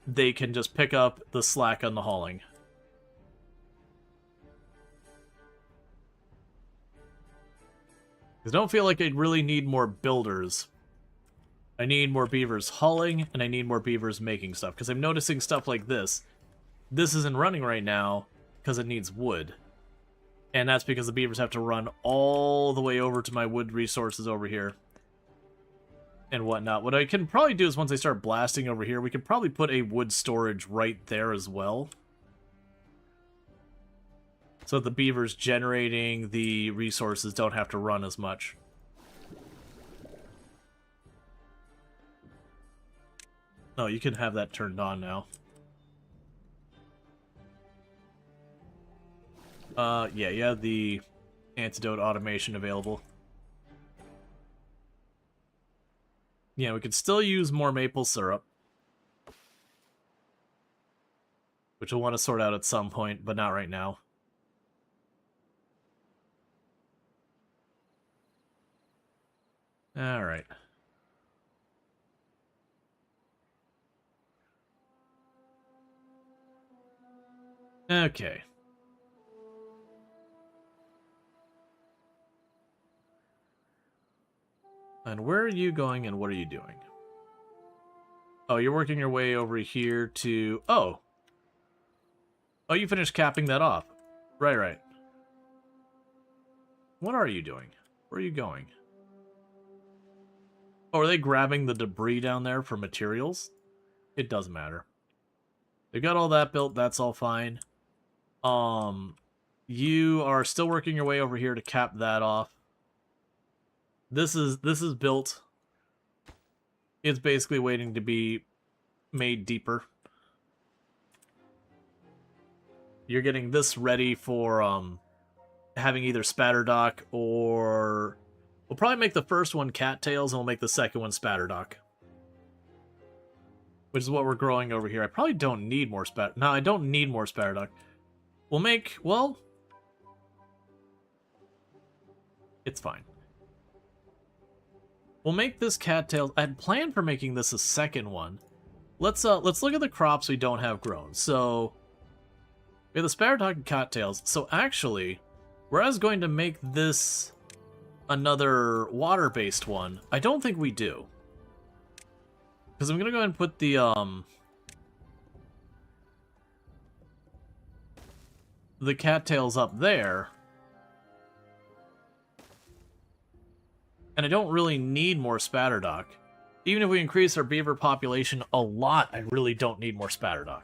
they can just pick up the slack on the hauling. I don't feel like I really need more builders. I need more beavers hauling, and I need more beavers making stuff. Because I'm noticing stuff like this. This isn't running right now because it needs wood. And that's because the beavers have to run all the way over to my wood resources over here. And whatnot. What I can probably do is once I start blasting over here, we can probably put a wood storage right there as well. So that the beavers generating the resources don't have to run as much. Oh, you can have that turned on now. Yeah, you have the antidote automation available. Yeah, we could still use more maple syrup. Which we'll want to sort out at some point, but not right now. Alright. Okay. And where are you going and what are you doing? Oh, you're working your way over here to... Oh! Oh, you finished capping that off. Right, right. What are you doing? Where are you going? Oh, are they grabbing the debris down there for materials? It doesn't matter. They've got all that built, that's all fine. You are still working your way over here to cap that off. This is built. It's basically waiting to be made deeper. You're getting this ready for having either Spatterdock or... We'll probably make the first one cattails and we'll make the second one Spatterdock. Which is what we're growing over here. I probably don't need more No, I don't need more Spatterdock. We'll make... Well... It's fine. We'll make this cattails. I had planned for making this a second one. Let's look at the crops we don't have grown. So we have the Spatterdock and cattails. So actually, whereas going to make this another water-based one, I don't think we do. Because I'm gonna go ahead and put the cattails up there. And I don't really need more Spatterdock. Even if we increase our beaver population a lot, I really don't need more Spatterdock.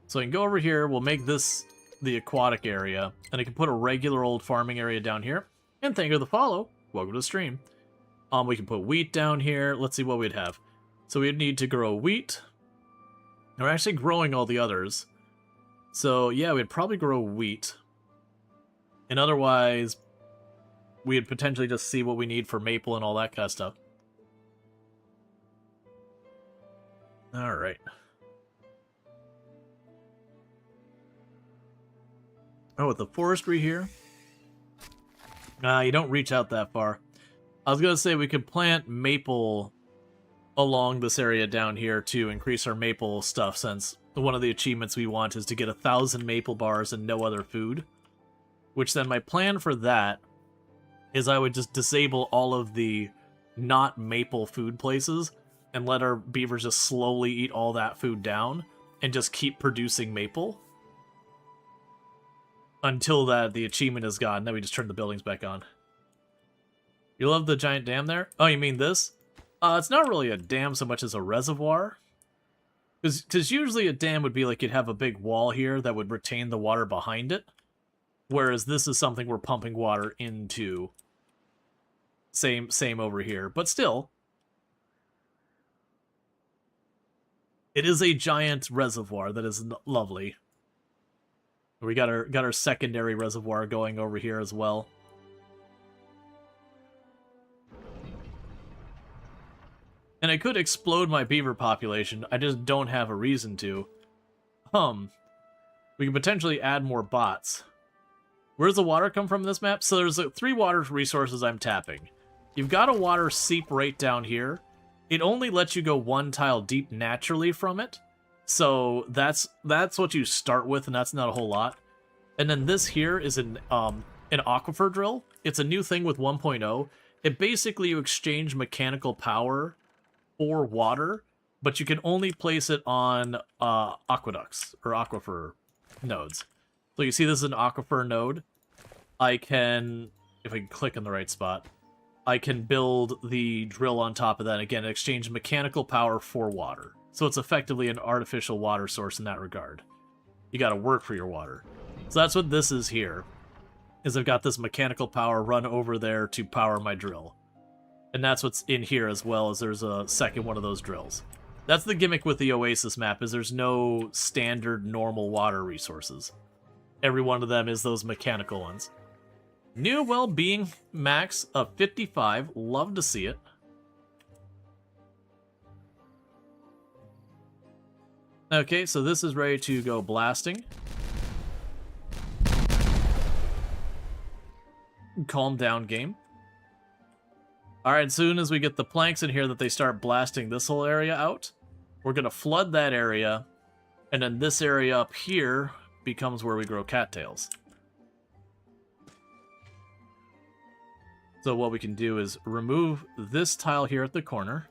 So I can go over here, we'll make this the aquatic area, and I can put a regular old farming area down here. And thank you for the follow. Welcome to the stream. We can put wheat down here. Let's see what we'd have. So we'd need to grow wheat. We're actually growing all the others. So yeah, we'd probably grow wheat. And otherwise, we'd potentially just see what we need for maple and all that kind of stuff. Alright. Oh, with the forestry here? You don't reach out that far. I was going to say we could plant maple along this area down here to increase our maple stuff, since one of the achievements we want is to get 1,000 maple bars and no other food. Which then my plan for that is I would just disable all of the not maple food places and let our beavers just slowly eat all that food down and just keep producing maple until the achievement is gone. Then we just turn the buildings back on. You love the giant dam there? Oh, you mean this? It's not really a dam so much as a reservoir. Because usually a dam would be like you'd have a big wall here that would retain the water behind it. Whereas this is something we're pumping water into. Same over here. But still, it is a giant reservoir that is lovely. We got our secondary reservoir going over here as well. And I could explode my beaver population. I just don't have a reason to. We can potentially add more bots. Where does the water come from in this map? So there's 3 water resources I'm tapping. You've got a water seep right down here. It only lets you go 1 tile deep naturally from it. So that's what you start with, and that's not a whole lot. And then this here is an aquifer drill. It's a new thing with 1.0. It basically, you exchange mechanical power for water, but you can only place it on aqueducts or aquifer nodes. So you see this is an aquifer node. I can, if I can click in the right spot, I can build the drill on top of that. Again, exchange mechanical power for water. So it's effectively an artificial water source in that regard. You gotta work for your water. So that's what this is here, is I've got this mechanical power run over there to power my drill. And that's what's in here as well, as there's a second one of those drills. That's the gimmick with the Oasis map, is there's no standard normal water resources. Every one of them is those mechanical ones. New well-being max of 55. Love to see it. Okay, so this is ready to go blasting. Calm down, game. Alright, as soon as we get the planks in here that they start blasting this whole area out, we're going to flood that area, and then this area up here becomes where we grow cattails. So what we can do is remove this tile here at the corner.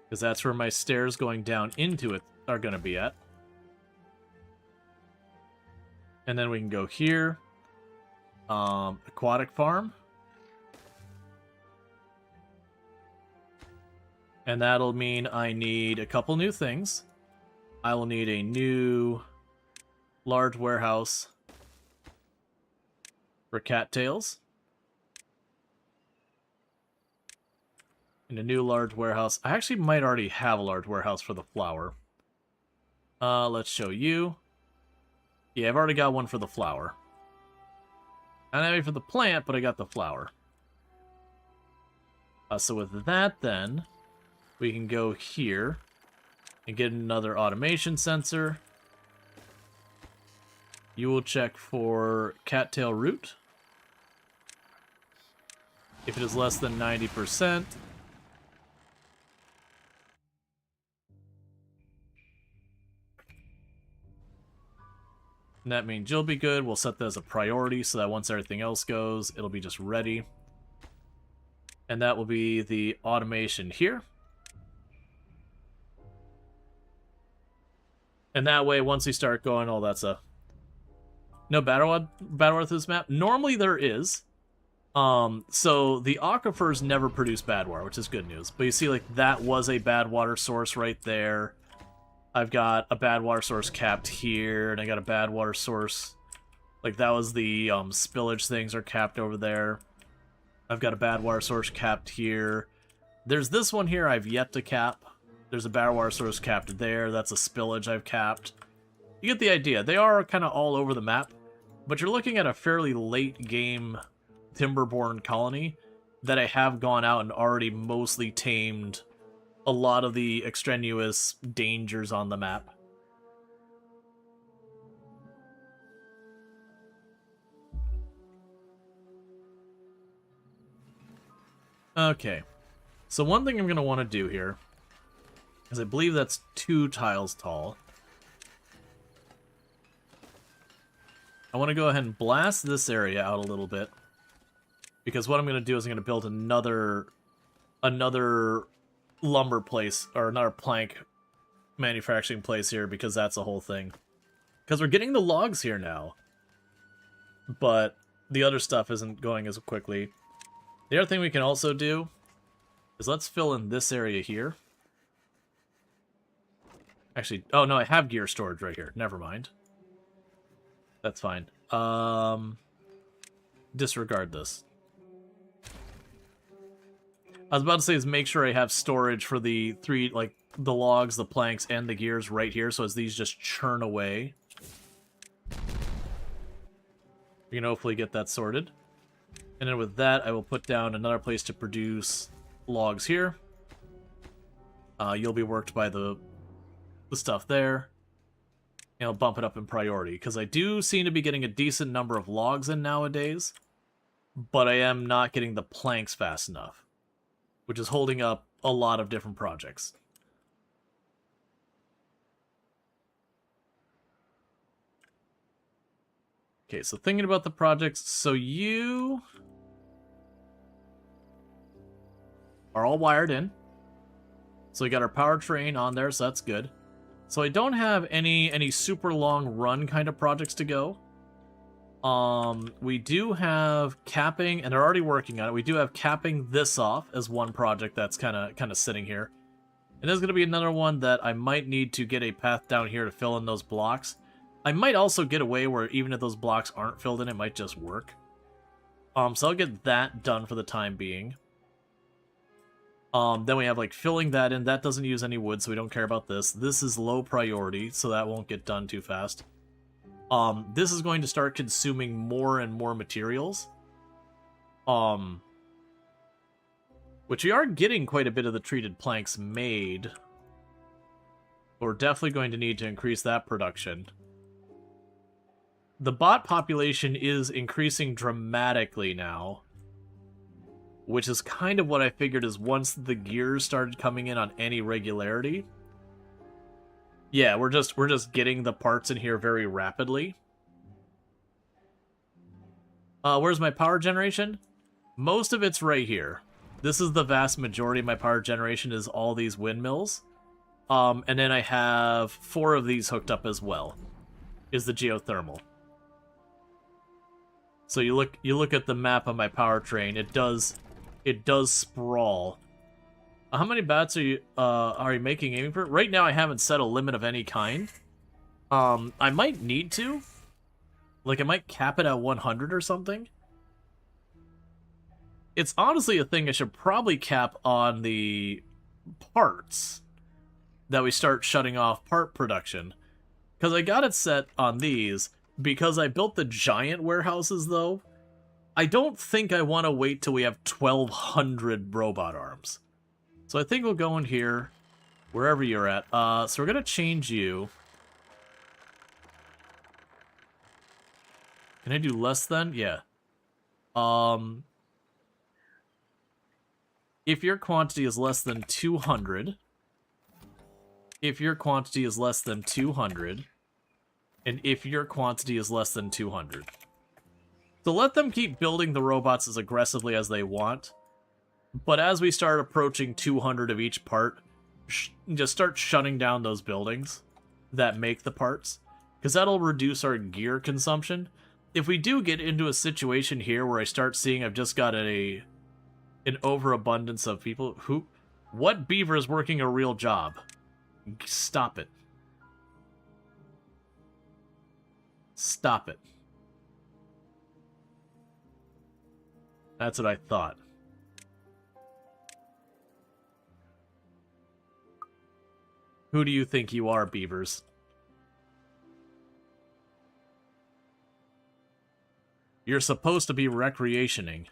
Because that's where my stairs going down into it are going to be at. And then we can go here. Aquatic farm. And that'll mean I need a couple new things. I will need a new large warehouse for cattails. And a new large warehouse. I actually might already have a large warehouse for the flower. Let's show you. Yeah, I've already got one for the flower. Not having for the plant, but I got the flower. So with that, then, we can go here and get another automation sensor. You will check for cattail root. If it is less than 90%, and that means you'll be good. We'll set that as a priority so that once everything else goes, it'll be just ready. And that will be the automation here. And that way, once we start going, all that stuff. No battle water through this map? Normally there is. So the aquifers never produce bad water, which is good news. But you see, like, that was a bad water source right there. I've got a bad water source capped here, and I got a bad water source. Like, that was the spillage things are capped over there. I've got a bad water source capped here. There's this one here I've yet to cap. There's a bad water source capped there. That's a spillage I've capped. You get the idea. They are kind of all over the map, but you're looking at a fairly late game Timberborn colony that I have gone out and already mostly tamed a lot of the extraneous dangers on the map. Okay, so one thing I'm going to want to do here is I believe that's 2 tiles tall. I want to go ahead and blast this area out a little bit, because what I'm going to do is I'm going to build another lumber place, or another plank manufacturing place here, because that's the whole thing. Because we're getting the logs here now, but the other stuff isn't going as quickly. The other thing we can also do is let's fill in this area here. Actually, oh no, I have gear storage right here. Never mind. That's fine. Disregard this. I was about to say is make sure I have storage for the 3, like, the logs, the planks, and the gears right here, so as these just churn away. We can hopefully get that sorted. And then with that, I will put down another place to produce logs here. You'll be worked by the stuff there. And I'll bump it up in priority, because I do seem to be getting a decent number of logs in nowadays, but I am not getting the planks fast enough, which is holding up a lot of different projects. Okay, so thinking about the projects, so you are all wired in. So we got our powertrain on there, so that's good. So I don't have any super long run kind of projects to go. We do have capping, and they're already working on it. We do have capping this off as one project that's kind of sitting here. And there's going to be another one that I might need to get a path down here to fill in those blocks. I might also get away where even if those blocks aren't filled in, it might just work. So I'll get that done for the time being. Then we have, like, filling that in. That doesn't use any wood, so we don't care about this. This is low priority, so that won't get done too fast. This is going to start consuming more and more materials. Which we are getting quite a bit of the treated planks made. But we're definitely going to need to increase that production. The bot population is increasing dramatically now, which is kind of what I figured is once the gears started coming in on any regularity. Yeah, we're just getting the parts in here very rapidly. Where's my power generation? Most of it's right here. This is the vast majority of my power generation is all these windmills. And then I have 4 of these hooked up as well. Is the geothermal. So you look at the map of my powertrain. It does sprawl. How many bats are you making aiming for? Right now I haven't set a limit of any kind. I might need to. Like I might cap it at 100 or something. It's honestly a thing I should probably cap on the parts that we start shutting off part production. Because I got it set on these. Because I built the giant warehouses, though, I don't think I want to wait till we have 1,200 robot arms. So I think we'll go in here, wherever you're at. So we're going to change you. Can I do less than? Yeah. If your quantity is less than 200... If your quantity is less than 200... And if your quantity is less than 200. So let them keep building the robots as aggressively as they want. But as we start approaching 200 of each part, just start shutting down those buildings that make the parts. Because that'll reduce our gear consumption. If we do get into a situation here where I start seeing I've just got an overabundance of people who... What beaver is working a real job? Stop it. Stop it. That's what I thought. Who do you think you are, beavers? You're supposed to be recreationing.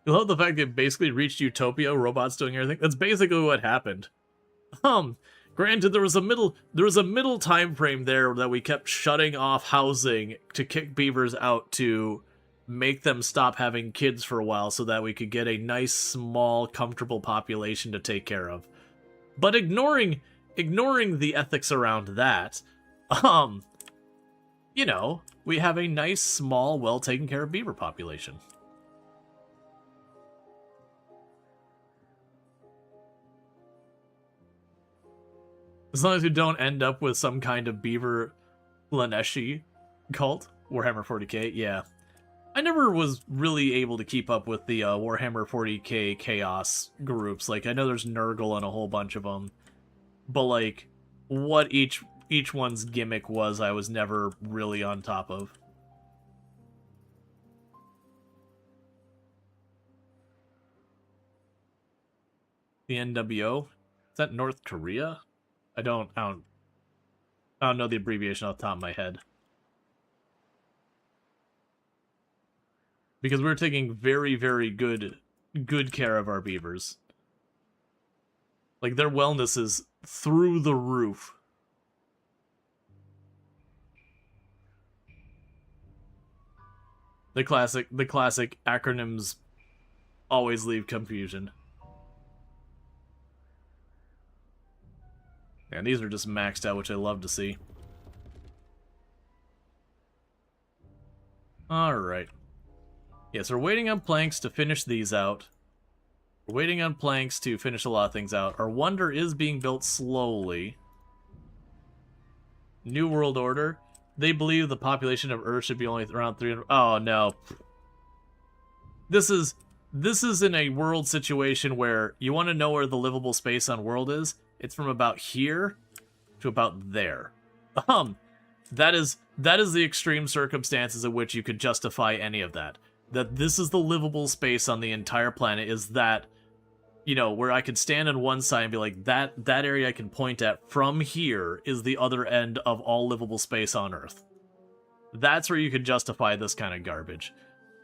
I love the fact that it basically reached Utopia, robots doing everything. That's basically what happened. Granted, there was a middle time frame there that we kept shutting off housing to kick beavers out to make them stop having kids for a while so that we could get a nice, small, comfortable population to take care of. But ignoring the ethics around that, you know, we have a nice, small, well taken care of beaver population. As long as you don't end up with some kind of beaver Laneshi cult, Warhammer 40k, yeah. I never was really able to keep up with the Warhammer 40k chaos groups. Like, I know there's Nurgle and a whole bunch of them, but like, what each one's gimmick was, I was never really on top of. The NWO? Is that North Korea? I don't know the abbreviation off the top of my head. Because we're taking very, very good care of our beavers. Like, their wellness is through the roof. The classic acronyms always leave confusion. And these are just maxed out, which I love to see. Alright. Yes, we're waiting on planks to finish these out. We're waiting on planks to finish a lot of things out. Our Wonder is being built slowly. New World Order. They believe the population of Earth should be only around 300... Oh, no. This is in a world situation where you want to know where the livable space on world is? It's from about here to about there. That is the extreme circumstances in which you could justify any of that. That this is the livable space on the entire planet is that, you know, where I could stand on one side and be like, that area I can point at from here is the other end of all livable space on Earth. That's where you could justify this kind of garbage.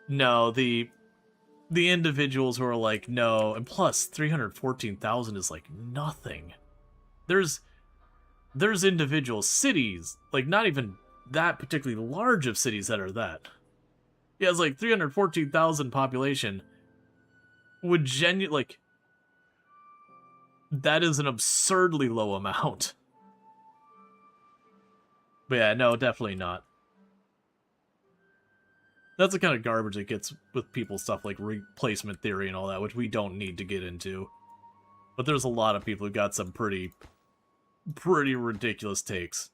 No, the individuals who are like, no, and plus 314,000 is like nothing. There's individual cities, like not even that particularly large of cities that are that. Yeah, it's like 314,000 population would That is an absurdly low amount. But yeah, no, definitely not. That's the kind of garbage that gets with people stuff like replacement theory and all that, which we don't need to get into. But there's a lot of people who got some pretty ridiculous takes.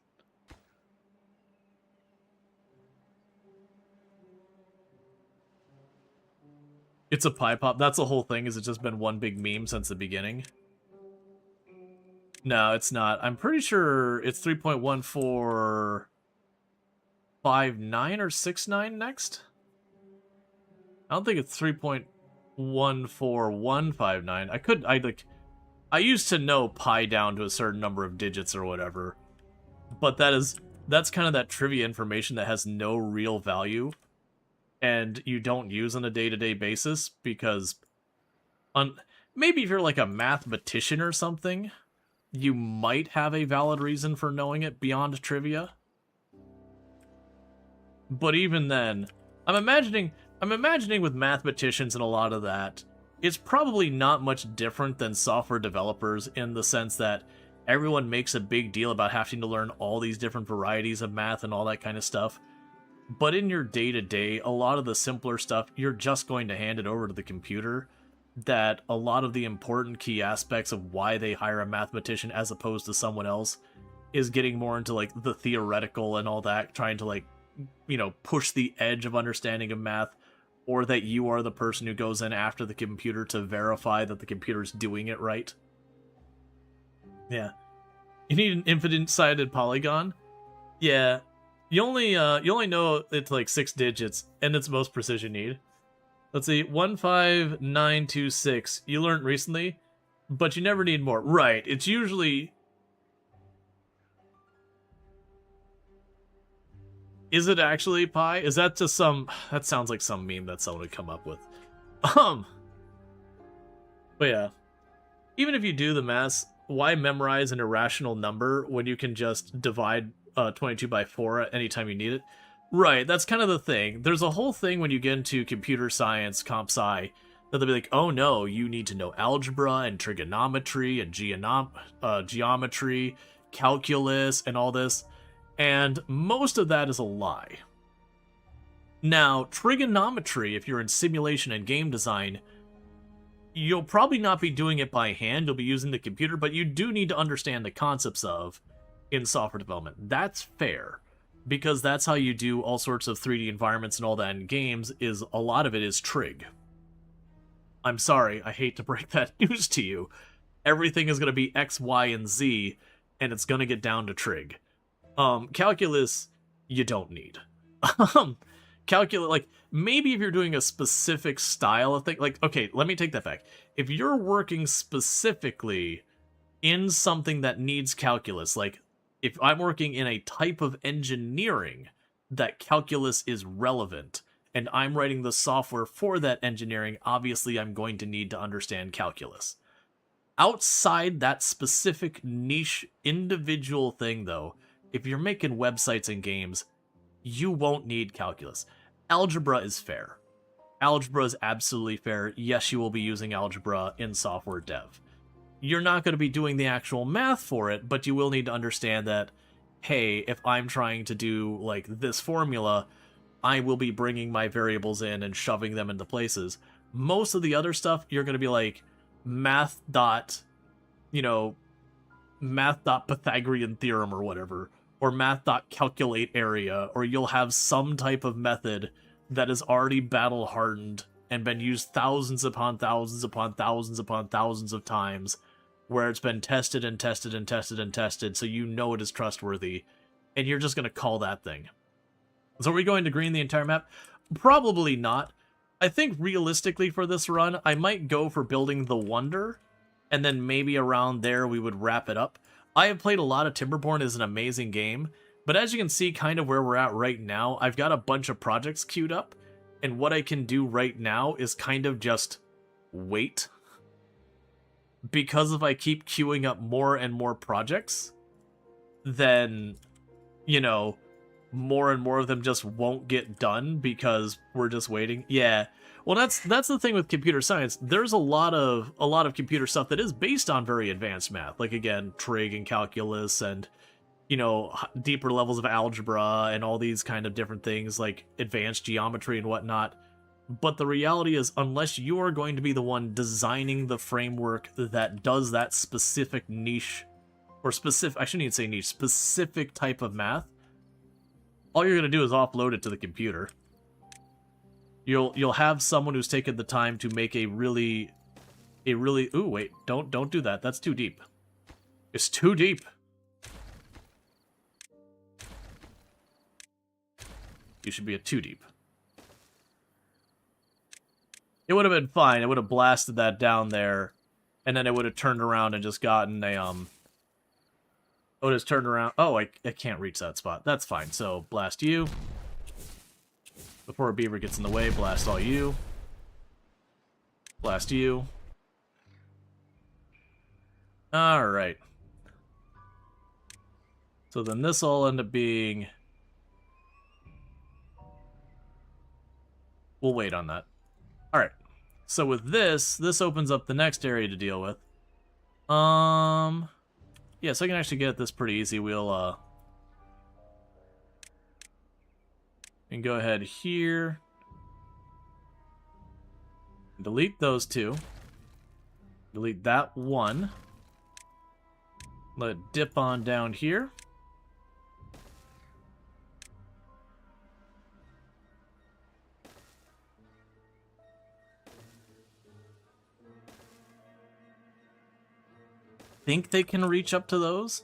It's a pie pop. That's the whole thing, is it's just been one big meme since the beginning. No, it's not. I'm pretty sure it's 3.1459 or 69 next. I don't think it's 3.14159. I used to know pi down to a certain number of digits or whatever, but that's kind of that trivia information that has no real value, and you don't use on a day-to-day basis because, maybe if you're like a mathematician or something, you might have a valid reason for knowing it beyond trivia. But even then, I'm imagining with mathematicians and a lot of that, it's probably not much different than software developers in the sense that everyone makes a big deal about having to learn all these different varieties of math and all that kind of stuff. But in your day-to-day, a lot of the simpler stuff, you're just going to hand it over to the computer. That a lot of the important key aspects of why they hire a mathematician as opposed to someone else is getting more into like the theoretical and all that, trying to like, you know, push the edge of understanding of math, or that you are the person who goes in after the computer to verify that the computer's doing it right. Yeah. You need an infinite-sided polygon? Yeah. You only know it's like 6 digits, and it's most precision need. Let's see, 15926. You learned recently, but you never need more. Right, it's usually... Is it actually pi? Is that just some... That sounds like some meme that someone would come up with. But yeah. Even if you do the math, why memorize an irrational number when you can just divide 22 by 4 at any time you need it? Right, that's kind of the thing. There's a whole thing when you get into computer science, comp sci, that they'll be like, oh no, you need to know algebra and trigonometry and geometry, calculus, and all this. And most of that is a lie. Now, trigonometry, if you're in simulation and game design, you'll probably not be doing it by hand, you'll be using the computer, but you do need to understand the concepts of in software development. That's fair. Because that's how you do all sorts of 3D environments and all that in games, is a lot of it is trig. I'm sorry, I hate to break that news to you. Everything is going to be X, Y, and Z, and it's going to get down to trig. Calculus, you don't need. Calculus, like, maybe if you're doing a specific style of thing, like, okay, let me take that back. If you're working specifically in something that needs calculus, like, if I'm working in a type of engineering that calculus is relevant, and I'm writing the software for that engineering, obviously I'm going to need to understand calculus. Outside that specific niche individual thing, though, if you're making websites and games, you won't need calculus. Algebra is fair. Algebra is absolutely fair. Yes, you will be using algebra in software dev. You're not going to be doing the actual math for it, but you will need to understand that, hey, if I'm trying to do, like, this formula, I will be bringing my variables in and shoving them into places. Most of the other stuff, you're going to be like, math dot Pythagorean theorem or whatever, or math dot calculate area, or you'll have some type of method that is already battle-hardened and been used thousands upon thousands upon thousands upon thousands of times, where it's been tested and tested and tested and tested, so you know it is trustworthy, and you're just going to call that thing. So are we going to green the entire map? Probably not. I think realistically for this run, I might go for building the Wonder, and then maybe around there we would wrap it up. I have played a lot of Timberborn. It's an amazing game, but as you can see kind of where we're at right now, I've got a bunch of projects queued up, and what I can do right now is kind of just wait. Because if I keep queuing up more and more projects, then, you know, more and more of them just won't get done because we're just waiting. Yeah. Well, that's the thing with computer science. There's a lot of computer stuff that is based on very advanced math, like again, trig and calculus and deeper levels of algebra and all these kind of different things like advanced geometry and whatnot. But the reality is, unless you are going to be the one designing the framework that does that specific niche, or specific, I shouldn't even say niche, specific type of math, all you're going to do is offload it to the computer. You'll have someone who's taken the time to make a really, ooh, wait, don't do that. That's too deep. It's too deep. You should be at too deep. It would have been fine. It would have blasted that down there, and then it would have turned around and just gotten a, it would have turned around. Oh, I can't reach that spot. That's fine. So, blast you. Before a beaver gets in the way, blast all you. Blast you. Alright. So then this will end up being... We'll wait on that. Alright. So with this opens up the next area to deal with. Yeah, so I can actually get at this pretty easy. We'll, and go ahead here. Delete those two. Delete that one. Let it dip on down here. Think they can reach up to those?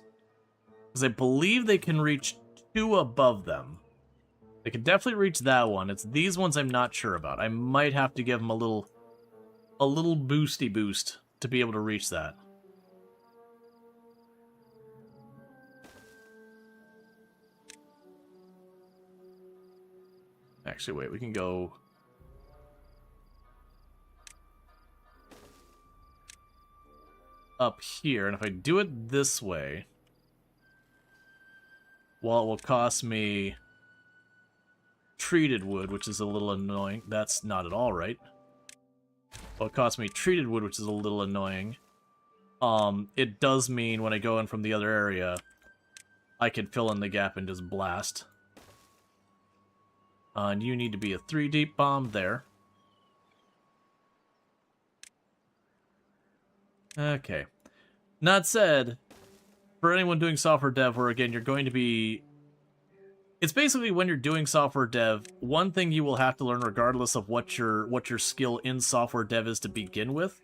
Because I believe they can reach 2 above them. They can definitely reach that one. It's these ones I'm not sure about. I might have to give them a little boosty boost to be able to reach that. Actually, wait, we can go... up here, and if I do it this way, well, it will cost me treated wood, which is a little annoying. That's not at all right. Well, it cost me treated wood, which is a little annoying. It does mean when I go in from the other area, I can fill in the gap and just blast. And you need to be a 3 deep bomb there. Okay. That said, for anyone doing software dev, where again, you're going to be... It's basically when you're doing software dev, one thing you will have to learn regardless of what your skill in software dev is to begin with,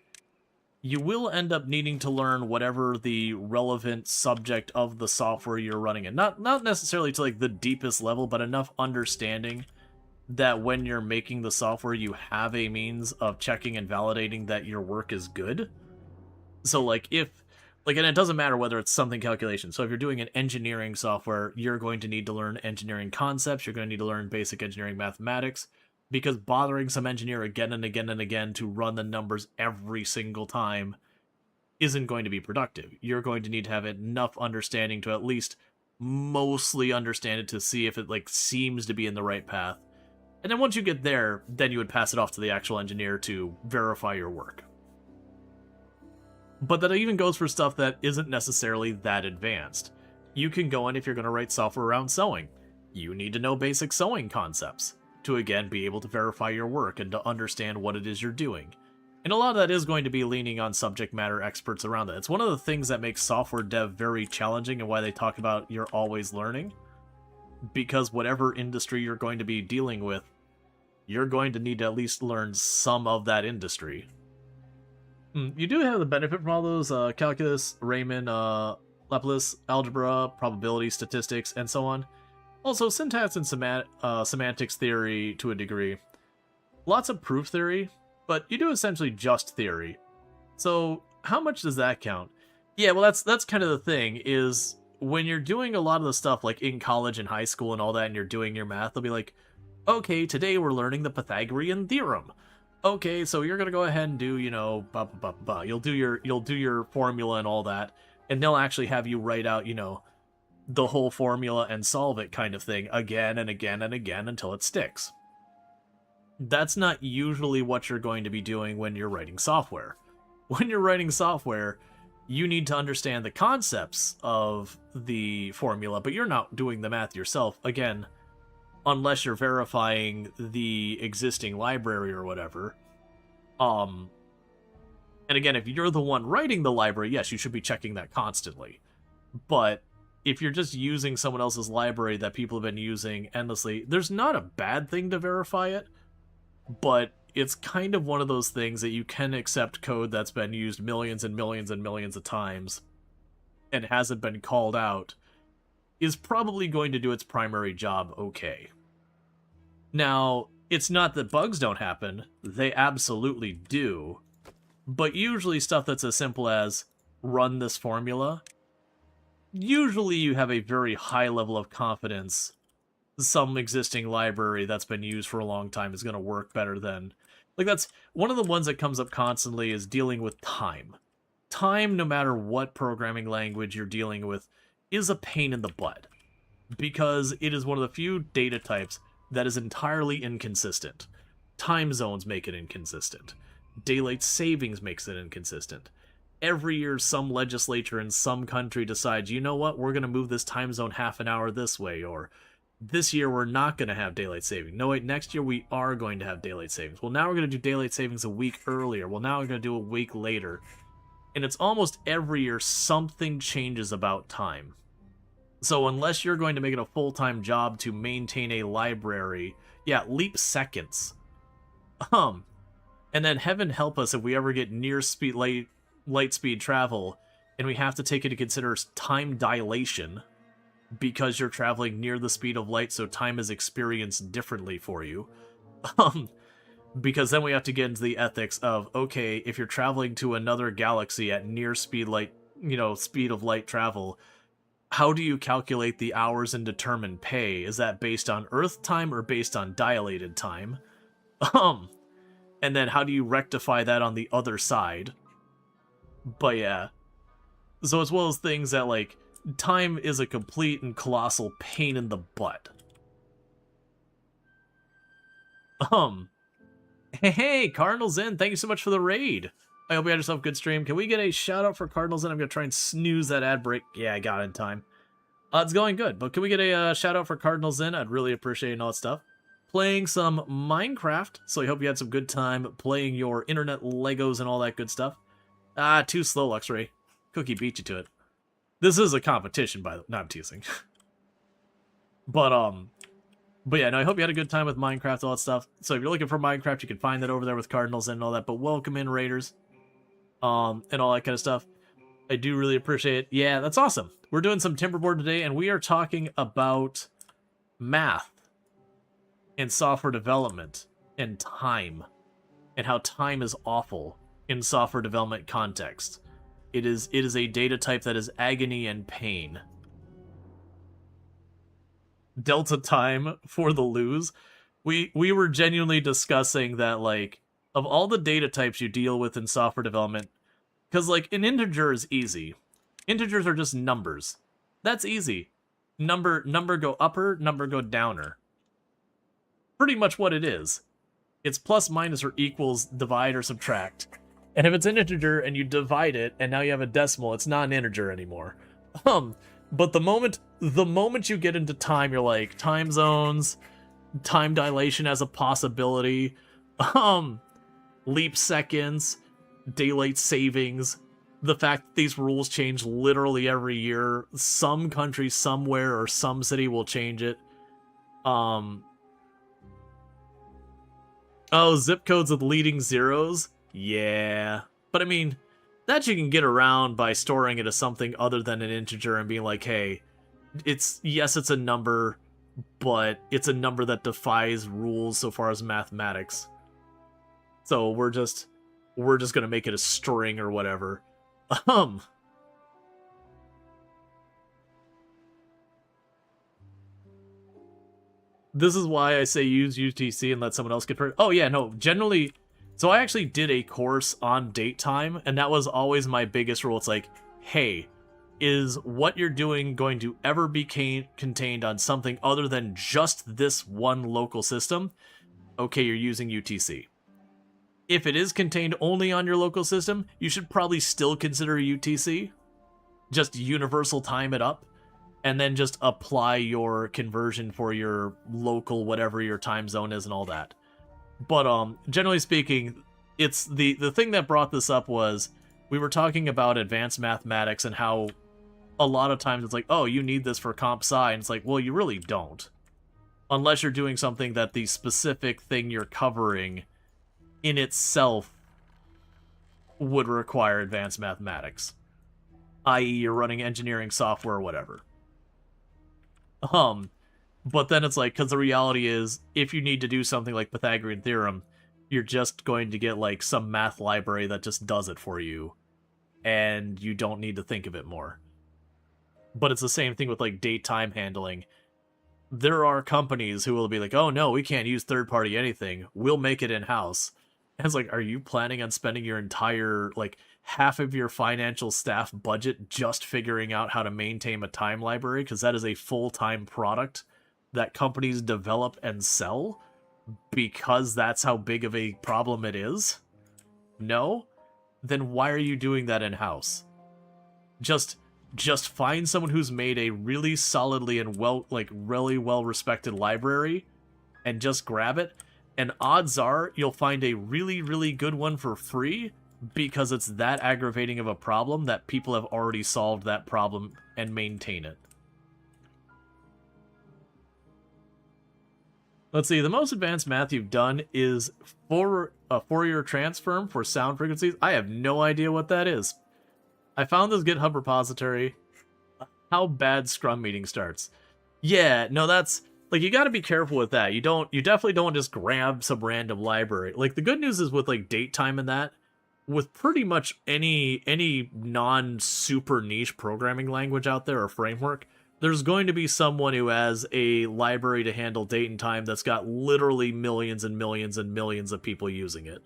you will end up needing to learn whatever the relevant subject of the software you're running in. Not necessarily to like the deepest level, but enough understanding that when you're making the software, you have a means of checking and validating that your work is good. So, like, and it doesn't matter whether it's something calculation. So if you're doing an engineering software, you're going to need to learn engineering concepts. You're going to need to learn basic engineering mathematics, because bothering some engineer again and again and again to run the numbers every single time isn't going to be productive. You're going to need to have enough understanding to at least mostly understand it to see if it, like, seems to be in the right path. And then once you get there, then you would pass it off to the actual engineer to verify your work. But that even goes for stuff that isn't necessarily that advanced. You can go in if you're going to write software around sewing. You need to know basic sewing concepts to, again, be able to verify your work and to understand what it is you're doing. And a lot of that is going to be leaning on subject matter experts around that. It's one of the things that makes software dev very challenging and why they talk about you're always learning. Because whatever industry you're going to be dealing with, you're going to need to at least learn some of that industry. You do have the benefit from all those calculus, Riemann, Laplace, algebra, probability, statistics, and so on. Also, syntax and semantics theory to a degree. Lots of proof theory, but you do essentially just theory. So, how much does that count? Yeah, well, that's kind of the thing, is when you're doing a lot of the stuff, like in college and high school and all that, and you're doing your math, they'll be like, okay, today we're learning the Pythagorean theorem. Okay, so you're gonna go ahead and do, blah, blah, blah, blah. You'll do your formula and all that, and they'll actually have you write out, the whole formula and solve it kind of thing again and again and again until it sticks. That's not usually what you're going to be doing when you're writing software. When you're writing software, you need to understand the concepts of the formula, but you're not doing the math yourself, again, unless you're verifying the existing library or whatever. And again, if you're the one writing the library, yes, you should be checking that constantly. But if you're just using someone else's library that people have been using endlessly, there's not a bad thing to verify it, but it's kind of one of those things that you can accept code that's been used millions and millions and millions of times and hasn't been called out is probably going to do its primary job okay. Now, it's not that bugs don't happen, they absolutely do, but usually stuff that's as simple as run this formula, usually you have a very high level of confidence some existing library that's been used for a long time is going to work better than... Like, that's one of the ones that comes up constantly is dealing with time. Time, no matter what programming language you're dealing with, is a pain in the butt. Because it is one of the few data types that is entirely inconsistent. Time zones make it inconsistent. Daylight savings makes it inconsistent. Every year, some legislature in some country decides, you know what, we're going to move this time zone half an hour this way, or this year we're not going to have daylight saving. No, wait, next year we are going to have daylight savings. Well, now we're going to do daylight savings a week earlier. Well, now we're going to do a week later. And it's almost every year something changes about time. So unless you're going to make it a full-time job to maintain a library, yeah, leap seconds. And then heaven help us if we ever get near speed light speed travel and we have to take into consider time dilation because you're traveling near the speed of light, so time is experienced differently for you. Because then we have to get into the ethics of, okay, if you're traveling to another galaxy at near speed light, speed of light travel, how do you calculate the hours and determine pay? Is that based on Earth time or based on dilated time? And then how do you rectify that on the other side? But yeah. So as well as things that, like, time is a complete and colossal pain in the butt. Hey, Cardinals in, thank you so much for the raid. I hope you had yourself a good stream. Can we get a shout out for Cardinals in? I'm going to try and snooze that ad break. Yeah, I got it in time. It's going good, but can we get a shout out for Cardinals in? I'd really appreciate it and all that stuff. Playing some Minecraft, so I hope you had some good time playing your internet Legos and all that good stuff. Too slow, Luxray. Cookie beat you to it. This is a competition, by the way. No, I'm teasing. But yeah, no, I hope you had a good time with Minecraft, all that stuff. So if you're looking for Minecraft, you can find that over there with Cardinals and all that. But welcome in, Raiders. And all that kind of stuff. I do really appreciate it. Yeah, that's awesome. We're doing some Timberborn today, and we are talking about math and software development and time. And how time is awful in software development context. It is a data type that is agony and pain. Delta time for the lose. We were genuinely discussing that, like, of all the data types you deal with in software development, because, like, an integer is easy. Integers are just numbers. That's easy. Number go upper, number go downer. Pretty much what it is. It's plus, minus, or equals, divide, or subtract. And if it's an integer and you divide it and now you have a decimal, it's not an integer anymore. But the moment you get into time, you're like, time zones, time dilation as a possibility, leap seconds, daylight savings, the fact that these rules change literally every year. Some country somewhere or some city will change it. Oh, zip codes with leading zeros? Yeah. But I mean, that you can get around by storing it as something other than an integer and being like, hey, it's a number, but it's a number that defies rules so far as mathematics. So we're just gonna make it a string or whatever. This is why I say use UTC and let someone else convert. Oh yeah, no, generally. So I actually did a course on date time, and that was always my biggest rule. It's like, hey, Is what you're doing going to ever be contained on something other than just this one local system? Okay, you're using UTC. If it is contained only on your local system, you should probably still consider UTC. Just universal time it up, and then just apply your conversion for your local, whatever your time zone is and all that. But generally speaking, it's the thing that brought this up was we were talking about advanced mathematics and how a lot of times it's like, oh, you need this for comp sci, and it's like, well, you really don't. Unless you're doing something that the specific thing you're covering in itself would require advanced mathematics. I.e., you're running engineering software or whatever. But then it's like, because the reality is, if you need to do something like Pythagorean theorem, you're just going to get like some math library that just does it for you, and you don't need to think of it more. But it's the same thing with like date time handling. There are companies who will be like, oh no, we can't use third-party anything. We'll make it in-house. And it's like, are you planning on spending your entire, like, half of your financial staff budget just figuring out how to maintain a time library? Because that is a full-time product that companies develop and sell because that's how big of a problem it is? No? Then why are you doing that in-house? Just find someone who's made a really solidly and really well-respected library and just grab it, and odds are you'll find a really, really good one for free because it's that aggravating of a problem that people have already solved that problem and maintain it. Let's see, the most advanced math you've done is for a Fourier transform for sound frequencies. I have no idea what that is. I found this GitHub repository. How bad Scrum meeting starts. Yeah, no, that's like, you got to be careful with that. You definitely don't just grab some random library. Like, the good news is with like date time and that, with pretty much any non-super niche programming language out there or framework, there's going to be someone who has a library to handle date and time that's got literally millions and millions and millions of people using it.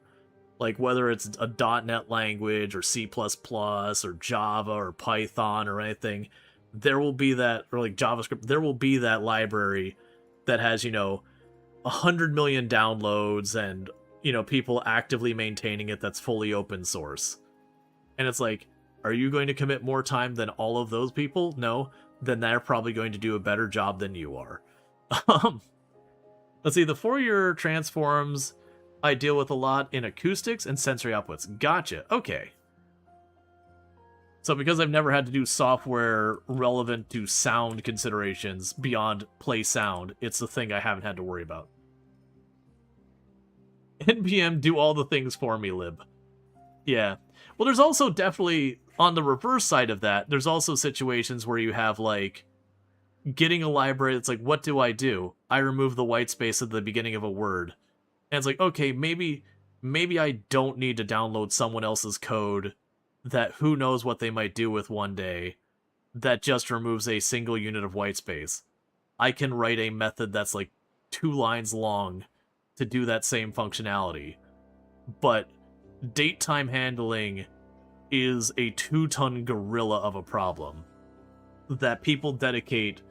Like, whether it's a .NET language or C++ or Java or Python or anything, there will be that, or like JavaScript, there will be that library that has, 100 million downloads and, people actively maintaining it that's fully open source. And it's like, are you going to commit more time than all of those people? No. Then they're probably going to do a better job than you are. Let's see, the Fourier transforms I deal with a lot in acoustics and sensory outputs. Gotcha. Okay. So because I've never had to do software relevant to sound considerations beyond play sound, it's the thing I haven't had to worry about. NPM do all the things for me, lib. Yeah. Well, there's also definitely, on the reverse side of that, there's also situations where you have, like, getting a library that's like, what do? I remove the white space at the beginning of a word. And it's like, okay, maybe I don't need to download someone else's code that who knows what they might do with one day that just removes a single unit of white space. I can write a method that's like 2 lines long to do that same functionality. But date time handling is a 2-ton gorilla of a problem that people dedicate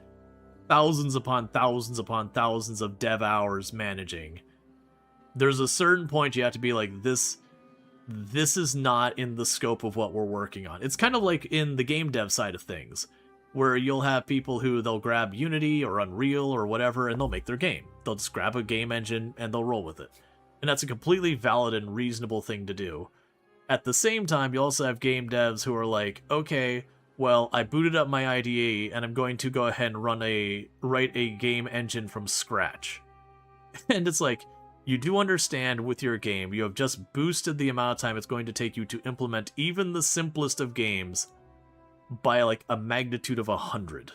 thousands upon thousands upon thousands of dev hours managing. There's a certain point you have to be like, this is not in the scope of what we're working on. It's kind of like in the game dev side of things, where you'll have people who they'll grab Unity or Unreal or whatever, and they'll make their game. They'll just grab a game engine and they'll roll with it. And that's a completely valid and reasonable thing to do. At the same time, you also have game devs who are like, okay, well, I booted up my IDE, and I'm going to go ahead and write a game engine from scratch. And it's like, you do understand with your game, you have just boosted the amount of time it's going to take you to implement even the simplest of games by like a magnitude of 100.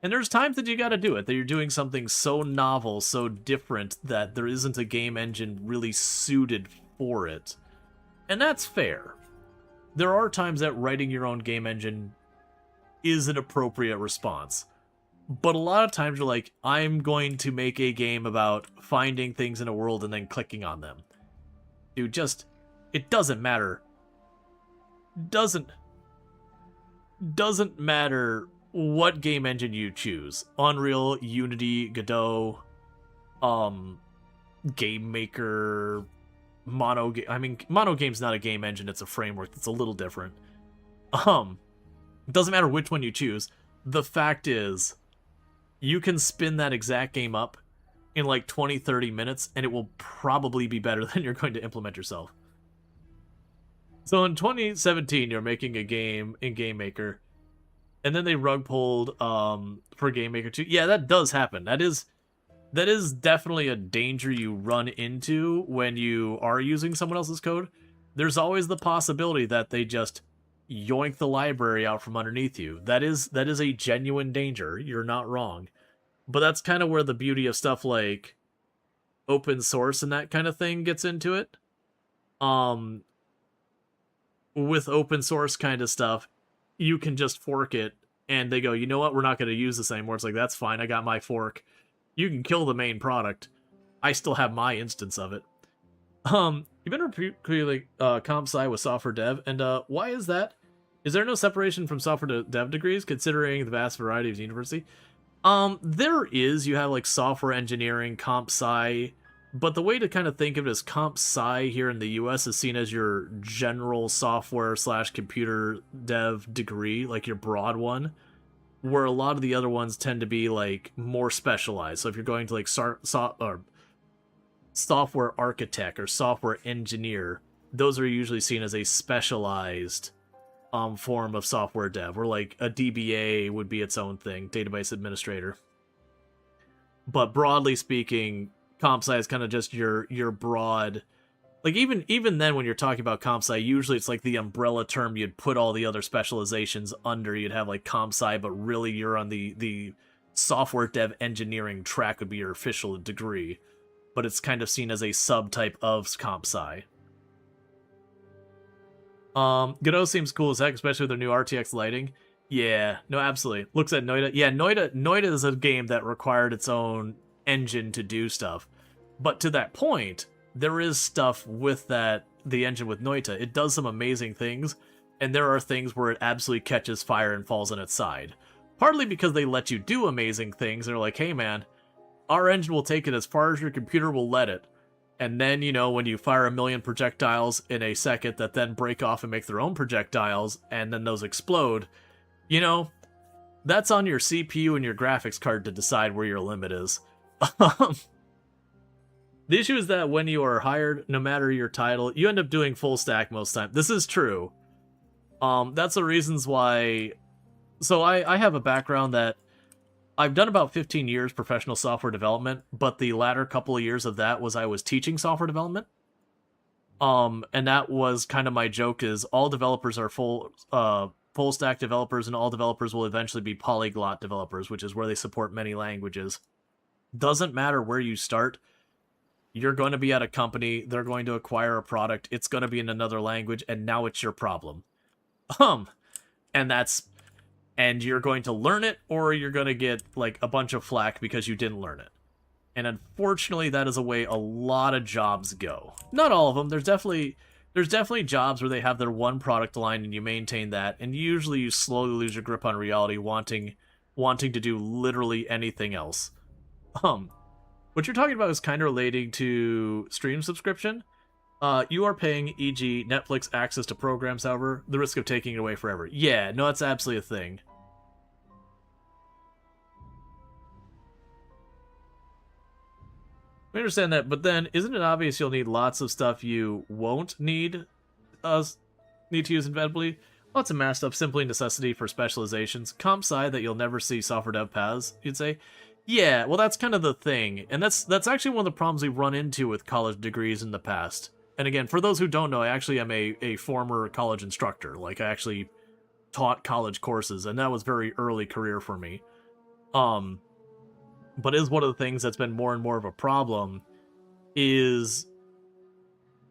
And there's times that you gotta do it, that you're doing something so novel, so different, that there isn't a game engine really suited for it. And that's fair. There are times that writing your own game engine is an appropriate response. But a lot of times you're like, I'm going to make a game about finding things in a world and then clicking on them. Dude, it doesn't matter. doesn't matter what game engine you choose. Unreal, Unity, Godot, Game Maker, Mono. I mean, Mono Game's not a game engine; it's a framework. It's a little different. It doesn't matter which one you choose. The fact is, you can spin that exact game up in like 20-30 minutes, and it will probably be better than you're going to implement yourself. So in 2017, you're making a game in Game Maker, and then they rug pulled for Game Maker 2. Yeah, that does happen. That is definitely a danger you run into when you are using someone else's code. There's always the possibility that they just yoink the library out from underneath you. That is a genuine danger. You're not wrong. But that's kind of where the beauty of stuff like open source and that kind of thing gets into it. With open source kind of stuff, you can just fork it and they go, you know what, we're not going to use this anymore. It's like, that's fine, I got my fork. You can kill the main product. I still have my instance of it. You've been repeatedly comp sci with software dev, and why is that? Is there no separation from software to dev degrees, considering the vast variety of the university? There is. You have like software engineering, comp sci, but the way to kind of think of it is comp sci here in the US is seen as your general software / computer dev degree, like your broad one, where a lot of the other ones tend to be like more specialized. So if you're going to like software architect or software engineer, those are usually seen as a specialized form of software dev, or like a DBA would be its own thing, database administrator. But broadly speaking, comp sci is kind of just your broad, like even then when you're talking about comp sci, usually it's like the umbrella term you'd put all the other specializations under. You'd have like comp sci, but really you're on the software dev engineering track would be your official degree, but it's kind of seen as a subtype of comp sci. Godot seems cool as heck, especially with their new RTX lighting. Yeah, no, absolutely. Looks at Noida. Yeah, Noida is a game that required its own engine to do stuff. But to that point, there is stuff with the engine with Noita. It does some amazing things, and there are things where it absolutely catches fire and falls on its side. Partly because they let you do amazing things, and they're like, hey man, our engine will take it as far as your computer will let it. And then, you know, when you fire 1 million projectiles in a second that then break off and make their own projectiles, and then those explode, you know, that's on your CPU and your graphics card to decide where your limit is. The issue is that when you are hired, no matter your title, you end up doing full stack most time. This is true. That's the reasons why. So I have a background that I've done about 15 years professional software development, but the latter couple of years of that was I was teaching software development. And that was kind of my joke, is all developers are full stack developers, and all developers will eventually be polyglot developers, which is where they support many languages. Doesn't matter where you start. You're going to be at a company, they're going to acquire a product, it's going to be in another language, and now it's your problem. And you're going to learn it, or you're going to get like a bunch of flack because you didn't learn it. And unfortunately, that is a way a lot of jobs go. Not all of them. There's definitely jobs where they have their one product line and you maintain that, and usually you slowly lose your grip on reality, wanting to do literally anything else. What you're talking about is kind of relating to stream subscription. You are paying, e.g. Netflix, access to programs, however, the risk of taking it away forever. Yeah, no, that's absolutely a thing. We understand that, but then, isn't it obvious you'll need lots of stuff you won't need to use inevitably? Lots of math stuff, simply necessity for specializations. Comp sci that you'll never see software dev paths, you'd say? Yeah, well that's kind of the thing, and that's actually one of the problems we've run into with college degrees in the past. And again, for those who don't know, I actually am a former college instructor. Like, I actually taught college courses, and that was very early career for me. But is one of the things that's been more and more of a problem is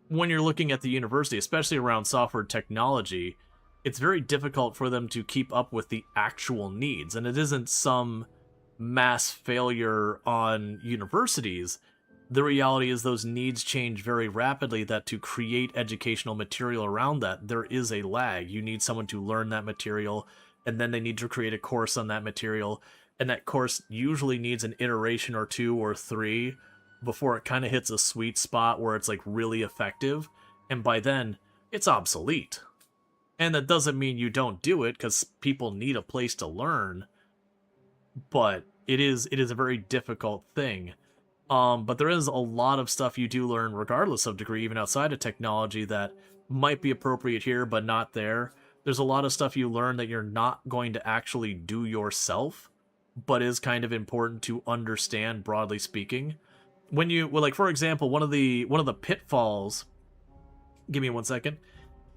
when you're looking at the university, especially around software technology, it's very difficult for them to keep up with the actual needs. And it isn't some mass failure on universities. The reality is those needs change very rapidly, that to create educational material around that, there is a lag. You need someone to learn that material, and then they need to create a course on that material, and that course usually needs an iteration or 2 or 3 before it kind of hits a sweet spot where it's like really effective, and by then it's obsolete. And that doesn't mean you don't do it, because people need a place to learn, but it is a very difficult thing. But there is a lot of stuff you do learn regardless of degree, even outside of technology, that might be appropriate here but not there. There's a lot of stuff you learn that you're not going to actually do yourself, but is kind of important to understand, broadly speaking. When you, well, like for example, one of the pitfalls. Give me 1 second.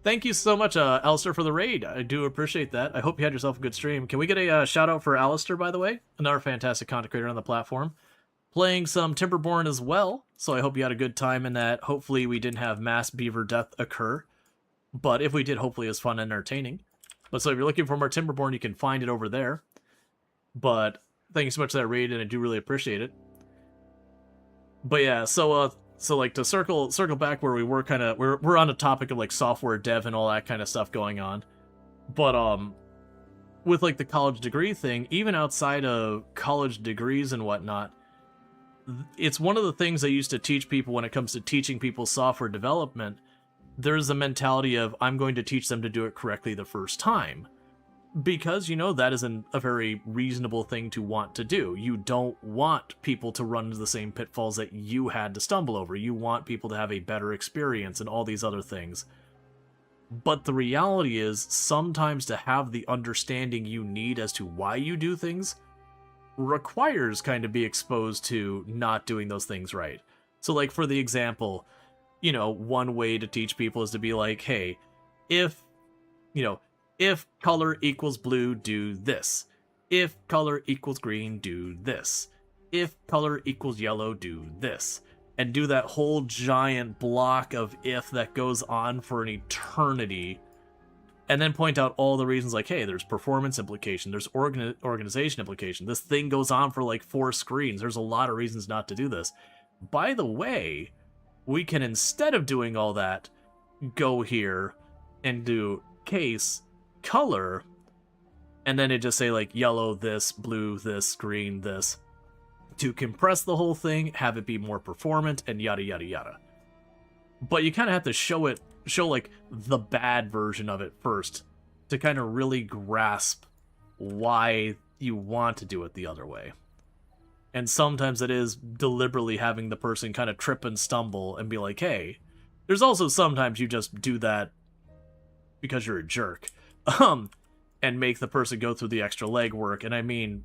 Thank you so much, Alistair, for the raid. I do appreciate that. I hope you had yourself a good stream. Can we get a shout out for Alistair, by the way? Another fantastic content creator on the platform. Playing some Timberborn as well, so I hope you had a good time in that. Hopefully we didn't have mass beaver death occur, but if we did, hopefully it was fun and entertaining. But so if you're looking for more Timberborn, you can find it over there. But thank you so much for that raid, and I do really appreciate it. But yeah, so like to circle back where we were, kind of we're on the topic of like software dev and all that kind of stuff going on. But with like the college degree thing, even outside of college degrees and whatnot, it's one of the things I used to teach people when it comes to teaching people software development. There's a mentality of, I'm going to teach them to do it correctly the first time. Because, you know, that isn't a very reasonable thing to want to do. You don't want people to run into the same pitfalls that you had to stumble over. You want people to have a better experience and all these other things. But the reality is, sometimes to have the understanding you need as to why you do things requires kind of be exposed to not doing those things right. So like for the example, you know, one way to teach people is to be like, hey, if color equals blue, do this. If color equals green, do this. If color equals yellow, do this. And do that whole giant block of if that goes on for an eternity. And then point out all the reasons, like, hey, there's performance implication, there's organization implication. This thing goes on for like 4 screens. There's a lot of reasons not to do this. By the way, we can, instead of doing all that, go here and do case, color, and then it just say like yellow this, blue this, green this, to compress the whole thing, have it be more performant, and yada yada yada. But you kind of have to show like the bad version of it first to kind of really grasp why you want to do it the other way. And sometimes it is deliberately having the person kind of trip and stumble and be like, hey, there's also sometimes you just do that because you're a jerk. And make the person go through the extra legwork. And I mean,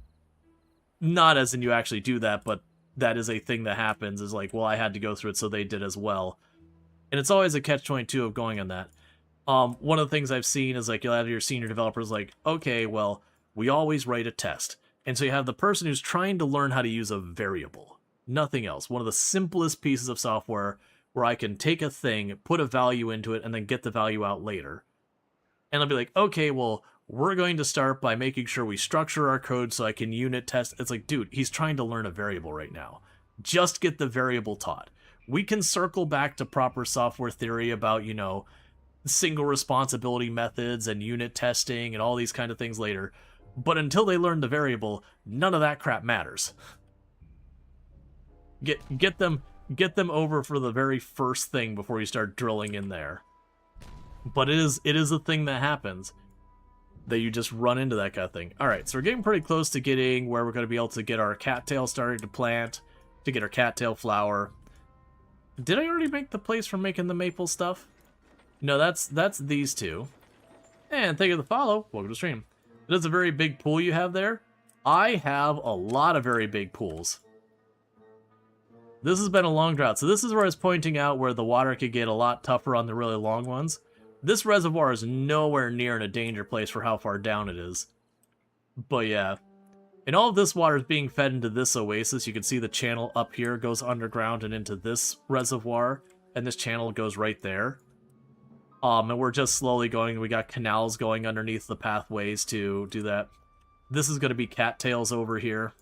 not as in you actually do that, but that is a thing that happens, is like, well, I had to go through it, so they did as well. And it's always a catch-22 of going on that. One of the things I've seen is like, you'll have your senior developers like, okay, well, we always write a test. And so you have the person who's trying to learn how to use a variable. Nothing else. One of the simplest pieces of software where I can take a thing, put a value into it, and then get the value out later. And I'll be like, okay, well, we're going to start by making sure we structure our code so I can unit test. It's like, dude, he's trying to learn a variable right now. Just get the variable taught. We can circle back to proper software theory about, you know, single responsibility methods and unit testing and all these kind of things later. But until they learn the variable, none of that crap matters. Get them over for the very first thing before you start drilling in there. But it is a thing that happens, that you just run into that kind of thing. Alright, so we're getting pretty close to getting where we're going to be able to get our cattail started to plant, to get our cattail flower. Did I already make the place for making the maple stuff? No, that's these two. And thank you for the follow. Welcome to the stream. It is a very big pool you have there. I have a lot of very big pools. This has been a long drought. So this is where I was pointing out where the water could get a lot tougher on the really long ones. This reservoir is nowhere near in a danger place for how far down it is. But yeah. And all of this water is being fed into this oasis. You can see the channel up here goes underground and into this reservoir. And this channel goes right there. And we're just slowly going. We got canals going underneath the pathways to do that. This is going to be cattails over here.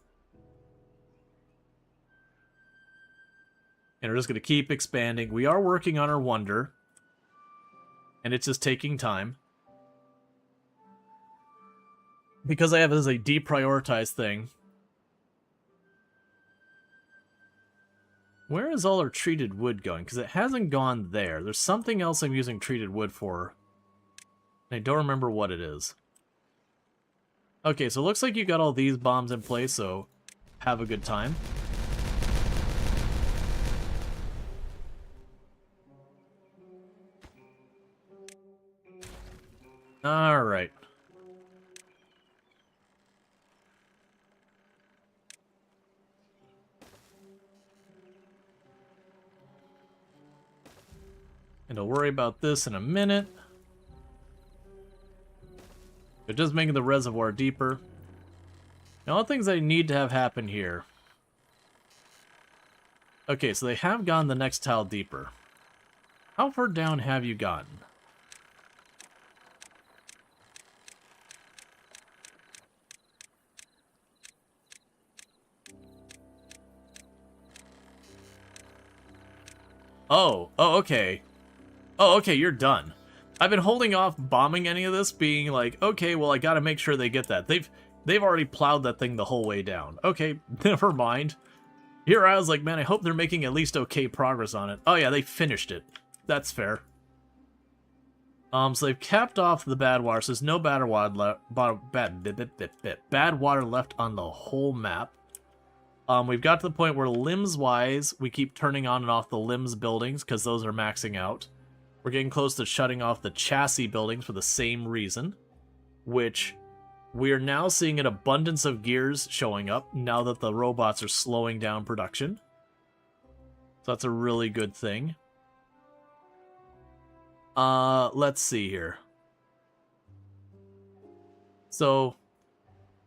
And we're just going to keep expanding. We are working on our wonder. And it's just taking time. because I have it as a deprioritized thing. Where is all our treated wood going? Because it hasn't gone there. There's something else I'm using treated wood for. I don't remember what it is. Okay, so it looks like you got all these bombs in place, so have a good time. Alright. And I'll worry about this in a minute. It does make the reservoir deeper. Now, all the things I need to have happen here. Okay, so they have gone the next tile deeper. How far down have you gotten? Oh, okay. Oh, okay, you're done. I've been holding off bombing any of this, being like, okay, well, I gotta make sure they get that. They've already plowed that thing the whole way down. Okay, never mind. Here I was like, man, I hope they're making at least okay progress on it. Oh yeah, they finished it. That's fair. So they've capped off the bad water, so there's no bad water left on the whole map. We've got to the point where limbs-wise, we keep turning on and off the limbs buildings, because those are maxing out. We're getting close to shutting off the chassis buildings for the same reason, which we are now seeing an abundance of gears showing up now that the robots are slowing down production. So that's a really good thing. Let's see here. So,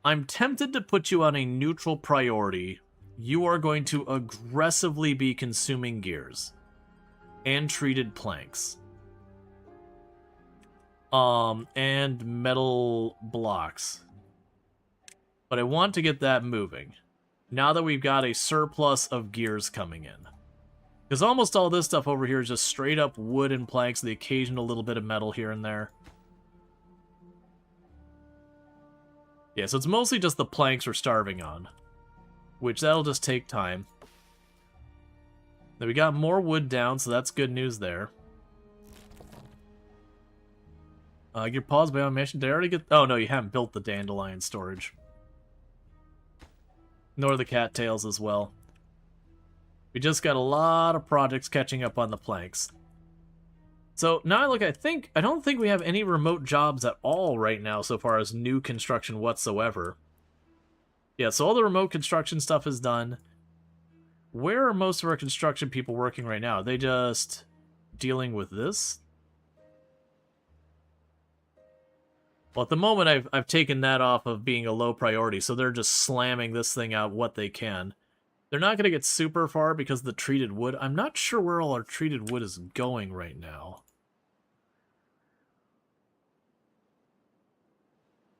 I'm tempted to put you on a neutral priority. You are going to aggressively be consuming gears and treated planks. And metal blocks. But I want to get that moving. Now that we've got a surplus of gears coming in. Because almost all this stuff over here is just straight up wood and planks, the occasional little bit of metal here and there. Yeah, so it's mostly just the planks we're starving on. Which that'll just take time. Then we got more wood down, so that's good news there. Your pause by animation. Did I already get... Oh, no, you haven't built the dandelion storage. Nor the cattails as well. We just got a lot of projects catching up on the planks. So, now I look, I don't think we have any remote jobs at all right now so far as new construction whatsoever. Yeah, so all the remote construction stuff is done. Where are most of our construction people working right now? Are they just dealing with this? Well, at the moment, I've taken that off of being a low priority, so they're just slamming this thing out what they can. They're not going to get super far because of the treated wood. I'm not sure where all our treated wood is going right now.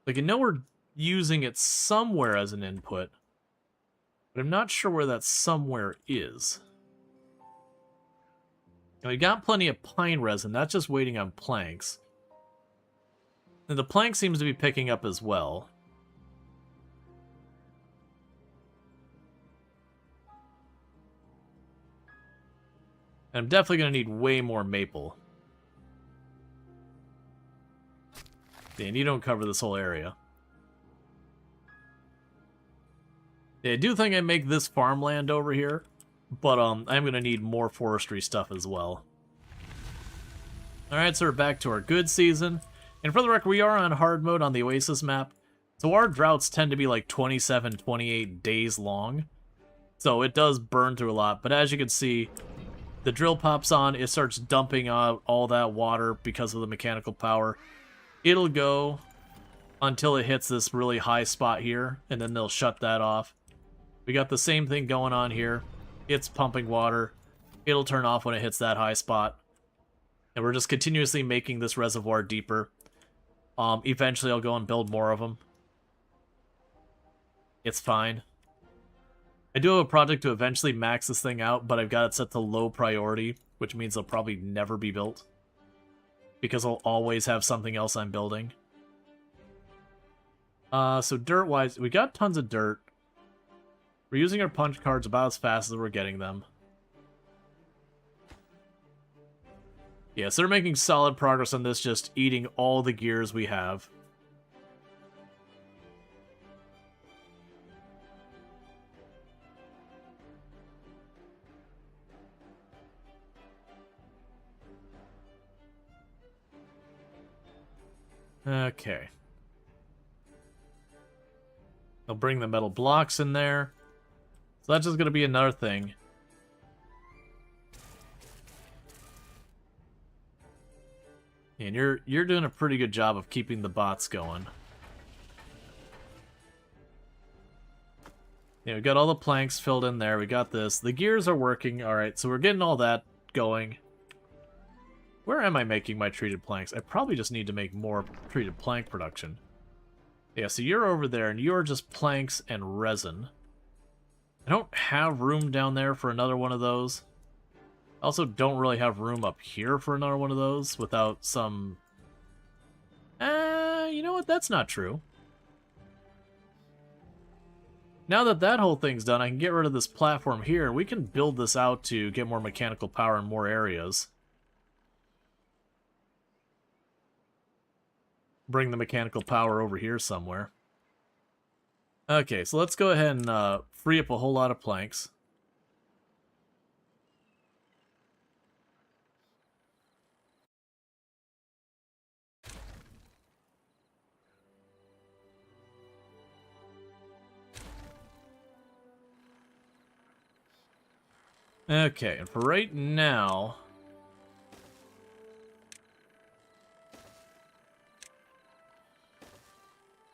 Like, I know we're using it somewhere as an input, but I'm not sure where that somewhere is. Now, we got plenty of pine resin. That's just waiting on planks. And the plank seems to be picking up as well. And I'm definitely going to need way more maple. Dan, you don't cover this whole area. Yeah, I do think I make this farmland over here, but I'm going to need more forestry stuff as well. Alright, so we're back to our good season. And for the record, we are on hard mode on the Oasis map, so our droughts tend to be like 27, 28 days long. So it does burn through a lot, but as you can see, the drill pops on, it starts dumping out all that water because of the mechanical power. It'll go until it hits this really high spot here, and then they'll shut that off. We got the same thing going on here. It's pumping water. It'll turn off when it hits that high spot. And we're just continuously making this reservoir deeper. Eventually I'll go and build more of them. It's fine. I do have a project to eventually max this thing out, but I've got it set to low priority, which means they'll probably never be built. Because I'll always have something else I'm building. So dirt-wise, we got tons of dirt. We're using our punch cards about as fast as we're getting them. Yeah, so they're making solid progress on this, just eating all the gears we have. Okay. They'll bring the metal blocks in there. So that's just going to be another thing. And you're doing a pretty good job of keeping the bots going. Yeah, we got all the planks filled in there. We got this. The gears are working. All right, so we're getting all that going. Where am I making my treated planks? I probably just need to make more treated plank production. Yeah, so you're over there, and you're just planks and resin. I don't have room down there for another one of those. I also don't really have room up here for another one of those without some... you know what? That's not true. Now that that whole thing's done, I can get rid of this platform here, and we can build this out to get more mechanical power in more areas. Bring the mechanical power over here somewhere. Okay, so let's go ahead and free up a whole lot of planks. Okay, and for right now...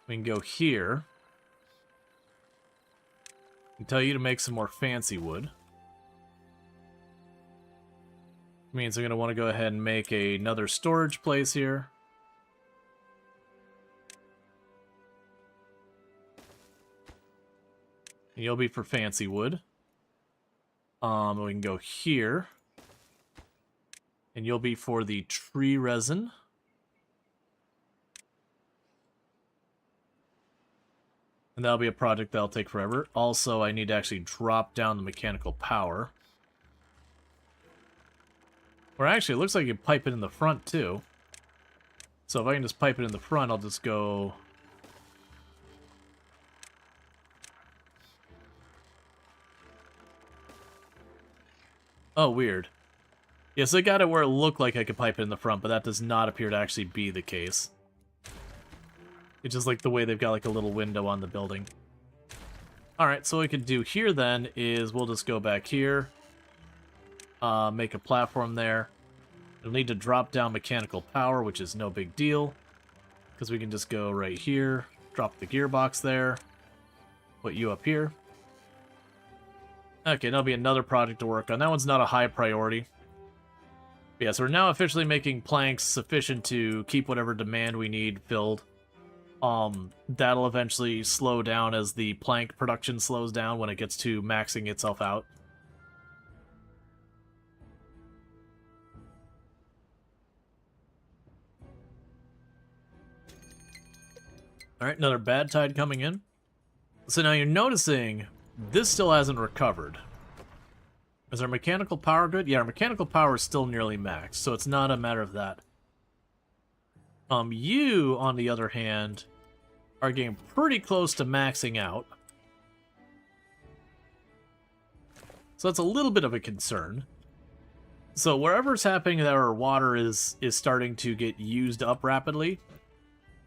we can go here. And tell you to make some more fancy wood. Means I'm going to want to go ahead and make another storage place here. And you'll be for fancy wood. We can go here. And you'll be for the tree resin. And that'll be a project that'll take forever. Also, I need to actually drop down the mechanical power. Or actually, it looks like you can pipe it in the front, too. So if I can just pipe it in the front, I'll just go... oh, weird. Yes, I got it where it looked like I could pipe it in the front, but that does not appear to actually be the case. It's just like the way they've got like a little window on the building. Alright, so what we can do here then is we'll just go back here. Make a platform there. You'll need to drop down mechanical power, which is no big deal. Because we can just go right here, drop the gearbox there, put you up here. Okay, that'll be another project to work on. That one's not a high priority. But yeah, so we're now officially making planks sufficient to keep whatever demand we need filled. That'll eventually slow down as the plank production slows down when it gets to maxing itself out. Alright, another bad tide coming in. So now you're noticing this still hasn't recovered. Is our mechanical power good? Yeah, our mechanical power is still nearly maxed, so it's not a matter of that. You, on the other hand, are getting pretty close to maxing out. So that's a little bit of a concern. So wherever's happening that our water is starting to get used up rapidly,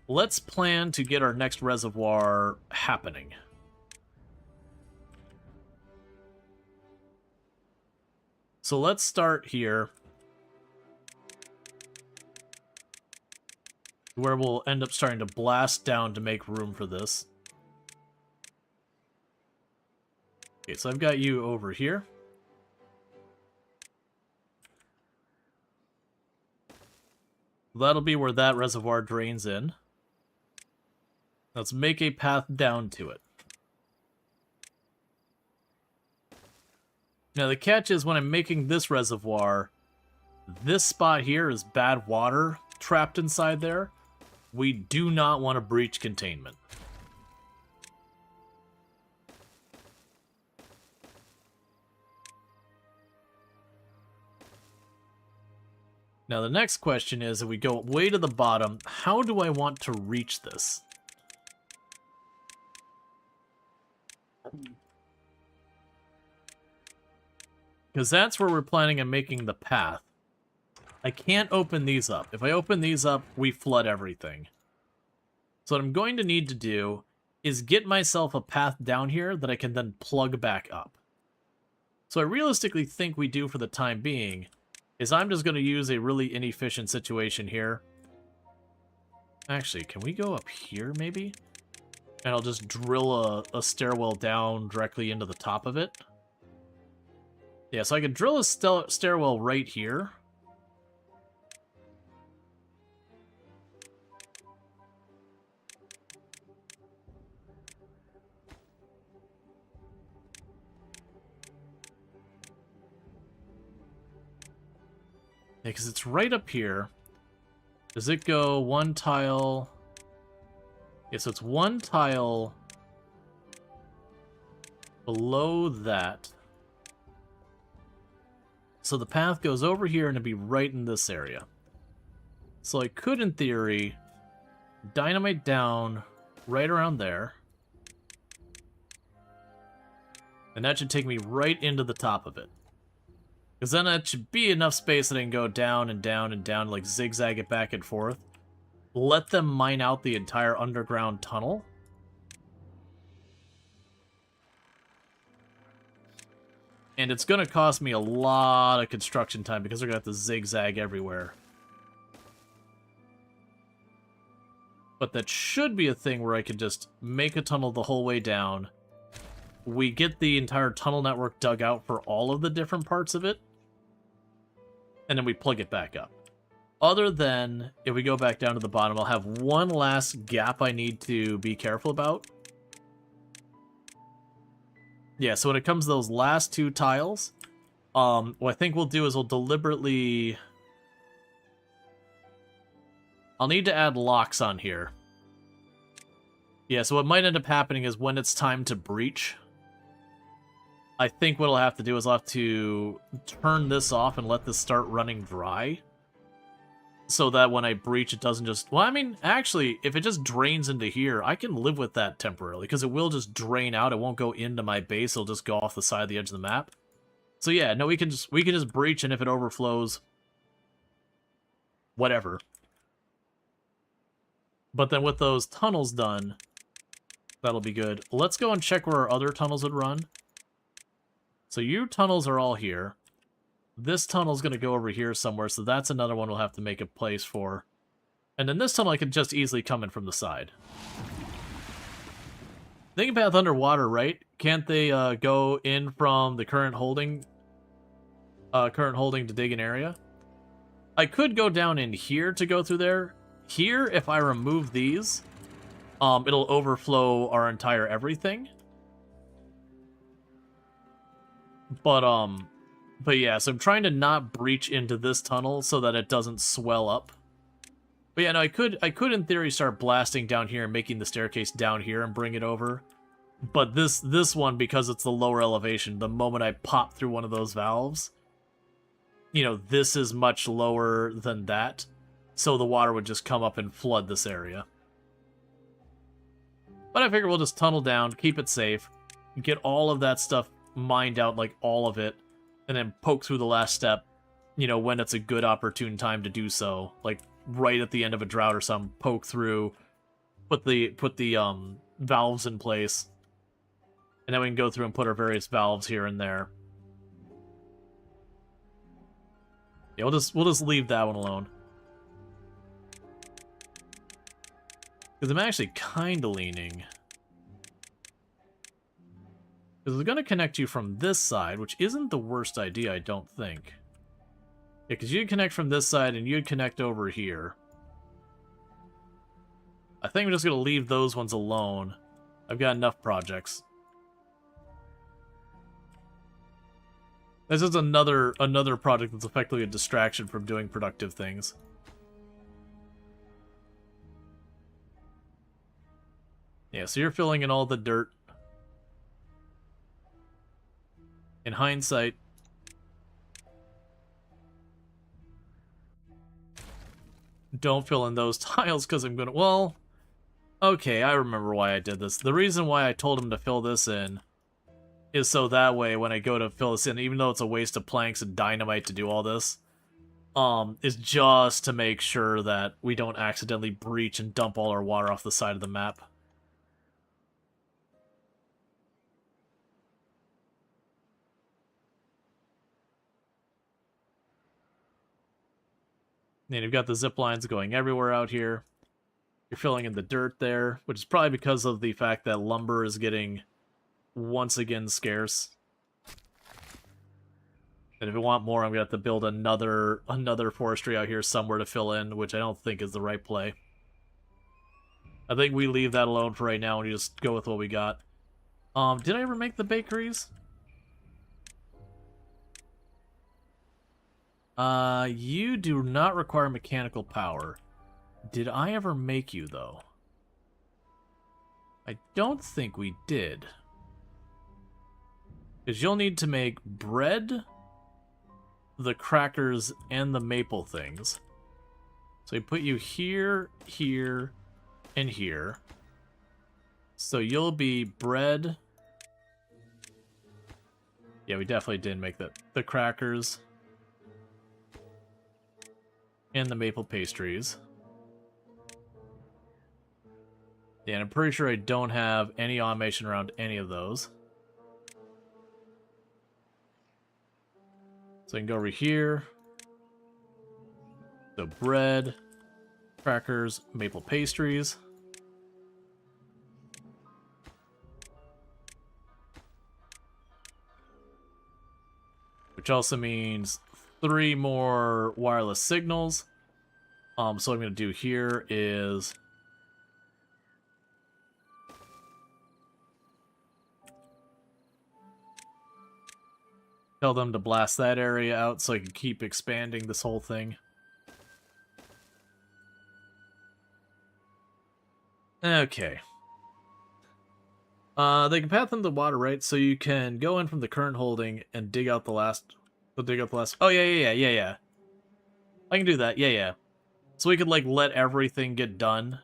let's plan to get our next reservoir happening. So let's start here, where we'll end up starting to blast down to make room for this. Okay, so I've got you over here. That'll be where that reservoir drains in. Let's make a path down to it. Now the catch is when I'm making this reservoir, this spot here is bad water trapped inside there. We do not want to breach containment. Now the next question is, if we go way to the bottom, how do I want to reach this? Because that's where we're planning on making the path. I can't open these up. If I open these up, we flood everything. So what I'm going to need to do is get myself a path down here that I can then plug back up. So I realistically think we do for the time being is I'm just going to use a really inefficient situation here. Actually, can we go up here maybe? And I'll just drill a stairwell down directly into the top of it. Yeah, so I could drill a stairwell right here. Yeah, because it's right up here. Does it go one tile? Yeah, so it's one tile below that. So the path goes over here and it'd be right in this area. So I could, in theory, dynamite down right around there. And that should take me right into the top of it. Because then that should be enough space that I can go down and down and down, like zigzag it back and forth. Let them mine out the entire underground tunnel. And it's going to cost me a lot of construction time because they're going to have to zigzag everywhere. But that should be a thing where I could just make a tunnel the whole way down. We get the entire tunnel network dug out for all of the different parts of it. And then we plug it back up. Other than, if we go back down to the bottom, I'll have one last gap I need to be careful about. Yeah, so when it comes to those last two tiles, what I think we'll do is we'll deliberately... I'll need to add locks on here. Yeah, so what might end up happening is when it's time to breach, I think what I'll have to do is I'll have to turn this off and let this start running dry. So that when I breach, it doesn't just... Well, I mean, actually, if it just drains into here, I can live with that temporarily, because it will just drain out. It won't go into my base. It'll just go off the side of the edge of the map. So yeah, no, we can just breach, and if it overflows, whatever. But then with those tunnels done, that'll be good. Let's go and check where our other tunnels would run. So your tunnels are all here. This tunnel's going to go over here somewhere, so that's another one we'll have to make a place for. And then this tunnel I could just easily come in from the side. Think path underwater, right? Can't they go in from the current holding to dig an area? I could go down in here to go through there. Here, if I remove these, it'll overflow our entire everything. But yeah, so I'm trying to not breach into this tunnel so that it doesn't swell up. But yeah, no, I could in theory start blasting down here and making the staircase down here and bring it over. But this one, because it's the lower elevation, the moment I pop through one of those valves, you know, this is much lower than that. So the water would just come up and flood this area. But I figure we'll just tunnel down, keep it safe, get all of that stuff mined out, like all of it, and then poke through the last step, you know, when it's a good opportune time to do so. Like, right at the end of a drought or something, poke through, put the valves in place, and then we can go through and put our various valves here and there. Yeah, we'll just leave that one alone. Because I'm actually kind of leaning. Because we're going to connect you from this side, which isn't the worst idea, I don't think. Yeah, because you'd connect from this side, and you'd connect over here. I think I'm just going to leave those ones alone. I've got enough projects. This is another project that's effectively a distraction from doing productive things. Yeah, so you're filling in all the dirt. In hindsight, don't fill in those tiles because I'm gonna, well, okay, I remember why I did this. The reason why I told him to fill this in is so that way when I go to fill this in, even though it's a waste of planks and dynamite to do all this, is just to make sure that we don't accidentally breach and dump all our water off the side of the map. And you've got the zip lines going everywhere out here. You're filling in the dirt there, which is probably because of the fact that lumber is getting once again scarce. And if we want more, I'm gonna have to build another forestry out here somewhere to fill in, which I don't think is the right play. I think we leave that alone for right now and we just go with what we got. Did I ever make the bakeries? You do not require mechanical power. Did I ever make you, though? I don't think we did. Because you'll need to make bread, the crackers, and the maple things. So we put you here, here, and here. So you'll be bread. Yeah, we definitely did make the crackers. And the maple pastries. Yeah, and I'm pretty sure I don't have any automation around any of those. So I can go over here. So bread, crackers, maple pastries. Which also means 3 more wireless signals. So what I'm going to do here is tell them to blast that area out so I can keep expanding this whole thing. Okay. They can path them the water, right? So you can go in from the current holding and dig out the last... Oh, yeah. I can do that, yeah. So we could, like, let everything get done,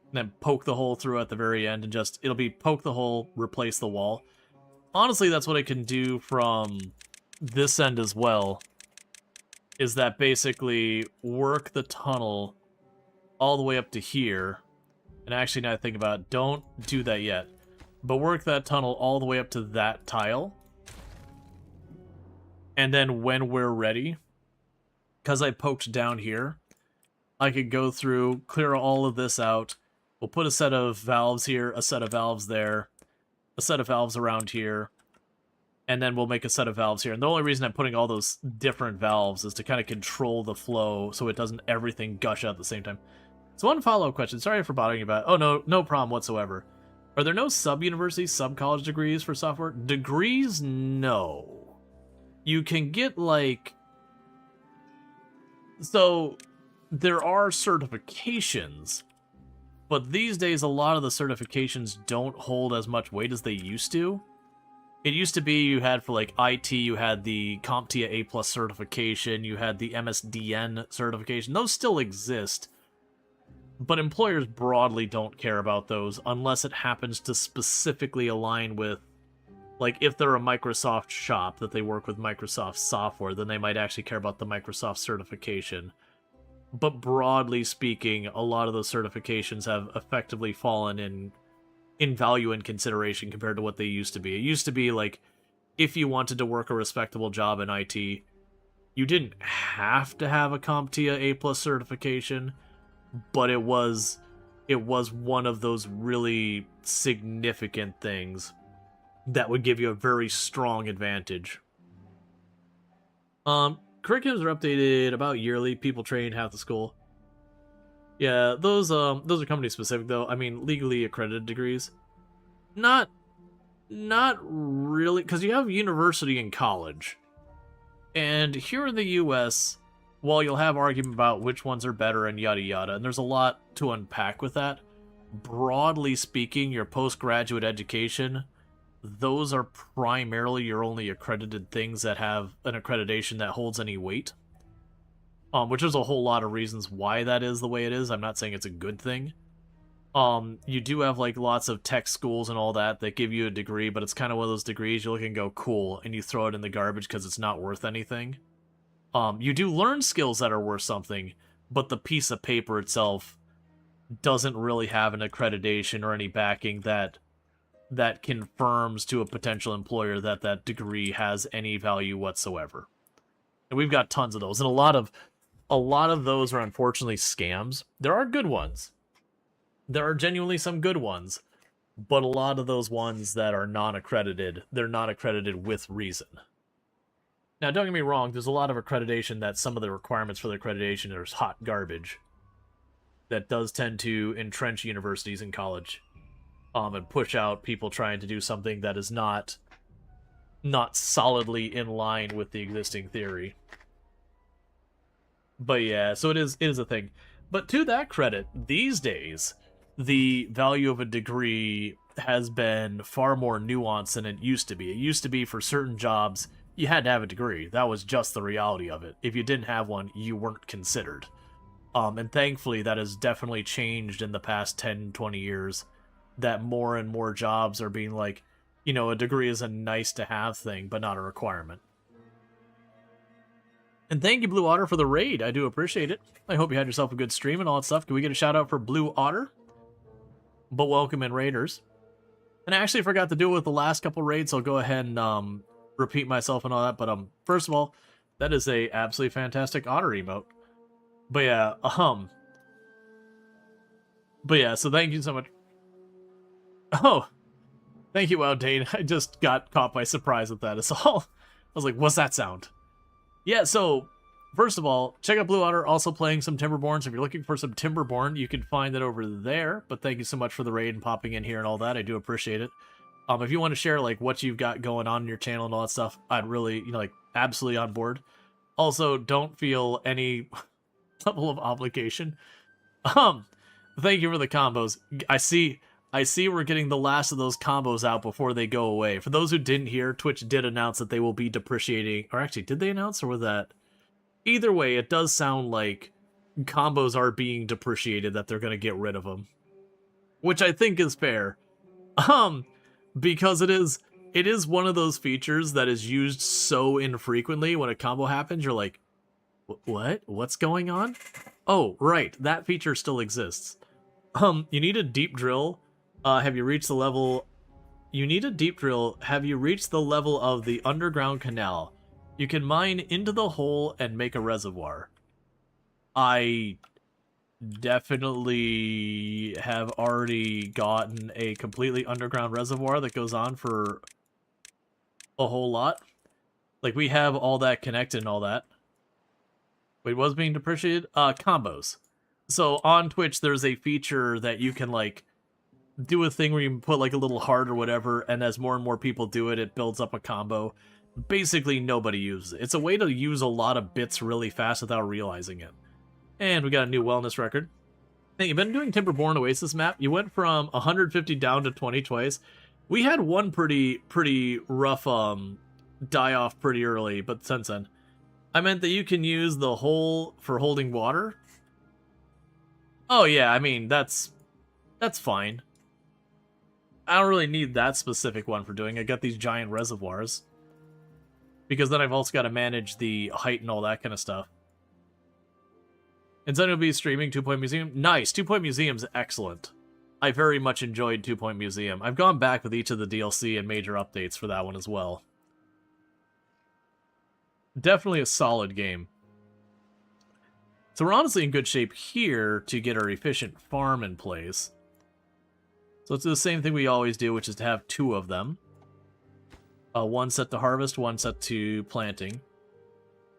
and then poke the hole through at the very end, and just, it'll be poke the hole, replace the wall. Honestly, that's what I can do from this end as well, is that basically work the tunnel all the way up to here, and actually, now that I think about it, don't do that yet, but work that tunnel all the way up to that tile, and then when we're ready, because I poked down here, I could go through, clear all of this out. We'll put a set of valves here, a set of valves there, a set of valves around here, and then we'll make a set of valves here. And the only reason I'm putting all those different valves is to kind of control the flow so it doesn't everything gush out at the same time. So one follow-up question. Sorry for bothering you about it. Oh, no problem whatsoever. Are there no sub-university, sub-college degrees for software? Degrees? No. You can get, like... So... There are certifications, but these days a lot of the certifications don't hold as much weight as they used to. It used to be you had for like IT, you had the CompTIA A+ certification, you had the MSDN certification. Those still exist, but employers broadly don't care about those unless it happens to specifically align with, like if they're a Microsoft shop that they work with Microsoft software, then they might actually care about the Microsoft certification. But broadly speaking, a lot of those certifications have effectively fallen in value and consideration compared to what they used to be. It used to be like, if you wanted to work a respectable job in IT, you didn't have to have a CompTIA A+ certification, but it was one of those really significant things that would give you a very strong advantage. Curriculums are updated about yearly. People train half the school. Yeah, those are company specific though. I mean, legally accredited degrees. Not really, because you have university and college. And here in the US, while you'll have argument about which ones are better and yada yada, and there's a lot to unpack with that, broadly speaking, your postgraduate education, those are primarily your only accredited things that have an accreditation that holds any weight. which there's a whole lot of reasons why that is the way it is. I'm not saying it's a good thing. You do have like lots of tech schools and all that give you a degree, but it's kind of one of those degrees you look and go cool, and you throw it in the garbage because it's not worth anything. You do learn skills that are worth something, but the piece of paper itself doesn't really have an accreditation or any backing that confirms to a potential employer that that degree has any value whatsoever. And we've got tons of those, and a lot of those are unfortunately scams. There are good ones. There are genuinely some good ones, but a lot of those ones that are non-accredited, they're not accredited with reason. Now, don't get me wrong, there's a lot of accreditation that some of the requirements for the accreditation are hot garbage. That does tend to entrench universities and college, and push out people trying to do something that is not solidly in line with the existing theory. But yeah, so it is a thing. But to that credit, these days, the value of a degree has been far more nuanced than it used to be. It used to be for certain jobs, you had to have a degree. That was just the reality of it. If you didn't have one, you weren't considered. And thankfully, that has definitely changed in the past 10, 20 years, that more and more jobs are being like, you know, a degree is a nice-to-have thing, but not a requirement. And thank you, Blue Otter, for the raid. I do appreciate it. I hope you had yourself a good stream and all that stuff. Can we get a shout-out for Blue Otter? But welcome in, Raiders. And I actually forgot to do it with the last couple raids, so I'll go ahead and repeat myself and all that. But first of all, that is a absolutely fantastic Otter emote. But yeah, But yeah, so thank you so much. Oh, thank you, Wow Dane. I just got caught by surprise with that. It's all. I was like, what's that sound? Yeah, so first of all, check out Blue Otter, also playing some Timberborn. So if you're looking for some Timberborn, you can find it over there. But thank you so much for the raid and popping in here and all that. I do appreciate it. If you want to share like what you've got going on in your channel and all that stuff, I'd really, like, absolutely on board. Also, don't feel any level of obligation. Thank you for the combos. I see we're getting the last of those combos out before they go away. For those who didn't hear, Twitch did announce that they will be depreciating, or actually, did they announce, or was that? Either way, it does sound like combos are being depreciated, that they're going to get rid of them. Which I think is fair. Because it is one of those features that is used so infrequently. When a combo happens, you're like, what? What's going on? Oh, right, that feature still exists. You need a deep drill. Have you reached the level... You need a deep drill. Have you reached the level of the underground canal? You can mine into the hole and make a reservoir. I definitely have already gotten a completely underground reservoir that goes on for a whole lot. Like, we have all that connected and all that. Wait, was being depreciated? Combos. So on Twitch, there's a feature that you can, like, do a thing where you put, like, a little heart or whatever, and as more and more people do it, it builds up a combo. Basically, nobody uses it. It's a way to use a lot of bits really fast without realizing it. And we got a new wellness record. Hey, you've been doing Timberborn Oasis map. You went from 150 down to 20 twice. We had one pretty rough die off pretty early, but since then. I meant that you can use the hole for holding water. Oh yeah, I mean, that's fine. I don't really need that specific one for doing it. I got these giant reservoirs. Because then I've also got to manage the height and all that kind of stuff. And then it'll be streaming 2 Point Museum. Nice, 2 Point Museum's excellent. I very much enjoyed 2 Point Museum. I've gone back with each of the DLC and major updates for that one as well. Definitely a solid game. So we're honestly in good shape here to get our efficient farm in place. So it's the same thing we always do, which is to have 2 of them. One set to harvest, one set to planting.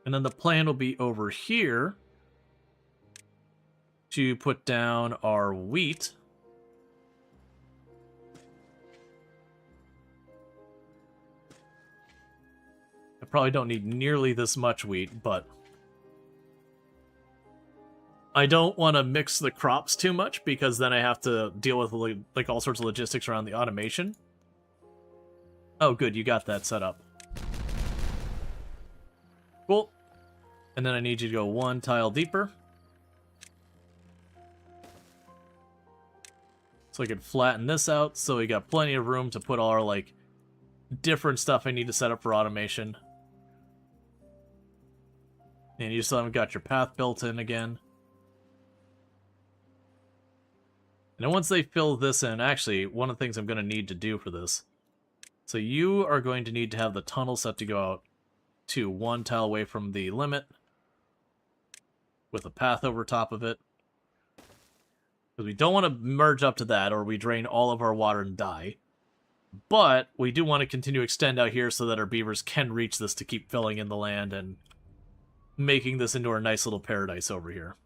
And then the plan will be over here to put down our wheat. I probably don't need nearly this much wheat, but I don't want to mix the crops too much because then I have to deal with like all sorts of logistics around the automation. Oh, good, you got that set up. Cool. And then I need you to go 1 tile deeper. So I can flatten this out, so we got plenty of room to put all our, like, different stuff I need to set up for automation. And you still haven't got your path built in again. And then once they fill this in, actually, one of the things I'm going to need to do for this. So you are going to need to have the tunnel set to go out to 1 tile away from the limit, with a path over top of it. Because we don't want to merge up to that, or we drain all of our water and die. But we do want to continue to extend out here so that our beavers can reach this to keep filling in the land and making this into our nice little paradise over here.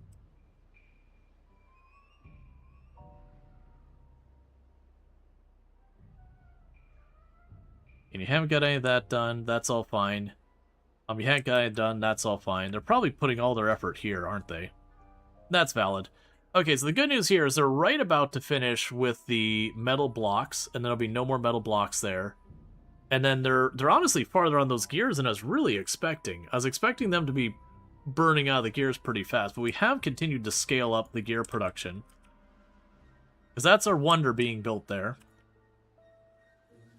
And you haven't got any of that done, that's all fine. You haven't got it done, that's all fine. They're probably putting all their effort here, aren't they? That's valid. Okay, so the good news here is they're right about to finish with the metal blocks, and there'll be no more metal blocks there. And then they're honestly farther on those gears than I was really expecting. I was expecting them to be burning out of the gears pretty fast, but we have continued to scale up the gear production. Because that's our wonder being built there.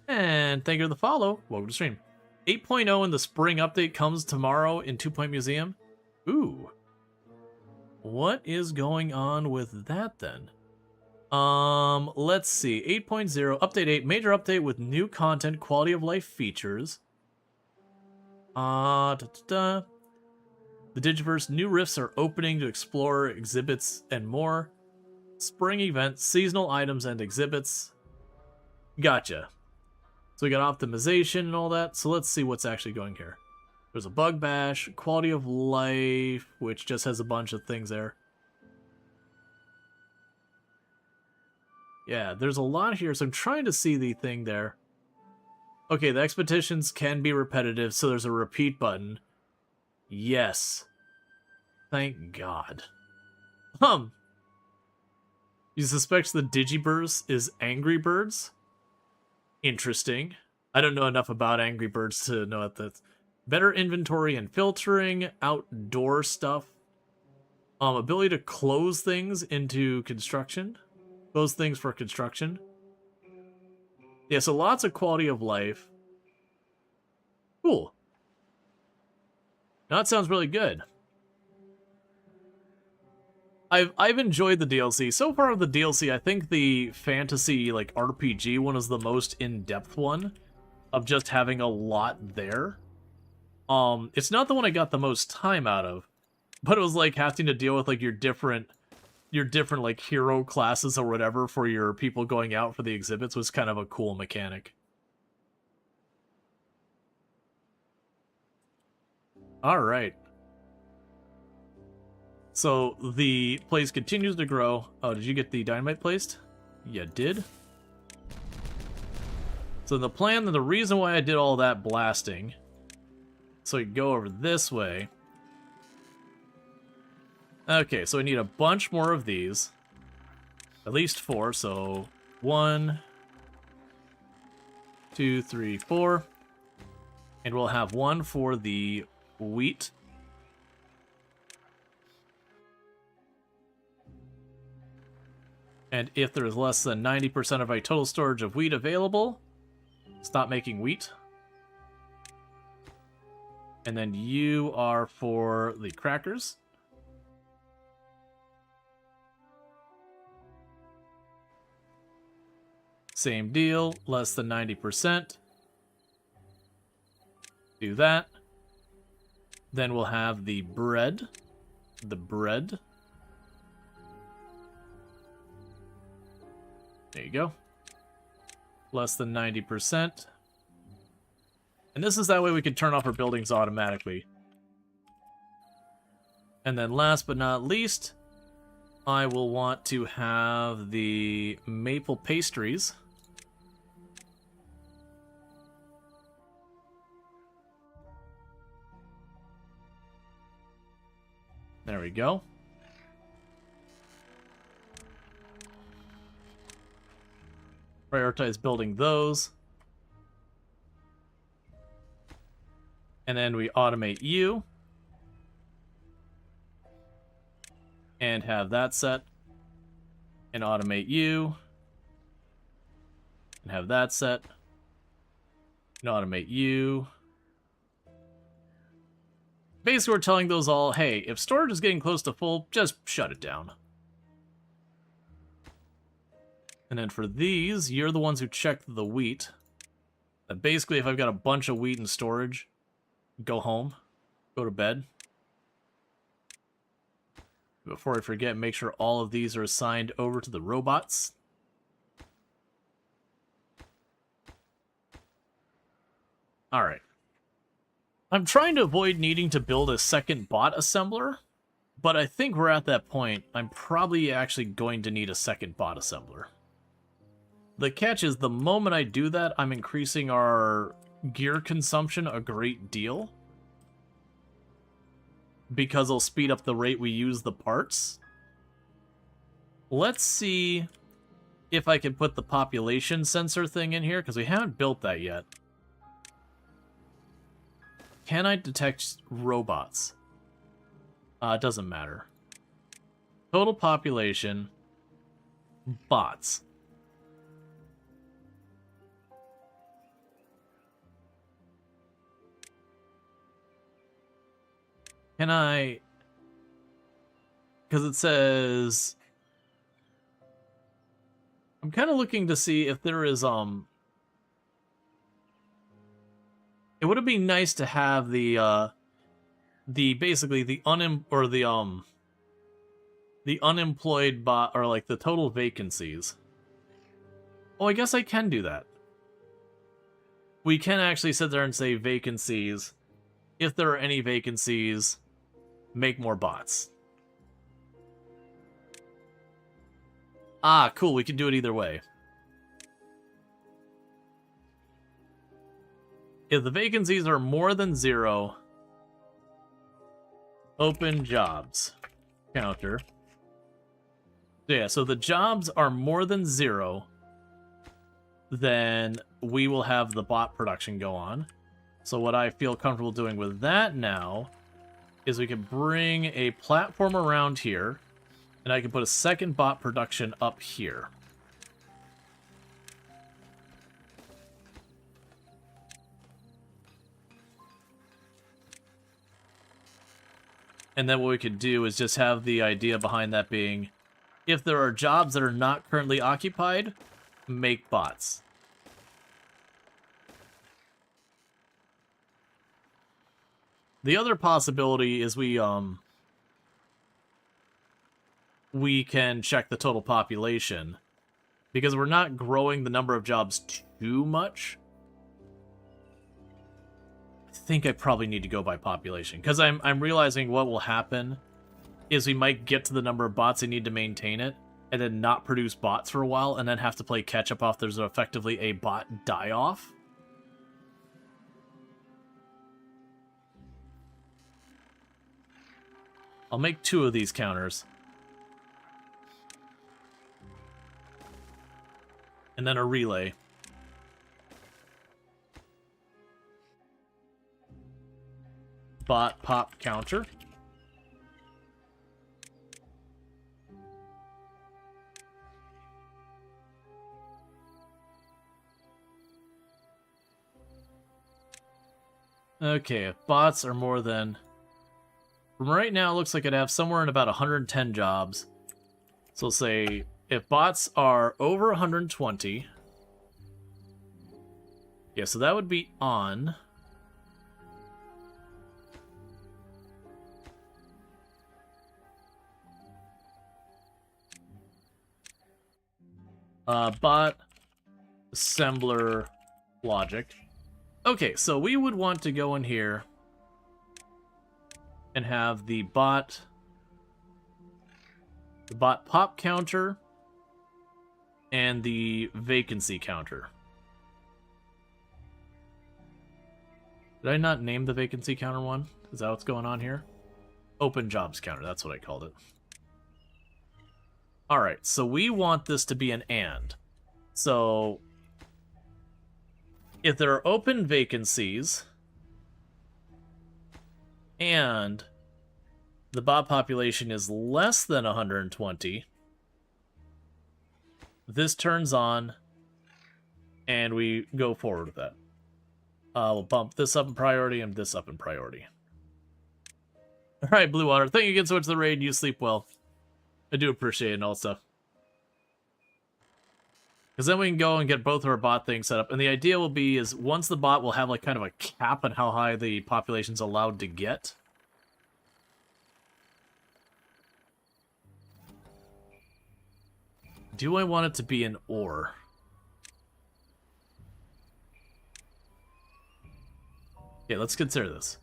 And thank you for the follow. Welcome to the stream. 8.0 in the spring update comes tomorrow in 2 Point Museum. Ooh. What is going on with that then? Let's see. 8.0, update 8, major update with new content, quality of life features. The Digiverse, new rifts are opening to explore exhibits and more. Spring events, seasonal items and exhibits. Gotcha. So we got optimization and all that. So let's see what's actually going here. There's a bug bash, quality of life, which just has a bunch of things there. Yeah, there's a lot here, so I'm trying to see the thing there. Okay, the expeditions can be repetitive, so there's a repeat button. Yes. Thank God. You suspect the Digiverse is Angry Birds? Interesting. I don't know enough about Angry Birds to know that that's... Better inventory and filtering, outdoor stuff. Ability to close things into construction. Close things for construction. Yeah, so lots of quality of life. Cool. Now that sounds really good. I've enjoyed the DLC. So far of the DLC, I think the fantasy, like, RPG one is the most in-depth one. Of just having a lot there. It's not the one I got the most time out of, but it was like having to deal with like your different like hero classes or whatever for your people going out for the exhibits was kind of a cool mechanic. All right. So the place continues to grow. Oh, did you get the dynamite placed? You did. So the plan, the reason why I did all that blasting. So we go over this way. Okay, so we need a bunch more of these. At least 4, so 1, 2, 3, 4. And we'll have 1 for the wheat. And if there is less than 90% of a total storage of wheat available, stop making wheat. And then you are for the crackers. Same deal, less than 90%. Do that. Then we'll have the bread. The bread. There you go. Less than 90%. And this is that way we can turn off our buildings automatically. And then last but not least, I will want to have the maple pastries. There we go. Prioritize building those. And then we automate you. and have that set, and automate you, and have that set, and automate you. Basically, we're telling those all, hey, if storage is getting close to full, just shut it down. And then for these, you're the ones who check the wheat. That basically, if I've got a bunch of wheat in storage, go home, go to bed. Before I forget, make sure all of these are assigned over to the robots. Alright. I'm trying to avoid needing to build a second bot assembler, but I think we're at that point. I'm probably actually going to need a second bot assembler. The catch is, the moment I do that, I'm increasing our gear consumption a great deal, because it'll speed up the rate we use the parts. Let's see if I can put the population sensor thing in here, because we haven't built that yet. Can I detect robots? It doesn't matter. Total population. Bots. Can I... Because it says... I'm kind of looking to see if there is, It would be nice to have the basically the unemployed bot, or like the total vacancies. Oh, I guess I can do that. We can actually sit there and say vacancies. If there are any vacancies, make more bots. Ah, cool, we can do it either way. If the vacancies are more than 0, open jobs counter. Yeah, so the jobs are more than 0, then we will have the bot production go on. So what I feel comfortable doing with that now is we can bring a platform around here, and I can put a second bot production up here. And then what we could do is just have the idea behind that being, if there are jobs that are not currently occupied, make bots. The other possibility is we can check the total population, because we're not growing the number of jobs too much. I think I probably need to go by population, because I'm realizing what will happen is we might get to the number of bots and need to maintain it, and then not produce bots for a while, and then have to play catch up off there's effectively a bot die-off. I'll make 2 of these counters. And then a relay. Bot pop counter. Okay, if bots are more than... From right now, it looks like I'd have somewhere in about 110 jobs. So we'll say, if bots are over 120... Yeah, so that would be on. Bot assembler logic. Okay, so we would want to go in here and have the bot pop counter and the vacancy counter. Did I not name the vacancy counter one? Is that what's going on here? Open jobs counter, that's what I called it. Alright, so we want this to be an and. So, if there are open vacancies, and the bot population is less than 120, this turns on, and we go forward with that. We'll bump this up in priority and this up in priority. Alright, Blue Water, thank you again so much for the raid. You sleep well. I do appreciate it and all that stuff. Because then we can go and get both of our bot things set up. And the idea will be is once the bot will have like kind of a cap on how high the population's allowed to get. Do I want it to be an ore? Okay, let's consider this.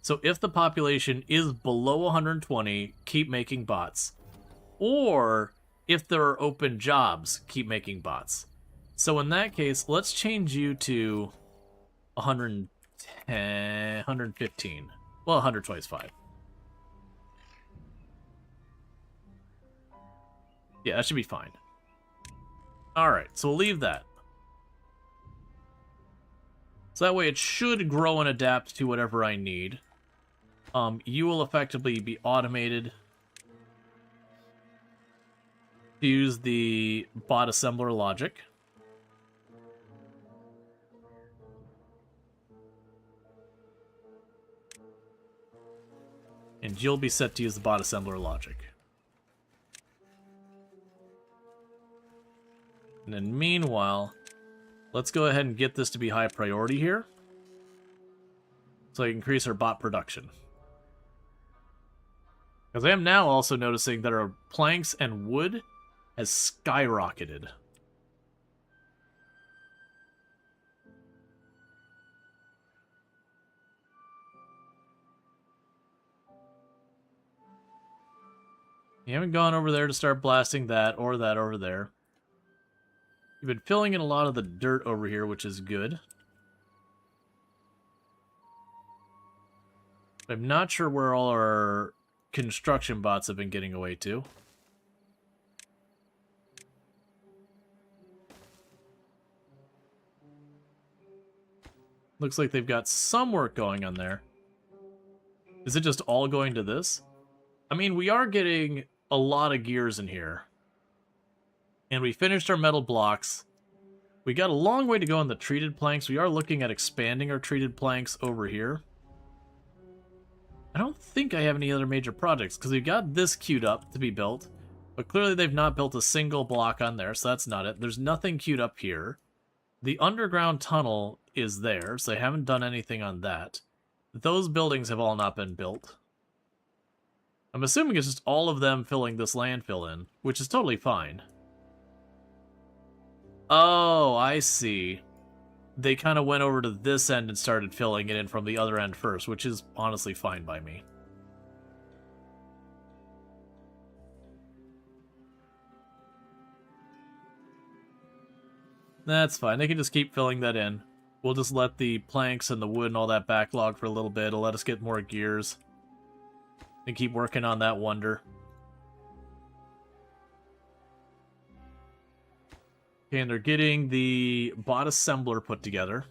So if the population is below 120, keep making bots. Or if there are open jobs, keep making bots. So in that case, let's change you to 110, 115. Well, 120 is fine. Yeah, that should be fine. Alright, so we'll leave that. So that way it should grow and adapt to whatever I need. You will effectively be automated to use the bot assembler logic. And you'll be set to use the bot assembler logic. And then meanwhile, let's go ahead and get this to be high priority here. So I can increase our bot production. Because I am now also noticing that our planks and wood has skyrocketed. You haven't gone over there to start blasting that or that over there. You've been filling in a lot of the dirt over here, which is good. I'm not sure where all our construction bots have been getting away to. Looks like they've got some work going on there. Is it just all going to this? I mean, we are getting a lot of gears in here. And we finished our metal blocks. We got a long way to go on the treated planks. We are looking at expanding our treated planks over here. I don't think I have any other major projects, because we've got this queued up to be built. But clearly they've not built a single block on there, so that's not it. There's nothing queued up here. The underground tunnel is there, so they haven't done anything on that. Those buildings have all not been built. I'm assuming it's just all of them filling this landfill in, which is totally fine. Oh, I see. They kind of went over to this end and started filling it in from the other end first, which is honestly fine by me. That's fine. They can just keep filling that in. We'll just let the planks and the wood and all that backlog for a little bit. It'll let us get more gears. And keep working on that wonder. Okay, and they're getting the bot assembler put together.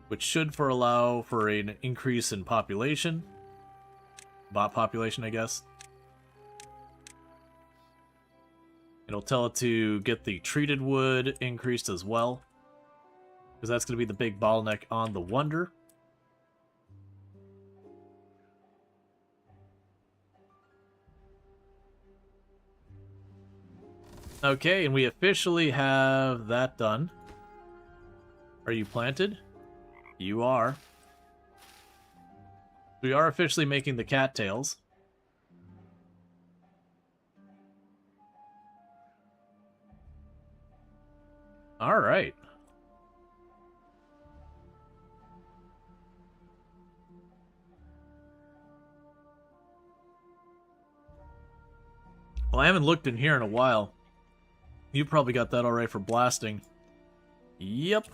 Which should allow for an increase in population. Bot population, I guess. It'll tell it to get the treated wood increased as well. Because that's going to be the big bottleneck on the wonder. Okay, and we officially have that done. Are you planted? You are. We are officially making the cattails. Alright. Well, I haven't looked in here in a while. You probably got that alright for blasting. Yep.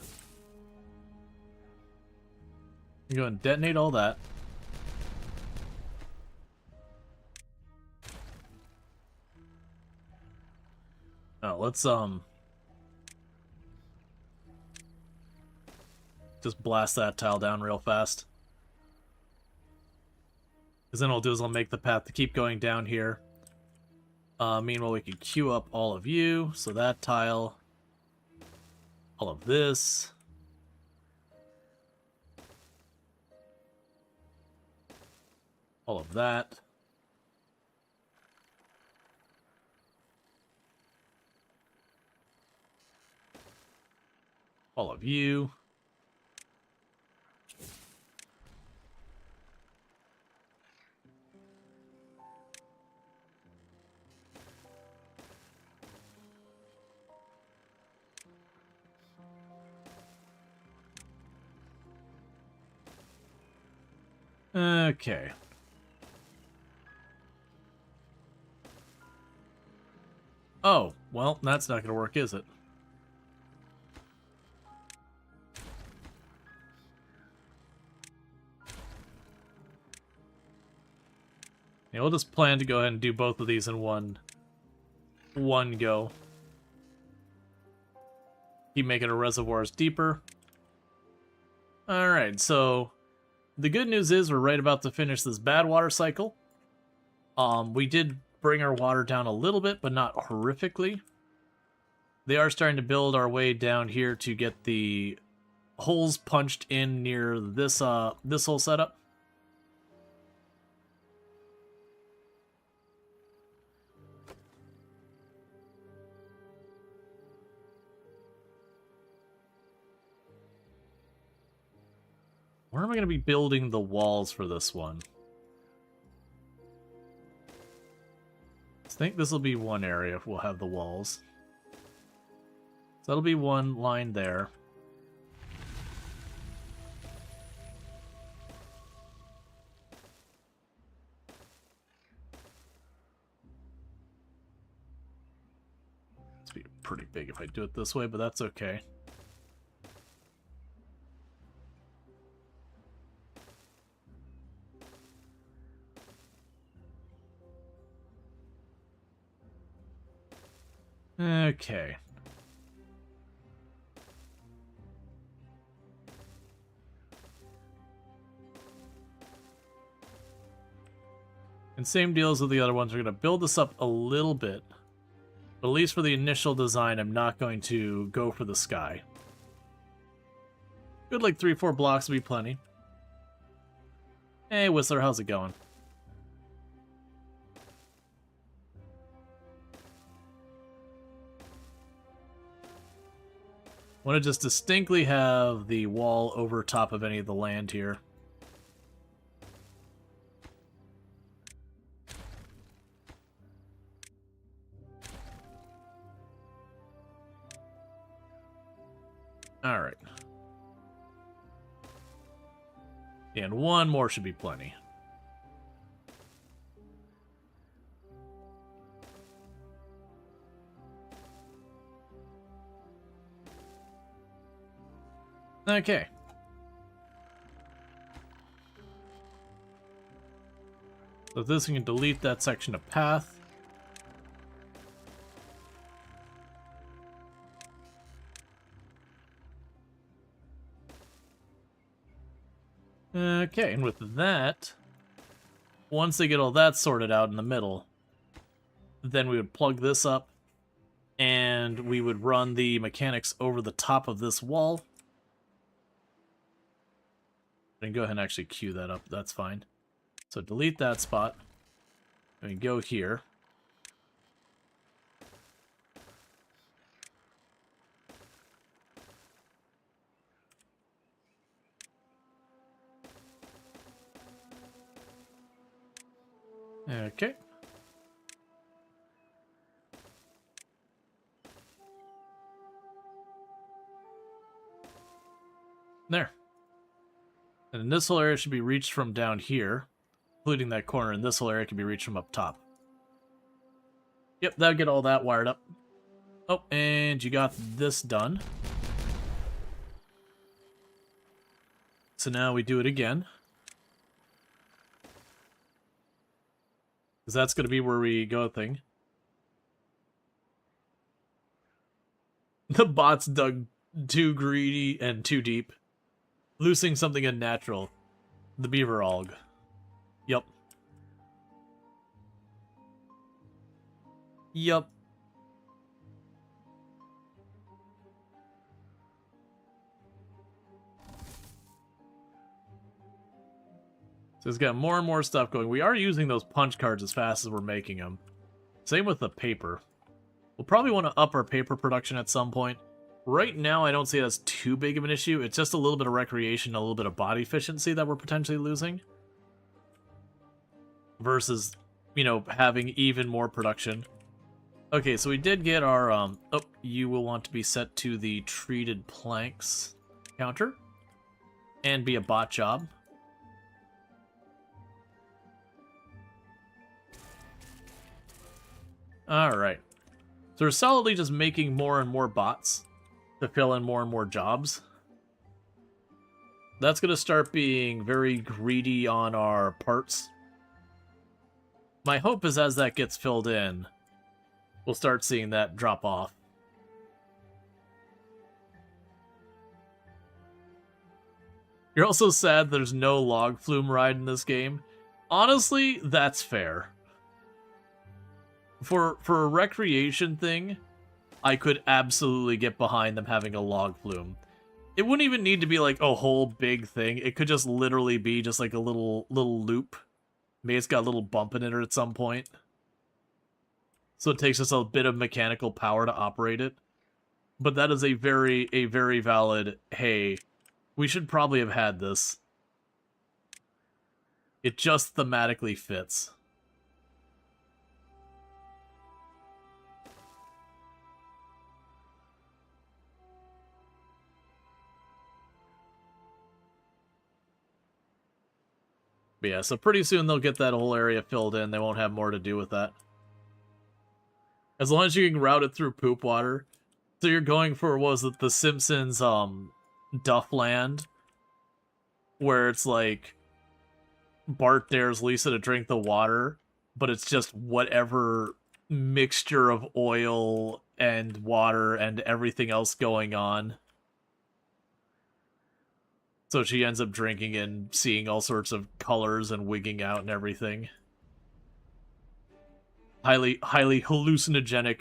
You go and detonate all that. Oh, let's just blast that tile down real fast. Because then what I'll do is I'll make the path to keep going down here. Meanwhile, we can queue up all of you. So that tile. All of this. All of that. All of you. Okay. Oh, well, that's not going to work, is it? Yeah, we'll just plan to go ahead and do both of these in one go. Keep making our reservoirs deeper. Alright, so the good news is we're right about to finish this bad water cycle. We did bring our water down a little bit, but not horrifically. They are starting to build our way down here to get the holes punched in near this whole setup. Where am I going to be building the walls for this one? I think this will be one area we'll have the walls. So that'll be one line there. It's be pretty big if I do it this way, but that's okay. Okay. And same deals with the other ones. We're going to build this up a little bit. But at least for the initial design, I'm not going to go for the sky. Good, like 3-4 blocks would be plenty. Hey, Whistler, how's it going? I want to just distinctly have the wall over top of any of the land here. All right. And one more should be plenty. Okay. So this, we can delete that section of path. Okay, and with that, once they get all that sorted out in the middle, then we would plug this up, and we would run the mechanics over the top of this wall. And go ahead and actually queue that up, that's fine. So delete that spot, and go here. Okay. There. And this whole area should be reached from down here, including that corner, and this whole area can be reached from up top. Yep, that'll get all that wired up. Oh, and you got this done. So now we do it again. Because that's going to be where we go thing. The bots dug too greedy and too deep. Losing something unnatural. The beaver alg. Yep. Yup. So it's got more and more stuff going. We are using those punch cards as fast as we're making them. Same with the paper. We'll probably want to up our paper production at some point. Right now, I don't see it as too big of an issue. It's just a little bit of recreation, a little bit of body efficiency that we're potentially losing. Versus, you know, having even more production. Okay, so we did get our, oh, you will want to be set to the treated planks counter. And be a bot job. Alright. So we're solidly just making more and more bots to fill in more and more jobs. That's going to start being very greedy on our parts. My hope is as that gets filled in, we'll start seeing that drop off. You're also sad there's no log flume ride in this game. Honestly, that's fair. For a recreation thing, I could absolutely get behind them having a log flume. It wouldn't even need to be like a whole big thing. It could just literally be just like a little loop. Maybe it's got a little bump in it at some point. So it takes us a bit of mechanical power to operate it. But that is a very valid, hey, we should probably have had this. It just thematically fits. But yeah, so pretty soon they'll get that whole area filled in. They won't have more to do with that. As long as you can route it through poop water. So you're going for, what was it, the Simpsons, Duffland? Where it's like, Bart dares Lisa to drink the water, but it's just whatever mixture of oil and water and everything else going on. So she ends up drinking and seeing all sorts of colors and wigging out and everything. Highly hallucinogenic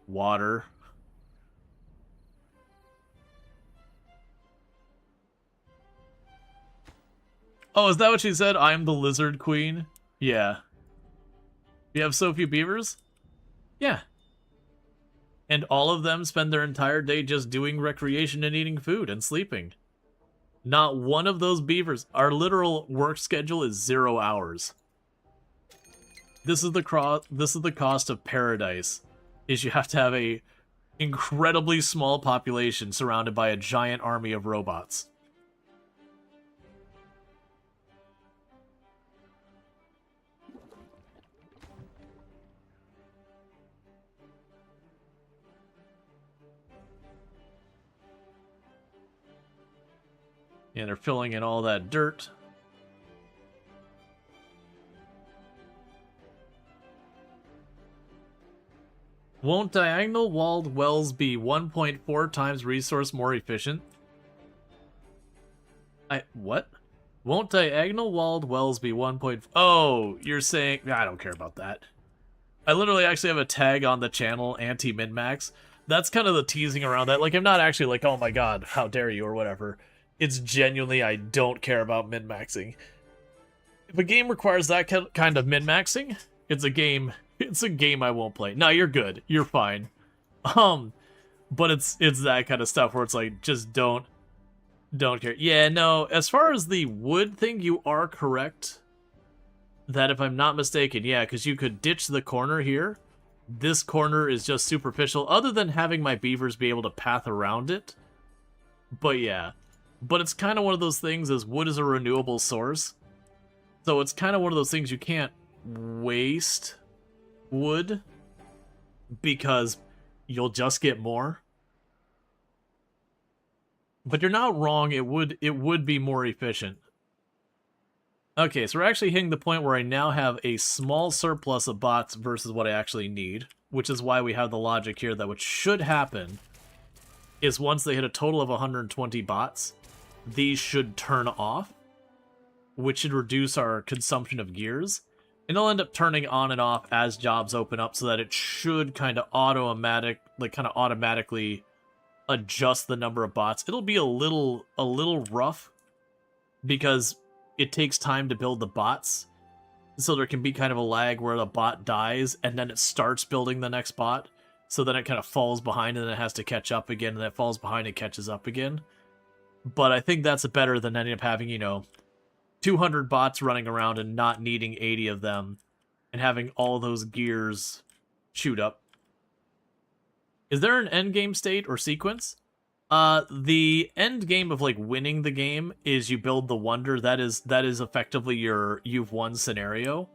water. Oh, is that what she said? I'm the lizard queen? Yeah. You have so few beavers? Yeah. And all of them spend their entire day just doing recreation and eating food and sleeping. Not one of those beavers. Our literal work schedule is 0 hours. This is the cost of paradise. Is you have to have a incredibly small population surrounded by a giant army of robots. And they're filling in all that dirt. Won't diagonal walled wells be 1.4 times resource more efficient? What? Won't diagonal walled wells be 1. Oh, you're saying... I don't care about that. I literally actually have a tag on the channel, anti-min-max. That's kind of the teasing around that. Like, I'm not actually like, oh my god, how dare you, or whatever. It's genuinely, I don't care about min-maxing. If a game requires that kind of min-maxing, it's a game I won't play. No, you're good. You're fine. But it's that kind of stuff where it's like, just don't care. Yeah, no, as far as the wood thing, you are correct. That if I'm not mistaken, yeah, because you could ditch the corner here. This corner is just superficial, other than having my beavers be able to path around it. But yeah. But it's kind of one of those things, as wood is a renewable source. So it's kind of one of those things you can't waste wood, because you'll just get more. But you're not wrong, it would be more efficient. Okay, so we're actually hitting the point where I now have a small surplus of bots versus what I actually need, which is why we have the logic here that what should happen is once they hit a total of 120 bots, these should turn off, which should reduce our consumption of gears. And it'll end up turning on and off as jobs open up so that it should kind of automatically adjust the number of bots. It'll be a little rough because it takes time to build the bots. So there can be kind of a lag where the bot dies and then it starts building the next bot. So then it kind of falls behind and then it has to catch up again, and then it falls behind and catches up again. But I think that's better than ending up having, 200 bots running around and not needing 80 of them and having all those gears shoot up. Is there an end game state or sequence? The end game of winning the game is you build the wonder. That is effectively your you've won scenario.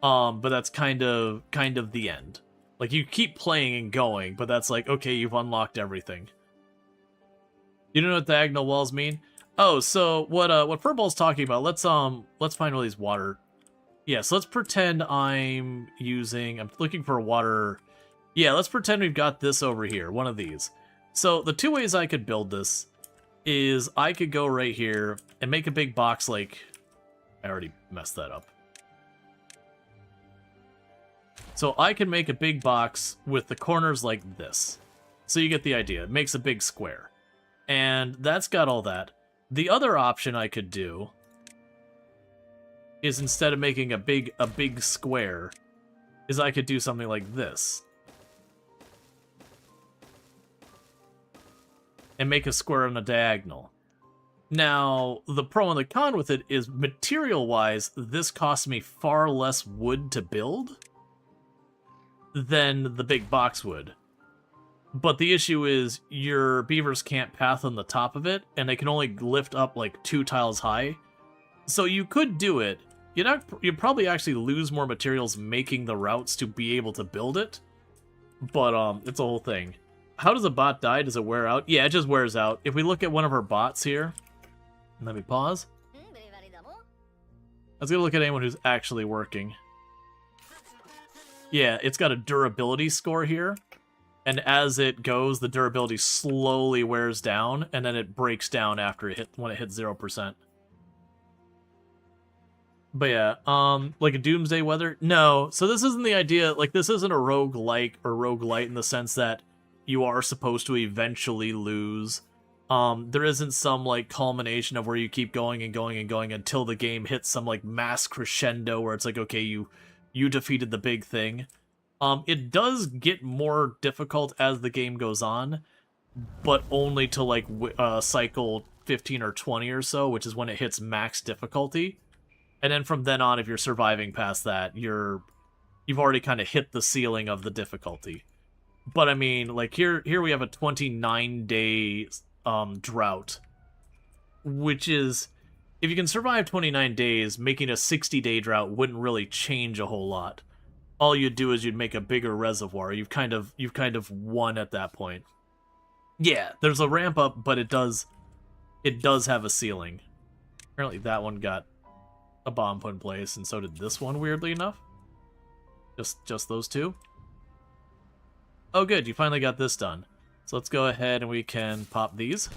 But that's kind of the end. You keep playing and going, but that's okay, you've unlocked everything. You don't know what diagonal walls mean? Oh, so what Furball's talking about, let's find all these water. Yeah, so let's pretend I'm looking for a water. Yeah, let's pretend we've got this over here, one of these. So the two ways I could build this is I could go right here and make a big box I already messed that up. So I can make a big box with the corners like this. So you get the idea. It makes a big square. And that's got all that. The other option I could do is instead of making a big square, is I could do something like this. And make a square on a diagonal. Now, the pro and the con with it is material-wise, this costs me far less wood to build than the big box would. But the issue is your beavers can't path on the top of it, and they can only lift up 2 tiles high. So you could do it. You'd probably actually lose more materials making the routes to be able to build it. But it's a whole thing. How does a bot die? Does it wear out? Yeah, it just wears out. If we look at one of our bots here, let me pause. Let's go look at anyone who's actually working. Yeah, it's got a durability score here. And as it goes, the durability slowly wears down, and then it breaks down when it hits 0%. But yeah, like a Doomsday Weather? No. So this isn't the idea, this isn't a roguelike or roguelite in the sense that you are supposed to eventually lose. There isn't some, culmination of where you keep going and going and going until the game hits some, mass crescendo where it's okay, you defeated the big thing. It does get more difficult as the game goes on, but only to cycle 15 or 20 or so, which is when it hits max difficulty. And then from then on, if you're surviving past that, you've already kind of hit the ceiling of the difficulty. But I mean, here we have a 29-day drought, which is, if you can survive 29 days, making a 60-day drought wouldn't really change a whole lot. All you'd do is you'd make a bigger reservoir. You've kind of won at that point. Yeah, there's a ramp up, but it does have a ceiling. Apparently that one got a bomb put in place, and so did this one, weirdly enough. Just those two. Oh good, you finally got this done. So let's go ahead and we can pop these.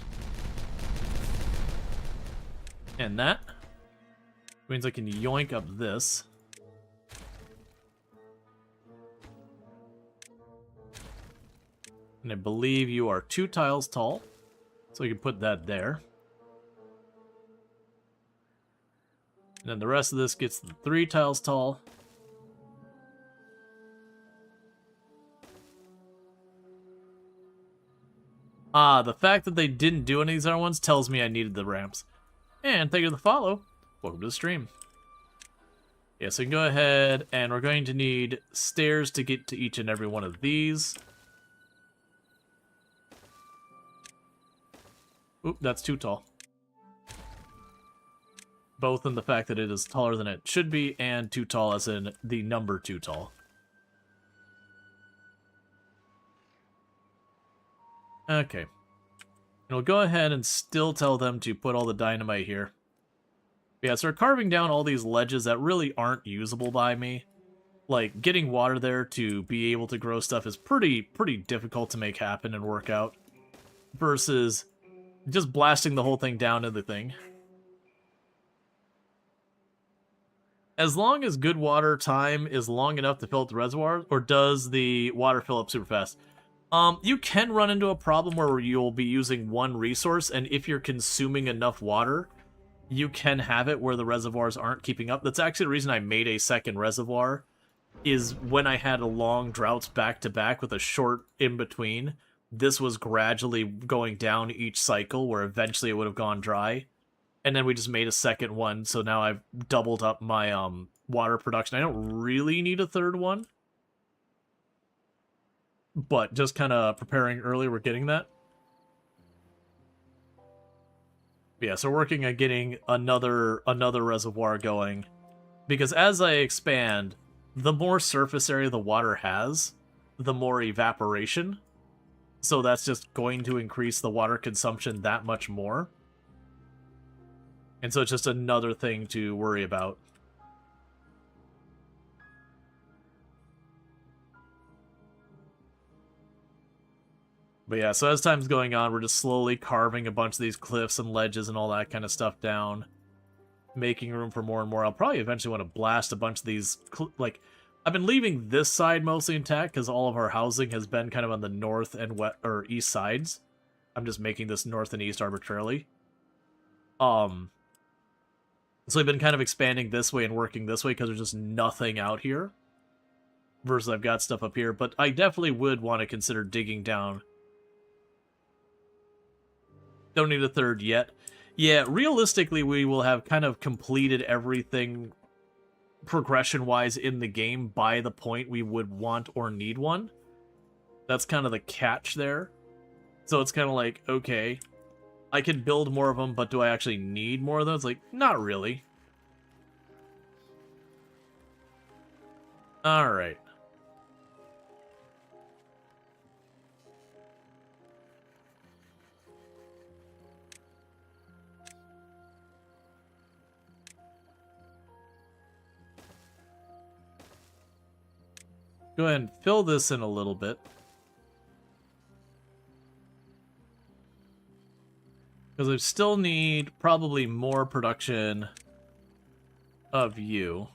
And that means I can yoink up this. And I believe you are 2 tiles tall, so we can put that there. And then the rest of this gets 3 tiles tall. Ah, the fact that they didn't do any of these other ones tells me I needed the ramps. And thank you for the follow. Welcome to the stream. Yeah, so we can go ahead, and we're going to need stairs to get to each and every one of these. Oop, that's too tall. Both in the fact that it is taller than it should be, and too tall as in the number too tall. Okay. And we'll go ahead and still tell them to put all the dynamite here. Yeah, so we're carving down all these ledges that really aren't usable by me. Getting water there to be able to grow stuff is pretty difficult to make happen and work out. Versus just blasting the whole thing down to the thing. As long as good water time is long enough to fill up the reservoir, or does the water fill up super fast? You can run into a problem where you'll be using one resource, and if you're consuming enough water, you can have it where the reservoirs aren't keeping up. That's actually the reason I made a second reservoir, is when I had a long droughts back-to-back with a short in-between, this was gradually going down each cycle, where eventually it would have gone dry. And then we just made a second one, so now I've doubled up my water production. I don't really need a third one, but just kind of preparing early, we're getting that. But yeah, so we're working on getting another reservoir going, because as I expand, the more surface area the water has, the more evaporation. So that's just going to increase the water consumption that much more. And so it's just another thing to worry about. But yeah, so as time's going on, we're just slowly carving a bunch of these cliffs and ledges and all that kind of stuff down. Making room for more and more. I'll probably eventually want to blast a bunch of these, like, I've been leaving this side mostly intact because all of our housing has been kind of on the north and west or east sides. I'm just making this north and east arbitrarily. So I've been kind of expanding this way and working this way because there's just nothing out here. Versus I've got stuff up here, but I definitely would want to consider digging down. Don't need a third yet. Yeah, realistically, we will have kind of completed everything progression-wise in the game by the point we would want or need one. That's kind of the catch there. So it's kind of like, okay, I can build more of them, but do I actually need more of those? Like, not really. Alright. Go ahead and fill this in a little bit. Because I still need probably more production of you.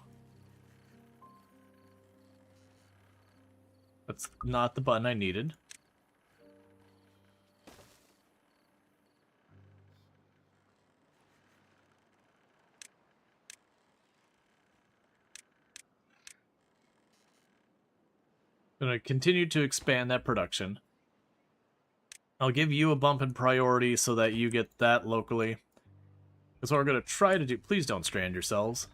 That's not the button I needed. I'm going to continue to expand that production. I'll give you a bump in priority so that you get that locally. That's what we're going to try to do. Please don't strand yourselves.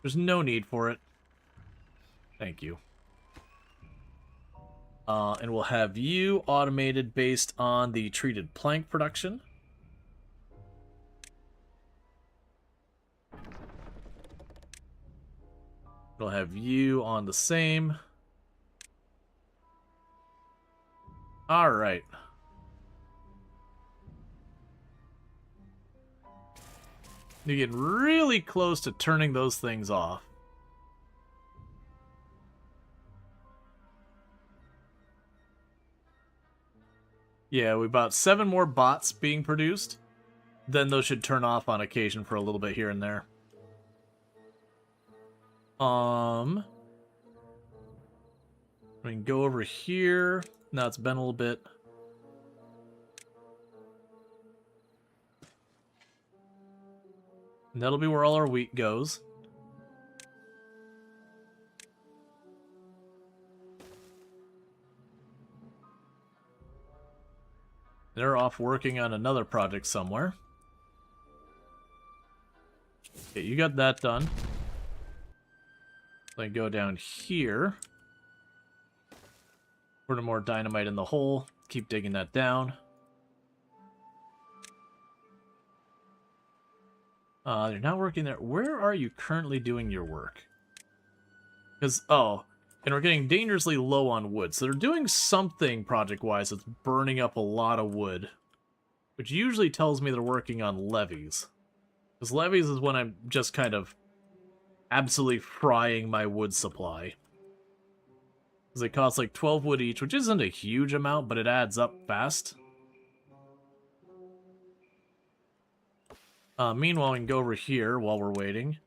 There's no need for it. Thank you. And we'll have you automated based on the treated plank production. We'll have you on the same. Alright. You get really close to turning those things off. Yeah, we about 7 more bots being produced. Then those should turn off on occasion for a little bit here and there. We can go over here. Now it's been a little bit. And that'll be where all our wheat goes. They're off working on another project somewhere. Okay, you got that done. Then go down here. Put more dynamite in the hole. Keep digging that down. You're not working there. Where are you currently doing your work? Because, oh, and we're getting dangerously low on wood. So they're doing something project-wise that's burning up a lot of wood. Which usually tells me they're working on levees. Because levees is when I'm just kind of absolutely frying my wood supply. Because they cost like 12 wood each, which isn't a huge amount, but it adds up fast. Meanwhile, we can go over here while we're waiting.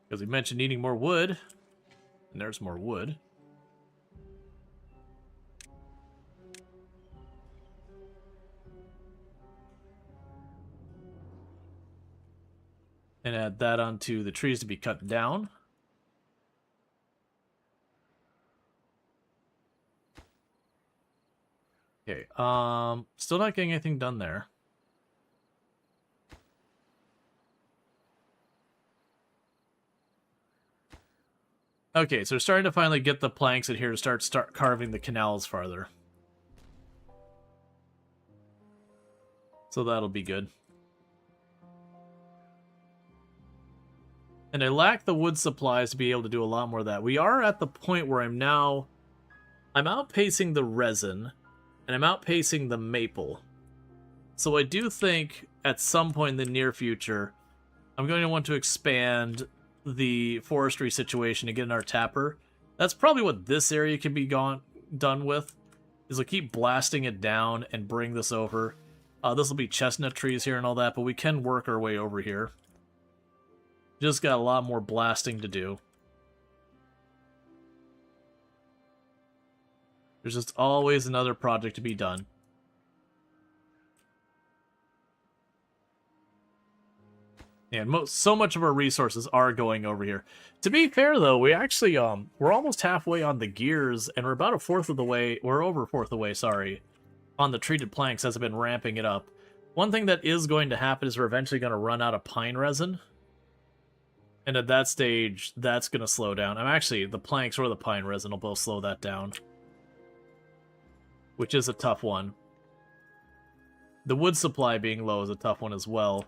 Because we mentioned needing more wood. And there's more wood. And add that onto the trees to be cut down. Okay, still not getting anything done there. Okay, so we're starting to finally get the planks in here to start carving the canals farther. So that'll be good. And I lack the wood supplies to be able to do a lot more of that. We are at the point where I'm outpacing the resin, and I'm outpacing the maple. So I do think at some point in the near future, I'm going to want to expand the forestry situation to get in our tapper. That's probably what this area can be done with, is we'll keep blasting it down and bring this over. This will be chestnut trees here and all that, but we can work our way over here. Just got a lot more blasting to do. There's just always another project to be done. And so much of our resources are going over here. To be fair, though, we actually we're almost halfway on the gears, and we're about a fourth of the way. We're over a fourth of the way, sorry, on the treated planks as I've been ramping it up. One thing that is going to happen is we're eventually going to run out of pine resin, and at that stage, that's going to slow down. I'm actually the planks or the pine resin will both slow that down, which is a tough one. The wood supply being low is a tough one as well.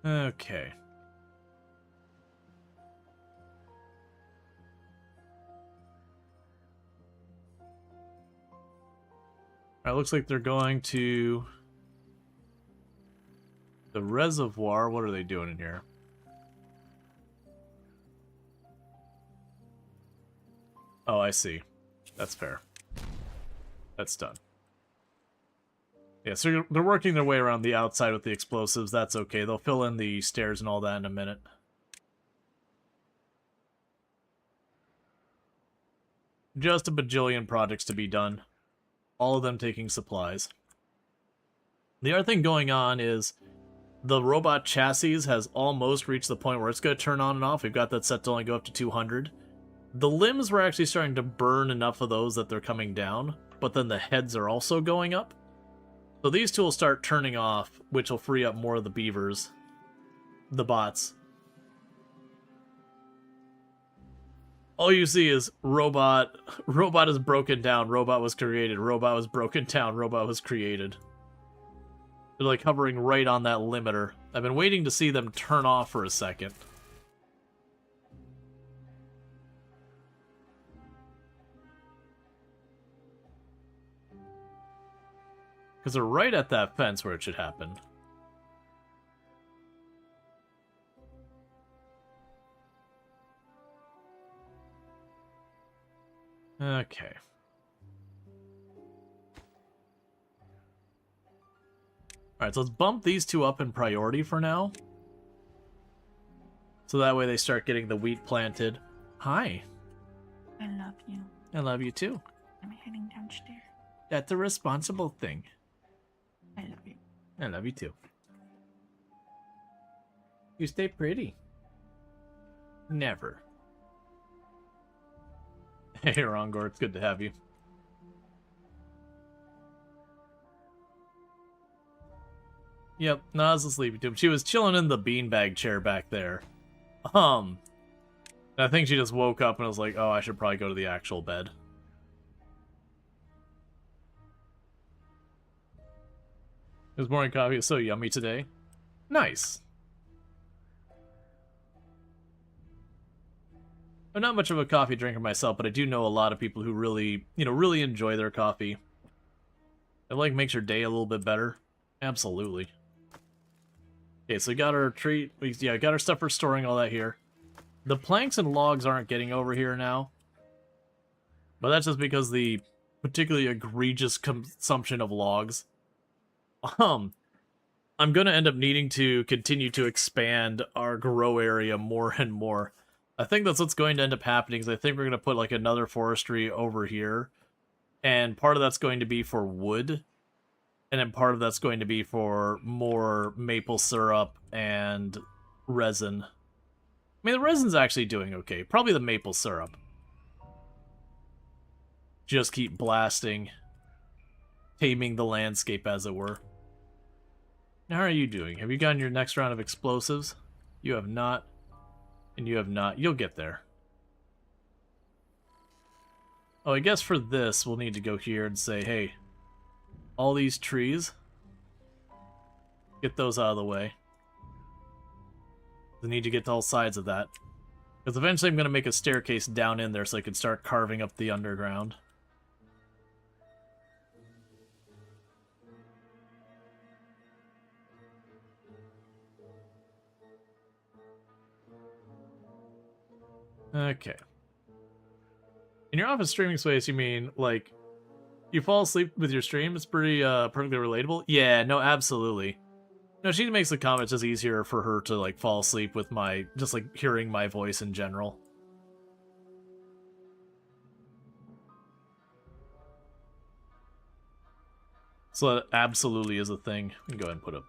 Okay. Alright, looks like they're going to the reservoir. What are they doing in here? Oh, I see. That's fair. That's done. Yeah, so they're working their way around the outside with the explosives. That's okay. They'll fill in the stairs and all that in a minute. Just a bajillion projects to be done. All of them taking supplies. The other thing going on is the robot chassis has almost reached the point where it's going to turn on and off. We've got that set to only go up to 200. The limbs were actually starting to burn enough of those that they're coming down, but then the heads are also going up. So these two will start turning off, which will free up more of the beavers. The bots. All you see is robot is broken down, robot was created, robot was broken down, robot was created. They're like hovering right on that limiter. I've been waiting to see them turn off for a second. Because they're right at that fence where it should happen. Okay. Alright, so let's bump these two up in priority for now. So that way they start getting the wheat planted. Hi. I love you. I love you too. I'm heading downstairs. That's a responsible thing. I love you. I love you too. You stay pretty. Never. Hey, Rongor, it's good to have you. Yep, Nas is sleepy too. She was chilling in the beanbag chair back there. I think she just woke up and was like, oh, I should probably go to the actual bed. This morning coffee is so yummy today. Nice. I'm not much of a coffee drinker myself, but I do know a lot of people who really, really enjoy their coffee. It like makes your day a little bit better. Absolutely. Okay, so we got our treat. We got our stuff for storing all that here. The planks and logs aren't getting over here now. But that's just because the particularly egregious consumption of logs. I'm going to end up needing to continue to expand our grow area more and more. I think that's what's going to end up happening, is I think we're going to put like another forestry over here. And part of that's going to be for wood. And then part of that's going to be for more maple syrup and resin. I mean, the resin's actually doing okay. Probably the maple syrup. Just keep blasting. Taming the landscape, as it were. Now, how are you doing? Have you gotten your next round of explosives? You have not. And you have not. You'll get there. Oh, I guess for this, we'll need to go here and say, hey, all these trees, get those out of the way. I need to get to all sides of that. Because eventually I'm going to make a staircase down in there so I can start carving up the underground. Okay. In your office streaming space, you mean, like, you fall asleep with your stream? It's pretty, perfectly relatable? Yeah, no, absolutely. No, she makes the comments just easier for her to, like, fall asleep with my, just, like, hearing my voice in general. So that absolutely is a thing. We can go ahead and put a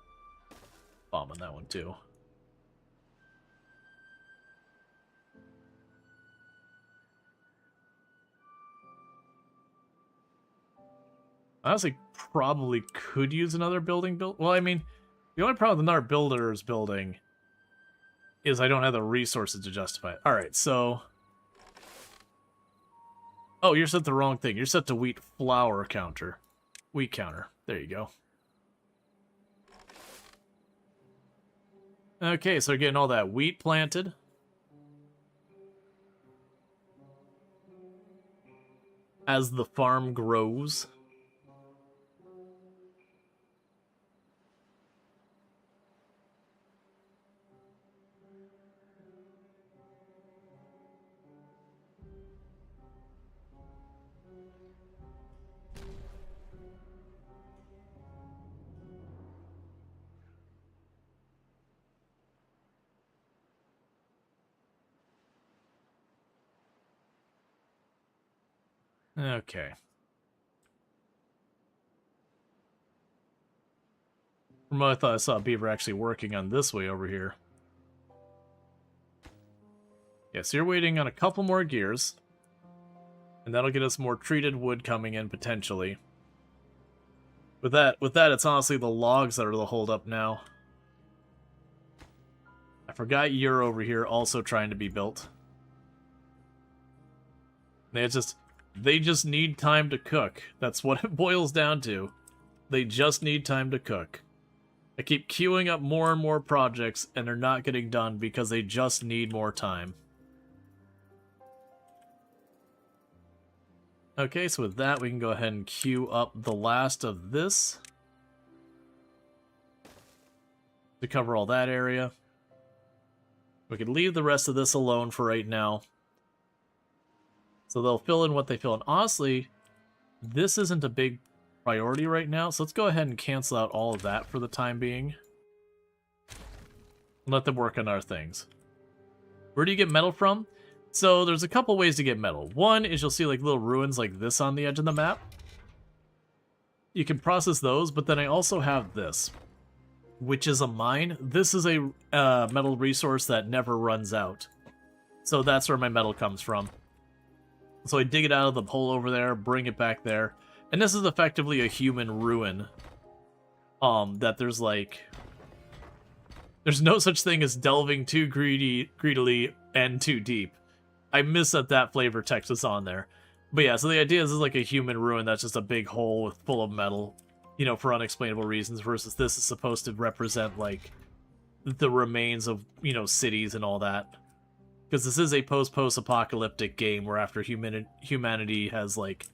bomb on that one, too. I honestly probably could use another building built. Well, I mean, the only problem with another builder's building is I don't have the resources to justify it. Alright, so... Oh, you're set the wrong thing. You're set to wheat flour counter. Wheat counter. There you go. Okay, so we're getting all that wheat planted. As the farm grows. Okay. From what I thought I saw Beaver actually working on this way over here. Yeah, so you're waiting on a couple more gears. And that'll get us more treated wood coming in, potentially. With that, it's honestly the logs that are the holdup now. I forgot you're over here also trying to be built. They just need time to cook. That's what it boils down to. They just need time to cook. I keep queuing up more and more projects, and they're not getting done because they just need more time. Okay, so with that, we can go ahead and queue up the last of this to cover all that area. We could leave the rest of this alone for right now. So they'll fill in what they fill in. Honestly, this isn't a big priority right now, so let's go ahead and cancel out all of that for the time being. And let them work on our things. Where do you get metal from? So there's a couple ways to get metal. One is you'll see like little ruins like this on the edge of the map. You can process those, but then I also have this, which is a mine. This is a metal resource that never runs out. So that's where my metal comes from. So I dig it out of the hole over there, bring it back there. And this is effectively a human ruin. That there's like... There's no such thing as delving too greedily and too deep. I miss that flavor text is on there. But yeah, so the idea is like a human ruin that's just a big hole full of metal, you know, for unexplainable reasons, versus this is supposed to represent, like, the remains of, you know, cities and all that. Because this is a post-apocalyptic game where after humanity has, like,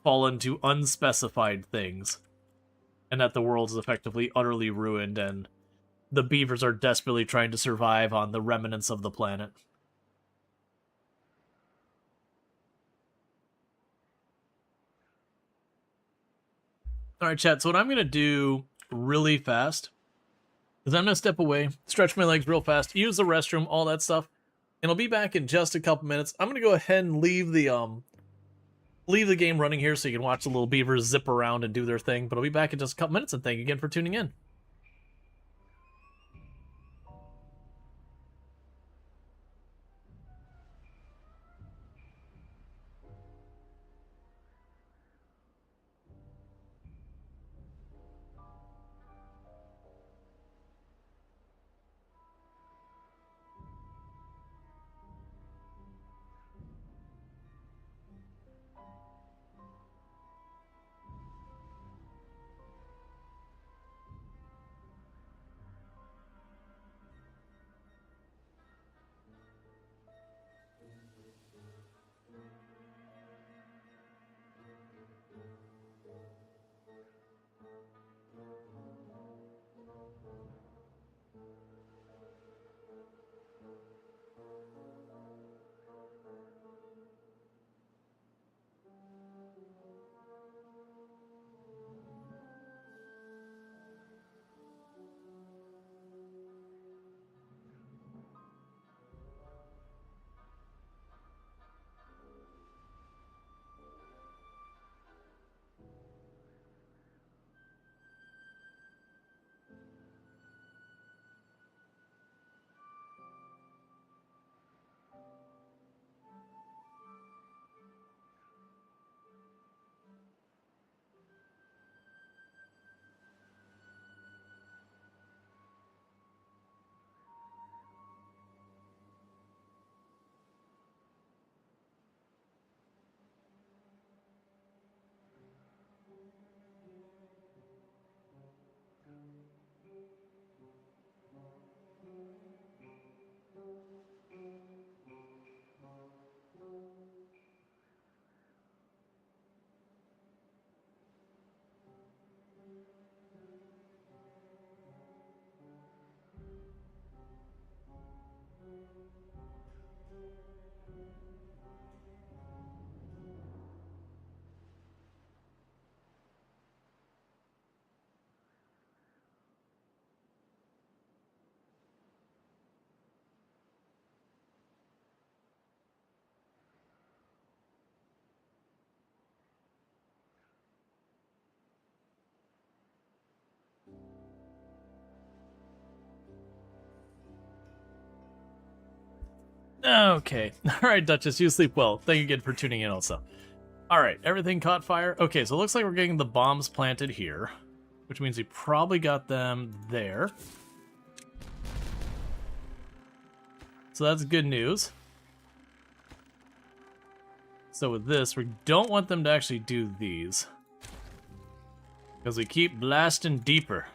fallen to unspecified things, and that the world is effectively utterly ruined, and the beavers are desperately trying to survive on the remnants of the planet. All right, chat. So what I'm going to do really fast is I'm going to step away, stretch my legs real fast, use the restroom, all that stuff, and I'll be back in just a couple minutes. I'm going to go ahead and leave the game running here so you can watch the little beavers zip around and do their thing. But I'll be back in just a couple minutes, and thank you again for tuning in. Okay. All right, Duchess, you sleep well. Thank you again for tuning in also. All right, everything caught fire. Okay, so it looks like we're getting the bombs planted here, which means we probably got them there. So that's good news. So with this, we don't want them to actually do these, because we keep blasting deeper.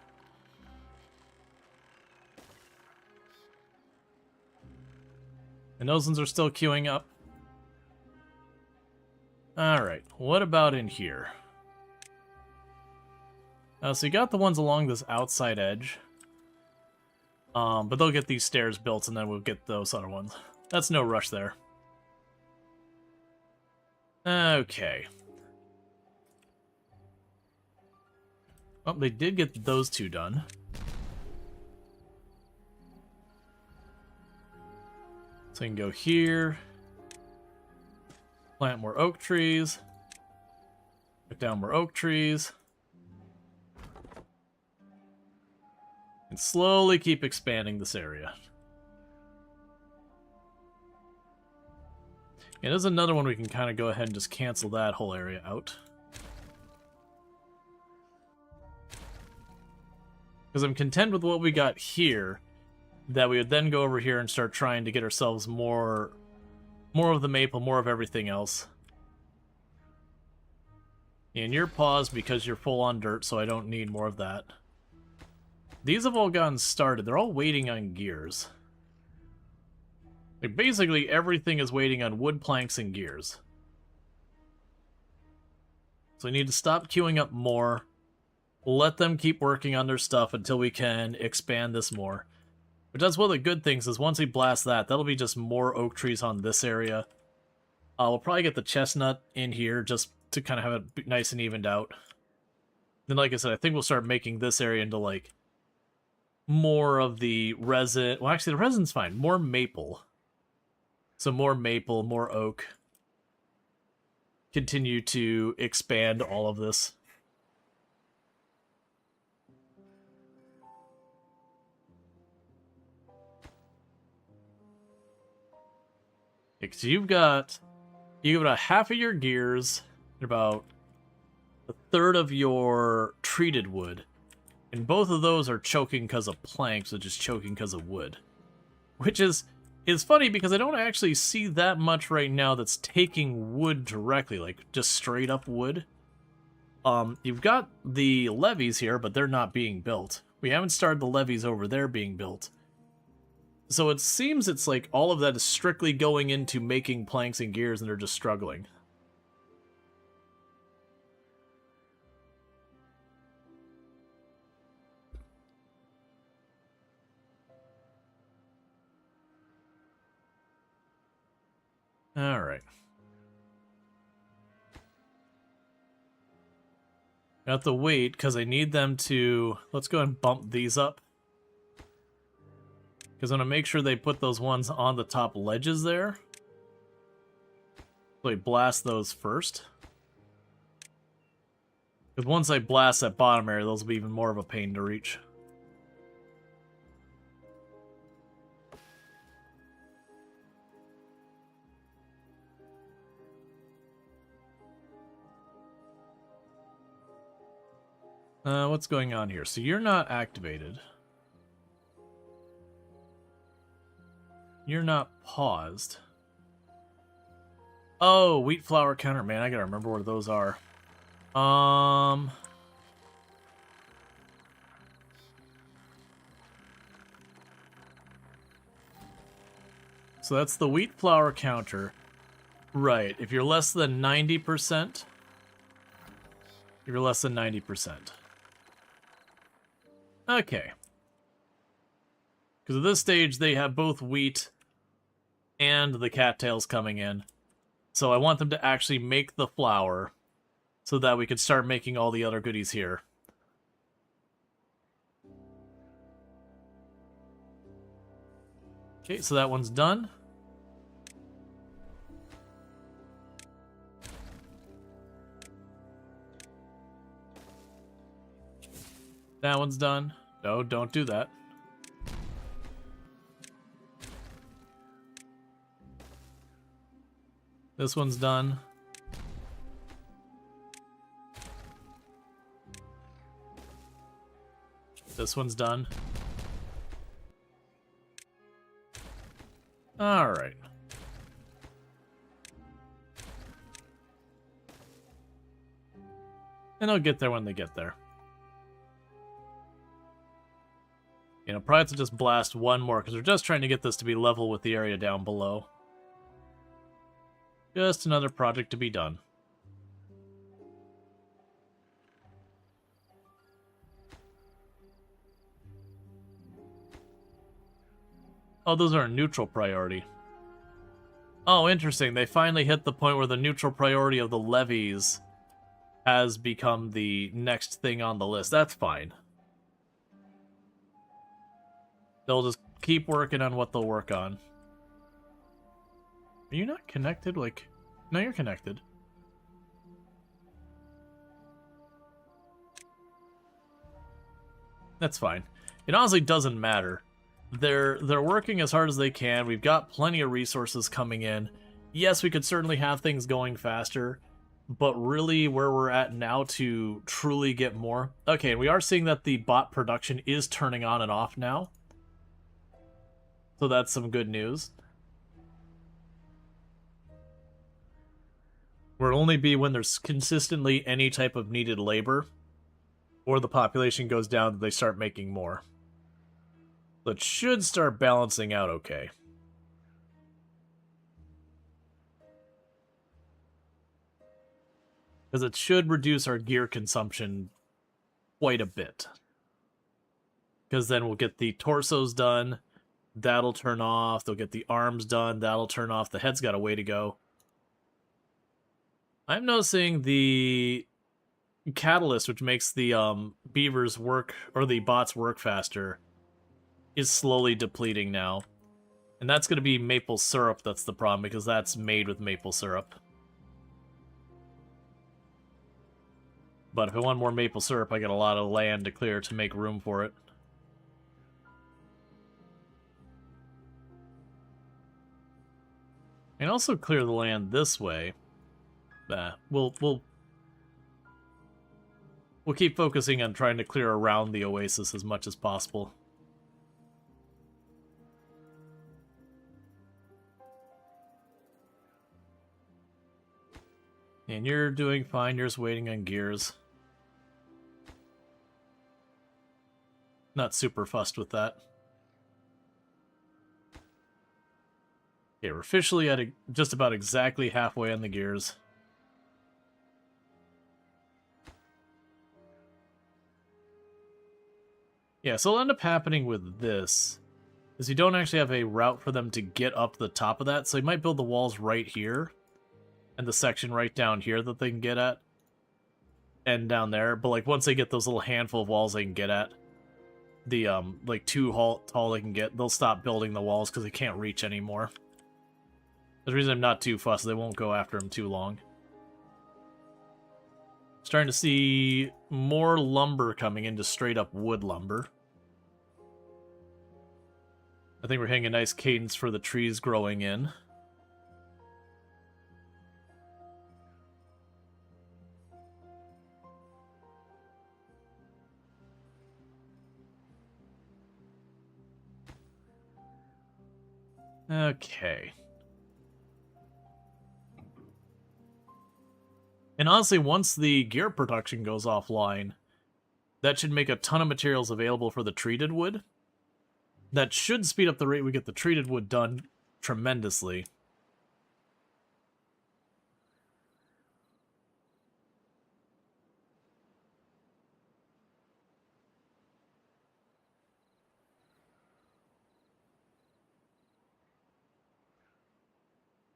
And those ones are still queuing up. Alright, what about in here? So you got the ones along this outside edge. But they'll get these stairs built and then we'll get those other ones. That's no rush there. Okay. Oh, they did get those two done. So you can go here, plant more oak trees, put down more oak trees, and slowly keep expanding this area. Yeah, there's another one we can kind of go ahead and just cancel that whole area out. Because I'm content with what we got here, that we would then go over here and start trying to get ourselves more of the maple, more of everything else. And you're paused because you're full on dirt, so I don't need more of that. These have all gotten started. They're all waiting on gears. Like, basically, everything is waiting on wood planks and gears. So we need to stop queuing up more. Let them keep working on their stuff until we can expand this more. But that's one of the good things, is once we blast that, that'll be just more oak trees on this area. We'll probably get the chestnut in here just to kind of have it nice and evened out. Then, like I said, I think we'll start making this area into, like, more of the resin. Well, actually, the resin's fine. More maple. So more maple, more oak. Continue to expand all of this. Because you've got about half of your gears and about a third of your treated wood. And both of those are choking because of planks, which is choking because of wood. Which is funny because I don't actually see that much right now that's taking wood directly, like just straight up wood. You've got the levees here, but they're not being built. We haven't started the levees over there being built. So it seems it's like all of that is strictly going into making planks and gears and they're just struggling. Alright. I have to wait because I need them to... Let's go ahead and bump these up. Because I want to make sure they put those ones on the top ledges there. So I blast those first. Because once I blast that bottom area, those will be even more of a pain to reach. What's going on here? So you're not activated. You're not paused. Oh, wheat flour counter. Man, I gotta remember where those are. So that's the wheat flour counter. Right, if you're less than 90%, you're less than 90%. Okay. Because at this stage, they have both wheat and the cattails coming in. So I want them to actually make the flour so that we can start making all the other goodies here. Okay, so that one's done. That one's done. No, don't do that. This one's done. This one's done. Alright. And they'll get there when they get there. You know, probably have to just blast one more, because we're just trying to get this to be level with the area down below. Just another project to be done. Oh, those are a neutral priority. Oh, interesting. They finally hit the point where the neutral priority of the levies has become the next thing on the list. That's fine. They'll just keep working on what they'll work on. Are you not connected? Like, no, you're connected. That's fine. It honestly doesn't matter. They're working as hard as they can. We've got plenty of resources coming in. Yes, we could certainly have things going faster, but really where we're at now to truly get more. Okay, and we are seeing that the bot production is turning on and off now. So that's some good news. Will only be when there's consistently any type of needed labor, or the population goes down that they start making more. So it should start balancing out okay. Because it should reduce our gear consumption quite a bit. Because then we'll get the torsos done, that'll turn off, they'll get the arms done, that'll turn off, the head's got a way to go. I'm noticing the catalyst, which makes the beavers work, or the bots work faster, is slowly depleting now. And that's going to be maple syrup that's the problem, because that's made with maple syrup. But if I want more maple syrup, I got a lot of land to clear to make room for it. And also clear the land this way. We'll keep focusing on trying to clear around the oasis as much as possible. And you're doing fine, you're just waiting on gears. Not super fussed with that. Okay, we're officially at just about exactly halfway on the gears. Yeah, so what'll end up happening with this is you don't actually have a route for them to get up the top of that, so you might build the walls right here, and the section right down here that they can get at, and down there, but like once they get those little handful of walls they can get at, the like tall they can get, they'll stop building the walls because they can't reach anymore. The reason I'm not too fussed, they won't go after them too long. Starting to see more lumber coming into straight up wood lumber. I think we're hitting a nice cadence for the trees growing in. Okay. And honestly, once the gear production goes offline, that should make a ton of materials available for the treated wood. That should speed up the rate we get the treated wood done tremendously.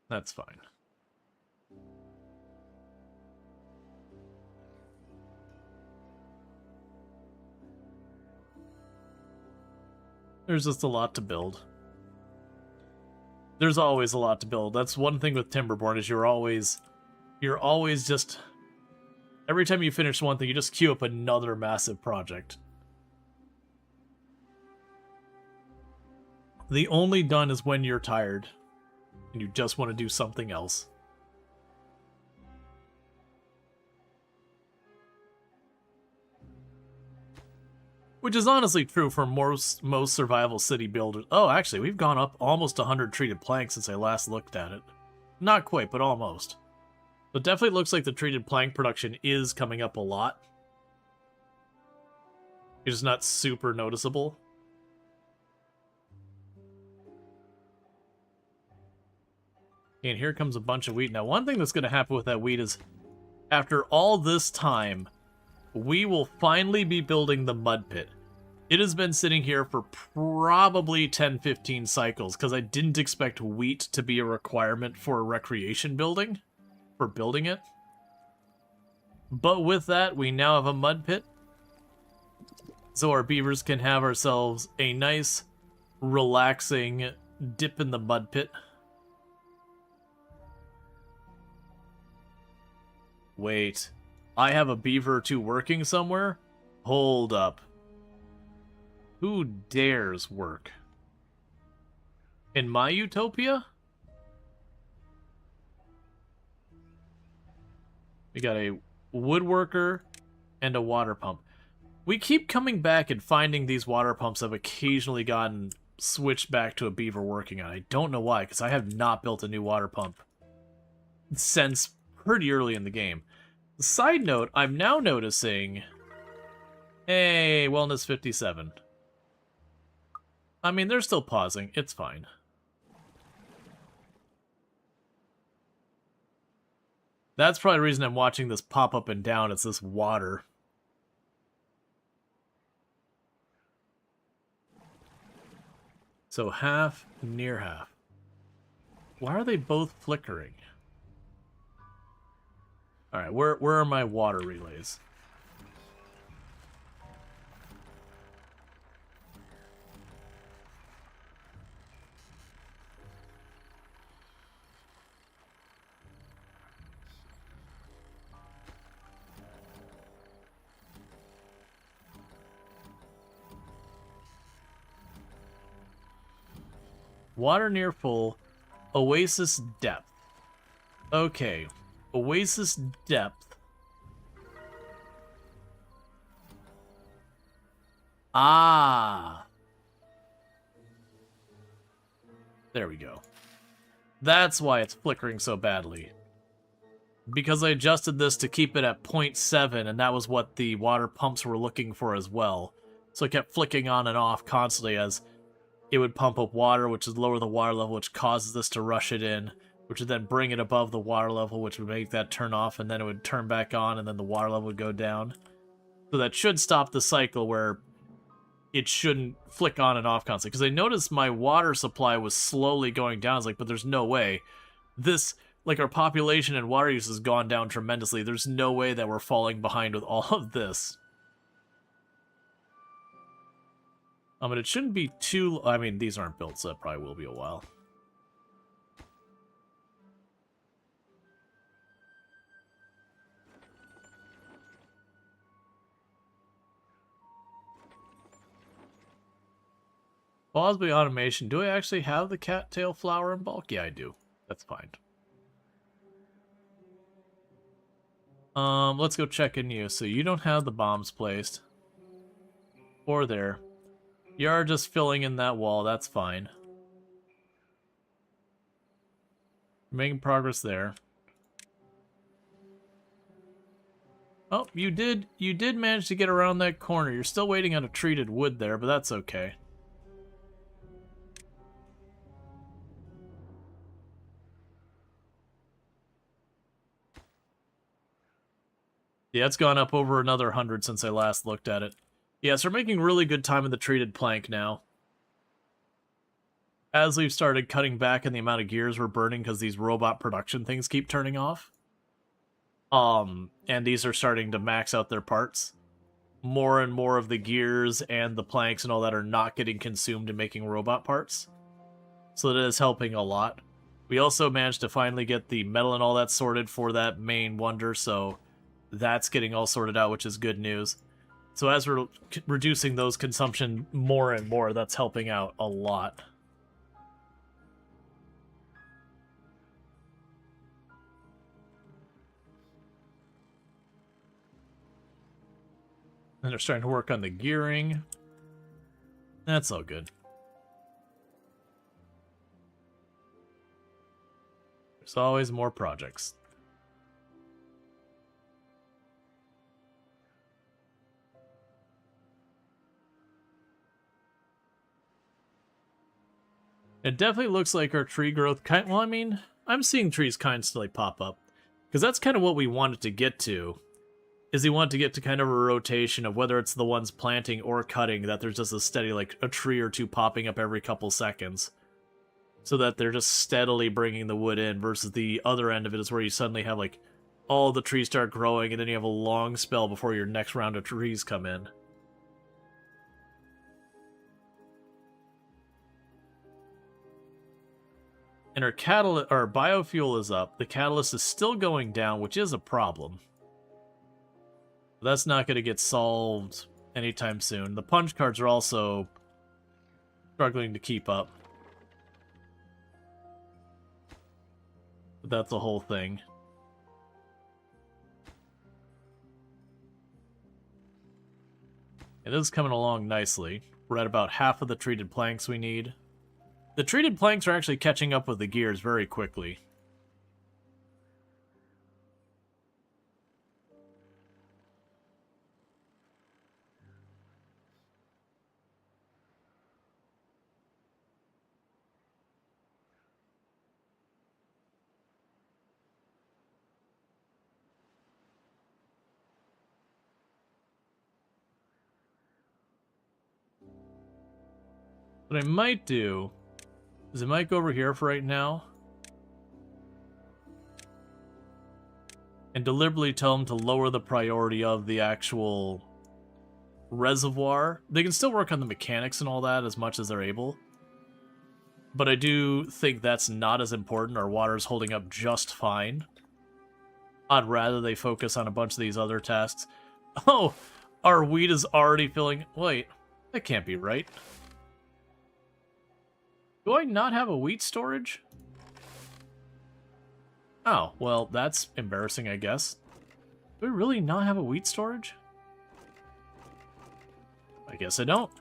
That's fine. There's just a lot to build. There's always a lot to build. That's one thing with Timberborn, is you're always just, every time you finish one thing, you just queue up another massive project. The only done is when you're tired and you just want to do something else. Which is honestly true for most survival city builders. Oh, actually, we've gone up almost 100 treated planks since I last looked at it. Not quite, but almost. But definitely looks like the treated plank production is coming up a lot. It's just not super noticeable. And here comes a bunch of wheat. Now, one thing that's going to happen with that wheat is, after all this time, we will finally be building the mud pit. It has been sitting here for probably 10-15 cycles, because I didn't expect wheat to be a requirement for a recreation building, for building it. But with that, we now have a mud pit, so our beavers can have ourselves a nice, relaxing dip in the mud pit. Wait, I have a beaver or two working somewhere? Hold up. Who dares work? In my utopia? We got a woodworker and a water pump. We keep coming back and finding these water pumps have occasionally gotten switched back to a beaver working on. I don't know why, because I have not built a new water pump since pretty early in the game. Side note, I'm now noticing... Hey, wellness 57. I mean, they're still pausing. It's fine. That's probably the reason I'm watching this pop up and down. It's this water. So half, near half. Why are they both flickering? Alright, where are my water relays? Water near full. Oasis depth. Okay. Oasis depth. Ah. There we go. That's why it's flickering so badly. Because I adjusted this to keep it at 0.7, and that was what the water pumps were looking for as well. So it kept flicking on and off constantly as it would pump up water, which would lower the water level, which causes this to rush it in, which would then bring it above the water level, which would make that turn off, and then it would turn back on, and then the water level would go down. So that should stop the cycle where it shouldn't flick on and off constantly. Because I noticed my water supply was slowly going down. I was like, but there's no way. This, like, our population and water use has gone down tremendously. There's no way that we're falling behind with all of this. But it shouldn't be too... I mean, these aren't built, so it probably will be a while. Bosby automation. Do I actually have the cattail flower in bulk? Yeah, I do. That's fine. Let's go check in you. So you don't have the bombs placed. Or there. You are just filling in that wall. That's fine. Making progress there. Oh, you did manage to get around that corner. You're still waiting on a treated wood there, but that's okay. Yeah, it's gone up over another 100 since I last looked at it. Yeah, so we're making really good time in the treated plank now. As we've started cutting back in the amount of gears we're burning because these robot production things keep turning off. And these are starting to max out their parts. More and more of the gears and the planks and all that are not getting consumed in making robot parts. So that is helping a lot. We also managed to finally get the metal and all that sorted for that main wonder, so that's getting all sorted out, which is good news. So as we're reducing those consumption more and more, that's helping out a lot. And they're starting to work on the gearing. That's all good. There's always more projects. It definitely looks like our tree growth well, I mean, I'm seeing trees constantly pop up. Because that's kind of what we wanted to get to. Is we want to get to kind of a rotation of whether it's the ones planting or cutting, that there's just a steady, like, a tree or two popping up every couple seconds. So that they're just steadily bringing the wood in, versus the other end of it is where you suddenly have, like, all the trees start growing, and then you have a long spell before your next round of trees come in. And our biofuel is up. The catalyst is still going down, which is a problem. That's not going to get solved anytime soon. The punch cards are also struggling to keep up. But that's the whole thing. It is coming along nicely. We're at about half of the treated planks we need. The treated planks are actually catching up with the gears very quickly. What I might do is I might go over here for right now and deliberately tell them to lower the priority of the actual reservoir. They can still work on the mechanics and all that as much as they're able, but I do think that's not as important. Our water's holding up just fine. I'd rather they focus on a bunch of these other tasks. Oh, our wheat is already filling... Wait, that can't be right. Do I not have a wheat storage? Oh, well, that's embarrassing, I guess. Do I really not have a wheat storage? I guess I don't.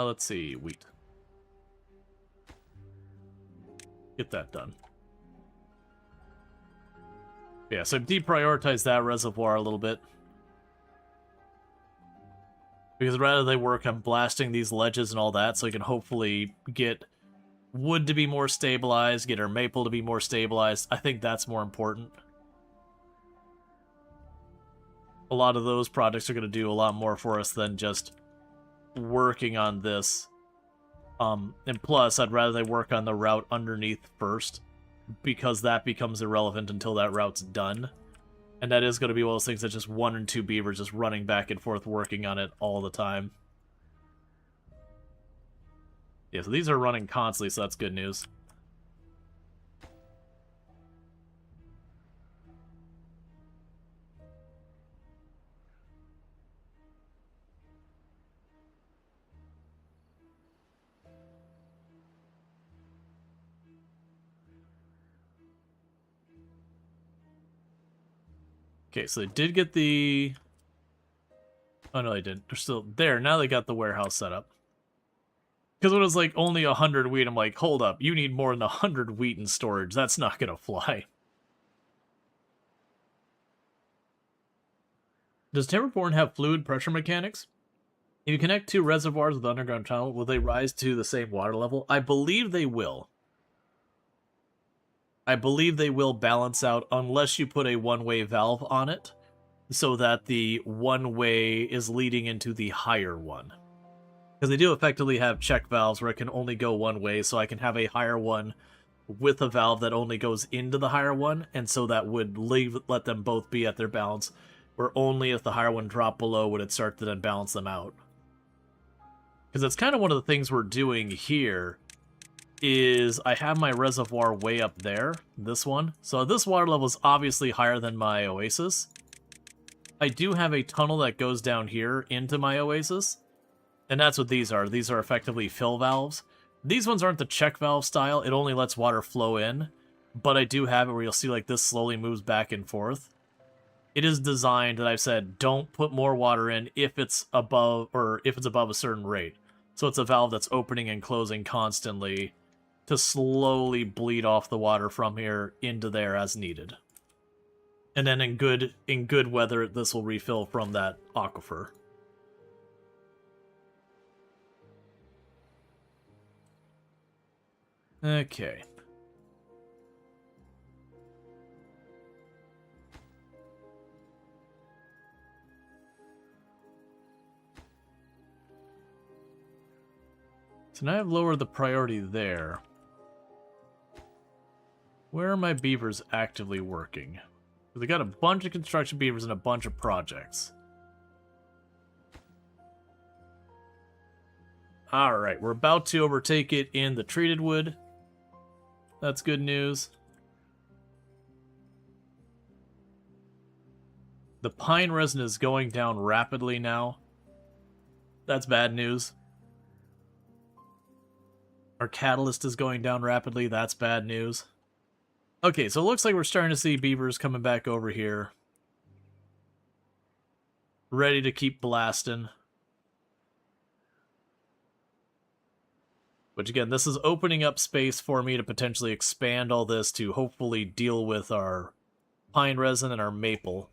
Let's see, wheat. Get that done. Yeah, so deprioritize that reservoir a little bit. Because rather they work on blasting these ledges and all that, so we can hopefully get wood to be more stabilized, get our maple to be more stabilized. I think that's more important. A lot of those projects are going to do a lot more for us than just working on this. And plus, I'd rather they work on the route underneath first, because that becomes irrelevant until that route's done. And that is going to be one of those things that's just 1 and 2 beavers just running back and forth working on it all the time. Yeah, so these are running constantly, so that's good news. Okay, so they did get the... Oh, no, they didn't. They're still there. Now they got the warehouse set up. Because when it was like only 100 wheat, I'm like, hold up, you need more than 100 wheat in storage. That's not going to fly. Does Timberborn have fluid pressure mechanics? If you connect 2 reservoirs with underground tunnel, will they rise to the same water level? I believe they will. I believe they will balance out unless you put a one-way valve on it, so that the one-way is leading into the higher one. Because they do effectively have check valves where it can only go one way, so I can have a higher one with a valve that only goes into the higher one, and so that would let them both be at their balance, where only if the higher one dropped below would it start to then balance them out. Because that's kind of one of the things we're doing here, is I have my reservoir way up there, this one. So this water level is obviously higher than my oasis. I do have a tunnel that goes down here into my oasis, and that's what these are. These are effectively fill valves. These ones aren't the check valve style, it only lets water flow in, but I do have it where you'll see like this slowly moves back and forth. It is designed that I've said don't put more water in if it's above a certain rate. So it's a valve that's opening and closing constantly to slowly bleed off the water from here into there as needed. And then in good weather, this will refill from that aquifer. Okay. So now I've lowered the priority there. Where are my beavers actively working? They got a bunch of construction beavers and a bunch of projects. Alright, we're about to overtake it in the treated wood. That's good news. The pine resin is going down rapidly now. That's bad news. Our catalyst is going down rapidly. That's bad news. Okay, so it looks like we're starting to see beavers coming back over here. Ready to keep blasting. Which again, this is opening up space for me to potentially expand all this to hopefully deal with our pine resin and our maple.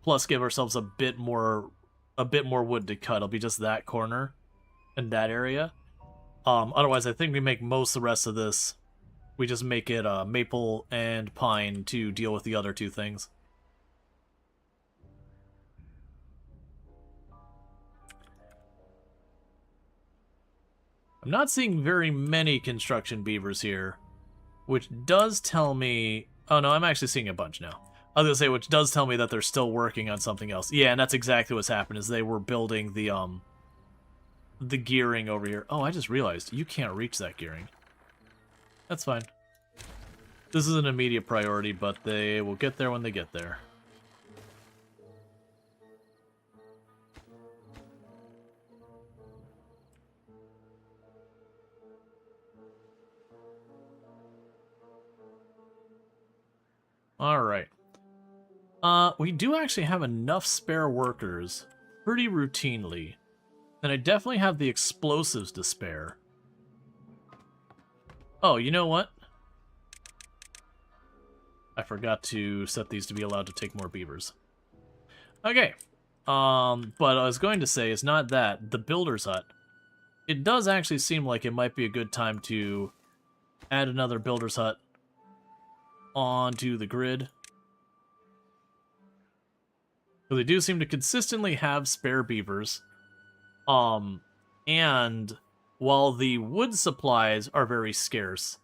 Plus give ourselves a bit more wood to cut. It'll be just that corner and that area. Otherwise, I think we make most of the rest of this. We just make it maple and pine to deal with the other two things. I'm not seeing very many construction beavers here, which does tell me... Oh no, I'm actually seeing a bunch now. I was gonna say, which does tell me that they're still working on something else. Yeah, and that's exactly what's happened, is they were building the gearing over here. Oh, I just realized you can't reach that gearing. That's fine. This is an immediate priority, but they will get there when they get there. Alright. We do actually have enough spare workers pretty routinely. And I definitely have the explosives to spare. Oh, you know what? I forgot to set these to be allowed to take more beavers. Okay. But I was going to say, it's not that. The builder's hut. It does actually seem like it might be a good time to add another builder's hut onto the grid. So they do seem to consistently have spare beavers. And while the wood supplies are very scarce,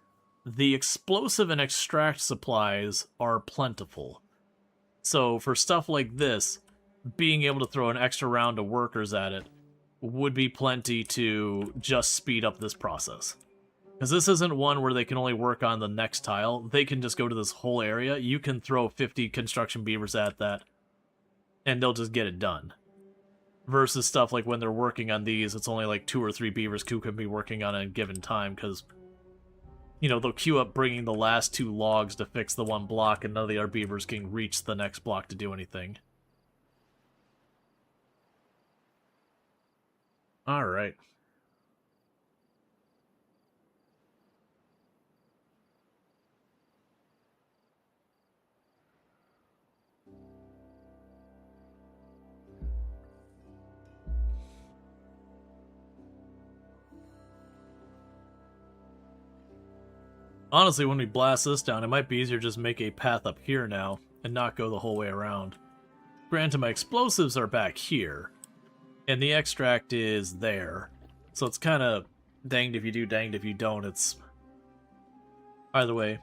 the explosive and extract supplies are plentiful. So for stuff like this, being able to throw an extra round of workers at it would be plenty to just speed up this process. Because this isn't one where they can only work on the next tile. They can just go to this whole area. You can throw 50 construction beavers at that, and they'll just get it done. Versus stuff like when they're working on these, it's only like 2 or 3 beavers who can be working on a given time, because, you know, they'll queue up bringing the last 2 logs to fix the one block, and none of the other beavers can reach the next block to do anything. Alright. Honestly, when we blast this down, it might be easier to just make a path up here now and not go the whole way around. Granted, my explosives are back here, and the extract is there. So it's kind of danged if you do, danged if you don't. It's either way.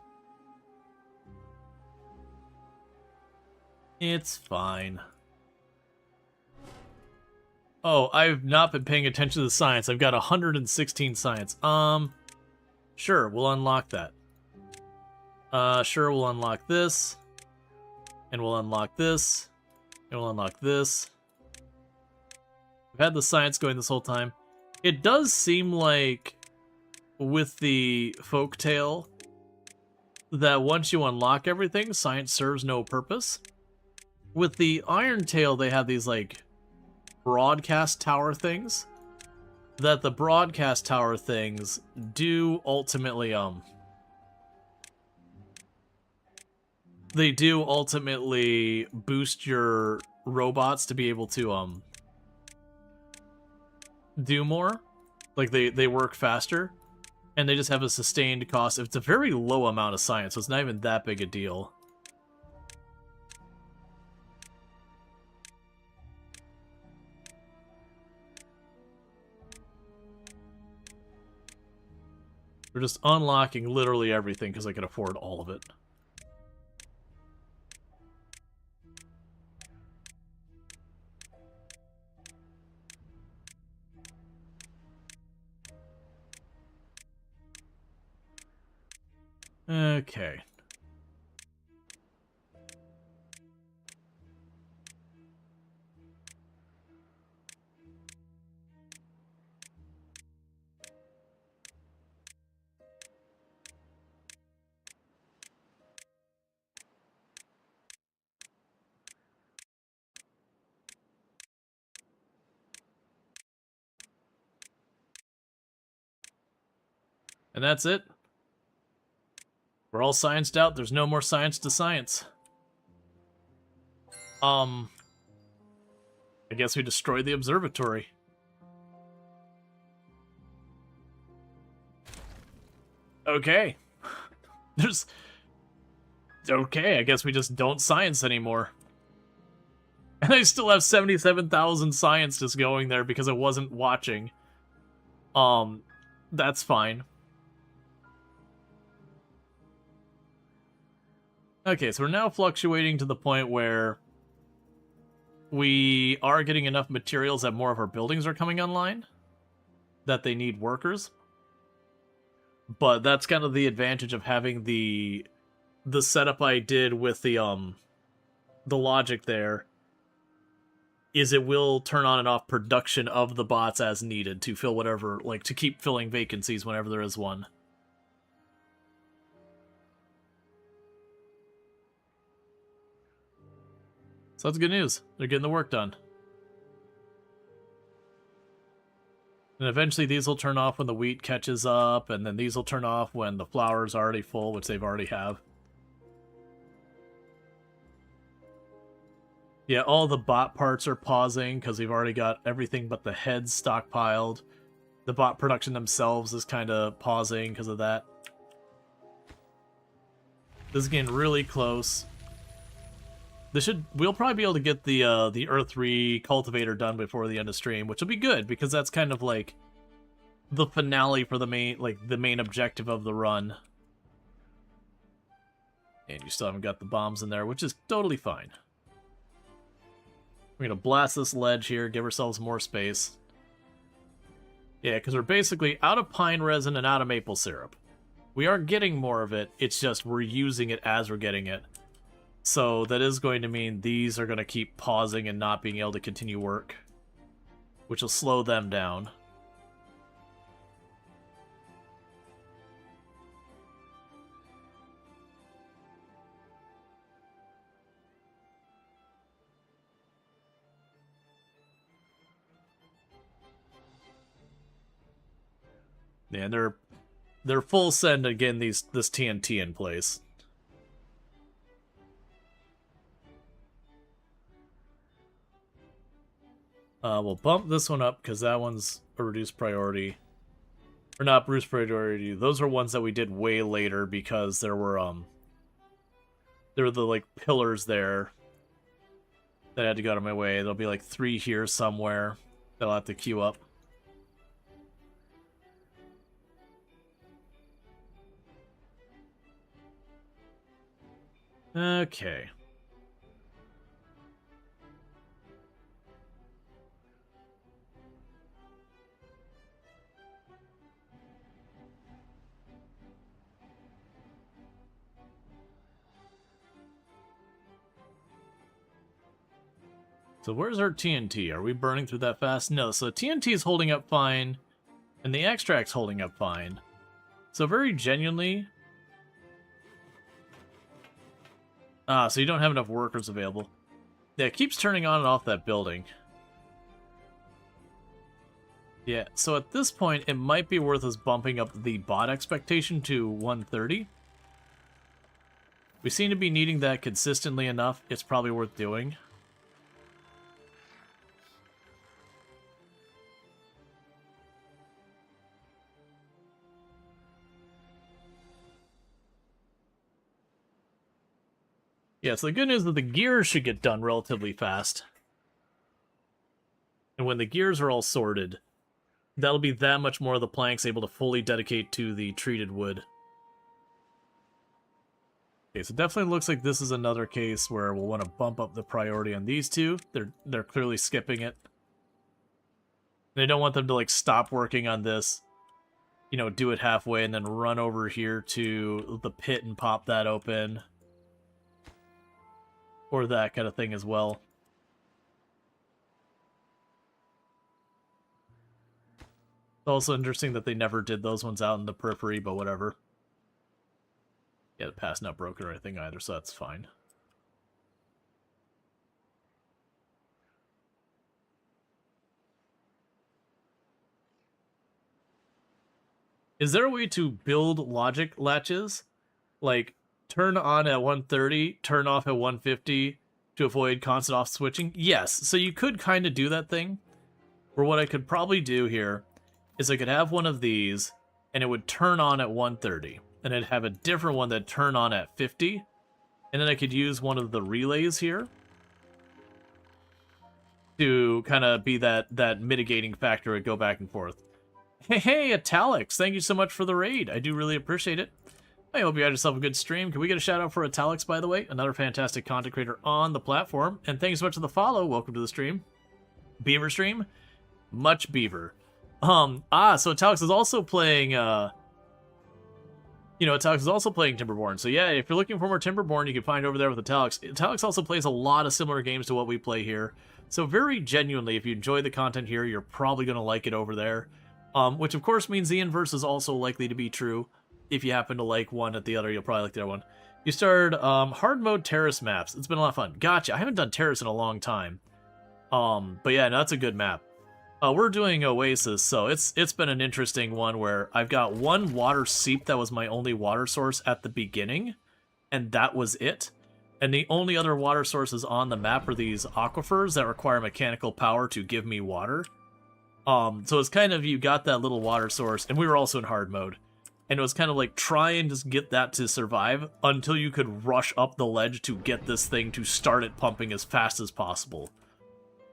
It's fine. Oh, I've not been paying attention to the science. I've got 116 science. Sure, we'll unlock that. Sure, we'll unlock this. And we'll unlock this. And we'll unlock this. I've had the science going this whole time. It does seem like, with the folktale, that once you unlock everything, science serves no purpose. With the Iron Tail, they have these, like, broadcast tower things. That the broadcast tower things do ultimately, they do ultimately boost your robots to be able to, do more. Like, they work faster. And they just have a sustained cost. It's a very low amount of science, so it's not even that big a deal. We're just unlocking literally everything because I can afford all of it. Okay. And that's it. We're all scienced out. There's no more science to science. I guess we destroyed the observatory. Okay. Okay, I guess we just don't science anymore. And I still have 77,000 science just going there because I wasn't watching. That's fine. Okay, so we're now fluctuating to the point where we are getting enough materials that more of our buildings are coming online, that they need workers. But that's kind of the advantage of having the the setup I did with the logic there is it will turn on and off production of the bots as needed to fill whatever, like, to keep filling vacancies whenever there is one. So that's good news. They're getting the work done. And eventually these will turn off when the wheat catches up, and then these will turn off when the flour's already full, which they've already have. Yeah, all the bot parts are pausing because we've already got everything but the heads stockpiled. The bot production themselves is kind of pausing because of that. This is getting really close. We'll probably be able to get the Earth 3 cultivator done before the end of stream, which will be good because that's kind of like the finale for the main objective of the run. And you still haven't got the bombs in there, which is totally fine. We're gonna blast this ledge here, give ourselves more space. Yeah, because we're basically out of pine resin and out of maple syrup. We are getting more of it, it's just we're using it as we're getting it. So that is going to mean these are going to keep pausing and not being able to continue work, which will slow them down. Yeah, and they're full send again this TNT in place. We'll bump this one up because that one's a reduced priority. Or not reduced priority. Those are ones that we did way later because there were the like pillars there that had to go out of my way. There'll be like 3 here somewhere that'll have to queue up. Okay. So where's our TNT? Are we burning through that fast? No, so TNT is holding up fine, and the extract's holding up fine. So very genuinely... so you don't have enough workers available. Yeah, it keeps turning on and off that building. Yeah, so at this point, it might be worth us bumping up the bot expectation to 130. We seem to be needing that consistently enough, it's probably worth doing. Yeah, so the good news is that the gears should get done relatively fast. And when the gears are all sorted, that'll be that much more of the planks able to fully dedicate to the treated wood. Okay, so definitely looks like this is another case where we'll want to bump up the priority on these two. They're clearly skipping it. They don't want them to like stop working on this, you know, do it halfway and then run over here to the pit and pop that open. Or that kind of thing as well. It's also interesting that they never did those ones out in the periphery, but whatever. Yeah, the path's not broken or anything either, so that's fine. Is there a way to build logic latches? Like, turn on at 130, turn off at 150 to avoid constant off switching? Yes, so you could kind of do that thing. Or what I could probably do here is I could have one of these, and it would turn on at 130. And I'd have a different one that'd turn on at 50. And then I could use one of the relays here to kind of be that mitigating factor and go back and forth. Hey, Italics, thank you so much for the raid. I do really appreciate it. I hope you had yourself a good stream. Can we get a shout out for Italics, by the way? Another fantastic content creator on the platform. And thanks so much for the follow. Welcome to the stream. Beaver stream? Much beaver. So Italics is also playing, you know, Italic's is also playing Timberborn. So yeah, if you're looking for more Timberborn, you can find over there with Italic's. Italic's also plays a lot of similar games to what we play here. So very genuinely, if you enjoy the content here, you're probably going to like it over there. Which of course means the inverse is also likely to be true. If you happen to like one at the other, you'll probably like the other one. You started hard mode terrace maps. It's been a lot of fun. Gotcha. I haven't done terrace in a long time. But yeah, no, that's a good map. We're doing Oasis, so it's been an interesting one where I've got one water seep that was my only water source at the beginning, and that was it. And the only other water sources on the map are these aquifers that require mechanical power to give me water. So it's kind of, you got that little water source, and we were also in hard mode. And it was kind of like, try and just get that to survive until you could rush up the ledge to get this thing to start it pumping as fast as possible.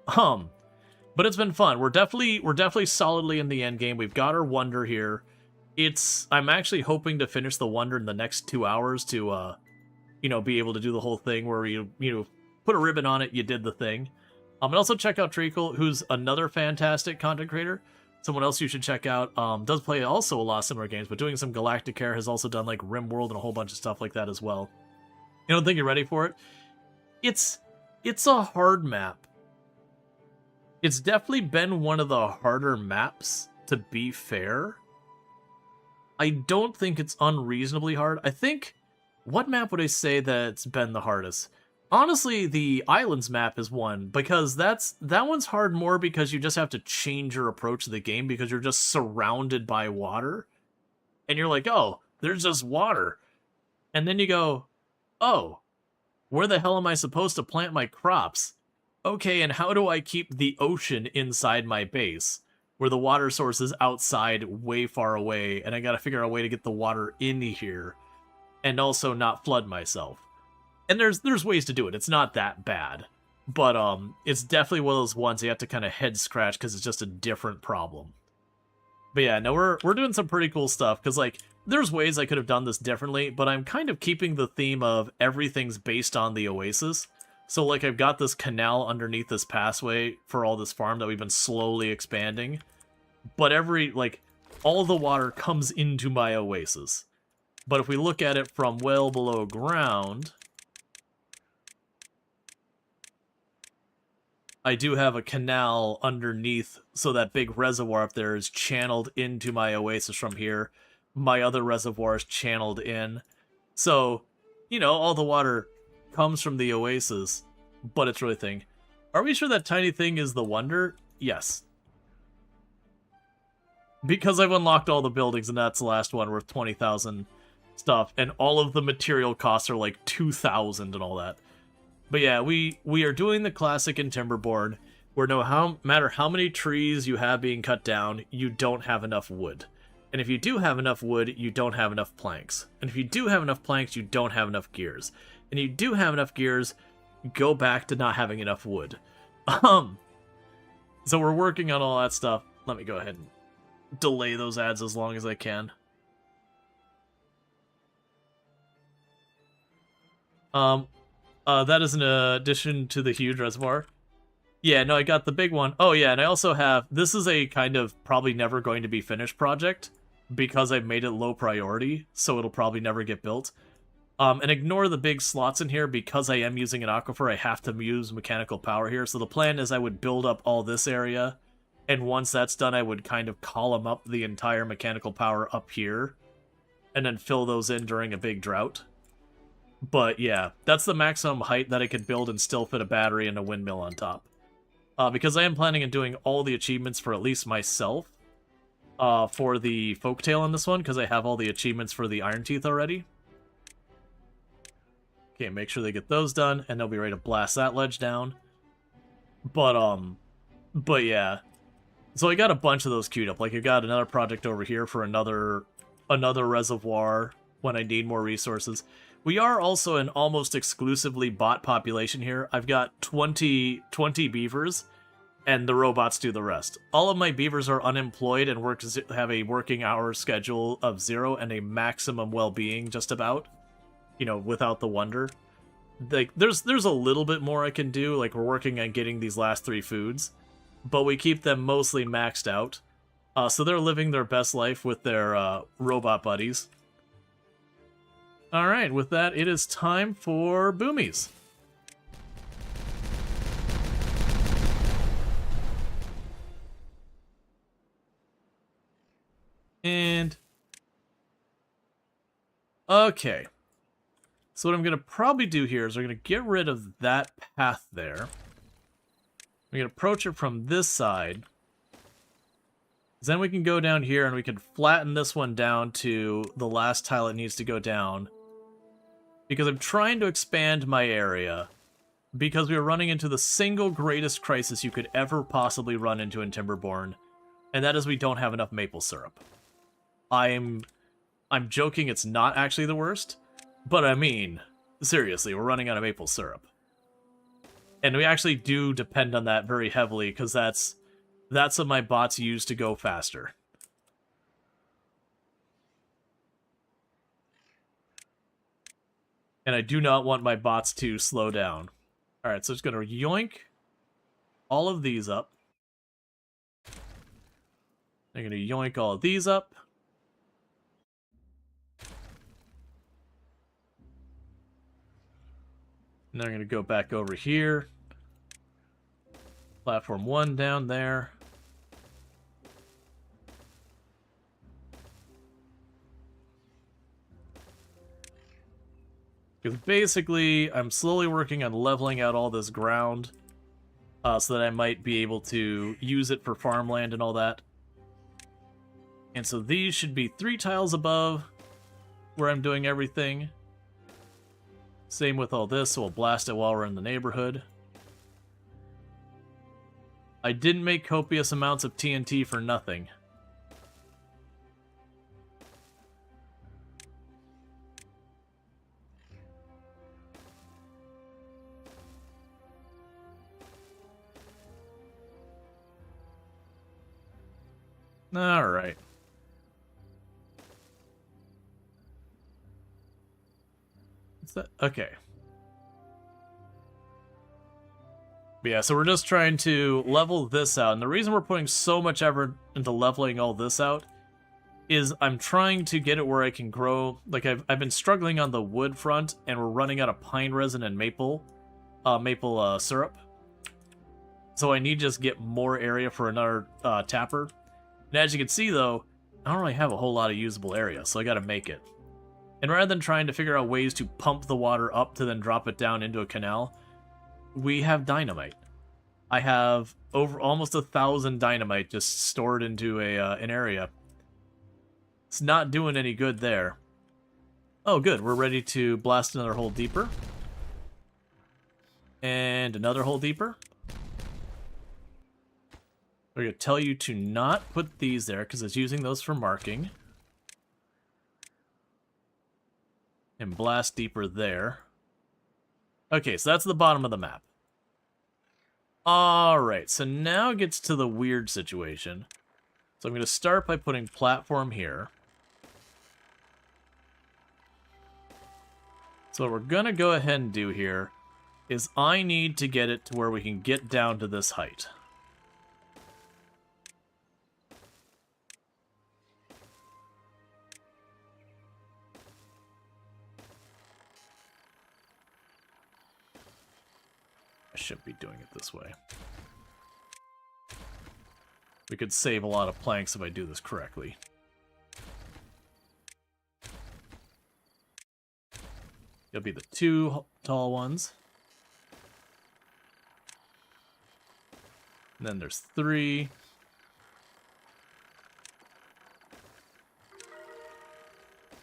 But it's been fun. We're definitely solidly in the end game. We've got our wonder here. I'm actually hoping to finish the wonder in the next 2 hours to, you know, be able to do the whole thing where you put a ribbon on it, you did the thing. And also check out Treacle, who's another fantastic content creator. Someone else you should check out. Does play also a lot of similar games, but doing some Galactic Care, has also done like RimWorld and a whole bunch of stuff like that as well. You don't think you're ready for it? It's a hard map. It's definitely been one of the harder maps, to be fair. I don't think it's unreasonably hard. I think, what map would I say that's been the hardest? Honestly, the Islands map is one, because that one's hard more because you just have to change your approach to the game because you're just surrounded by water. And you're like, oh, there's just water. And then you go, oh, where the hell am I supposed to plant my crops? Okay, and how do I keep the ocean inside my base, where the water source is outside way far away, and I gotta figure out a way to get the water in here, and also not flood myself. And there's ways to do it. It's not that bad. But it's definitely one of those ones you have to kind of head scratch because it's just a different problem. But yeah, no, we're doing some pretty cool stuff, because like, there's ways I could have done this differently, but I'm kind of keeping the theme of everything's based on the Oasis. So, like, I've got this canal underneath this passway for all this farm that we've been slowly expanding. But all the water comes into my Oasis. But if we look at it from well below ground, I do have a canal underneath, so that big reservoir up there is channeled into my Oasis from here. My other reservoir is channeled in. So, you know, all the water comes from the Oasis, but it's really thing. Are we sure that tiny thing is the wonder? Yes. Because I've unlocked all the buildings, and that's the last one worth 20,000 stuff, and all of the material costs are like 2,000 and all that. But yeah, we are doing the classic in Timberborn, where no matter how many trees you have being cut down, you don't have enough wood. And if you do have enough wood, you don't have enough planks. And if you do have enough planks, you don't have enough gears. And you do have enough gears, go back to not having enough wood. So we're working on all that stuff. Let me go ahead and delay those ads as long as I can. That is an addition to the huge reservoir. Yeah, no, I got the big one. Oh yeah, and I also have, this is a kind of probably never going to be finished project, because I've made it low priority, so it'll probably never get built. And ignore the big slots in here, because I am using an aquifer, I have to use mechanical power here. So the plan is I would build up all this area, and once that's done, I would kind of column up the entire mechanical power up here, and then fill those in during a big drought. But yeah, that's the maximum height that I could build and still fit a battery and a windmill on top. Because I am planning on doing all the achievements for at least myself, for the folktale on this one, because I have all the achievements for the Iron Teeth already. Okay, make sure they get those done, and they'll be ready to blast that ledge down. But yeah. So I got a bunch of those queued up. Like, I got another project over here for another reservoir when I need more resources. We are also an almost exclusively bot population here. I've got 20 beavers, and the robots do the rest. All of my beavers are unemployed and have a working hour schedule of 0 and a maximum well-being, just about. You know, without the wonder. Like, there's a little bit more I can do. Like, we're working on getting these last 3 foods, but we keep them mostly maxed out. So they're living their best life with their robot buddies. Alright, with that, it is time for boomies. And... okay. So what I'm going to probably do here is we're going to get rid of that path there. We can approach it from this side. Then we can go down here and we can flatten this one down to the last tile it needs to go down. Because I'm trying to expand my area. Because we are running into the single greatest crisis you could ever possibly run into in Timberborn. And that is we don't have enough maple syrup. I'm joking, it's not actually the worst. But I mean, seriously, we're running out of maple syrup. And we actually do depend on that very heavily, because that's what my bots use to go faster. And I do not want my bots to slow down. Alright, so it's going to yoink all of these up. I'm going to yoink all of these up. And then I'm going to go back over here. Platform 1 down there. Because basically, I'm slowly working on leveling out all this ground. So that I might be able to use it for farmland and all that. And so these should be 3 tiles above where I'm doing everything. Same with all this, so we'll blast it while we're in the neighborhood. I didn't make copious amounts of TNT for nothing. Alright. What's that? Okay. But yeah, so we're just trying to level this out. And the reason we're putting so much effort into leveling all this out is I'm trying to get it where I can grow. Like, I've been struggling on the wood front, and we're running out of pine resin and maple syrup. So I need to just get more area for another tapper. And as you can see, though, I don't really have a whole lot of usable area, so I gotta make it. And rather than trying to figure out ways to pump the water up to then drop it down into a canal, we have dynamite. I have over almost 1,000 dynamite just stored into an area. It's not doing any good there. Oh, good. We're ready to blast another hole deeper. And another hole deeper. We're going to tell you to not put these there because it's using those for marking. And blast deeper there. Okay, so that's the bottom of the map. Alright, so now it gets to the weird situation. So I'm going to start by putting platform here. So what we're going to go ahead and do here is I need to get it to where we can get down to this height. I shouldn't be doing it this way. We could save a lot of planks if I do this correctly. It'll be the 2 tall ones. And then there's 3.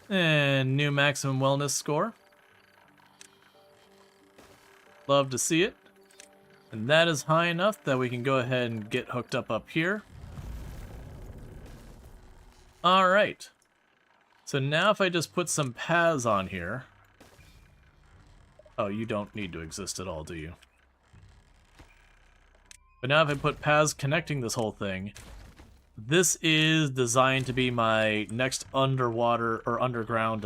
And new maximum wellness score. Love to see it. And that is high enough that we can go ahead and get hooked up here. Alright. So now if I just put some paths on here. Oh, you don't need to exist at all, do you? But now if I put paths connecting this whole thing, this is designed to be my next underwater or underground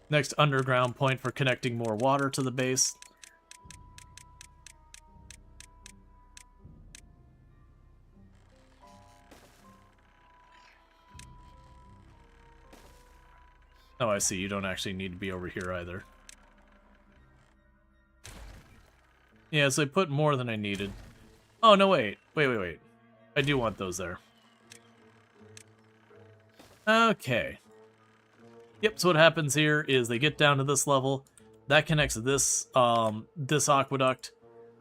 next underground point for connecting more water to the base. Oh, I see. You don't actually need to be over here either. Yeah, so I put more than I needed. Oh, no, wait. Wait. I do want those there. Okay. Yep, so what happens here is they get down to this level. That connects to this, this aqueduct.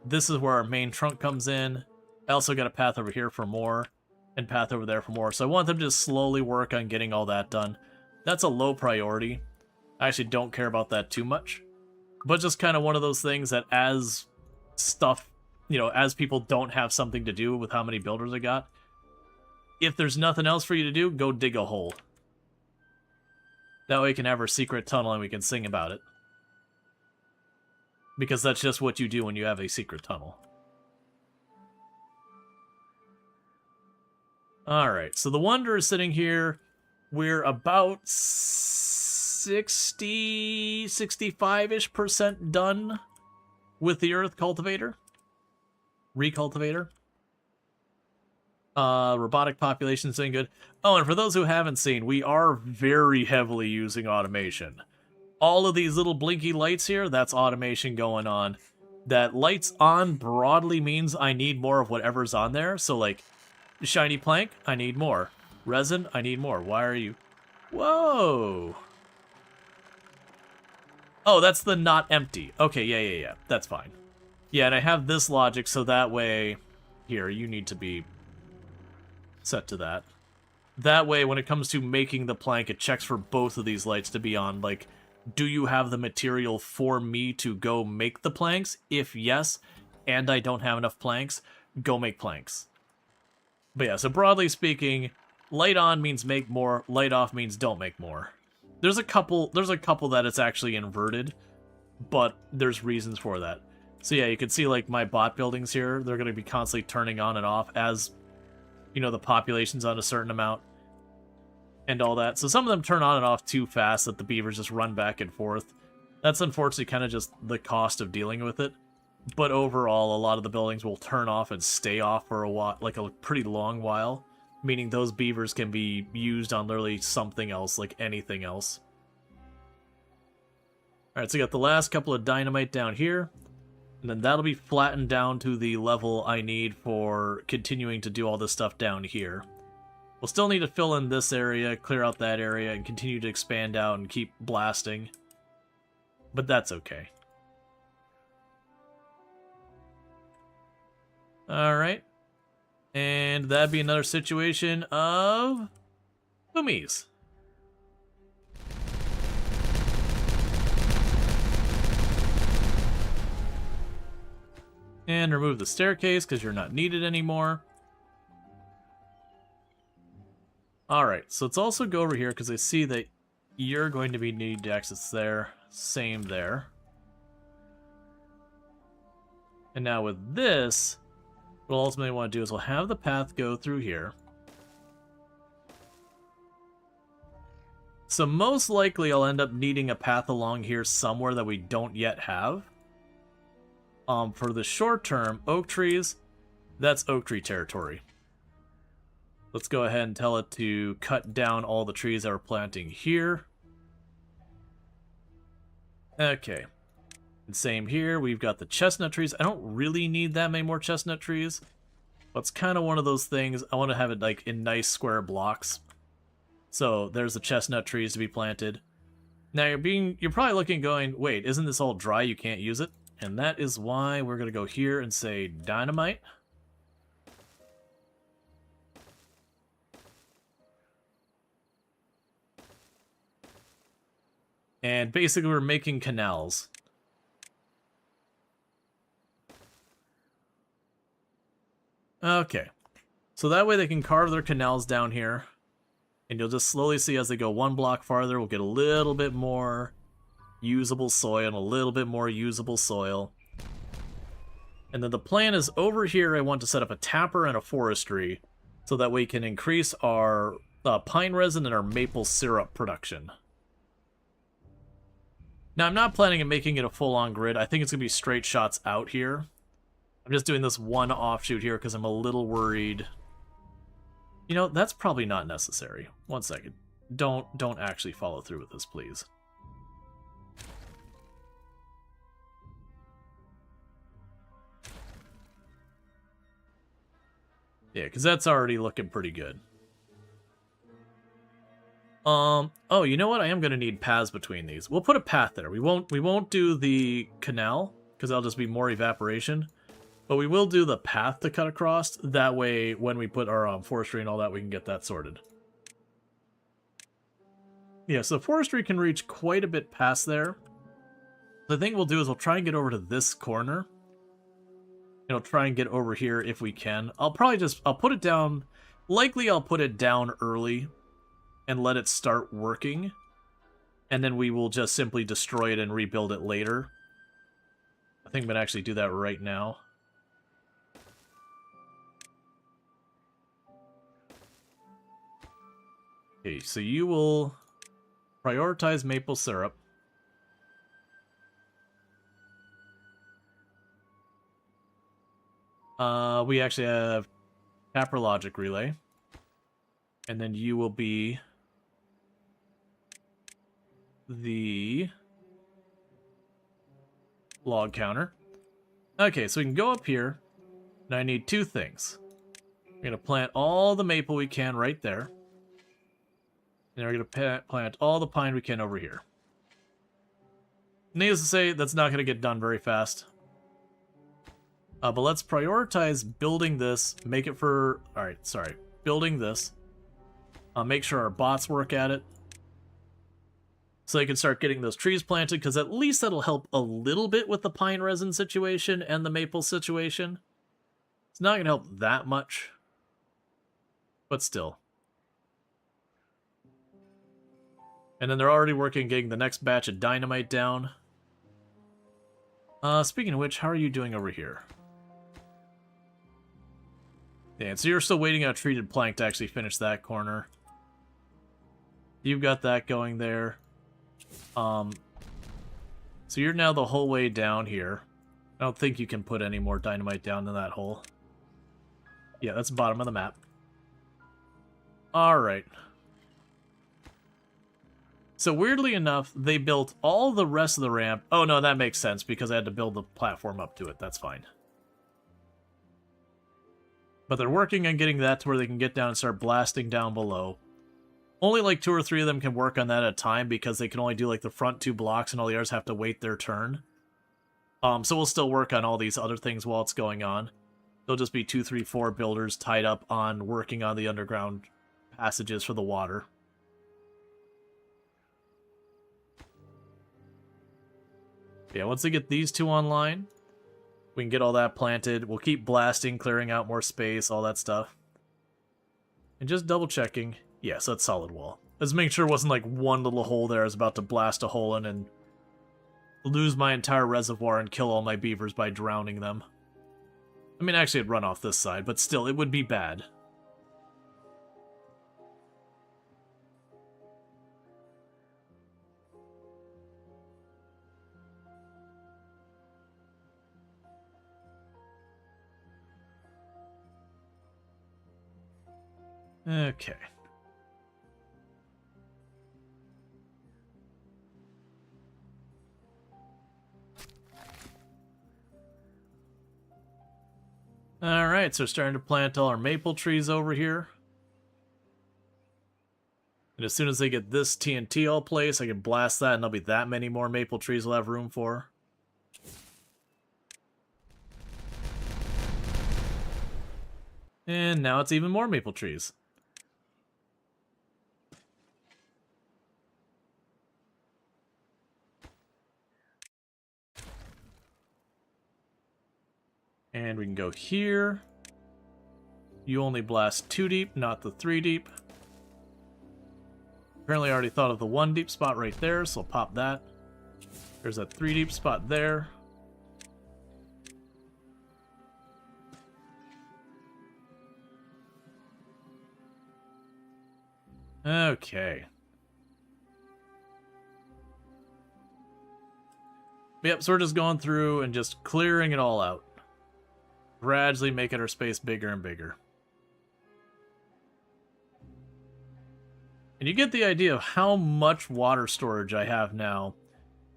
This is where our main trunk comes in. I also got a path over here for more, and path over there for more. So I want them to just slowly work on getting all that done. That's a low priority. I actually don't care about that too much. But just kind of one of those things that as stuff, you know, as people don't have something to do with how many builders I got, if there's nothing else for you to do, go dig a hole. That way we can have our secret tunnel and we can sing about it. Because that's just what you do when you have a secret tunnel. Alright, so the Wonder is sitting here. We're about 65-ish% done with the Earth Cultivator. Recultivator. Robotic population's doing good. Oh, and for those who haven't seen, we are very heavily using automation. All of these little blinky lights here, that's automation going on. That lights on broadly means I need more of whatever's on there. So, like, shiny plank, I need more. Resin, I need more. Why are you... Whoa! Oh, that's the not empty. Okay, yeah. That's fine. Yeah, and I have this logic, so that way... Here, you need to be set to that. That way, when it comes to making the plank, it checks for both of these lights to be on. Like, do you have the material for me to go make the planks? If yes, and I don't have enough planks, go make planks. But yeah, so broadly speaking, light on means make more, light off means don't make more. There's a couple that it's actually inverted, but there's reasons for that. So yeah, you can see like my bot buildings here, they're going to be constantly turning on and off as, you know, the population's on a certain amount and all that. So some of them turn on and off too fast that the beavers just run back and forth. That's unfortunately kind of just the cost of dealing with it. But overall, a lot of the buildings will turn off and stay off for a while, like a pretty long while, meaning those beavers can be used on literally something else, like anything else. Alright, so we got the last couple of dynamite down here, and then that'll be flattened down to the level I need for continuing to do all this stuff down here. We'll still need to fill in this area, clear out that area, and continue to expand out and keep blasting. But that's okay. Alright. And that'd be another situation of... boomies. And remove the staircase because you're not needed anymore. Alright, so let's also go over here because I see that you're going to be needing to access there. Same there. And now with this, what I'll ultimately want to do is we'll have the path go through here. So most likely I'll end up needing a path along here somewhere that we don't yet have. For the short term, oak trees, that's oak tree territory. Let's go ahead and tell it to cut down all the trees that we're planting here. Okay. And same here, we've got the chestnut trees. I don't really need that many more chestnut trees. But it's kind of one of those things, I want to have it like in nice square blocks. So there's the chestnut trees to be planted. Now you're probably looking going, wait, isn't this all dry, you can't use it? And that is why we're going to go here and say dynamite. And basically we're making canals. Okay. So that way they can carve their canals down here. And you'll just slowly see as they go one block farther, we'll get a little bit more usable soil and a little bit more usable soil. And then the plan is over here I want to set up a tapper and a forestry so that we can increase our pine resin and our maple syrup production. Now I'm not planning on making it a full-on grid. I think it's going to be straight shots out here. I'm just doing this one offshoot here because I'm a little worried. You know, that's probably not necessary. 1 second. don't actually follow through with this, please. Yeah, because that's already looking pretty good. Oh, you know what? I am gonna need paths between these. We'll put a path there. We won't do the canal, because that'll just be more evaporation. But we will do the path to cut across. That way, when we put our forestry and all that, we can get that sorted. Yeah, so forestry can reach quite a bit past there. The thing we'll do is we'll try and get over to this corner. Try and get over here if we can. I'll put it down. Likely I'll put it down early and let it start working. And then we will just simply destroy it and rebuild it later. I think I'm going to actually do that right now. Okay, so you will prioritize maple syrup. We actually have Capper Logic Relay. And then you will be the log counter. Okay, so we can go up here. And I need two things. We're going to plant all the maple we can right there. And we're going to plant all the pine we can over here. Needless to say, that's not going to get done very fast. But let's prioritize building this. Make it for... Alright, sorry. Building this. Make sure our bots work at it. So they can start getting those trees planted, because at least that'll help a little bit with the pine resin situation and the maple situation. It's not going to help that much. But still. And then they're already working getting the next batch of dynamite down. Speaking of which, how are you doing over here? Yeah, so you're still waiting on treated plank to actually finish that corner. You've got that going there. So you're now the whole way down here. I don't think you can put any more dynamite down in that hole. Yeah, that's the bottom of the map. Alright. So weirdly enough, they built all the rest of the ramp. Oh no, that makes sense because I had to build the platform up to it. That's fine. But they're working on getting that to where they can get down and start blasting down below. Only like 2 or 3 of them can work on that at a time because they can only do like the front 2 blocks and all the others have to wait their turn. So we'll still work on all these other things while it's going on. There'll just be 2, 3, 4 builders tied up on working on the underground passages for the water. Yeah, once they get these 2 online, we can get all that planted. We'll keep blasting, clearing out more space, all that stuff. And just double checking. Yes, that's solid wall. Let's make sure it wasn't like one little hole there I was about to blast a hole in and lose my entire reservoir and kill all my beavers by drowning them. I mean, actually I'd run off this side, but still, it would be bad. Okay. Alright, so we're starting to plant all our maple trees over here. And as soon as they get this TNT all placed, I can blast that and there'll be that many more maple trees we'll have room for. And now it's even more maple trees. And we can go here. You only blast 2 deep, not the 3 deep. Apparently I already thought of the 1 deep spot right there, so I'll pop that. There's that 3 deep spot there. Okay. Yep, so we're just going through and just clearing it all out. Gradually making our space bigger and bigger. And you get the idea of how much water storage I have now,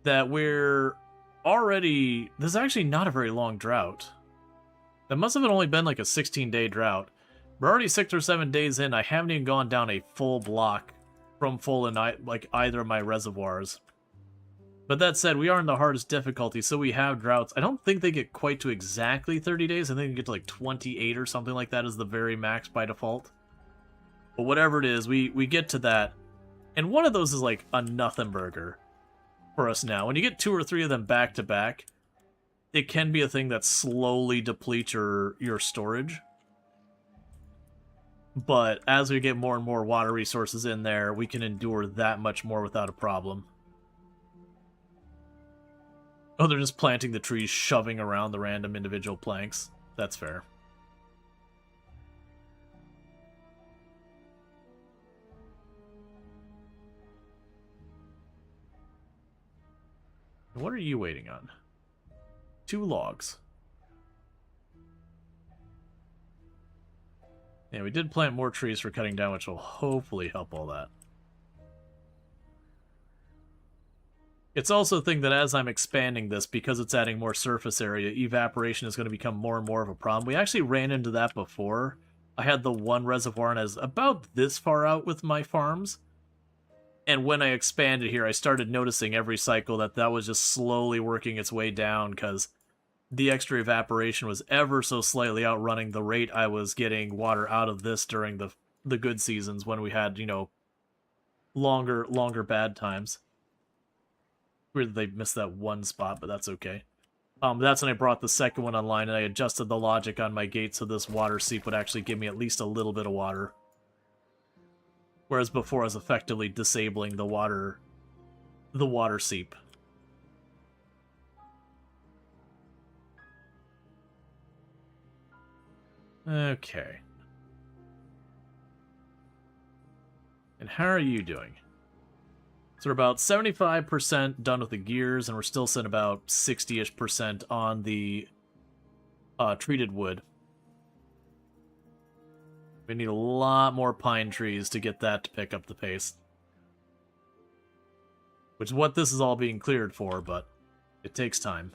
that we're already... This is actually not a very long drought. That must have only been like a 16-day drought. We're already 6 or 7 days in. I haven't even gone down a full block from full in like either of my reservoirs. But that said, we are in the hardest difficulty, so we have droughts. I don't think they get quite to exactly 30 days. I think they get to like 28 or something like that as the very max by default. But whatever it is, we get to that. And one of those is like a nothing burger for us now. When you get 2 or 3 of them back to back, it can be a thing that slowly depletes your storage. But as we get more and more water resources in there, we can endure that much more without a problem. Oh, they're just planting the trees, shoving around the random individual planks. That's fair. What are you waiting on? 2 logs. Yeah, we did plant more trees for cutting down, which will hopefully help all that. It's also a thing that as I'm expanding this, because it's adding more surface area, evaporation is going to become more and more of a problem. We actually ran into that before. I had the one reservoir and I was about this far out with my farms. And when I expanded here, I started noticing every cycle that was just slowly working its way down because the extra evaporation was ever so slightly outrunning the rate I was getting water out of this during the good seasons when we had, you know, longer bad times. Weird that they missed that one spot, but that's okay. That's when I brought the second one online and I adjusted the logic on my gate so this water seep would actually give me at least a little bit of water. Whereas before I was effectively disabling the water seep. Okay. And how are you doing? So we're about 75% done with the gears, and we're still sitting about 60-ish% on the treated wood. We need a lot more pine trees to get that to pick up the pace. Which is what this is all being cleared for, but it takes time.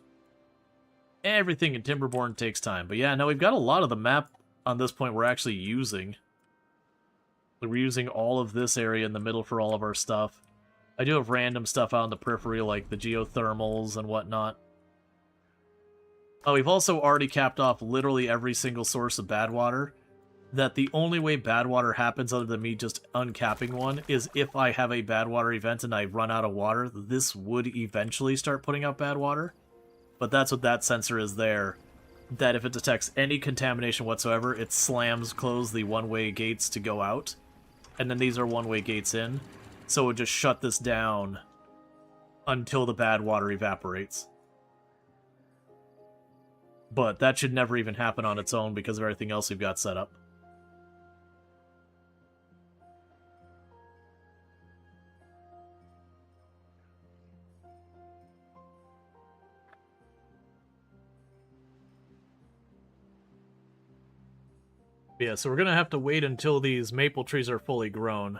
Everything in Timberborn takes time. But yeah, no, we've got a lot of the map on this point we're actually using. We're using all of this area in the middle for all of our stuff. I do have random stuff out in the periphery, like the geothermals and whatnot. Oh, we've also already capped off literally every single source of bad water. That the only way bad water happens, other than me just uncapping one, is if I have a bad water event and I run out of water, this would eventually start putting out bad water. But that's what that sensor is there. That if it detects any contamination whatsoever, it slams close the one-way gates to go out. And then these are one-way gates in. So it would just shut this down until the bad water evaporates. But that should never even happen on its own because of everything else we've got set up. Yeah, so we're going to have to wait until these maple trees are fully grown.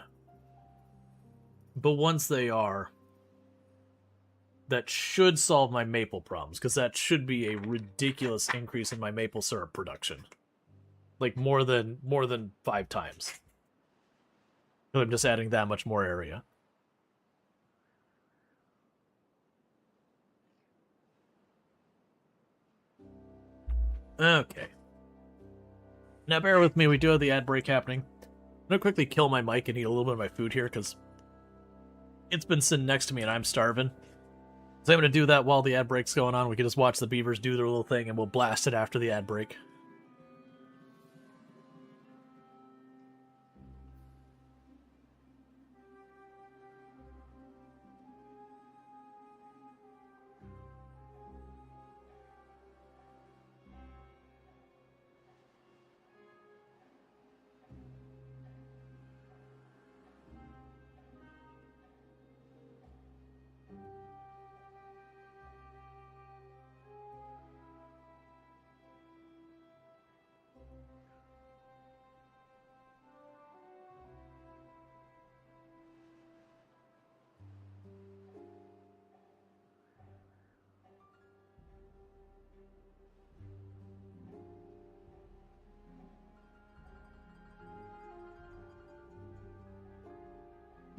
But once they are, that should solve my maple problems, because that should be a ridiculous increase in my maple syrup production. Like more than 5 times. I'm just adding that much more area. Okay. Now bear with me, we do have the ad break happening. I'm gonna quickly kill my mic and eat a little bit of my food here, because it's been sitting next to me and I'm starving. So I'm gonna do that while the ad break's going on. We can just watch the beavers do their little thing and we'll blast it after the ad break.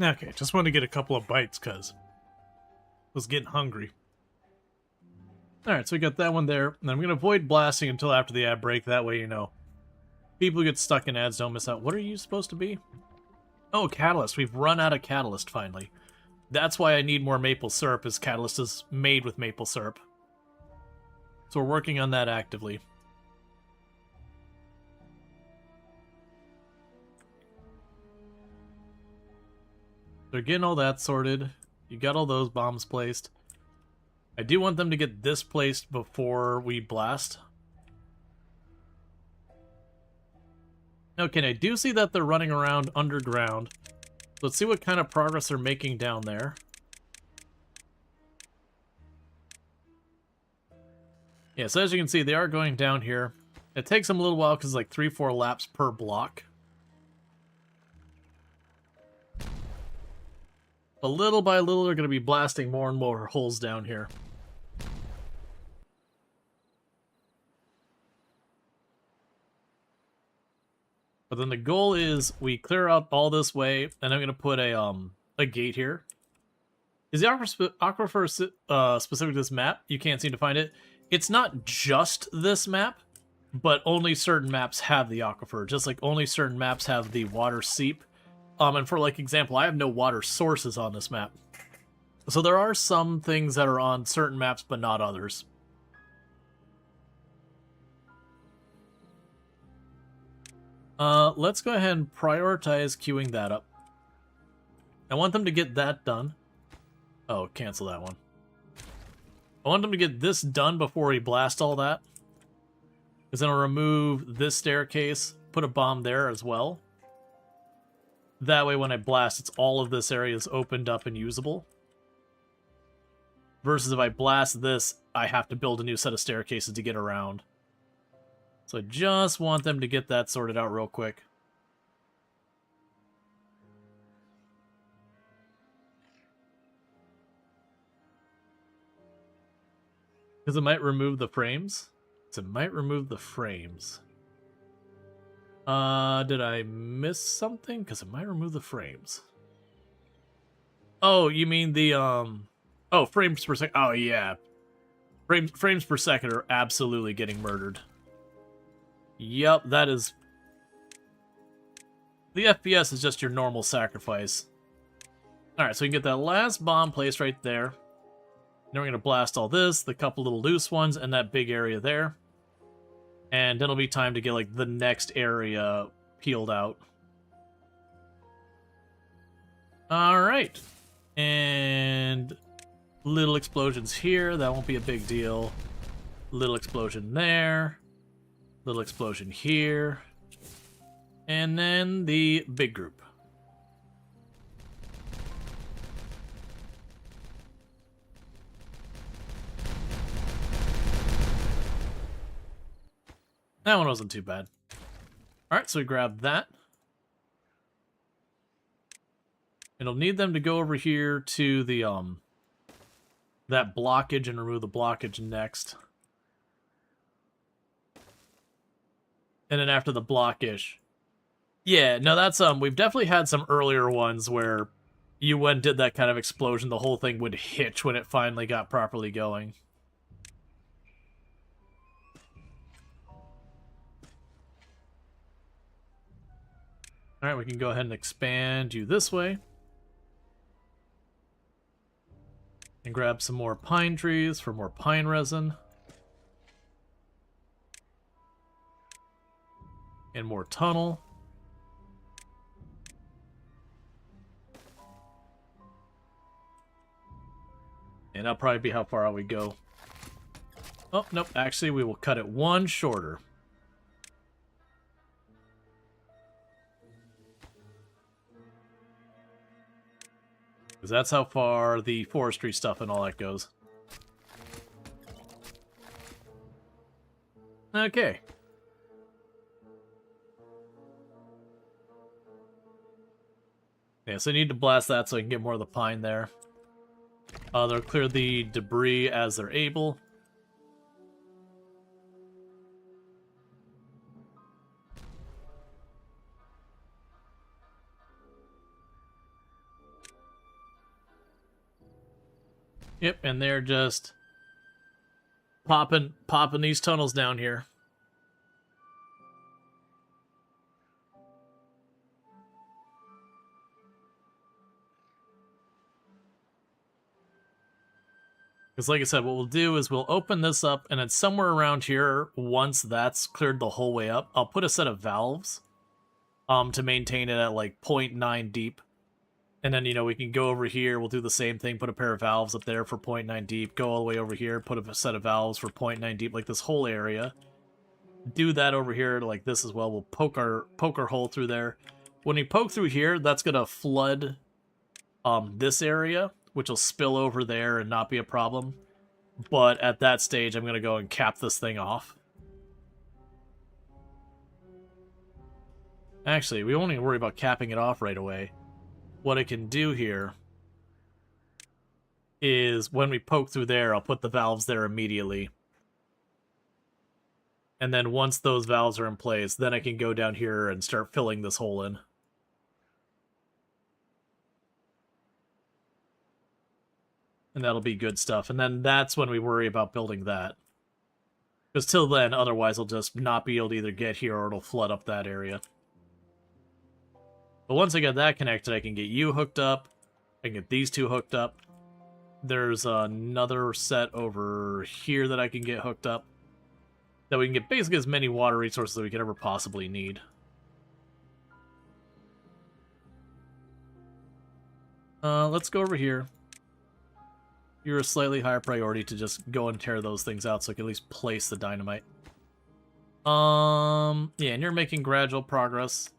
Okay, just wanted to get a couple of bites because I was getting hungry. Alright, so we got that one there. And I'm going to avoid blasting until after the ad break. That way, you know, people who get stuck in ads don't miss out. What are you supposed to be? Oh, Catalyst. We've run out of Catalyst, finally. That's why I need more maple syrup, is Catalyst is made with maple syrup. So we're working on that actively. They're getting all that sorted. You got all those bombs placed. I do want them to get this placed before we blast. Okay, I do see that they're running around underground. Let's see what kind of progress they're making down there. Yeah, so as you can see, they are going down here. It takes them a little while because it's like 3-4 laps per block. But little by little, they're going to be blasting more and more holes down here. But then the goal is we clear out all this way, and I'm going to put a gate here. Is the aquifer specific to this map? You can't seem to find it. It's not just this map, but only certain maps have the aquifer. Just like only certain maps have the water seep. And for like example, I have no water sources on this map. So there are some things that are on certain maps, but not others. Let's go ahead and prioritize queuing that up. I want them to get that done. Oh, cancel that one. I want them to get this done before we blast all that. Because then I'll remove this staircase, put a bomb there as well. That way when I blast, it's all of this area is opened up and usable. Versus if I blast this, I have to build a new set of staircases to get around. So I just want them to get that sorted out real quick. Because it might remove the frames. So it might remove the frames. Did I miss something? Because it might remove the frames. Oh, you mean the, oh, frames per second. Oh, yeah. Frames per second are absolutely getting murdered. Yep, that is... The FPS is just your normal sacrifice. Alright, so we can get that last bomb placed right there. Then we're going to blast all this, the couple little loose ones, and that big area there. And then it'll be time to get, like, the next area peeled out. Alright. And... little explosions here, that won't be a big deal. Little explosion there. Little explosion here. And then the big group. That one wasn't too bad. Alright, so we grab that. It'll need them to go over here to the, that blockage and remove the blockage next. And then after the blockage. Yeah, no, that's, we've definitely had some earlier ones where you went and did that kind of explosion, the whole thing would hitch when it finally got properly going. Alright, we can go ahead and expand you this way. And grab some more pine trees for more pine resin. And more tunnel. And that'll probably be how far out we go. Oh, nope. Actually, we will cut it one shorter. Because that's how far the forestry stuff and all that goes. Okay. Yeah, so I need to blast that so I can get more of the pine there. They'll clear the debris as they're able. Yep, and they're just popping these tunnels down here. Because like I said, what we'll do is we'll open this up, and then somewhere around here, once that's cleared the whole way up, I'll put a set of valves to maintain it at like 0.9 deep. And then, you know, we can go over here, we'll do the same thing, put a pair of valves up there for 0.9 deep, go all the way over here, put a set of valves for 0.9 deep, like this whole area. Do that over here like this as well. We'll poke our hole through there. When we poke through here, that's going to flood this area, which will spill over there and not be a problem. But at that stage, I'm going to go and cap this thing off. Actually, we won't even worry about capping it off right away. What I can do here is when we poke through there, I'll put the valves there immediately. And then once those valves are in place, then I can go down here and start filling this hole in. And that'll be good stuff. And then that's when we worry about building that. Because till then, otherwise I'll just not be able to either get here or it'll flood up that area. But once I get that connected, I can get you hooked up. I can get these two hooked up. There's another set over here that I can get hooked up. That we can get basically as many water resources as we could ever possibly need. Let's go over here. You're a slightly higher priority to just go and tear those things out so I can at least place the dynamite. Yeah, and you're making gradual progress.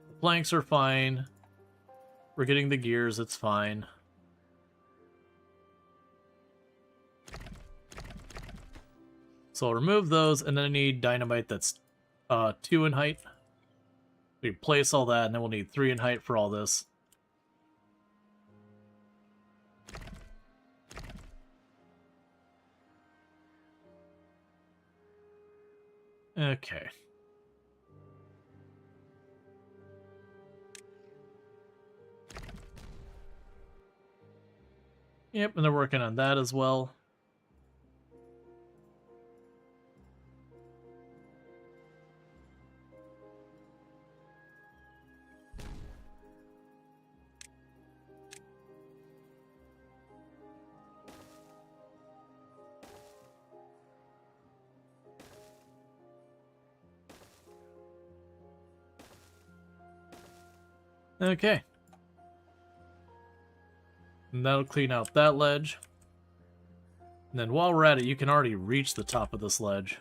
The planks are fine. We're getting the gears, it's fine. So I'll remove those, and then I need dynamite that's 2 in height. We place all that, and then we'll need 3 in height for all this. Okay. Yep, and they're working on that as well. Okay. And that'll clean out that ledge. And then while we're at it, you can already reach the top of this ledge.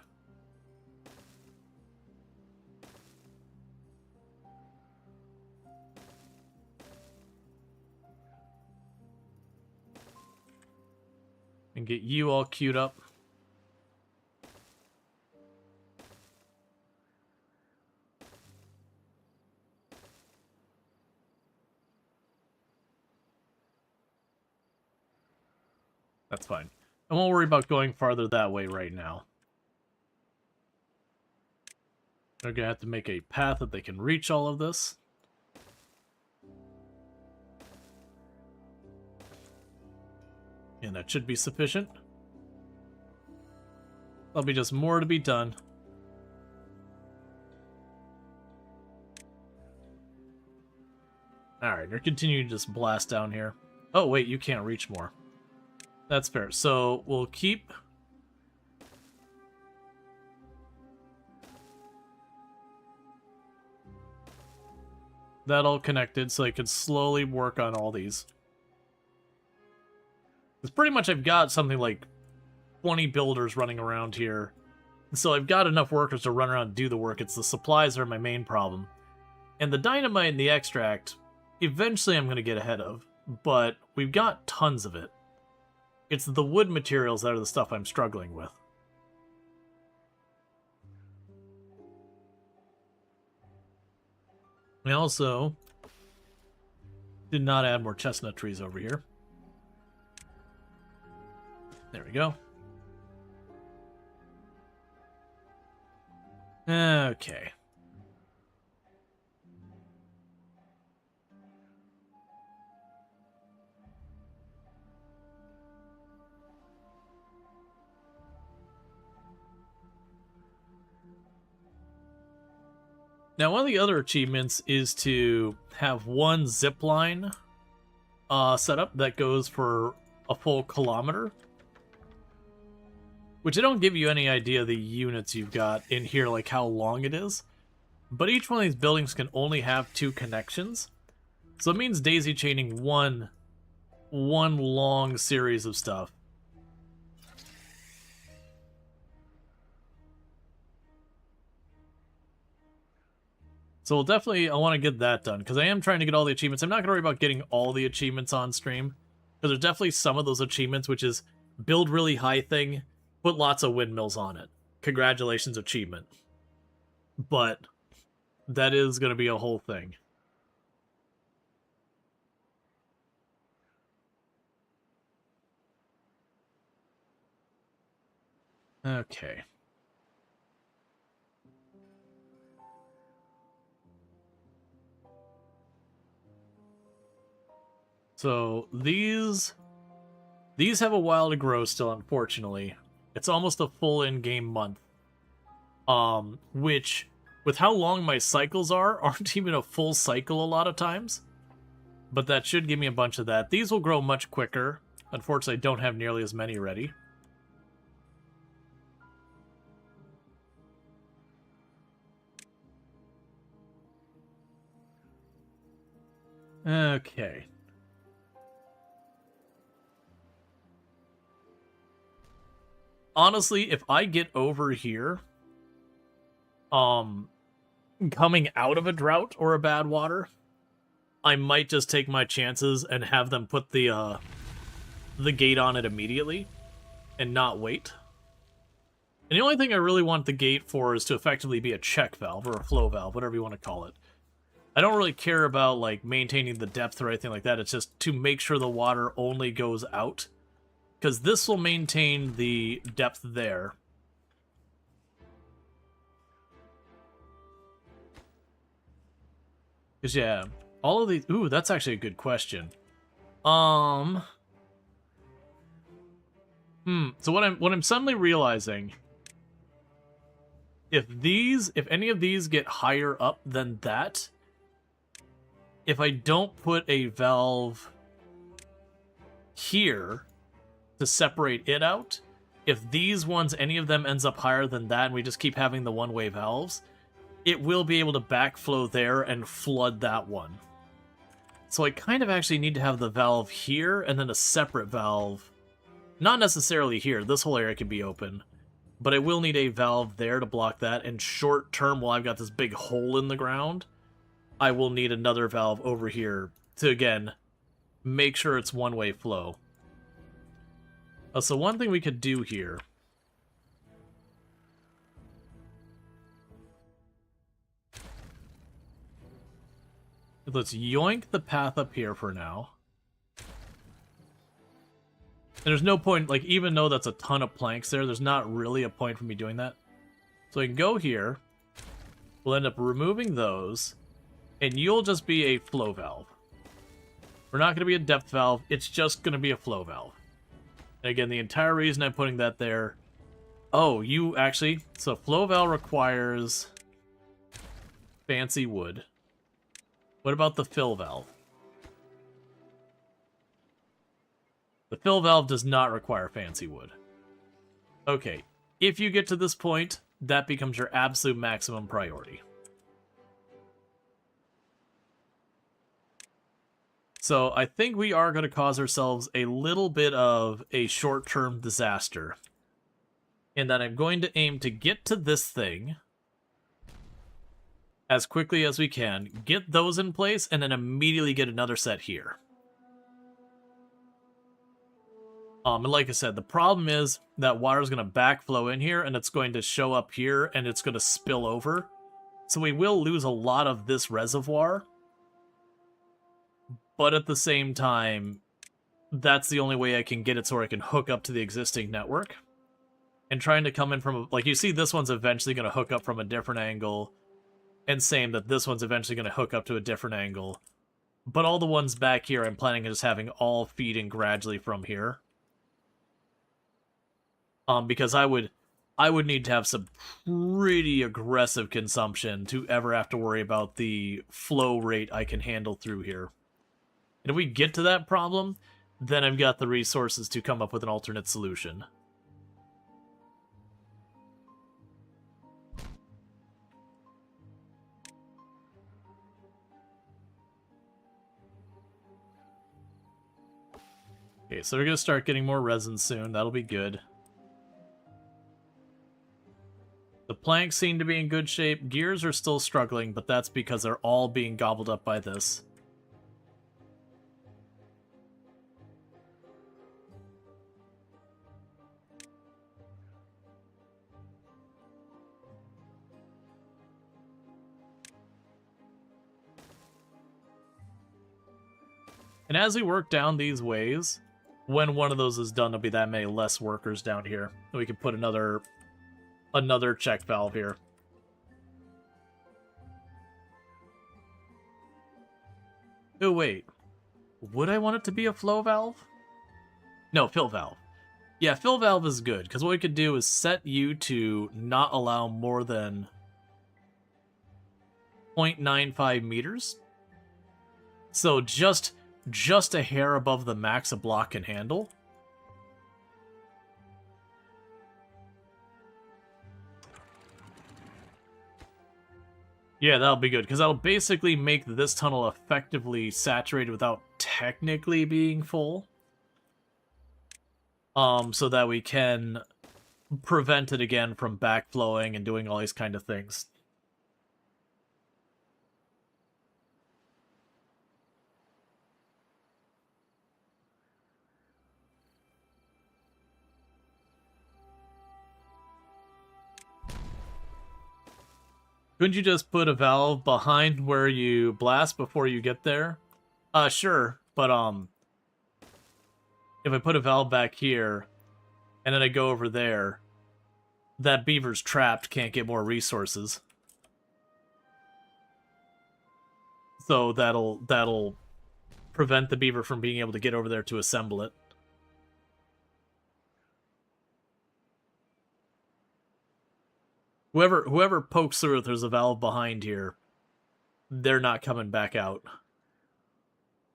And get you all queued up. That's fine. I won't worry about going farther that way right now. They're going to have to make a path that they can reach all of this. And that should be sufficient. There'll be just more to be done. Alright, you're continuing to just blast down here. Oh, wait, you can't reach more. That's fair. So we'll keep that all connected so I can slowly work on all these. Because pretty much I've got something like 20 builders running around here. So I've got enough workers to run around and do the work. It's the supplies that are my main problem. And the dynamite and the extract, eventually I'm going to get ahead of. But we've got tons of it. It's the wood materials that are the stuff I'm struggling with. I also did not add more chestnut trees over here. There we go. Okay. Now, one of the other achievements is to have one zip line set up that goes for a full kilometer. Which I don't give you any idea of the units you've got in here, like how long it is. But each one of these buildings can only have 2 connections. So it means daisy chaining one long series of stuff. So we'll definitely, I want to get that done, because I am trying to get all the achievements. I'm not going to worry about getting all the achievements on stream, because there's definitely some of those achievements, which is build really high thing, put lots of windmills on it. Congratulations, achievement. But that is going to be a whole thing. Okay. So these have a while to grow still, unfortunately. It's almost a full in-game month. Which, with how long my cycles are, aren't even a full cycle a lot of times. But that should give me a bunch of that. These will grow much quicker. Unfortunately, I don't have nearly as many ready. Okay. Honestly, if I get over here, coming out of a drought or a bad water, I might just take my chances and have them put the gate on it immediately and not wait. And the only thing I really want the gate for is to effectively be a check valve or a flow valve, whatever you want to call it. I don't really care about like maintaining the depth or anything like that. It's just to make sure the water only goes out, because this will maintain the depth there. Because, yeah, all of these... Ooh, that's actually a good question. So what I'm suddenly realizing... If any of these get higher up than that... If I don't put a valve here to separate it out, if these ones, any of them ends up higher than that, and we just keep having the one-way valves, it will be able to backflow there and flood that one. So I kind of actually need to have the valve here, and then a separate valve. Not necessarily here, this whole area can be open. But I will need a valve there to block that, and short term, while I've got this big hole in the ground, I will need another valve over here to, again, make sure it's one-way flow. So one thing we could do here... Let's yoink the path up here for now. And there's no point, like, even though that's a ton of planks there, there's not really a point for me doing that. So I can go here. We'll end up removing those. And you'll just be a flow valve. We're not going to be a depth valve. It's just going to be a flow valve. And again, the entire reason I'm putting that there... Oh, you actually... So flow valve requires... fancy wood. What about the fill valve? The fill valve does not require fancy wood. Okay, if you get to this point, that becomes your absolute maximum priority. So I think we are going to cause ourselves a little bit of a short-term disaster. And that I'm going to aim to get to this thing as quickly as we can, get those in place, and then immediately get another set here. And like I said, the problem is that water is going to backflow in here, and it's going to show up here, and it's going to spill over. So we will lose a lot of this reservoir. But at the same time, that's the only way I can get it so I can hook up to the existing network. And trying to come in from... Like, you see this one's eventually going to hook up from a different angle. And same that this one's eventually going to hook up to a different angle. But all the ones back here, I'm planning on just having all feeding gradually from here. Because I would I would need to have some pretty aggressive consumption to ever have to worry about the flow rate I can handle through here. And if we get to that problem, then I've got the resources to come up with an alternate solution. Okay, so we're going to start getting more resin soon. That'll be good. The planks seem to be in good shape. Gears are still struggling, but that's because they're all being gobbled up by this. And as we work down these ways, when one of those is done, there'll be that many less workers down here. We can put another check valve here. Oh, wait. Would I want it to be a flow valve? No, fill valve. Yeah, fill valve is good, because what we could do is set you to not allow more than 0.95 meters. So just a hair above the max a block can handle. Yeah, that'll be good, because that'll basically make this tunnel effectively saturated without technically being full. So that we can prevent it again from backflowing and doing all these kind of things. Couldn't you just put a valve behind where you blast before you get there? Sure, but if I put a valve back here, and then I go over there, that beaver's trapped, can't get more resources. So that'll prevent the beaver from being able to get over there to assemble it. Whoever pokes through if there's a valve behind here, they're not coming back out.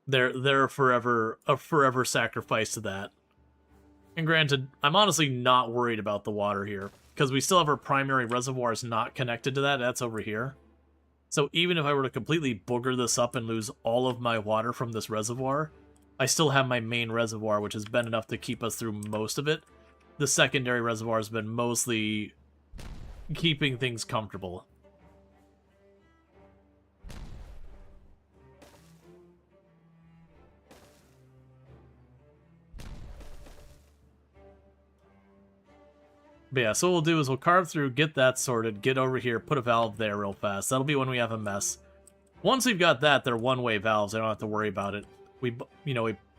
They're a forever sacrifice to that. And granted, I'm honestly not worried about the water here, because we still have our primary reservoirs not connected to that. That's over here. So even if I were to completely booger this up and lose all of my water from this reservoir, I still have my main reservoir, which has been enough to keep us through most of it. The secondary reservoir has been mostly keeping things comfortable. But yeah, so what we'll do is we'll carve through, get that sorted, get over here, put a valve there real fast. That'll be when we have a mess. Once we've got that, they're one-way valves. I don't have to worry about it. We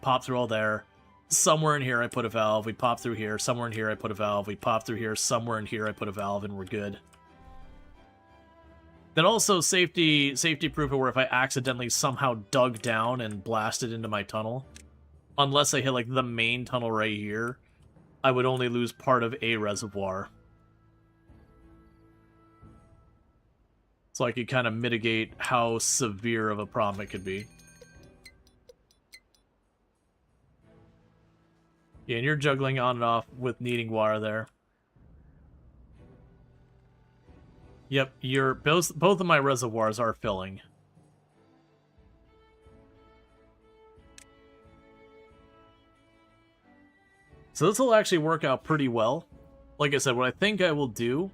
pop through all there. Somewhere in here I put a valve. We pop through here. Somewhere in here I put a valve. We pop through here. Somewhere in here I put a valve, and we're good. Then also safety proof where if I accidentally somehow dug down and blasted into my tunnel, unless I hit like the main tunnel right here, I would only lose part of a reservoir. So I could kind of mitigate how severe of a problem it could be. Yeah, and you're juggling on and off with needing water there. Yep, both of my reservoirs are filling. So this will actually work out pretty well. Like I said, what I think I will do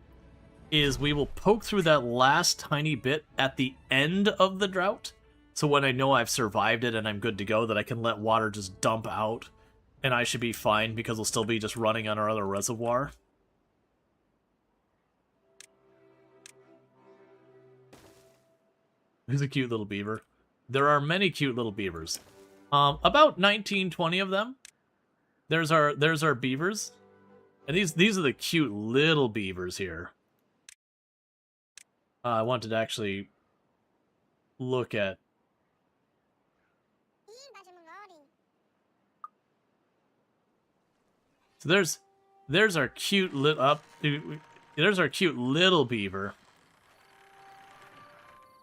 is we will poke through that last tiny bit at the end of the drought. So when I know I've survived it and I'm good to go, that I can let water just dump out. And I should be fine because we'll still be just running on our other reservoir. Who's a cute little beaver? There are many cute little beavers. About 19, 20 of them. There's our beavers. And these are the cute little beavers here. I wanted to actually look at. So There's our cute there's our cute little beaver.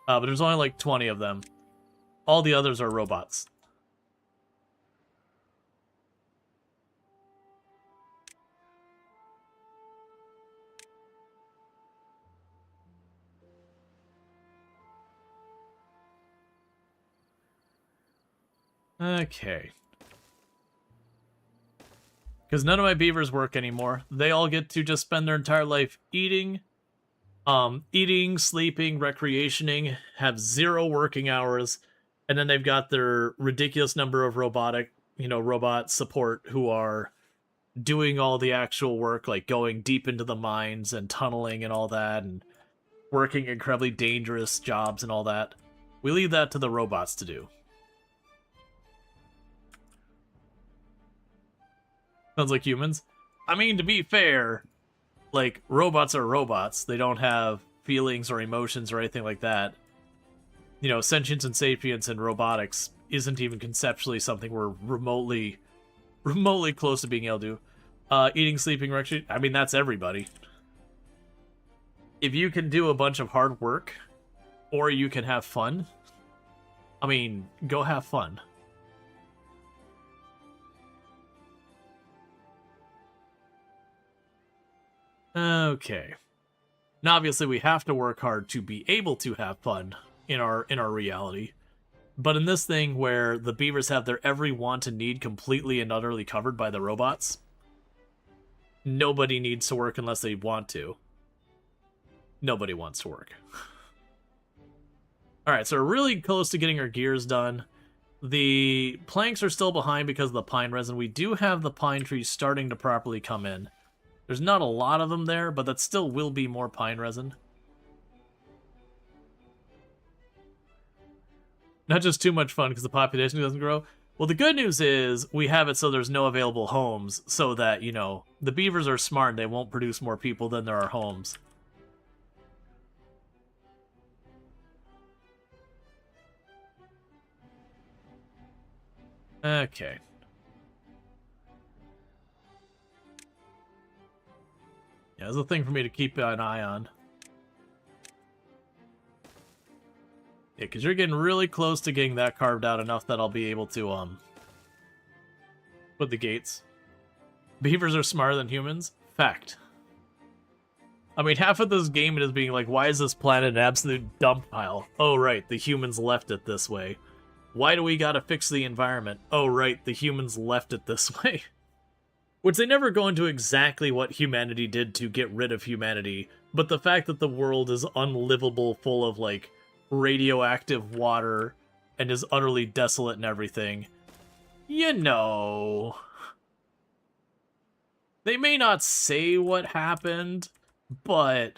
But there's only like 20 of them. All the others are robots. Okay. Because none of my beavers work anymore. They all get to just spend their entire life eating, sleeping, recreationing, have 0 working hours, and then they've got their ridiculous number of robot support who are doing all the actual work, like going deep into the mines and tunneling and all that, and working incredibly dangerous jobs and all that. We leave that to the robots to do. Sounds like humans. I mean, to be fair, like, robots are robots. They don't have feelings or emotions or anything like that. You know, sentience and sapience in robotics isn't even conceptually something we're remotely close to being able to do. Eating, sleeping, I mean, that's everybody. If you can do a bunch of hard work, or you can have fun, I mean, go have fun. Okay. Now, obviously, we have to work hard to be able to have fun in our reality. But in this thing where the beavers have their every want and need completely and utterly covered by the robots, nobody needs to work unless they want to. Nobody wants to work. Alright, so we're really close to getting our gears done. The planks are still behind because of the pine resin. We do have the pine trees starting to properly come in. There's not a lot of them there, but that still will be more pine resin. Not just too much fun because the population doesn't grow. Well, the good news is we have it so there's no available homes, so that, you know, the beavers are smart and they won't produce more people than there are homes. Okay. Yeah, there's a thing for me to keep an eye on. Yeah, because you're getting really close to getting that carved out enough that I'll be able to, put the gates. Beavers are smarter than humans? Fact. I mean, half of this game is being like, why is this planet an absolute dump pile? Oh, right, the humans left it this way. Why do we gotta fix the environment? Oh, right, the humans left it this way. Which they never go into exactly what humanity did to get rid of humanity, but the fact that the world is unlivable, full of, like, radioactive water, and is utterly desolate and everything, you know. They may not say what happened, but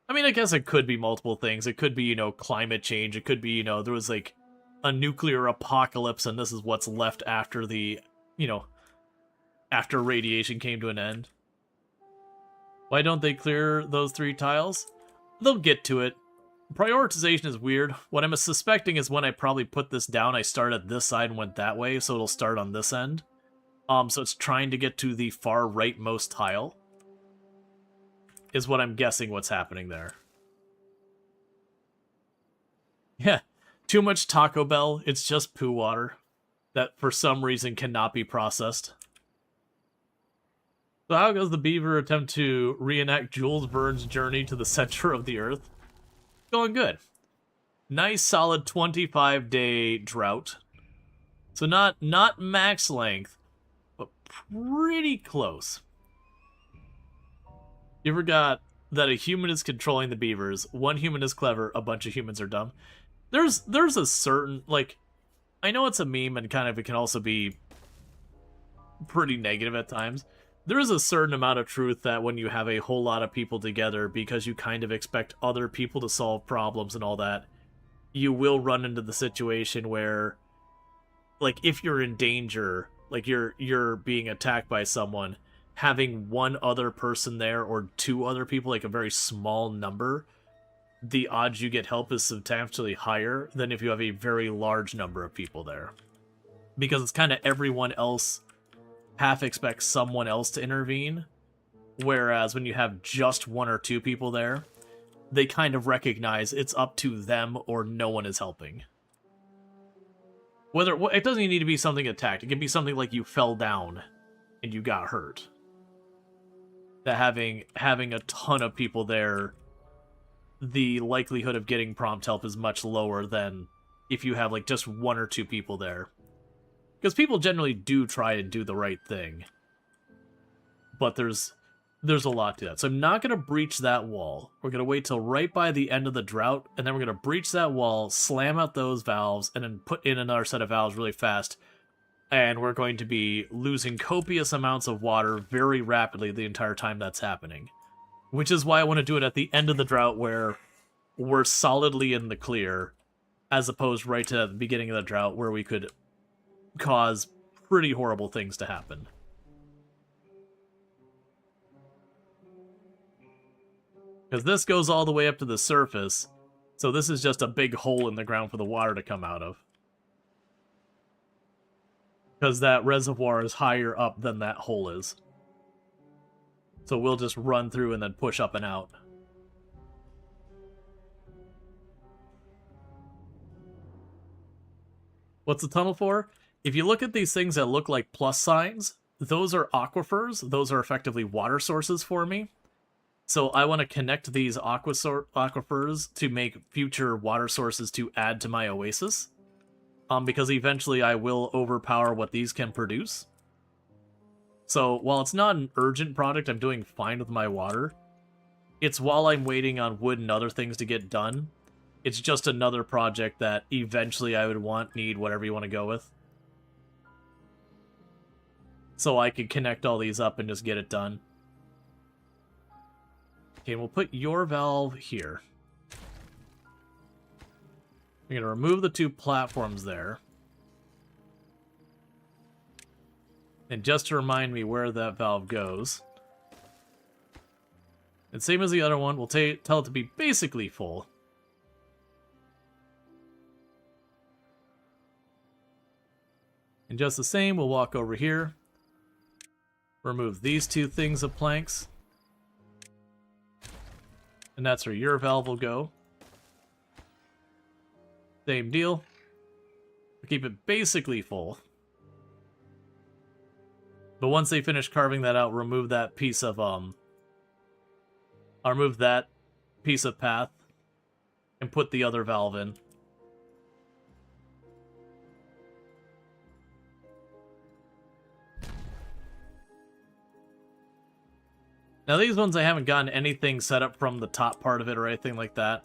I mean, I guess it could be multiple things. It could be, you know, climate change. It could be, you know, there was, like, a nuclear apocalypse, and this is what's left after the, you know, after radiation came to an end. Why don't they clear those 3 tiles? They'll get to it. Prioritization is weird. What I'm suspecting is when I probably put this down, I start at this side and went that way, so it'll start on this end. So it's trying to get to the far rightmost tile, is what I'm guessing what's happening there. Yeah. Too much Taco Bell, it's just poo water that for some reason cannot be processed. So how goes the beaver attempt to reenact Jules Verne's journey to the center of the earth? Going good. Nice solid 25-day drought. So not max length, but pretty close. You forgot that a human is controlling the beavers, 1 human is clever, a bunch of humans are dumb. There's a certain, like, I know it's a meme and kind of it can also be pretty negative at times. There is a certain amount of truth that when you have a whole lot of people together, because you kind of expect other people to solve problems and all that, you will run into the situation where, like, if you're in danger, like you're being attacked by someone, having 1 other person there or 2 other people, like a very small number, the odds you get help is substantially higher than if you have a very large number of people there. Because it's kind of everyone else half expect someone else to intervene. Whereas when you have just 1 or 2 people there, they kind of recognize it's up to them or no one is helping. It doesn't even need to be something attacked. It can be something like you fell down and you got hurt. That having a ton of people there, the likelihood of getting prompt help is much lower than if you have like just 1 or 2 people there. Because people generally do try and do the right thing. But there's a lot to that. So I'm not going to breach that wall. We're going to wait till right by the end of the drought, and then we're going to breach that wall, slam out those valves, and then put in another set of valves really fast. And we're going to be losing copious amounts of water very rapidly the entire time that's happening. Which is why I want to do it at the end of the drought where we're solidly in the clear, as opposed right to the beginning of the drought where we could cause pretty horrible things to happen. Because this goes all the way up to the surface, so this is just a big hole in the ground for the water to come out of. Because that reservoir is higher up than that hole is. So we'll just run through and then push up and out. What's the tunnel for? If you look at these things that look like plus signs, those are aquifers. Those are effectively water sources for me. So I want to connect these aquifers to make future water sources to add to my oasis. Because eventually I will overpower what these can produce. So while it's not an urgent product, I'm doing fine with my water. It's while I'm waiting on wood and other things to get done. It's just another project that eventually I would need, whatever you want to go with. So I could connect all these up and just get it done. Okay, we'll put your valve here. We're going to remove the 2 platforms there. And just to remind me where that valve goes. And same as the other one, we'll tell it to be basically full. And just the same, we'll walk over here. Remove these 2 things of planks. And that's where your valve will go. Same deal. Keep it basically full. But once they finish carving that out, remove that piece of I'll remove that piece of path and put the other valve in. Now these ones I haven't gotten anything set up from the top part of it or anything like that.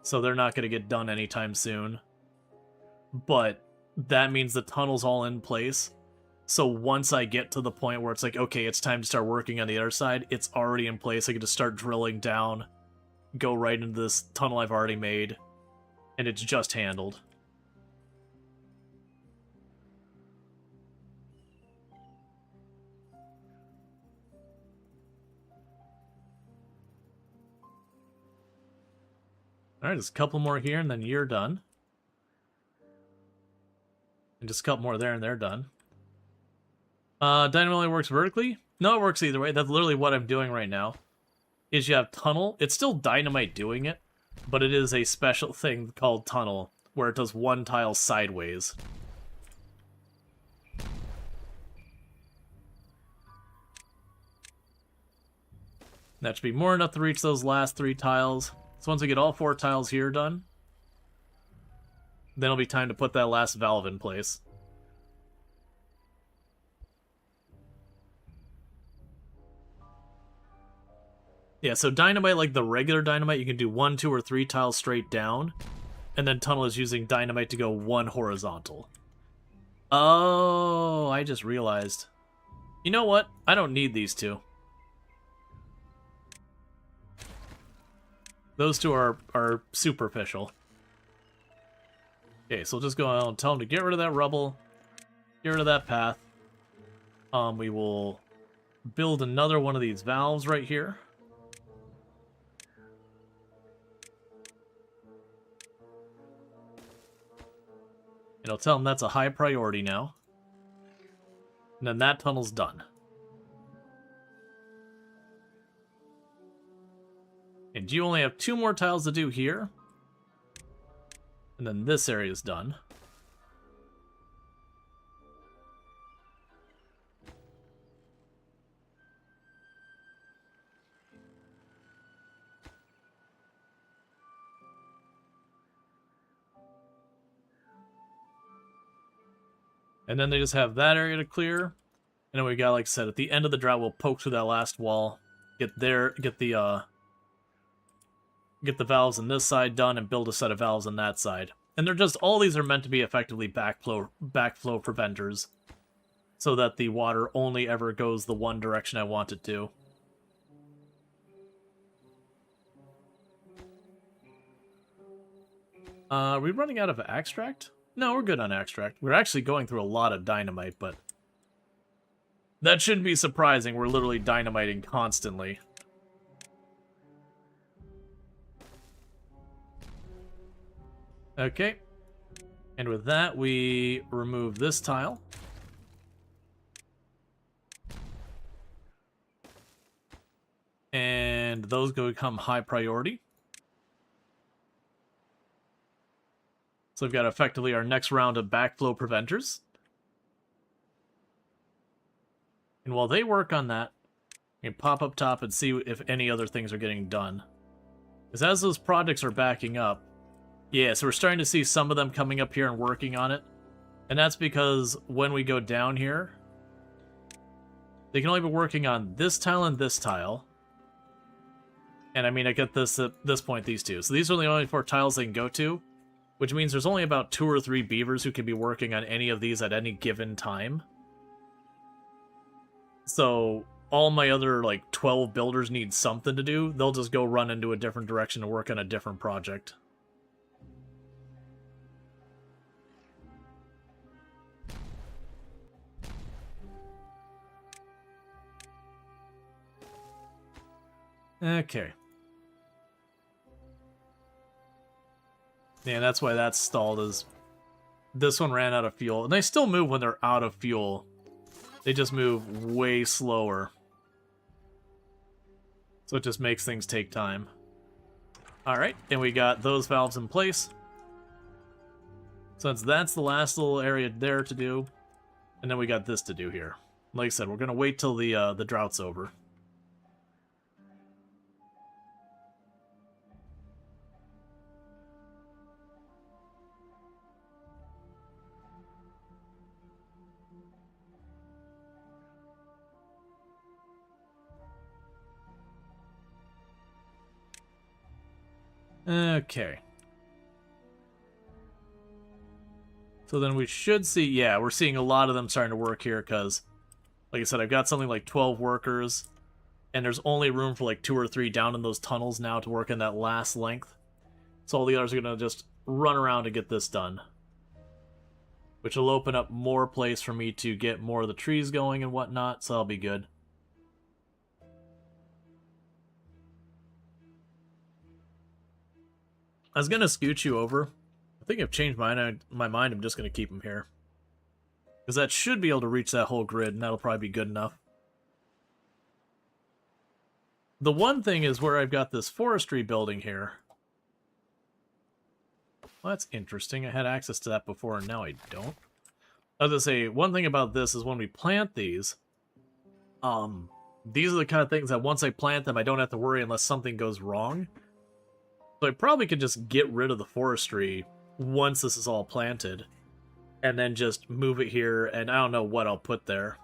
So they're not going to get done anytime soon. But that means the tunnel's all in place. So once I get to the point where it's like, okay, it's time to start working on the other side, it's already in place. I can just start drilling down, go right into this tunnel I've already made, and it's just handled. Alright, just a couple more here, and then you're done. And just a couple more there, and they're done. Dynamite only works vertically? No, it works either way. That's literally what I'm doing right now. Is you have tunnel. It's still dynamite doing it, but it is a special thing called tunnel, where it does 1 tile sideways. That should be more than enough to reach those last 3 tiles. So once we get all 4 tiles here done, then it'll be time to put that last valve in place. Yeah, so dynamite, like the regular dynamite, you can do 1, 2, or 3 tiles straight down, and then tunnel is using dynamite to go 1 horizontal. Oh, I just realized. You know what? I don't need these 2. Those 2 are superficial. Okay, so we'll just go out and tell them to get rid of that rubble, get rid of that path. We will build another one of these valves right here. And I'll tell them that's a high priority now. And then that tunnel's done. And you only have 2 more tiles to do here. And then this area is done. And then they just have that area to clear. And then we got, like I said, at the end of the drought, we'll poke through that last wall, get the valves on this side done, and build a set of valves on that side. And they're just, all these are meant to be effectively backflow preventers, so that the water only ever goes the one direction I want it to. Are we running out of extract? No, we're good on extract. We're actually going through a lot of dynamite, but that shouldn't be surprising. We're literally dynamiting constantly. Okay. And with that, we remove this tile. And those go become high priority. So we've got effectively our next round of backflow preventers. And while they work on that, we can pop up top and see if any other things are getting done. Because as those projects are backing up, yeah, so we're starting to see some of them coming up here and working on it. And that's because when we go down here, they can only be working on this tile and this tile. And I mean, I get this at this point, these two. So these are the only 4 tiles they can go to, which means there's only about 2 or 3 beavers who can be working on any of these at any given time. So all my other, like, 12 builders need something to do. They'll just go run into a different direction to work on a different project. Okay. Yeah, that's why that's stalled, is this one ran out of fuel. And they still move when they're out of fuel. They just move way slower. So it just makes things take time. Alright, and we got those valves in place. Since that's the last little area there to do. And then we got this to do here. Like I said, we're going to wait till the drought's over. Okay. So then we should see, yeah, we're seeing a lot of them starting to work here because, like I said, I've got something like 12 workers, and there's only room for like 2 or 3 down in those tunnels now to work in that last length. So all the others are going to just run around to get this done. Which will open up more place for me to get more of the trees going and whatnot, so that'll be good. I was going to scoot you over. I think I've changed my mind. I'm just going to keep them here. Because that should be able to reach that whole grid, and that'll probably be good enough. The one thing is where I've got this forestry building here. Well, that's interesting. I had access to that before, and now I don't. I was going to say, one thing about this is when we plant these are the kind of things that once I plant them, I don't have to worry unless something goes wrong. So I probably could just get rid of the forestry once this is all planted. And then just move it here, and I don't know what I'll put there.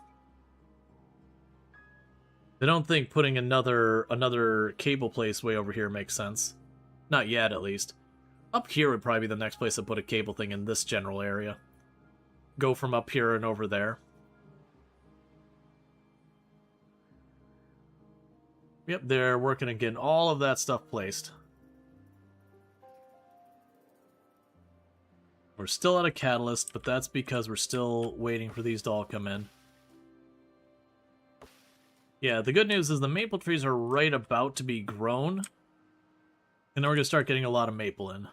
I don't think putting another cable place way over here makes sense. Not yet, at least. Up here would probably be the next place to put a cable thing in this general area. Go from up here and over there. Yep, they're working on getting all of that stuff placed. We're still out of catalyst, but that's because we're still waiting for these to all come in. Yeah, the good news is the maple trees are right about to be grown. And then we're going to start getting a lot of maple in. A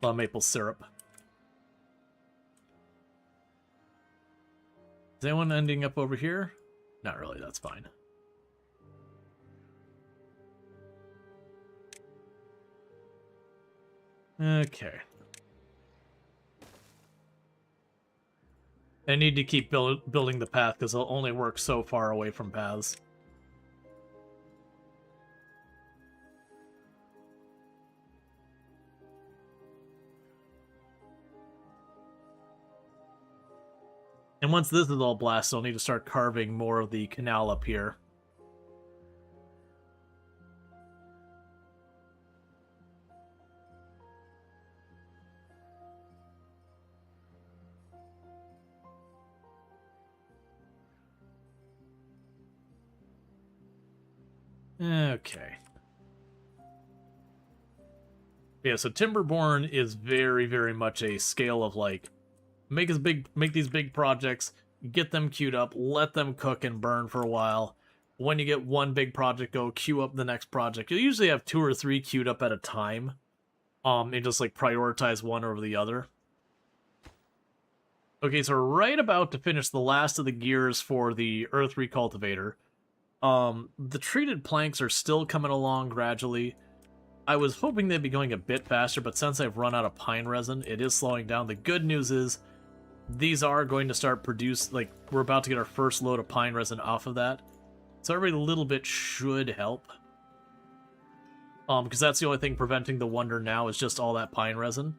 lot of maple syrup. Is anyone ending up over here? Not really, that's fine. Okay. I need to keep building the path because it'll only work so far away from paths. And once this is all blasted, I'll need to start carving more of the canal up here. Okay. Yeah, so Timberborn is very, very much a scale of like make these big projects, get them queued up, let them cook and burn for a while. When you get one big project go, queue up the next project. You'll usually have 2 or 3 queued up at a time. And just like prioritize one over the other. Okay, so we're right about to finish the last of the gears for the Earth Recultivator. The treated planks are still coming along gradually. I was hoping they'd be going a bit faster, but since I've run out of pine resin, it is slowing down. The good news is these are going to start like, we're about to get our first load of pine resin off of that. So every little bit should help. Because that's the only thing preventing the wonder now is just all that pine resin.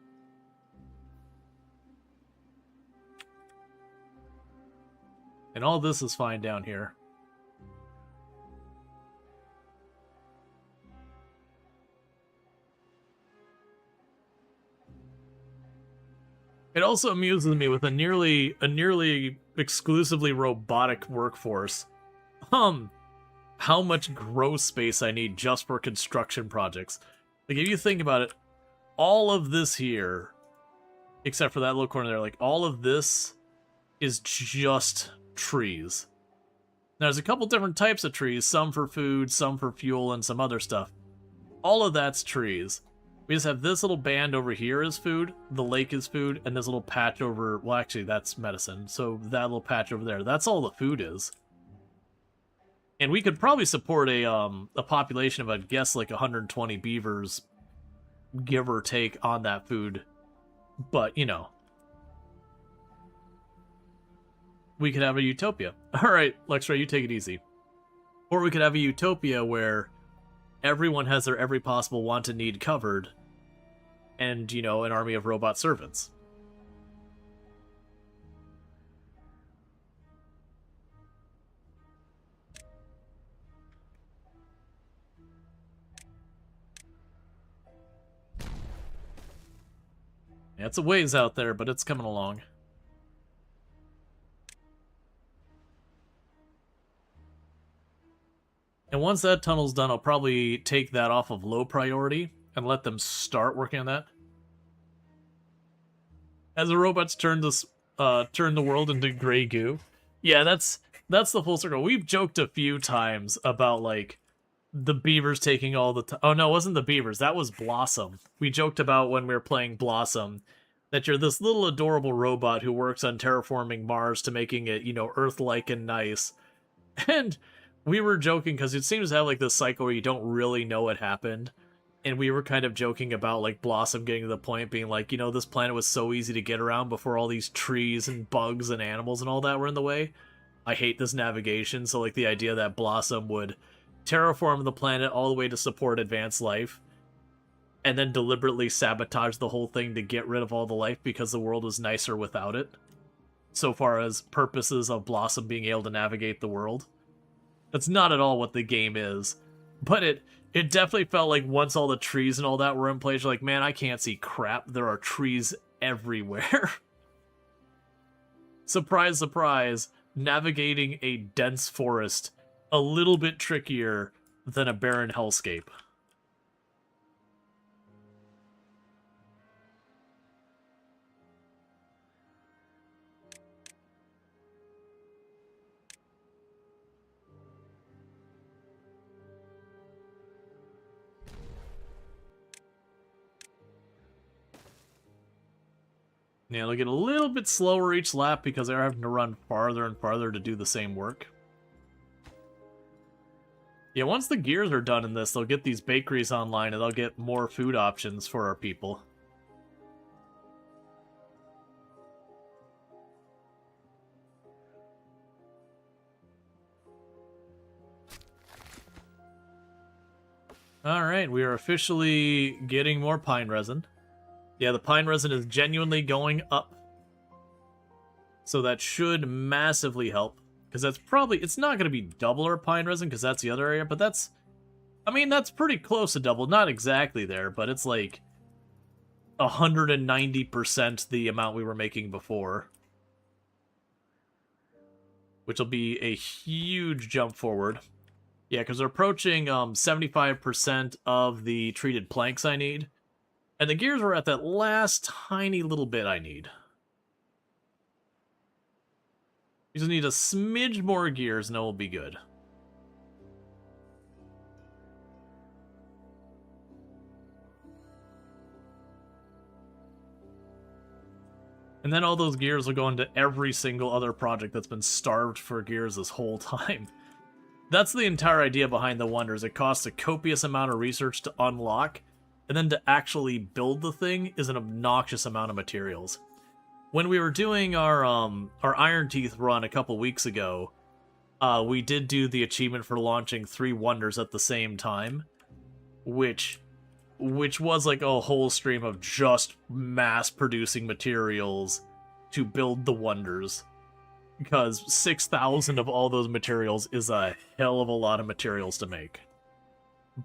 And all this is fine down here. It also amuses me with a nearly exclusively robotic workforce. How much grow space I need just for construction projects. Like, if you think about it, all of this here, except for that little corner there, like, all of this is just trees. Now, there's a couple different types of trees, some for food, some for fuel, and some other stuff. All of that's trees. We just have this little band over here as food, the lake is food, and this little patch over, well, actually, that's medicine, so that little patch over there, that's all the food is. And we could probably support a population of, I'd guess, like 120 beavers, give or take, on that food. But, you know. We could have a utopia. Alright, Lexray, you take it easy. Or we could have a utopia where everyone has their every possible want and need covered, and, you know, an army of robot servants. Yeah, it's a ways out there, but it's coming along. And once that tunnel's done, I'll probably take that off of low priority and let them start working on that. As the robots turn the world into gray goo. Yeah, that's the full circle. We've joked a few times about, like, the beavers taking all the time. Oh, no, it wasn't the beavers. That was Blossom. We joked about when we were playing Blossom that you're this little adorable robot who works on terraforming Mars to making it, you know, Earth-like and nice. And we were joking because it seems to have, like, this cycle where you don't really know what happened. And we were kind of joking about, like, Blossom getting to the point being like, you know, this planet was so easy to get around before all these trees and bugs and animals and all that were in the way. I hate this navigation, so, like, the idea that Blossom would terraform the planet all the way to support advanced life, and then deliberately sabotage the whole thing to get rid of all the life because the world was nicer without it, so far as purposes of Blossom being able to navigate the world. That's not at all what the game is, but it definitely felt like once all the trees and all that were in place, you're like, man, I can't see crap. There are trees everywhere. Surprise, surprise, navigating a dense forest a little bit trickier than a barren hellscape. Yeah, they'll get a little bit slower each lap because they're having to run farther and farther to do the same work. Yeah, once the gears are done in this, they'll get these bakeries online and they'll get more food options for our people. Alright, we are officially getting more pine resin. Yeah, the pine resin is genuinely going up. So that should massively help. Because that's probably, it's not going to be double our pine resin, because that's the other area, but that's, I mean, that's pretty close to double. Not exactly there, but it's like 190% the amount we were making before. Which will be a huge jump forward. Yeah, because we're approaching 75% of the treated planks I need. And the gears are at that last tiny little bit I need. We just need a smidge more gears and it will be good. And then all those gears will go into every single other project that's been starved for gears this whole time. That's the entire idea behind the Wonders. It costs a copious amount of research to unlock, and then to actually build the thing is an obnoxious amount of materials. When we were doing our Iron Teeth run a couple weeks ago, we did do the achievement for launching 3 Wonders at the same time, which was like a whole stream of just mass-producing materials to build the Wonders. Because 6,000 of all those materials is a hell of a lot of materials to make.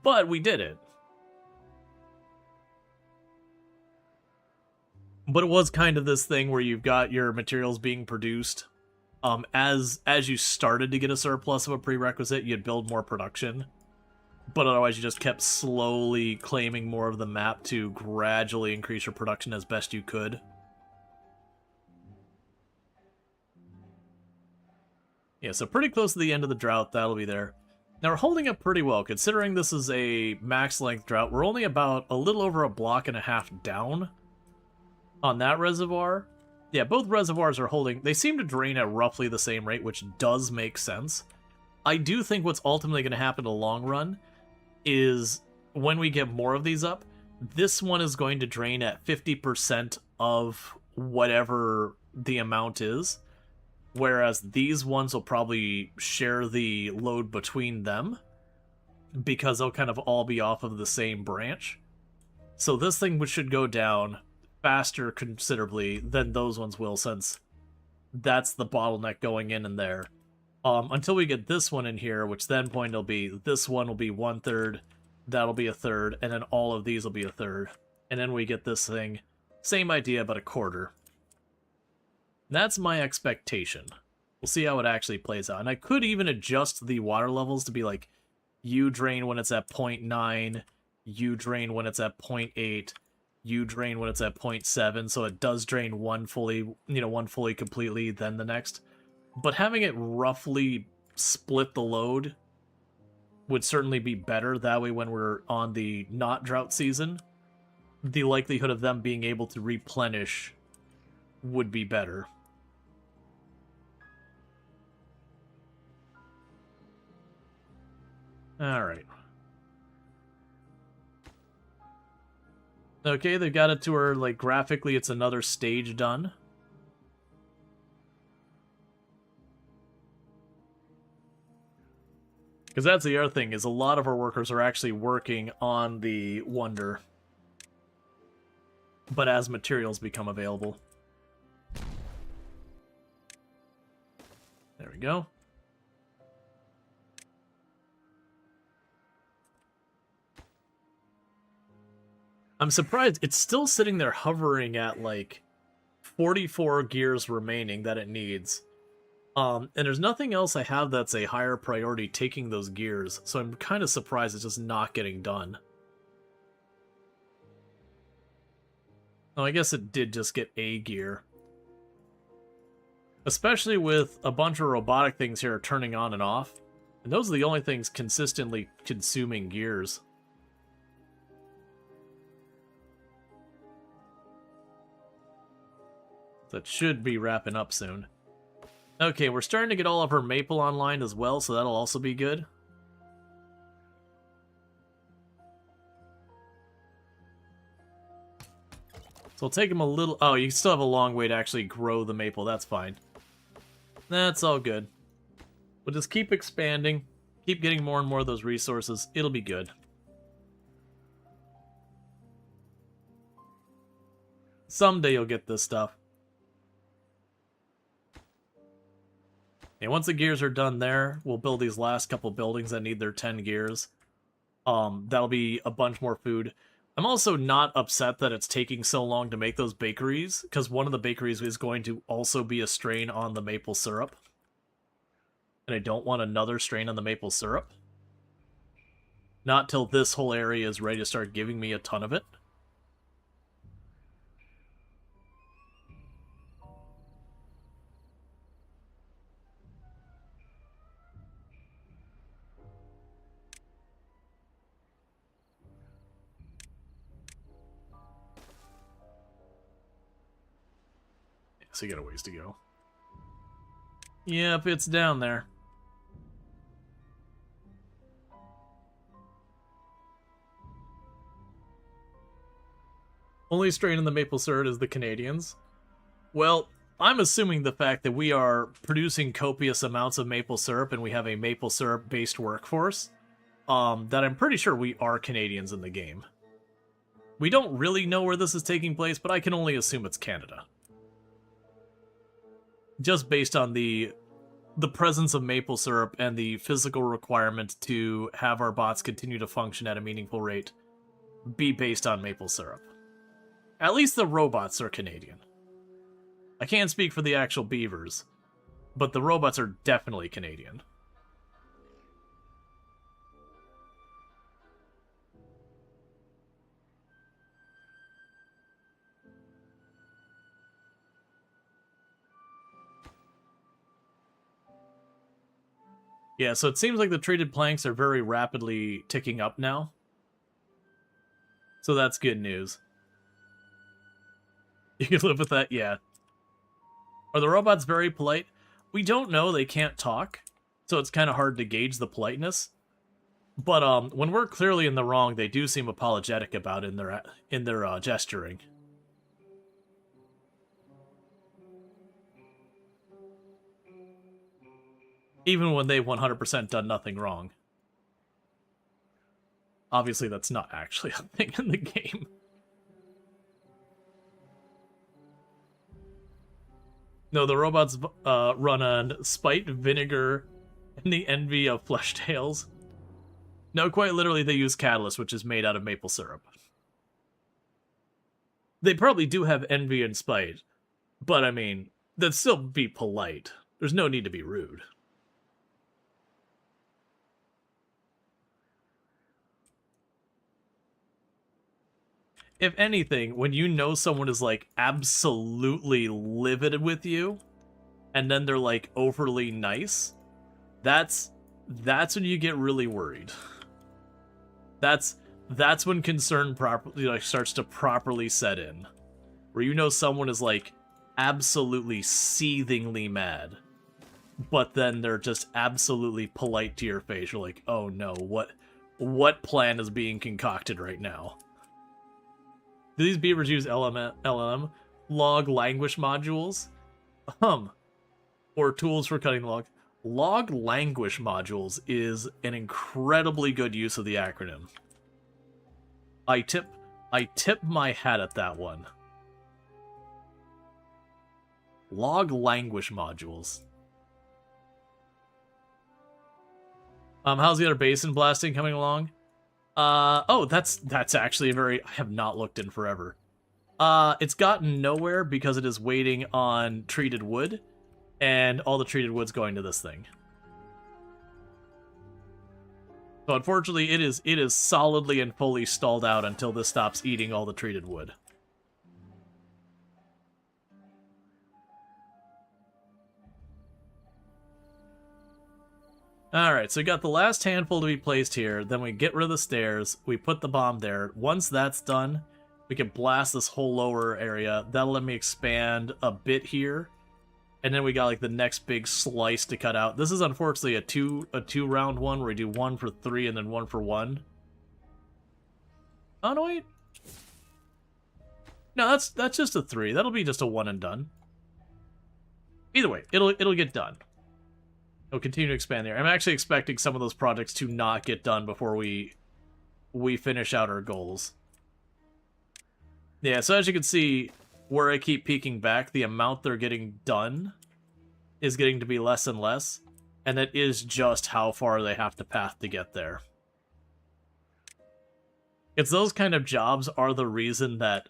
But we did it. But it was kind of this thing where you've got your materials being produced. As you started to get a surplus of a prerequisite, you'd build more production. But otherwise you just kept slowly claiming more of the map to gradually increase your production as best you could. Yeah, so pretty close to the end of the drought, that'll be there. Now we're holding up pretty well, considering this is a max length drought. We're only about a little over a block and a half down on that reservoir. Yeah, both reservoirs are holding, they seem to drain at roughly the same rate, which does make sense. I do think what's ultimately going to happen in the long run is when we get more of these up, this one is going to drain at 50% of whatever the amount is. Whereas these ones will probably share the load between them because they'll kind of all be off of the same branch. So this thing should go down faster considerably than those ones will, since that's the bottleneck going in and there. Until we get this one in here, which then point will be, this one will be 1/3, that'll be 1/3, and then all of these will be 1/3. And then we get this thing, same idea, but 1/4. That's my expectation. We'll see how it actually plays out. And I could even adjust the water levels to be like, you drain when it's at 0.9, you drain when it's at 0.8, you drain when it's at 0.7, so it does drain one fully completely, then the next. But having it roughly split the load would certainly be better. That way when we're on the not drought season, the likelihood of them being able to replenish would be better. Alright. Okay, they've got it to where, like, graphically it's another stage done. Because that's the other thing, is a lot of our workers are actually working on the Wonder. But as materials become available. There we go. I'm surprised it's still sitting there hovering at like 44 gears remaining that it needs. And there's nothing else I have that's a higher priority taking those gears, so I'm kind of surprised it's just not getting done. Oh, I guess it did just get a gear. Especially with a bunch of robotic things here turning on and off. And those are the only things consistently consuming gears. That should be wrapping up soon. Okay, we're starting to get all of our maple online as well, so that'll also be good. So it'll take them a little... Oh, you still have a long way to actually grow the maple. That's fine. That's all good. We'll just keep expanding. Keep getting more and more of those resources. It'll be good. Someday you'll get this stuff. And once the gears are done there, we'll build these last couple buildings that need their 10 gears. That'll be a bunch more food. I'm also not upset that it's taking so long to make those bakeries, because one of the bakeries is going to also be a strain on the maple syrup. And I don't want another strain on the maple syrup. Not till this whole area is ready to start giving me a ton of it. So you got a ways to go. Yep, it's down there. Only strain in the maple syrup is the Canadians. Well, I'm assuming the fact that we are producing copious amounts of maple syrup and we have a maple syrup-based workforce, that I'm pretty sure we are Canadians in the game. We don't really know where this is taking place, but I can only assume it's Canada. Just based on the presence of maple syrup and the physical requirement to have our bots continue to function at a meaningful rate be based on maple syrup. At least the robots are Canadian. I can't speak for the actual beavers, but the robots are definitely Canadian. Yeah, so it seems like the treated planks are very rapidly ticking up now. So that's good news. You can live with that? Yeah. Are the robots very polite? We don't know. They can't talk, so it's kind of hard to gauge the politeness. But when we're clearly in the wrong, they do seem apologetic about it in their gesturing. Even when they've 100% done nothing wrong. Obviously, that's not actually a thing in the game. No, the robots run on spite, vinegar, and the envy of flesh tails. No, quite literally, they use catalyst, which is made out of maple syrup. They probably do have envy and spite, but I mean, they'd still be polite. There's no need to be rude. If anything, when you know someone is like absolutely livid with you, and then they're like overly nice, that's when you get really worried. That's when concern starts to properly set in, where you know someone is like absolutely seethingly mad, but then they're just absolutely polite to your face. You're like, oh no, what plan is being concocted right now? Do these beavers use LLM? Log language modules? Or tools for cutting log? Log language modules is an incredibly good use of the acronym. I tip my hat at that one. Log language modules. How's the other basin blasting coming along? Oh, that's actually I have not looked in forever. It's gotten nowhere because it is waiting on treated wood, and all the treated wood's going to this thing. So unfortunately, it is solidly and fully stalled out until this stops eating all the treated wood. Alright, so we got the last handful to be placed here, then we get rid of the stairs, we put the bomb there. Once that's done, We can blast this whole lower area. That'll let me expand a bit here. And then we got like the next big slice to cut out. This is unfortunately a two round one where we do 1 for 3 and then 1 for 1. Oh no, wait. No, that's just a 3. That'll be just a 1 and done. Either way, it'll get done. It'll continue to expand there. I'm actually expecting some of those projects to not get done before we finish out our goals. Yeah, so as you can see, where I keep peeking back, the amount they're getting done is getting to be less and less, and that is just how far they have to path to get there. It's those kind of jobs are the reason that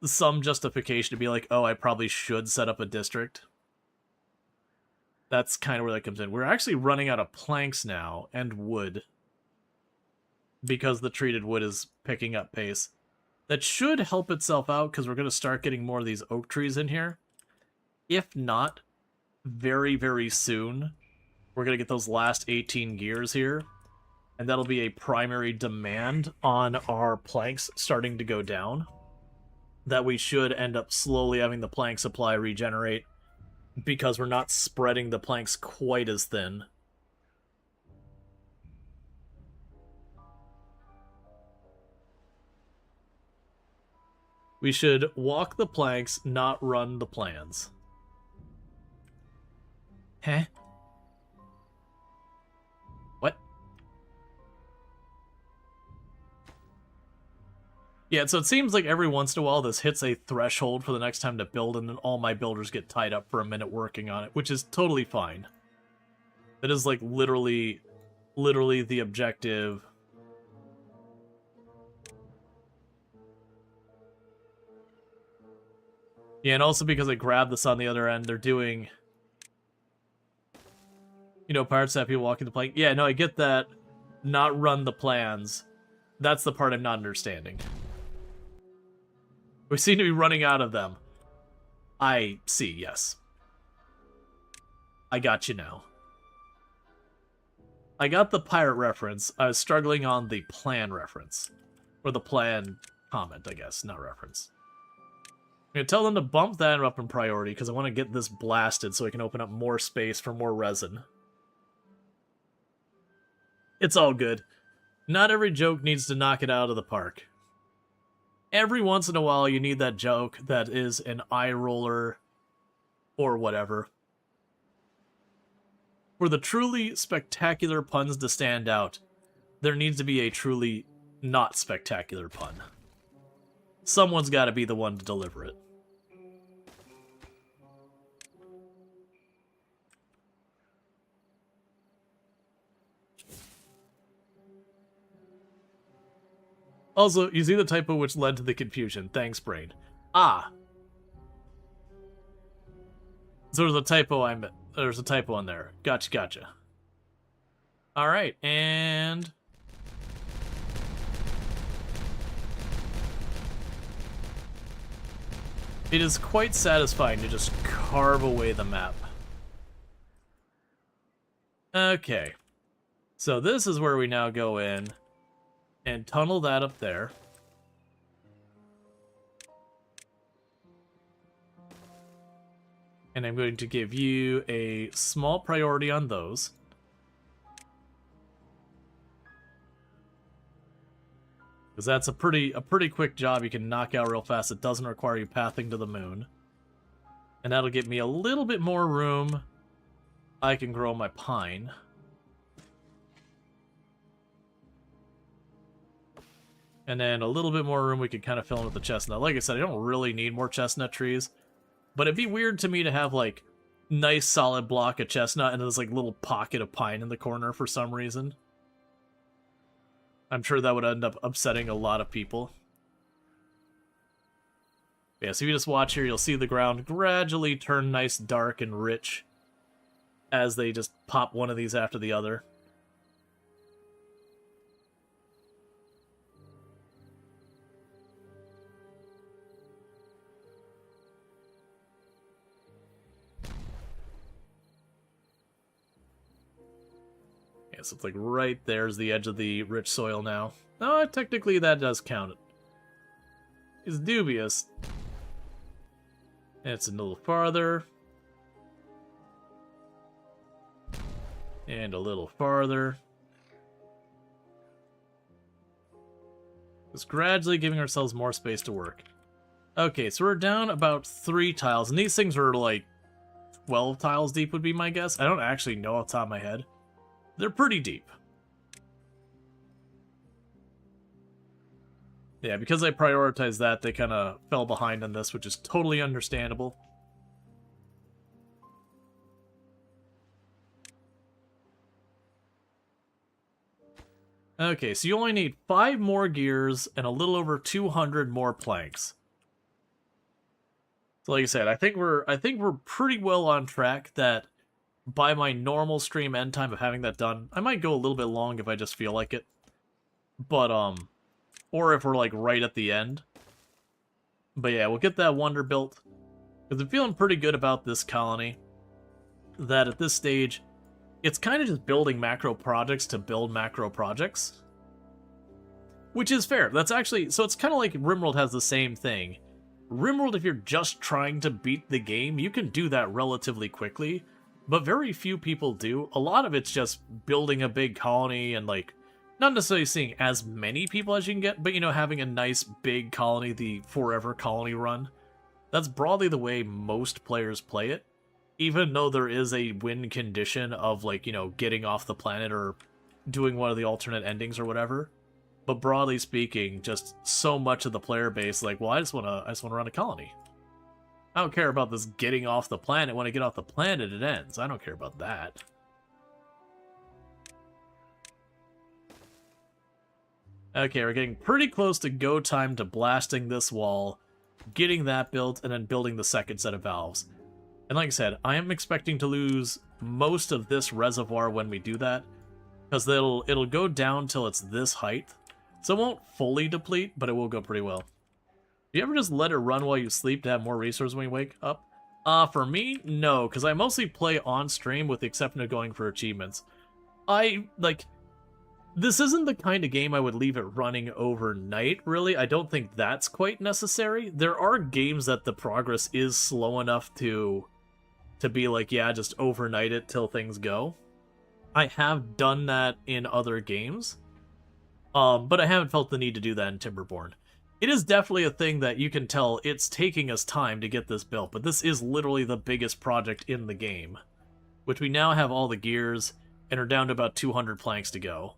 some justification to be like, oh, I probably should set up a district. That's kind of where that comes in. We're actually running out of planks now, and wood, because the treated wood is picking up pace. That should help itself out, because we're going to start getting more of these oak trees in here. If not, very, very soon, we're going to get those last 18 gears here, and that'll be a primary demand on our planks starting to go down. That we should end up slowly having the plank supply regenerate, because we're not spreading the planks quite as thin. We should walk the planks, not run the plans. Huh? What? Yeah, so it seems like every once in a while this hits a threshold for the next time to build, and then all my builders get tied up for a minute working on it, which is totally fine. That is like literally the objective. Yeah, and also because I grabbed this on the other end, they're doing, you know, Pirates Happy walking the plank. Yeah, no, I get that. Not run the plans. That's the part I'm not understanding. We seem to be running out of them. I see, yes. I got you now. I got the pirate reference. I was struggling on the plan reference. Or the plan comment, I guess, not reference. I'm going to tell them to bump that up in priority, because I want to get this blasted so I can open up more space for more resin. It's all good. Not every joke needs to knock it out of the park. Every once in a while, you need that joke that is an eye roller or whatever. For the truly spectacular puns to stand out, there needs to be a truly not spectacular pun. Someone's got to be the one to deliver it. Also, you see the typo which led to the confusion. Thanks, brain. Ah. So there's a typo there's a typo in there. Gotcha. Alright, and it is quite satisfying to just carve away the map. Okay. So this is where we now go in and tunnel that up there. And I'm going to give you a small priority on those. Because that's a pretty quick job you can knock out real fast. It doesn't require you pathing to the moon. And that'll get me a little bit more room. I can grow my pine. And then a little bit more room we could kind of fill in with the chestnut. Like I said, I don't really need more chestnut trees. But it'd be weird to me to have, like, nice solid block of chestnut and there's, like, little pocket of pine in the corner for some reason. I'm sure that would end up upsetting a lot of people. Yeah, so if you just watch here, you'll see the ground gradually turn nice, dark, and rich as they just pop one of these after the other. So it's like right there's the edge of the rich soil now. Oh, technically that does count. is dubious. And it's a little farther. And a little farther. Just gradually giving ourselves more space to work. Okay, so we're down about 3 tiles, and these things are like 12 tiles deep would be my guess. I don't actually know off the top of my head. They're pretty deep. Yeah, because I prioritized that, they kind of fell behind on this, which is totally understandable. Okay, so you only need 5 more gears and a little over 200 more planks. So like I said, I think we're pretty well on track that by my normal stream end time of having that done, I might go a little bit long if I just feel like it. But or if we're like right at the end. But yeah, we'll get that wonder built. Because I'm feeling pretty good about this colony. That at this stage, it's kind of just building macro projects to build macro projects. Which is fair. That's actually, so it's kind of like RimWorld has the same thing. RimWorld, if you're just trying to beat the game, you can do that relatively quickly. But very few people do. A lot of it's just building a big colony and like, not necessarily seeing as many people as you can get, but you know, having a nice big colony, the forever colony run. That's broadly the way most players play it. Even though there is a win condition of like, you know, getting off the planet or doing one of the alternate endings or whatever. But broadly speaking, just so much of the player base like, well, I just wanna run a colony. I don't care about this getting off the planet. When I get off the planet, it ends. I don't care about that. Okay, we're getting pretty close to go time to blasting this wall, getting that built, and then building the second set of valves. And like I said, I am expecting to lose most of this reservoir when we do that, because it'll go down till it's this height. So it won't fully deplete, but it will go pretty well. Do you ever just let it run while you sleep to have more resources when you wake up? For me, no, because I mostly play on stream with the exception of going for achievements. This isn't the kind of game I would leave it running overnight, really. I don't think that's quite necessary. There are games that the progress is slow enough to be like, yeah, just overnight it till things go. I have done that in other games, but I haven't felt the need to do that in Timberborn. It is definitely a thing that you can tell it's taking us time to get this built, but this is literally the biggest project in the game, which we now have all the gears and are down to about 200 planks to go.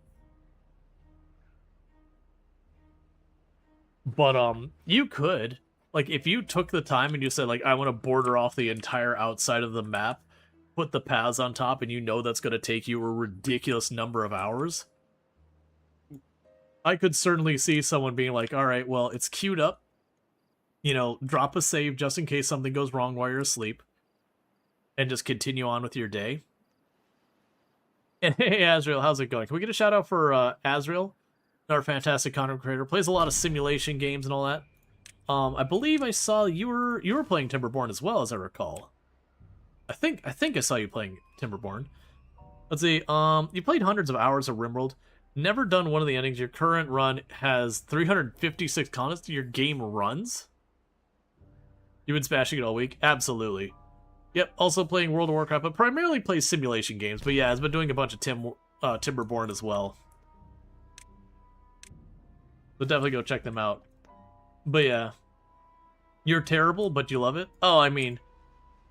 But, you could, like, if you took the time and you said, like, I want to border off the entire outside of the map, put the paths on top, and you know that's going to take you a ridiculous number of hours, I could certainly see someone being like, alright, well, it's queued up, you know, drop a save just in case something goes wrong while you're asleep, and just continue on with your day. And hey, Azrael, how's it going? Can we get a shout out for, Azrael? Our fantastic content creator, plays a lot of simulation games and all that. I believe I saw you were playing Timberborn as well, as I recall. I think I saw you playing Timberborn. Let's see. You played hundreds of hours of RimWorld. Never done one of the endings. Your current run has 356 contests. Your game runs. You've been smashing it all week. Absolutely. Yep. Also playing World of Warcraft, but primarily plays simulation games. But yeah, has been doing a bunch of Timberborn as well. So definitely go check them out. But yeah. You're terrible, but you love it? Oh, I mean,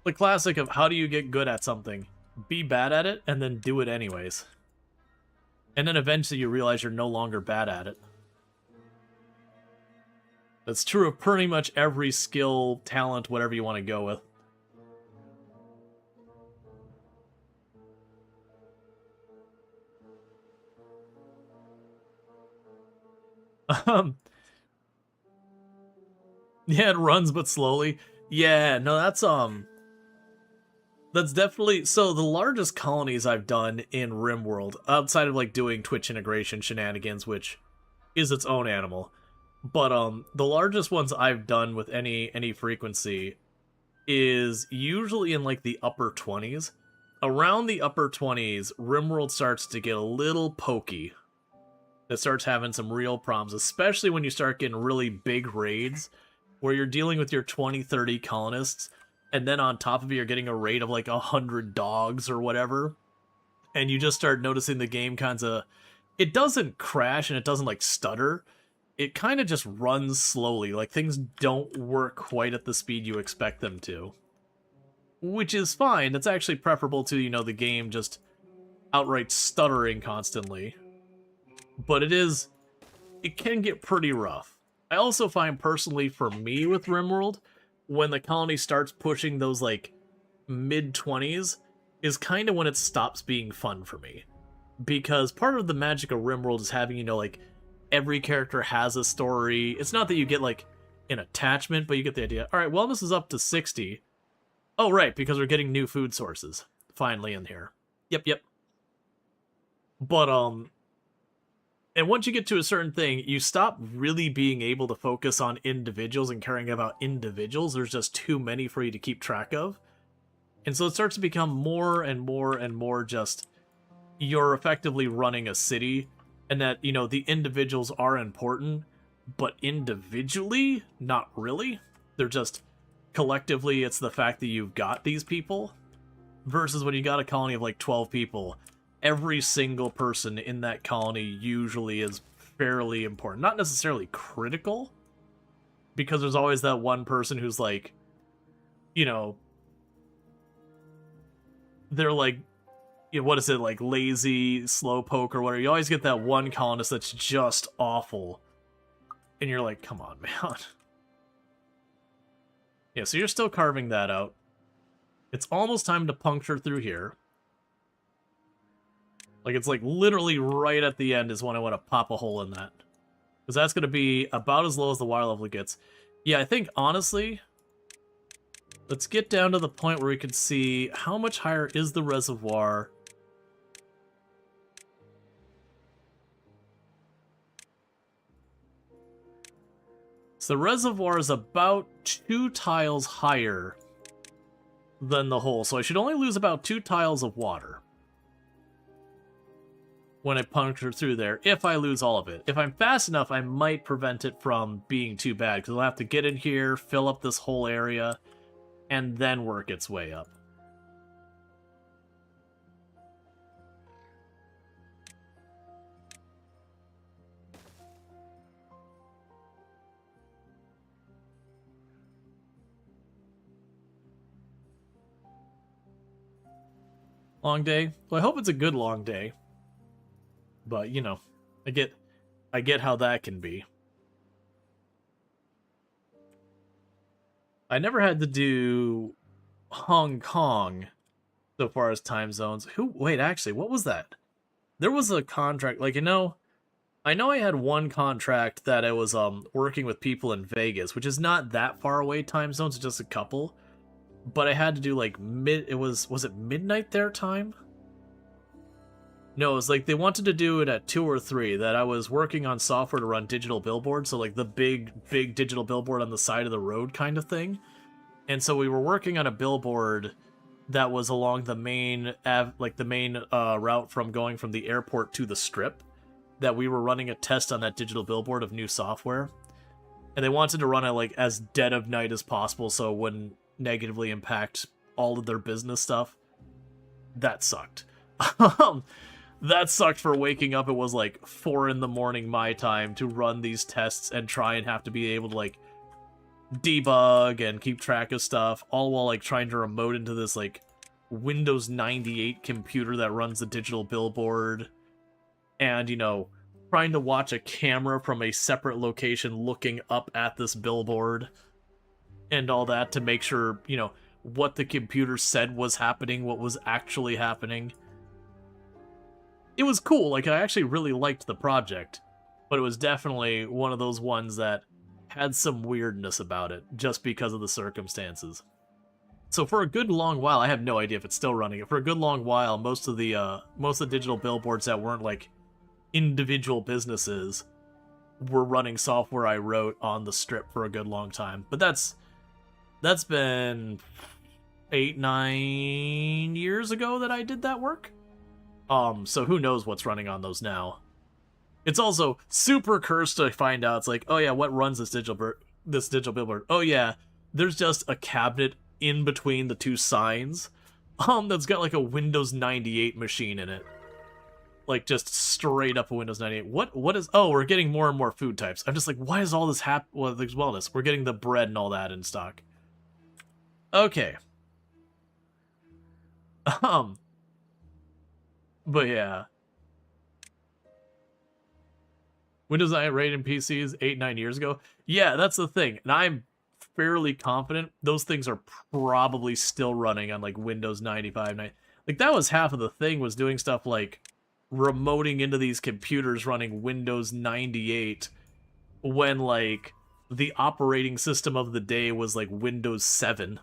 the classic of how do you get good at something? Be bad at it, and then do it anyways. And then eventually you realize you're no longer bad at it. That's true of pretty much every skill, talent, whatever you want to go with. Yeah, it runs but slowly. Yeah, no, that's definitely, so the largest colonies I've done in RimWorld, outside of like doing Twitch integration shenanigans, which is its own animal, but the largest ones I've done with any frequency is usually in like the upper 20s. Around the upper 20s, RimWorld starts to get a little pokey. It starts having some real problems, especially when you start getting really big raids where you're dealing with your 20, 30 colonists, and then on top of it, you're getting a raid of like 100 dogs or whatever, and you just start noticing the game it doesn't crash and it doesn't like stutter. It kind of just runs slowly, like things don't work quite at the speed you expect them to. Which is fine. That's actually preferable to, the game just outright stuttering constantly. But it can get pretty rough. I also find personally for me with RimWorld, when the colony starts pushing those like mid-20s is kind of when it stops being fun for me. Because part of the magic of RimWorld is having, like every character has a story. It's not that you get like an attachment, but you get the idea. All right, wellness is up to 60. Oh, right, because we're getting new food sources finally in here. Yep. But, and once you get to a certain thing, you stop really being able to focus on individuals and caring about individuals. There's just too many for you to keep track of. And so it starts to become more and more and more just you're effectively running a city, and that, the individuals are important, but individually, not really. They're just, collectively, it's the fact that you've got these people, versus when you got a colony of like 12 people, every single person in that colony usually is fairly important. Not necessarily critical, because there's always that one person who's like, they're like, what is it, like lazy, slowpoke or whatever. You always get that one colonist that's just awful. And you're like, come on, man. Yeah, so you're still carving that out. It's almost time to puncture through here. Like, it's like literally right at the end is when I want to pop a hole in that. Because that's going to be about as low as the water level gets. Yeah, I think, honestly, let's get down to the point where we can see how much higher is the reservoir. So the reservoir is about 2 tiles higher than the hole. So I should only lose about 2 tiles of water when I puncture through there, if I lose all of it. If I'm fast enough, I might prevent it from being too bad, because I'll have to get in here, fill up this whole area, and then work its way up. Long day? Well, I hope it's a good long day. But, I get how that can be. I never had to do Hong Kong so far as time zones. Wait, actually, what was that? There was a contract, like, I know I had one contract that I was working with people in Vegas, which is not that far away time zones, just a couple. But I had to do like was it midnight their time? No, it was like they wanted to do it at 2 or 3, that I was working on software to run digital billboards, so like the big digital billboard on the side of the road kind of thing. And so we were working on a billboard that was along the main route from going from the airport to the strip, that we were running a test on that digital billboard of new software. And they wanted to run it like as dead of night as possible so it wouldn't negatively impact all of their business stuff. That sucked. That sucked for waking up. It was like 4 in the morning my time to run these tests and try and have to be able to like debug and keep track of stuff, all while like trying to remote into this like Windows 98 computer that runs the digital billboard, and trying to watch a camera from a separate location looking up at this billboard and all that to make sure, what the computer said was happening, what was actually happening. It was cool. Like, I actually really liked the project, but it was definitely one of those ones that had some weirdness about it just because of the circumstances. So for a good long while, I have no idea if it's still running. For a good long while, most of the digital billboards that weren't like individual businesses were running software I wrote on the strip for a good long time. But that's been 8-9 years ago that I did that work. So who knows what's running on those now. It's also super cursed to find out. It's like, oh yeah, what runs this digital this digital billboard. Oh yeah, there's just a cabinet in between the two signs, that's got like a Windows 98 machine in it. Like just straight up a Windows 98. What is? Oh, we're getting more and more food types. I'm just like, why is all this well, there's wellness. We're getting the bread and all that in stock. Okay. But yeah. Windows 9 rated PCs 8-9 years ago. Yeah, that's the thing. And I'm fairly confident those things are probably still running on like Windows 95. Like that was half of the thing, was doing stuff like remoting into these computers running Windows 98 when like the operating system of the day was like Windows 7.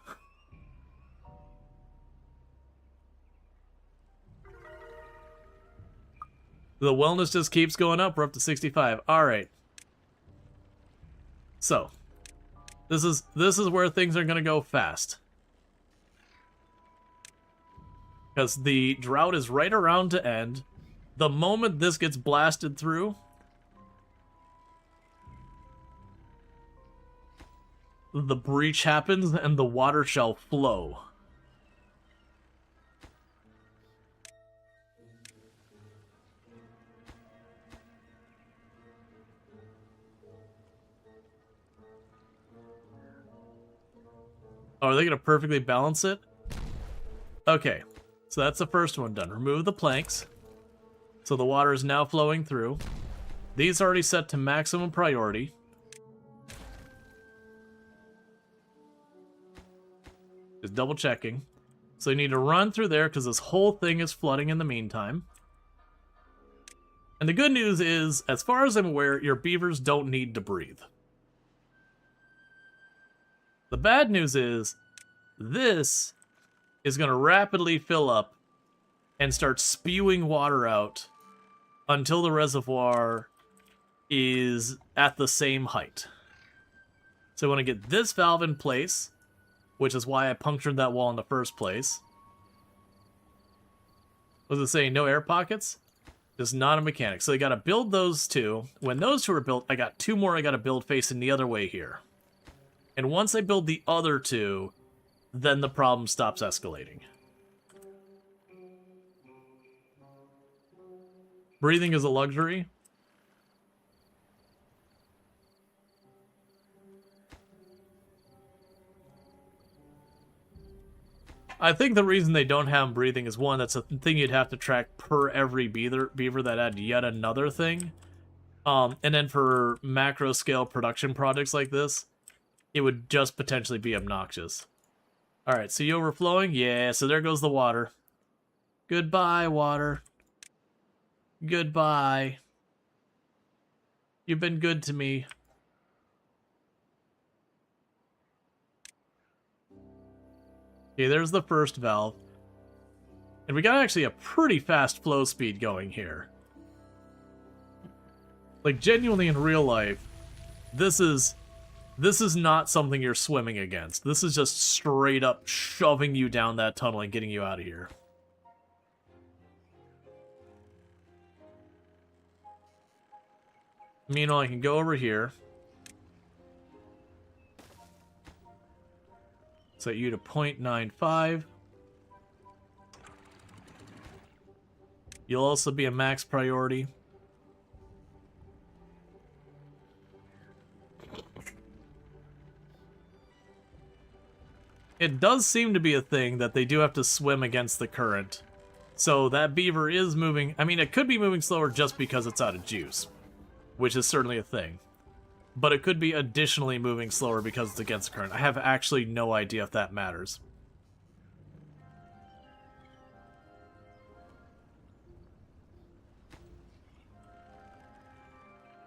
The wellness just keeps going up. We're up to 65. All right. So, this is where things are going to go fast. Because the drought is right around to end. The moment this gets blasted through, the breach happens and the water shall flow. Oh, are they going to perfectly balance it? Okay, so that's the first one done. Remove the planks. So the water is now flowing through. These are already set to maximum priority. Just double checking. So you need to run through there because this whole thing is flooding in the meantime. And the good news is, as far as I'm aware, your beavers don't need to breathe. The bad news is, this is going to rapidly fill up and start spewing water out until the reservoir is at the same height. So I want to get this valve in place, which is why I punctured that wall in the first place. Was it saying no air pockets? Just not a mechanic. So I got to build those two. When those two are built, I got two more I got to build facing the other way here. And once I build the other two, then the problem stops escalating. Breathing is a luxury. I think the reason they don't have breathing is, one, that's a thing you'd have to track per every beaver that had yet another thing. And then for macro scale production projects like this, it would just potentially be obnoxious. Alright, so you overflowing? Yeah, so there goes the water. Goodbye, water. Goodbye. You've been good to me. Okay, there's the first valve. And we got actually a pretty fast flow speed going here. Like, genuinely in real life, this is not something you're swimming against. This is just straight up shoving you down that tunnel and getting you out of here. Meanwhile, I can go over here. Set you to 0.95. You'll also be a max priority. It does seem to be a thing that they do have to swim against the current. So that beaver is moving. I mean, it could be moving slower just because it's out of juice, which is certainly a thing. But it could be additionally moving slower because it's against the current. I have actually no idea if that matters.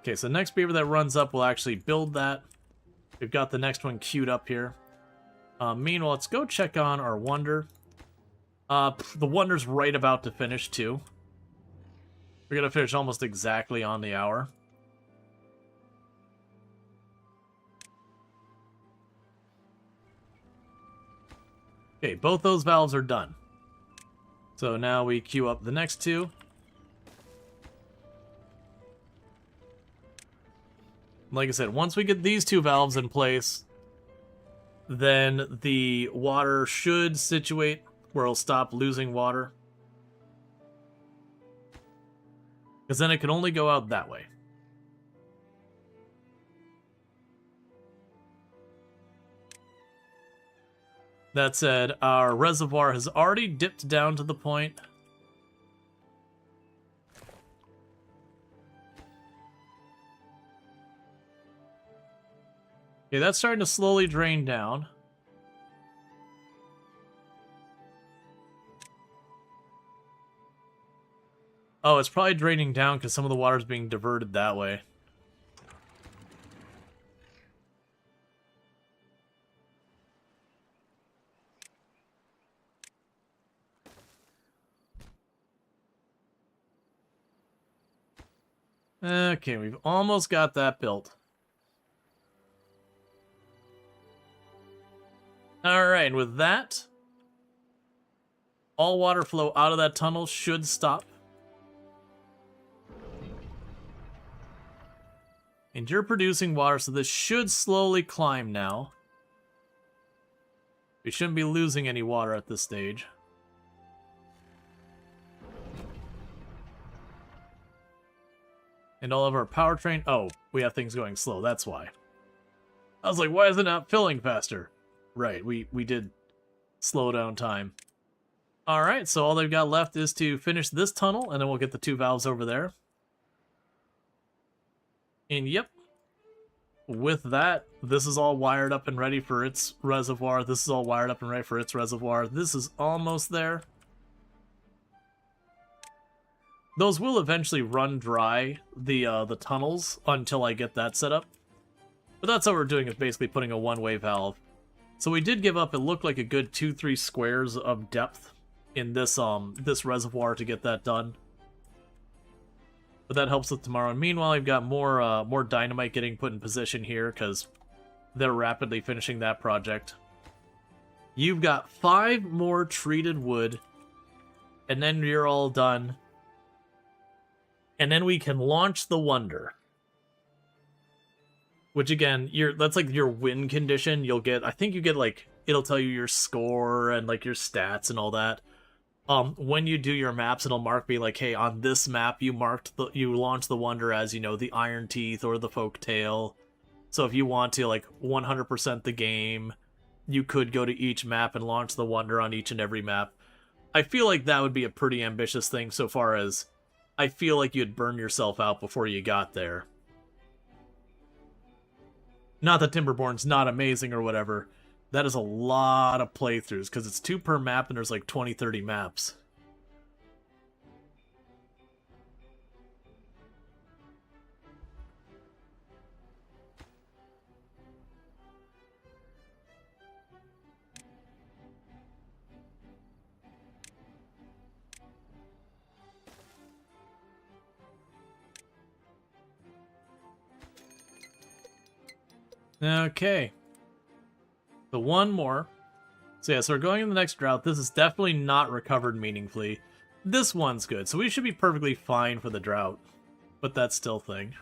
Okay, so the next beaver that runs up will actually build that. We've got the next one queued up here. Meanwhile, let's go check on our Wonder. The Wonder's right about to finish, too. We're going to finish almost exactly on the hour. Okay, both those valves are done. So now we queue up the next two. Like I said, once we get these two valves in place, then the water should situate where it'll stop losing water. Because then it can only go out that way. That said, our reservoir has already dipped down to the point. Okay, that's starting to slowly drain down. Oh, it's probably draining down because some of the water's being diverted that way. Okay, we've almost got that built. Alright, and with that, all water flow out of that tunnel should stop. And you're producing water, so this should slowly climb now. We shouldn't be losing any water at this stage. And all of our powertrain... Oh, we have things going slow, that's why. I was like, why is it not filling faster? Right, we did slow down time. Alright, so all they've got left is to finish this tunnel, and then we'll get the two valves over there. And yep, with that, this is all wired up and ready for its reservoir. This is all wired up and ready for its reservoir. This is almost there. Those will eventually run dry, the tunnels, until I get that set up. But that's what we're doing, is basically putting a one-way valve. So we did give up, it looked like a good 2-3 squares of depth in this this reservoir to get that done. But that helps with tomorrow. And meanwhile, we've got more dynamite getting put in position here, because they're rapidly finishing that project. You've got 5 more treated wood, and then you're all done. And then we can launch the Wonder. Which again, that's like your win condition. You'll get, I think you get like, it'll tell you your score and like your stats and all that. When you do your maps, it'll mark me like, hey, on this map you launched the Wonder as, you know, the Iron Teeth or the Folktale. So if you want to like 100% the game, you could go to each map and launch the Wonder on each and every map. I feel like that would be a pretty ambitious thing, so far as I feel like you'd burn yourself out before you got there. Not that Timberborn's not amazing or whatever. That is a lot of playthroughs, because it's 2 per map and there's like 20-30 maps. Okay. So one more. So yeah, so we're going in the next drought. This is definitely not recovered meaningfully. This one's good, so we should be perfectly fine for the drought. But that's still thing.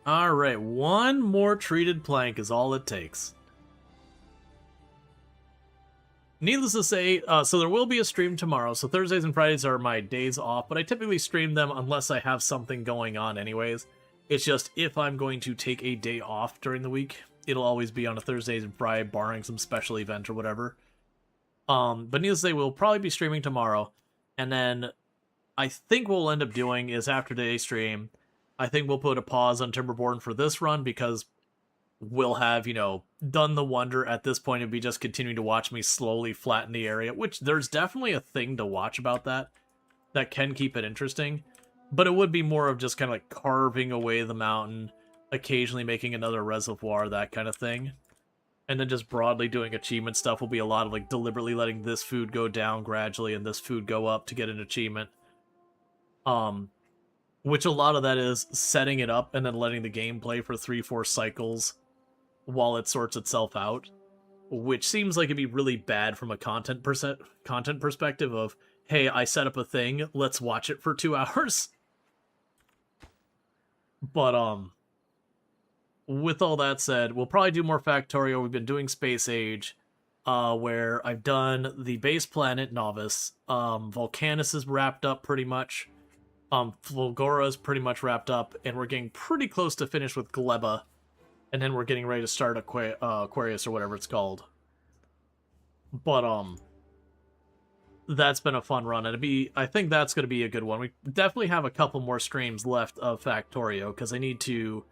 Alright, one more treated plank is all it takes. Needless to say, so there will be a stream tomorrow. So Thursdays and Fridays are my days off, but I typically stream them unless I have something going on anyways. It's just, if I'm going to take a day off during the week, it'll always be on a Thursdays and Friday, barring some special event or whatever. But needless to say, we'll probably be streaming tomorrow. And then I think what we'll end up doing is, after today's stream, I think we'll put a pause on Timberborn for this run, because we'll have, you know, done the Wonder at this point and be just continuing to watch me slowly flatten the area, which there's definitely a thing to watch about that can keep it interesting. But it would be more of just kind of like carving away the mountain, occasionally making another reservoir, that kind of thing. And then just broadly doing achievement stuff will be a lot of like deliberately letting this food go down gradually and this food go up to get an achievement. Which a lot of that is setting it up and then letting the game play for 3-4 cycles while it sorts itself out. Which seems like it'd be really bad from a content perspective of, hey, I set up a thing, let's watch it for 2 hours. But with all that said, we'll probably do more Factorio. We've been doing Space Age, where I've done the base planet Novice. Volcanus is wrapped up pretty much. Fulgora is pretty much wrapped up, and we're getting pretty close to finish with Gleba, and then we're getting ready to start Aquarius or whatever it's called. But that's been a fun run, and I think that's going to be a good one. We definitely have a couple more streams left of Factorio, because I need to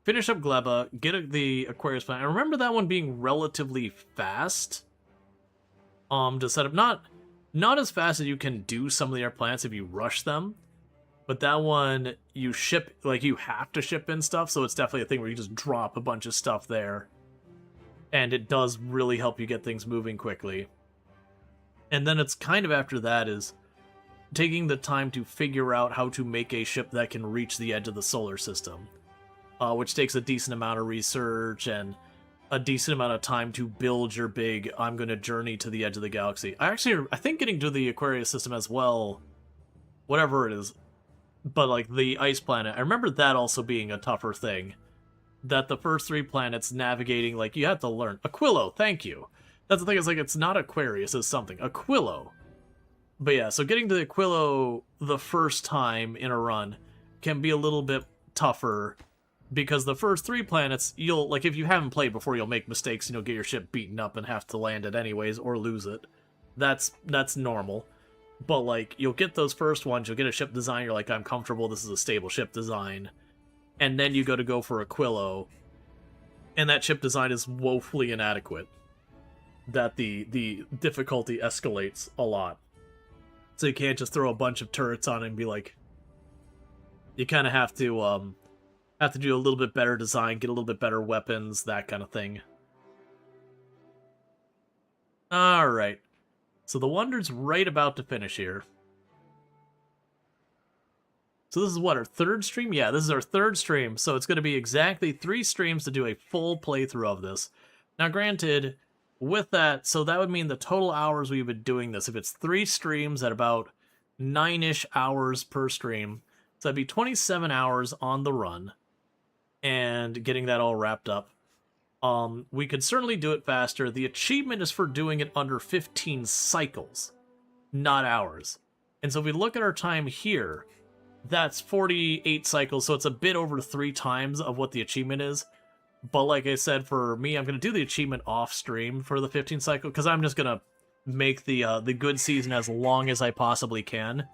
finish up Gleba, get the Aquarius planet. I remember that one being relatively fast to set up. Not as fast as you can do some of the other planets if you rush them, but that one you ship, like, you have to ship in stuff, so it's definitely a thing where you just drop a bunch of stuff there, and it does really help you get things moving quickly. And then it's kind of after that is taking the time to figure out how to make a ship that can reach the edge of the solar system, which takes a decent amount of research and a decent amount of time to build your big, I'm going to journey to the edge of the galaxy. I think getting to the Aquarius system as well, whatever it is, but like the ice planet, I remember that also being a tougher thing. That the first 3 planets navigating, like, you have to learn. Aquilo, thank you. That's the thing, is like, it's not Aquarius, it's something. Aquilo. But yeah, so getting to the Aquilo the first time in a run can be a little bit tougher, because the first 3 planets, you'll, like, if you haven't played before, you'll make mistakes and you'll get your ship beaten up and have to land it anyways, or lose it. That's normal. But, like, you'll get those first ones, you'll get a ship design, you're like, I'm comfortable, this is a stable ship design. And then you go for Aquilo, and that ship design is woefully inadequate. That the difficulty escalates a lot. So you can't just throw a bunch of turrets on it and be like... You kind of have to do a little bit better design, get a little bit better weapons, that kind of thing. Alright. So the Wonder's right about to finish here. So this is what, our 3rd stream? Yeah, this is our 3rd stream, so it's going to be exactly 3 streams to do a full playthrough of this. Now granted, with that, so that would mean the total hours we've been doing this, if it's 3 streams at about 9-ish hours per stream, so that'd be 27 hours on the run, and getting that all wrapped up. We could certainly do it faster. The achievement is for doing it under 15 cycles, not hours. And so if we look at our time here, that's 48 cycles, so it's a bit over 3 times of what the achievement is. But like I said, for me, I'm going to do the achievement off stream for the 15 cycle, because I'm just going to make the good season as long as I possibly can,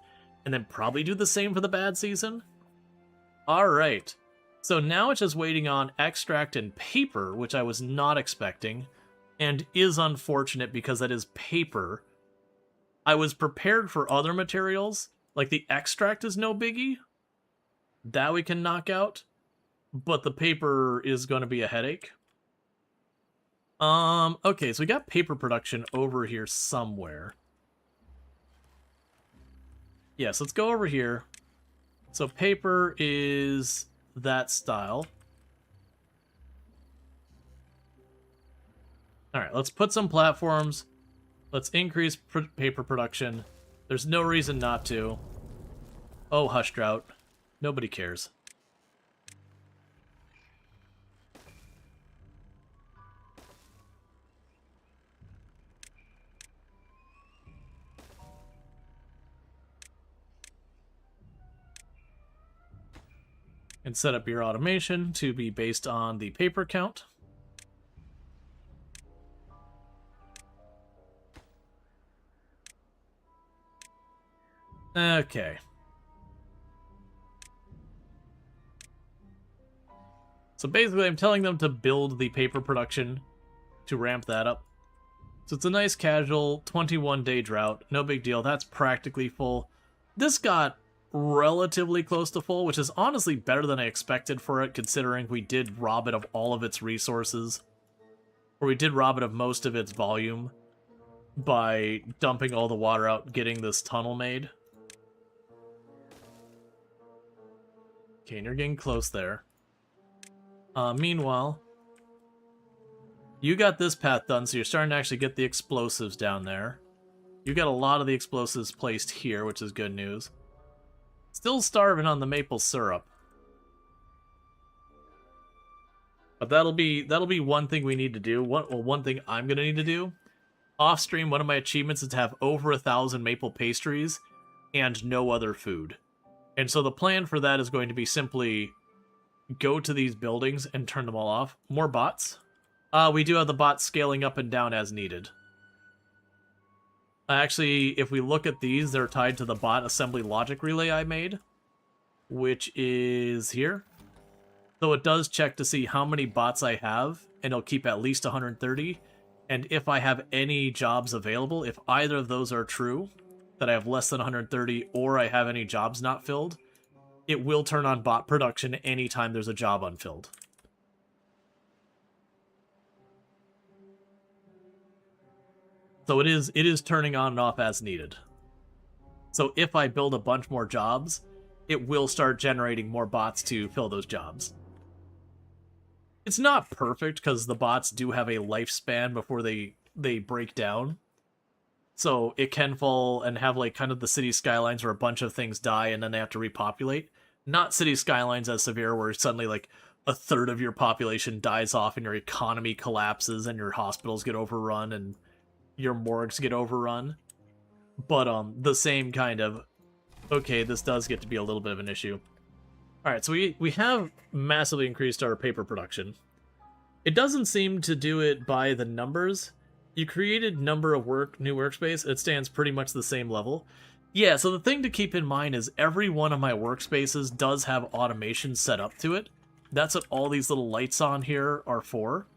and then probably do the same for the bad season. Alright, so now it's just waiting on extract and paper, which I was not expecting, and is unfortunate because that is paper. I was prepared for other materials, like the extract is no biggie, that we can knock out. But the paper is going to be a headache. Okay, so we got paper production over here somewhere. Yes, let's go over here. So paper is that style. Alright, let's put some platforms. Let's increase paper production. There's no reason not to. Oh, hush drought. Nobody cares. And set up your automation to be based on the paper count. Okay. So basically I'm telling them to build the paper production to ramp that up. So it's a nice casual 21-day drought. No big deal. That's practically full. This got relatively close to full, which is honestly better than I expected for it, considering we did rob it of all of its resources. Or we did rob it of most of its volume by dumping all the water out, getting this tunnel made. Okay, and you're getting close there. Meanwhile, you got this path done, so you're starting to actually get the explosives down there. You got a lot of the explosives placed here, which is good news. Still starving on the maple syrup. But that'll be one thing we need to do. One thing I'm gonna need to do. Off stream, one of my achievements is to have over 1,000 maple pastries and no other food. And so the plan for that is going to be simply go to these buildings and turn them all off. More bots. We do have the bots scaling up and down as needed. Actually, if we look at these, they're tied to the bot assembly logic relay I made, which is here. So it does check to see how many bots I have, and it'll keep at least 130. And if I have any jobs available, if either of those are true, that I have less than 130, or I have any jobs not filled, it will turn on bot production anytime there's a job unfilled. So it is turning on and off as needed. So if I build a bunch more jobs, it will start generating more bots to fill those jobs. It's not perfect because the bots do have a lifespan before they break down. So it can fall and have like kind of the city skylines where a bunch of things die and then they have to repopulate. Not city skylines as severe where suddenly like a third of your population dies off and your economy collapses and your hospitals get overrun and your morgues get overrun. But the same kind of, okay, this does get to be a little bit of an issue. Alright, so we have massively increased our paper production. It doesn't seem to do it by the numbers. You created number of new workspace, it stands pretty much the same level. Yeah, so the thing to keep in mind is every one of my workspaces does have automation set up to it. That's what all these little lights on here are for.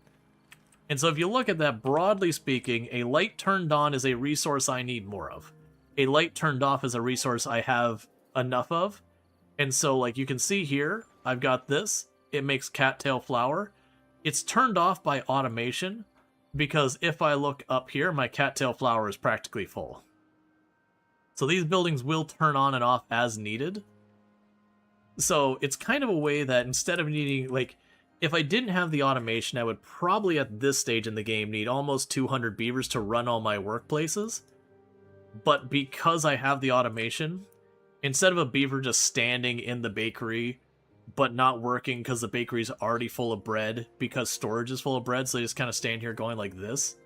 And so if you look at that, broadly speaking, a light turned on is a resource I need more of. A light turned off is a resource I have enough of. And so, like, you can see here, I've got this. It makes cattail flour. It's turned off by automation, because if I look up here, my cattail flour is practically full. So these buildings will turn on and off as needed. So it's kind of a way that instead of needing, like, if I didn't have the automation, I would probably at this stage in the game need almost 200 beavers to run all my workplaces. But because I have the automation, instead of a beaver just standing in the bakery, but not working because the bakery's already full of bread, because storage is full of bread, so they just kind of stand here going like this,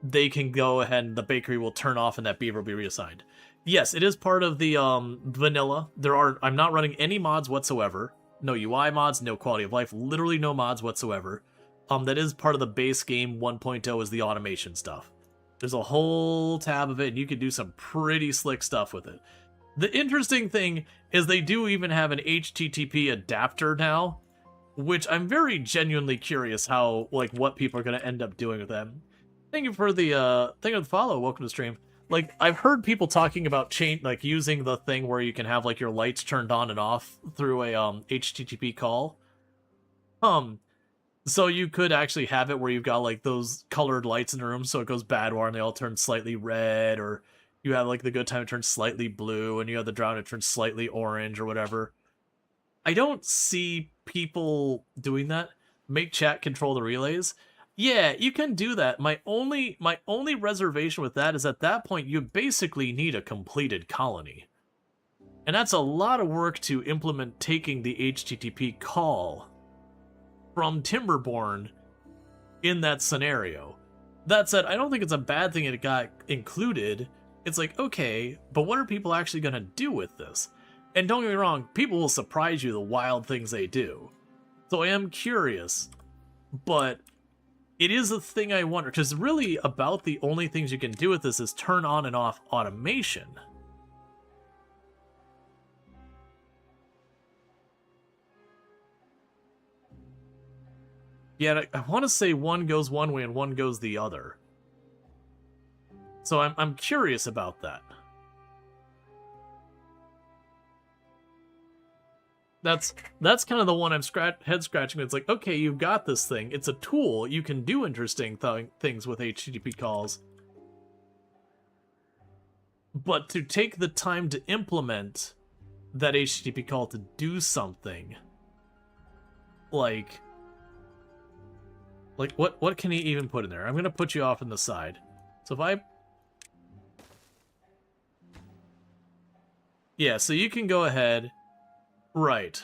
they can go ahead and the bakery will turn off and that beaver will be reassigned. Yes, it is part of the vanilla. I'm not running any mods whatsoever. No UI mods, no quality of life, literally no mods whatsoever. That is part of the base game 1.0 is the automation stuff. There's a whole tab of it, and you can do some pretty slick stuff with it. The interesting thing is they do even have an HTTP adapter now, which I'm very genuinely curious how, like, what people are going to end up doing with them. Thank you for the follow. Welcome to the stream. Like, I've heard people talking about using the thing where you can have, like, your lights turned on and off through a HTTP call. So you could actually have it where you've got, like, those colored lights in the room, so it goes bad war and they all turn slightly red, or you have, like, the good time it turns slightly blue, and you have the drown it turns slightly orange, or whatever. I don't see people doing that. Make chat control the relays. Yeah, you can do that. My only reservation with that is at that point you basically need a completed colony. And that's a lot of work to implement taking the HTTP call from Timberborn in that scenario. That said, I don't think it's a bad thing it got included. It's like, okay, but what are people actually going to do with this? And don't get me wrong, people will surprise you the wild things they do. So I am curious, but it is a thing I wonder, because really about the only things you can do with this is turn on and off automation. Yeah, I want to say one goes one way and one goes the other. So I'm curious about that. That's kind of the one I'm head scratching. It's like, okay, you've got this thing. It's a tool. You can do interesting things with HTTP calls. But to take the time to implement that HTTP call to do something, like what can he even put in there? I'm going to put you off on the side. So if I... Yeah, so you can go ahead... Right.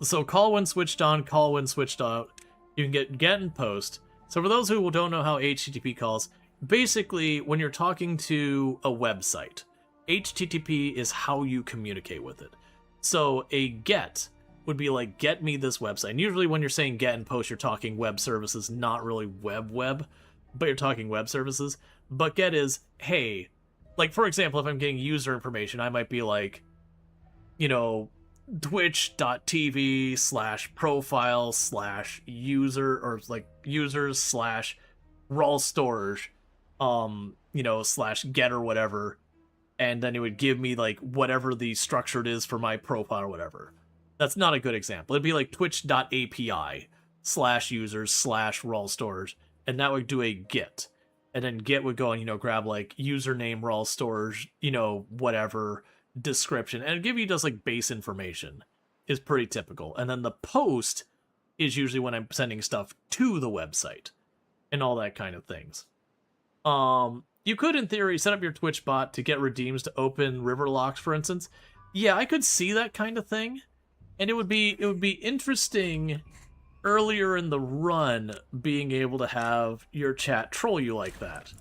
So call when switched on, call when switched out. You can get and post. So for those who don't know how HTTP calls, basically when you're talking to a website, HTTP is how you communicate with it. So a get would be like, get me this website. And usually when you're saying get and post, you're talking web services, not really web, but you're talking web services. But get is, hey, like for example, if I'm getting user information, I might be like, you know, twitch.tv/profile/user or like users/Rual Storge, you know, /get or whatever, and then it would give me like whatever the structure is for my profile or whatever. That's not a good example. It'd be like twitch.api/users/Rual Storge, and that would do a get. And then get would go and, you know, grab like username Rual Storge, you know, whatever description, and it'd give you just like base information is pretty typical. And then the post is usually when I'm sending stuff to the website and all that kind of things. You could in theory set up your Twitch bot to get redeems to open river locks, for instance. Yeah, I could see that kind of thing, and it would be interesting earlier in the run being able to have your chat troll you like that,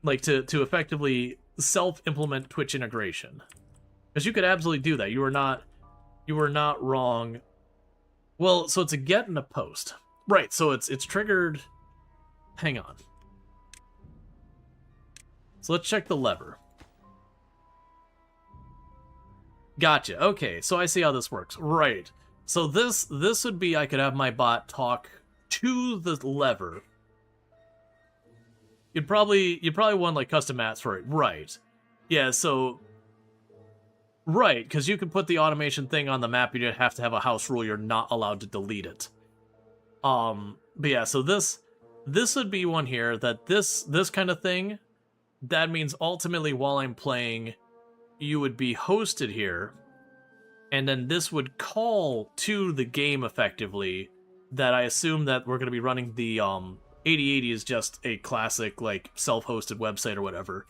like to effectively self-implement Twitch integration, because you could absolutely do that. You were not wrong. Well, so it's a get and a post, right? So it's triggered. Hang on. So let's check the lever. Gotcha. Okay, so I see how this works. Right. So this would be, I could have my bot talk to the lever. You'd probably want like custom mats for it. Right. Yeah, so right, because you can put the automation thing on the map, you have to have a house rule, you're not allowed to delete it. But yeah, so this would be one here that this kind of thing, that means ultimately while I'm playing, you would be hosted here, and then this would call to the game effectively, that I assume that we're going to be running the 8080 is just a classic like self-hosted website or whatever,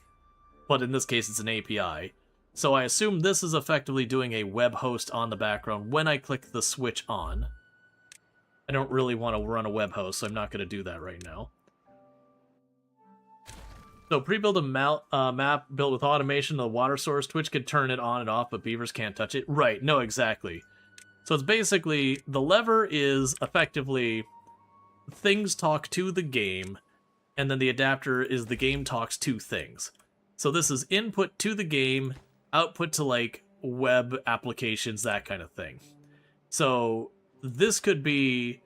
but in this case it's an API. So I assume this is effectively doing a web host on the background when I click the switch on. I don't really want to run a web host, so I'm not going to do that right now. So pre-build a map built with automation of the water source. Twitch could turn it on and off, but beavers can't touch it. Right, no, exactly. So it's basically, the lever is effectively things talk to the game, and then the adapter is the game talks to things. So this is input to the game, output to like web applications, that kind of thing. So this could be,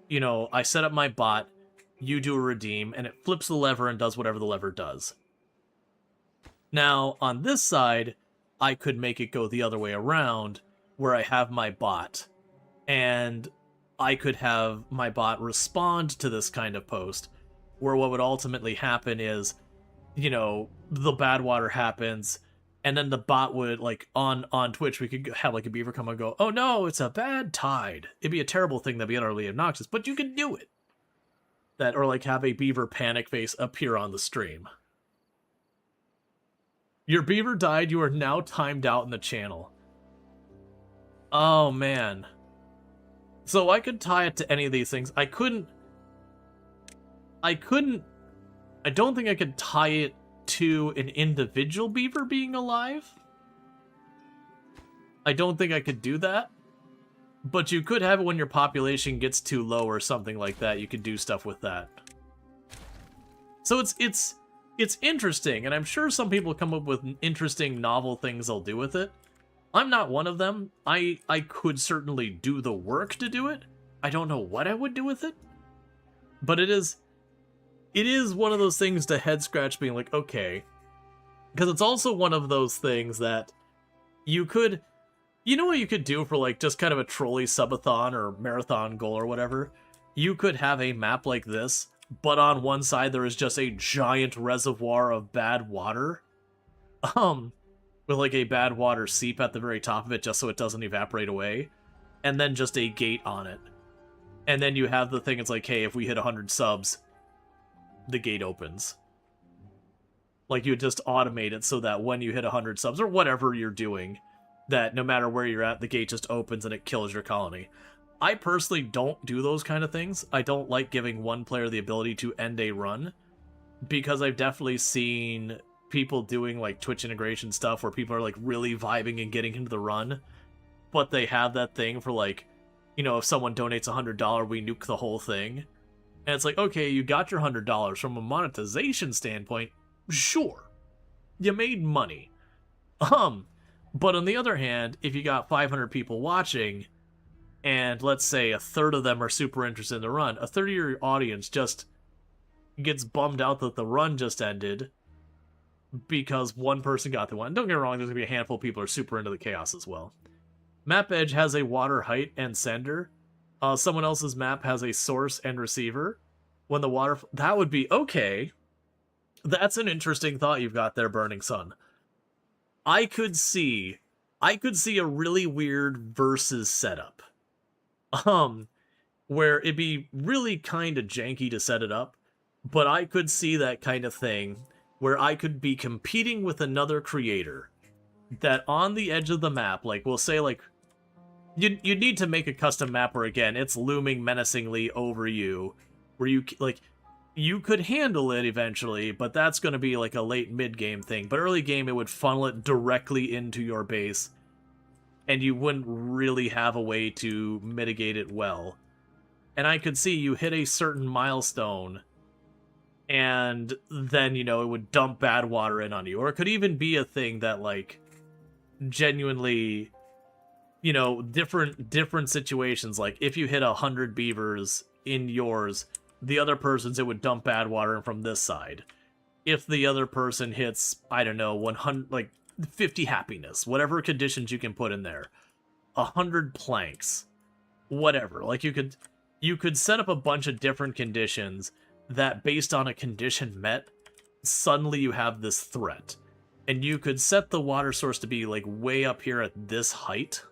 you know, I set up my bot, you do a redeem, and it flips the lever and does whatever the lever does. Now, on this side, I could make it go the other way around, where I have my bot, and I could have my bot respond to this kind of post, where what would ultimately happen is, you know, the bad water happens, and then the bot would, like, on Twitch, we could have, like, a beaver come and go, oh no, it's a bad tide. It'd be a terrible thing, that'd be utterly obnoxious, but you can do it. That, or, like, have a beaver panic face appear on the stream. Your beaver died, you are now timed out in the channel. Oh, man. So I could tie it to any of these things. I don't think I could tie it to an individual beaver being alive. I don't think I could do that. But you could have it when your population gets too low or something like that. You could do stuff with that. So it's interesting, and I'm sure some people come up with interesting, novel things they'll do with it. I'm not one of them. I could certainly do the work to do it. I don't know what I would do with it. But it is one of those things to head scratch being like, okay. Because it's also one of those things that you could... You know what you could do for, like, just kind of a trolley subathon or marathon goal or whatever? You could have a map like this, but on one side there is just a giant reservoir of bad water. With, like, a bad water seep at the very top of it just so it doesn't evaporate away. And then just a gate on it. And then you have the thing, it's like, hey, if we hit 100 subs, the gate opens. Like, you would just automate it so that when you hit 100 subs, or whatever you're doing, that no matter where you're at, the gate just opens and it kills your colony. I personally don't do those kind of things. I don't like giving one player the ability to end a run, because I've definitely seen people doing like Twitch integration stuff where people are like really vibing and getting into the run, but they have that thing for like, you know, if someone donates $100, we nuke the whole thing. And it's like, okay, you got your $100 from a monetization standpoint, sure, you made money. But on the other hand, if you got 500 people watching, and let's say a third of them are super interested in the run, a third of your audience just gets bummed out that the run just ended because one person got the one. Don't get me wrong, there's going to be a handful of people who are super into the chaos as well. Map Edge has a water height and sender. Someone else's map has a source and receiver. When the water... That would be... Okay. That's an interesting thought you've got there, Burning Sun. I could see a really weird versus setup. Where it'd be really kind of janky to set it up, but I could see that kind of thing where I could be competing with another creator that on the edge of the map, like we'll say like you'd need to make a custom map where again it's looming menacingly over you, where you could handle it eventually, but that's going to be like a late mid-game thing. But early game, it would funnel it directly into your base, and you wouldn't really have a way to mitigate it well. And I could see you hit a certain milestone, and then, you know, it would dump bad water in on you. Or it could even be a thing that, like, genuinely, you know, different situations. Like, if you hit 100 beavers in yours, the other person's, it would dump bad water in from this side. If the other person hits, I don't know, 100, like, 50 happiness, whatever conditions you can put in there, 100 planks, whatever. Like, you could set up a bunch of different conditions that, based on a condition met, suddenly you have this threat. And you could set the water source to be, like, way up here at this height,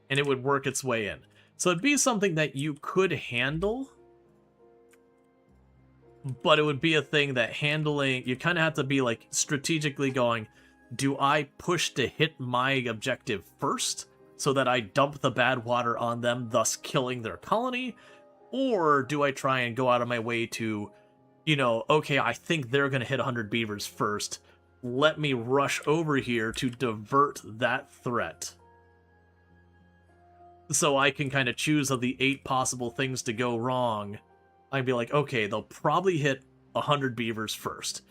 and it would work its way in. So it'd be something that you could handle, but it would be a thing that handling, you kind of have to be like strategically going, do I push to hit my objective first so that I dump the bad water on them, thus killing their colony? Or do I try and go out of my way to, you know, okay, I think they're going to hit 100 beavers first. Let me rush over here to divert that threat, so I can kind of choose of the 8 possible things to go wrong. I'd be like, okay, they'll probably hit 100 beavers first,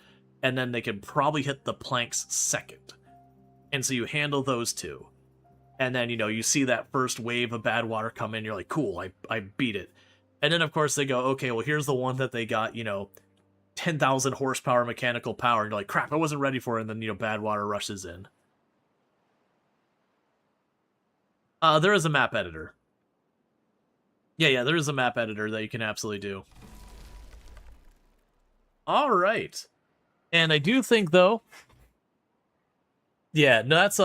and then they can probably hit the planks second. And so you handle those 2. And then, you know, you see that first wave of bad water come in, you're like, cool, I beat it. And then, of course, they go, okay, well, here's the one that they got, you know, 10,000 horsepower mechanical power, and you're like, crap, I wasn't ready for it, and then, you know, bad water rushes in. There is a map editor. Yeah, there is a map editor that you can absolutely do. All right. And I do think, though... Yeah, no, that's,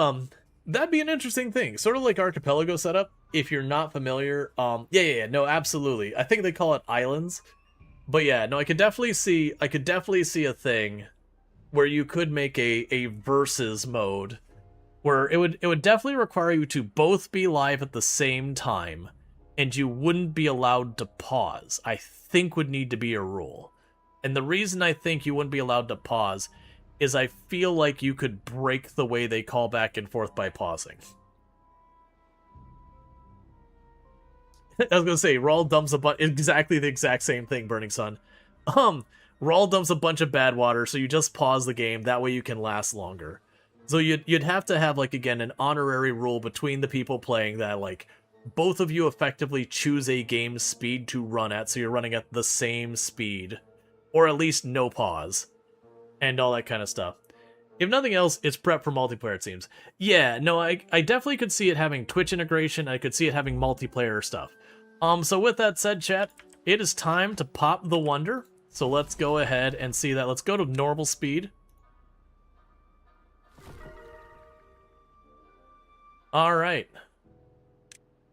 that'd be an interesting thing. Sort of like Archipelago setup, if you're not familiar. Yeah, no, absolutely. I think they call it islands. But yeah, no, I could definitely see a thing where you could make a versus mode, where it would definitely require you to both be live at the same time, and you wouldn't be allowed to pause. I think would need to be a rule. And the reason I think you wouldn't be allowed to pause is I feel like you could break the way they call back and forth by pausing. I was gonna say, Rual dumps exactly the exact same thing, Burning Sun. Rual dumps a bunch of bad water, so you just pause the game, that way you can last longer. So you'd have to have, like, again, an honorary rule between the people playing that, like, both of you effectively choose a game speed to run at, so you're running at the same speed. Or at least no pause. And all that kind of stuff. If nothing else, it's prep for multiplayer, it seems. Yeah, no, I definitely could see it having Twitch integration, I could see it having multiplayer stuff. So with that said, chat, it is time to pop the wonder. So let's go ahead and see that. Let's go to normal speed. Alright.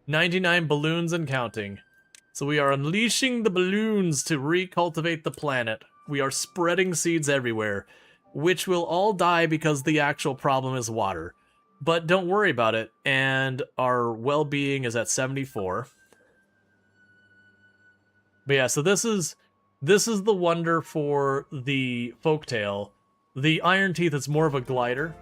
99 balloons and counting. So we are unleashing the balloons to recultivate the planet. We are spreading seeds everywhere, which will all die because the actual problem is water. but don't worry about it. And our well-being is at 74. But yeah, so this is the wonder for the folktale. The Iron Teeth is more of a glider.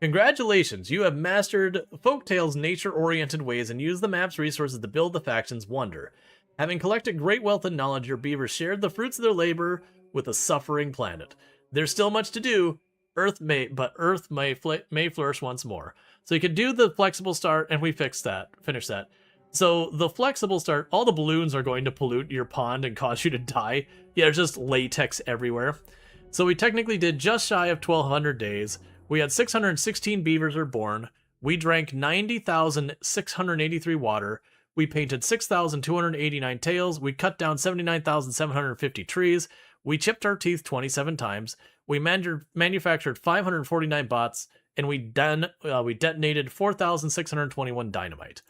Congratulations, you have mastered Folktale's nature-oriented ways and used the map's resources to build the faction's wonder. Having collected great wealth and knowledge, your beavers shared the fruits of their labor with a suffering planet. There's still much to do, Earth may flourish once more. So you can do the flexible start, and we finish that. So the flexible start, all the balloons are going to pollute your pond and cause you to die. Yeah, there's just latex everywhere. So we technically did just shy of 1,200 days. We had 616 beavers are born. We drank 90,683 water. We painted 6,289 tails. We cut down 79,750 trees. We chipped our teeth 27 times. We manufactured 549 bots, and we detonated 4,621 dynamite.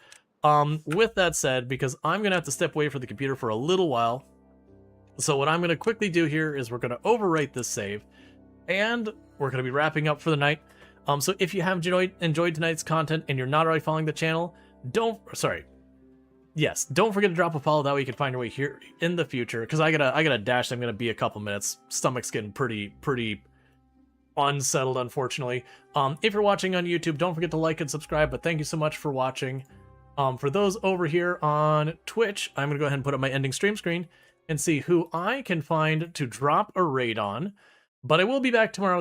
With that said, because I'm gonna have to step away from the computer for a little while, so what I'm gonna quickly do here is we're gonna overwrite this save, and we're gonna be wrapping up for the night. So if you have enjoyed tonight's content and you're not already following the channel, don't forget to drop a follow. That way you can find your way here in the future. Because I gotta dash. I'm gonna be a couple minutes. Stomach's getting pretty unsettled, unfortunately. If you're watching on YouTube, don't forget to like and subscribe. But thank you so much for watching. For those over here on Twitch, I'm gonna go ahead and put up my ending stream screen and see who I can find to drop a raid on. But I will be back tomorrow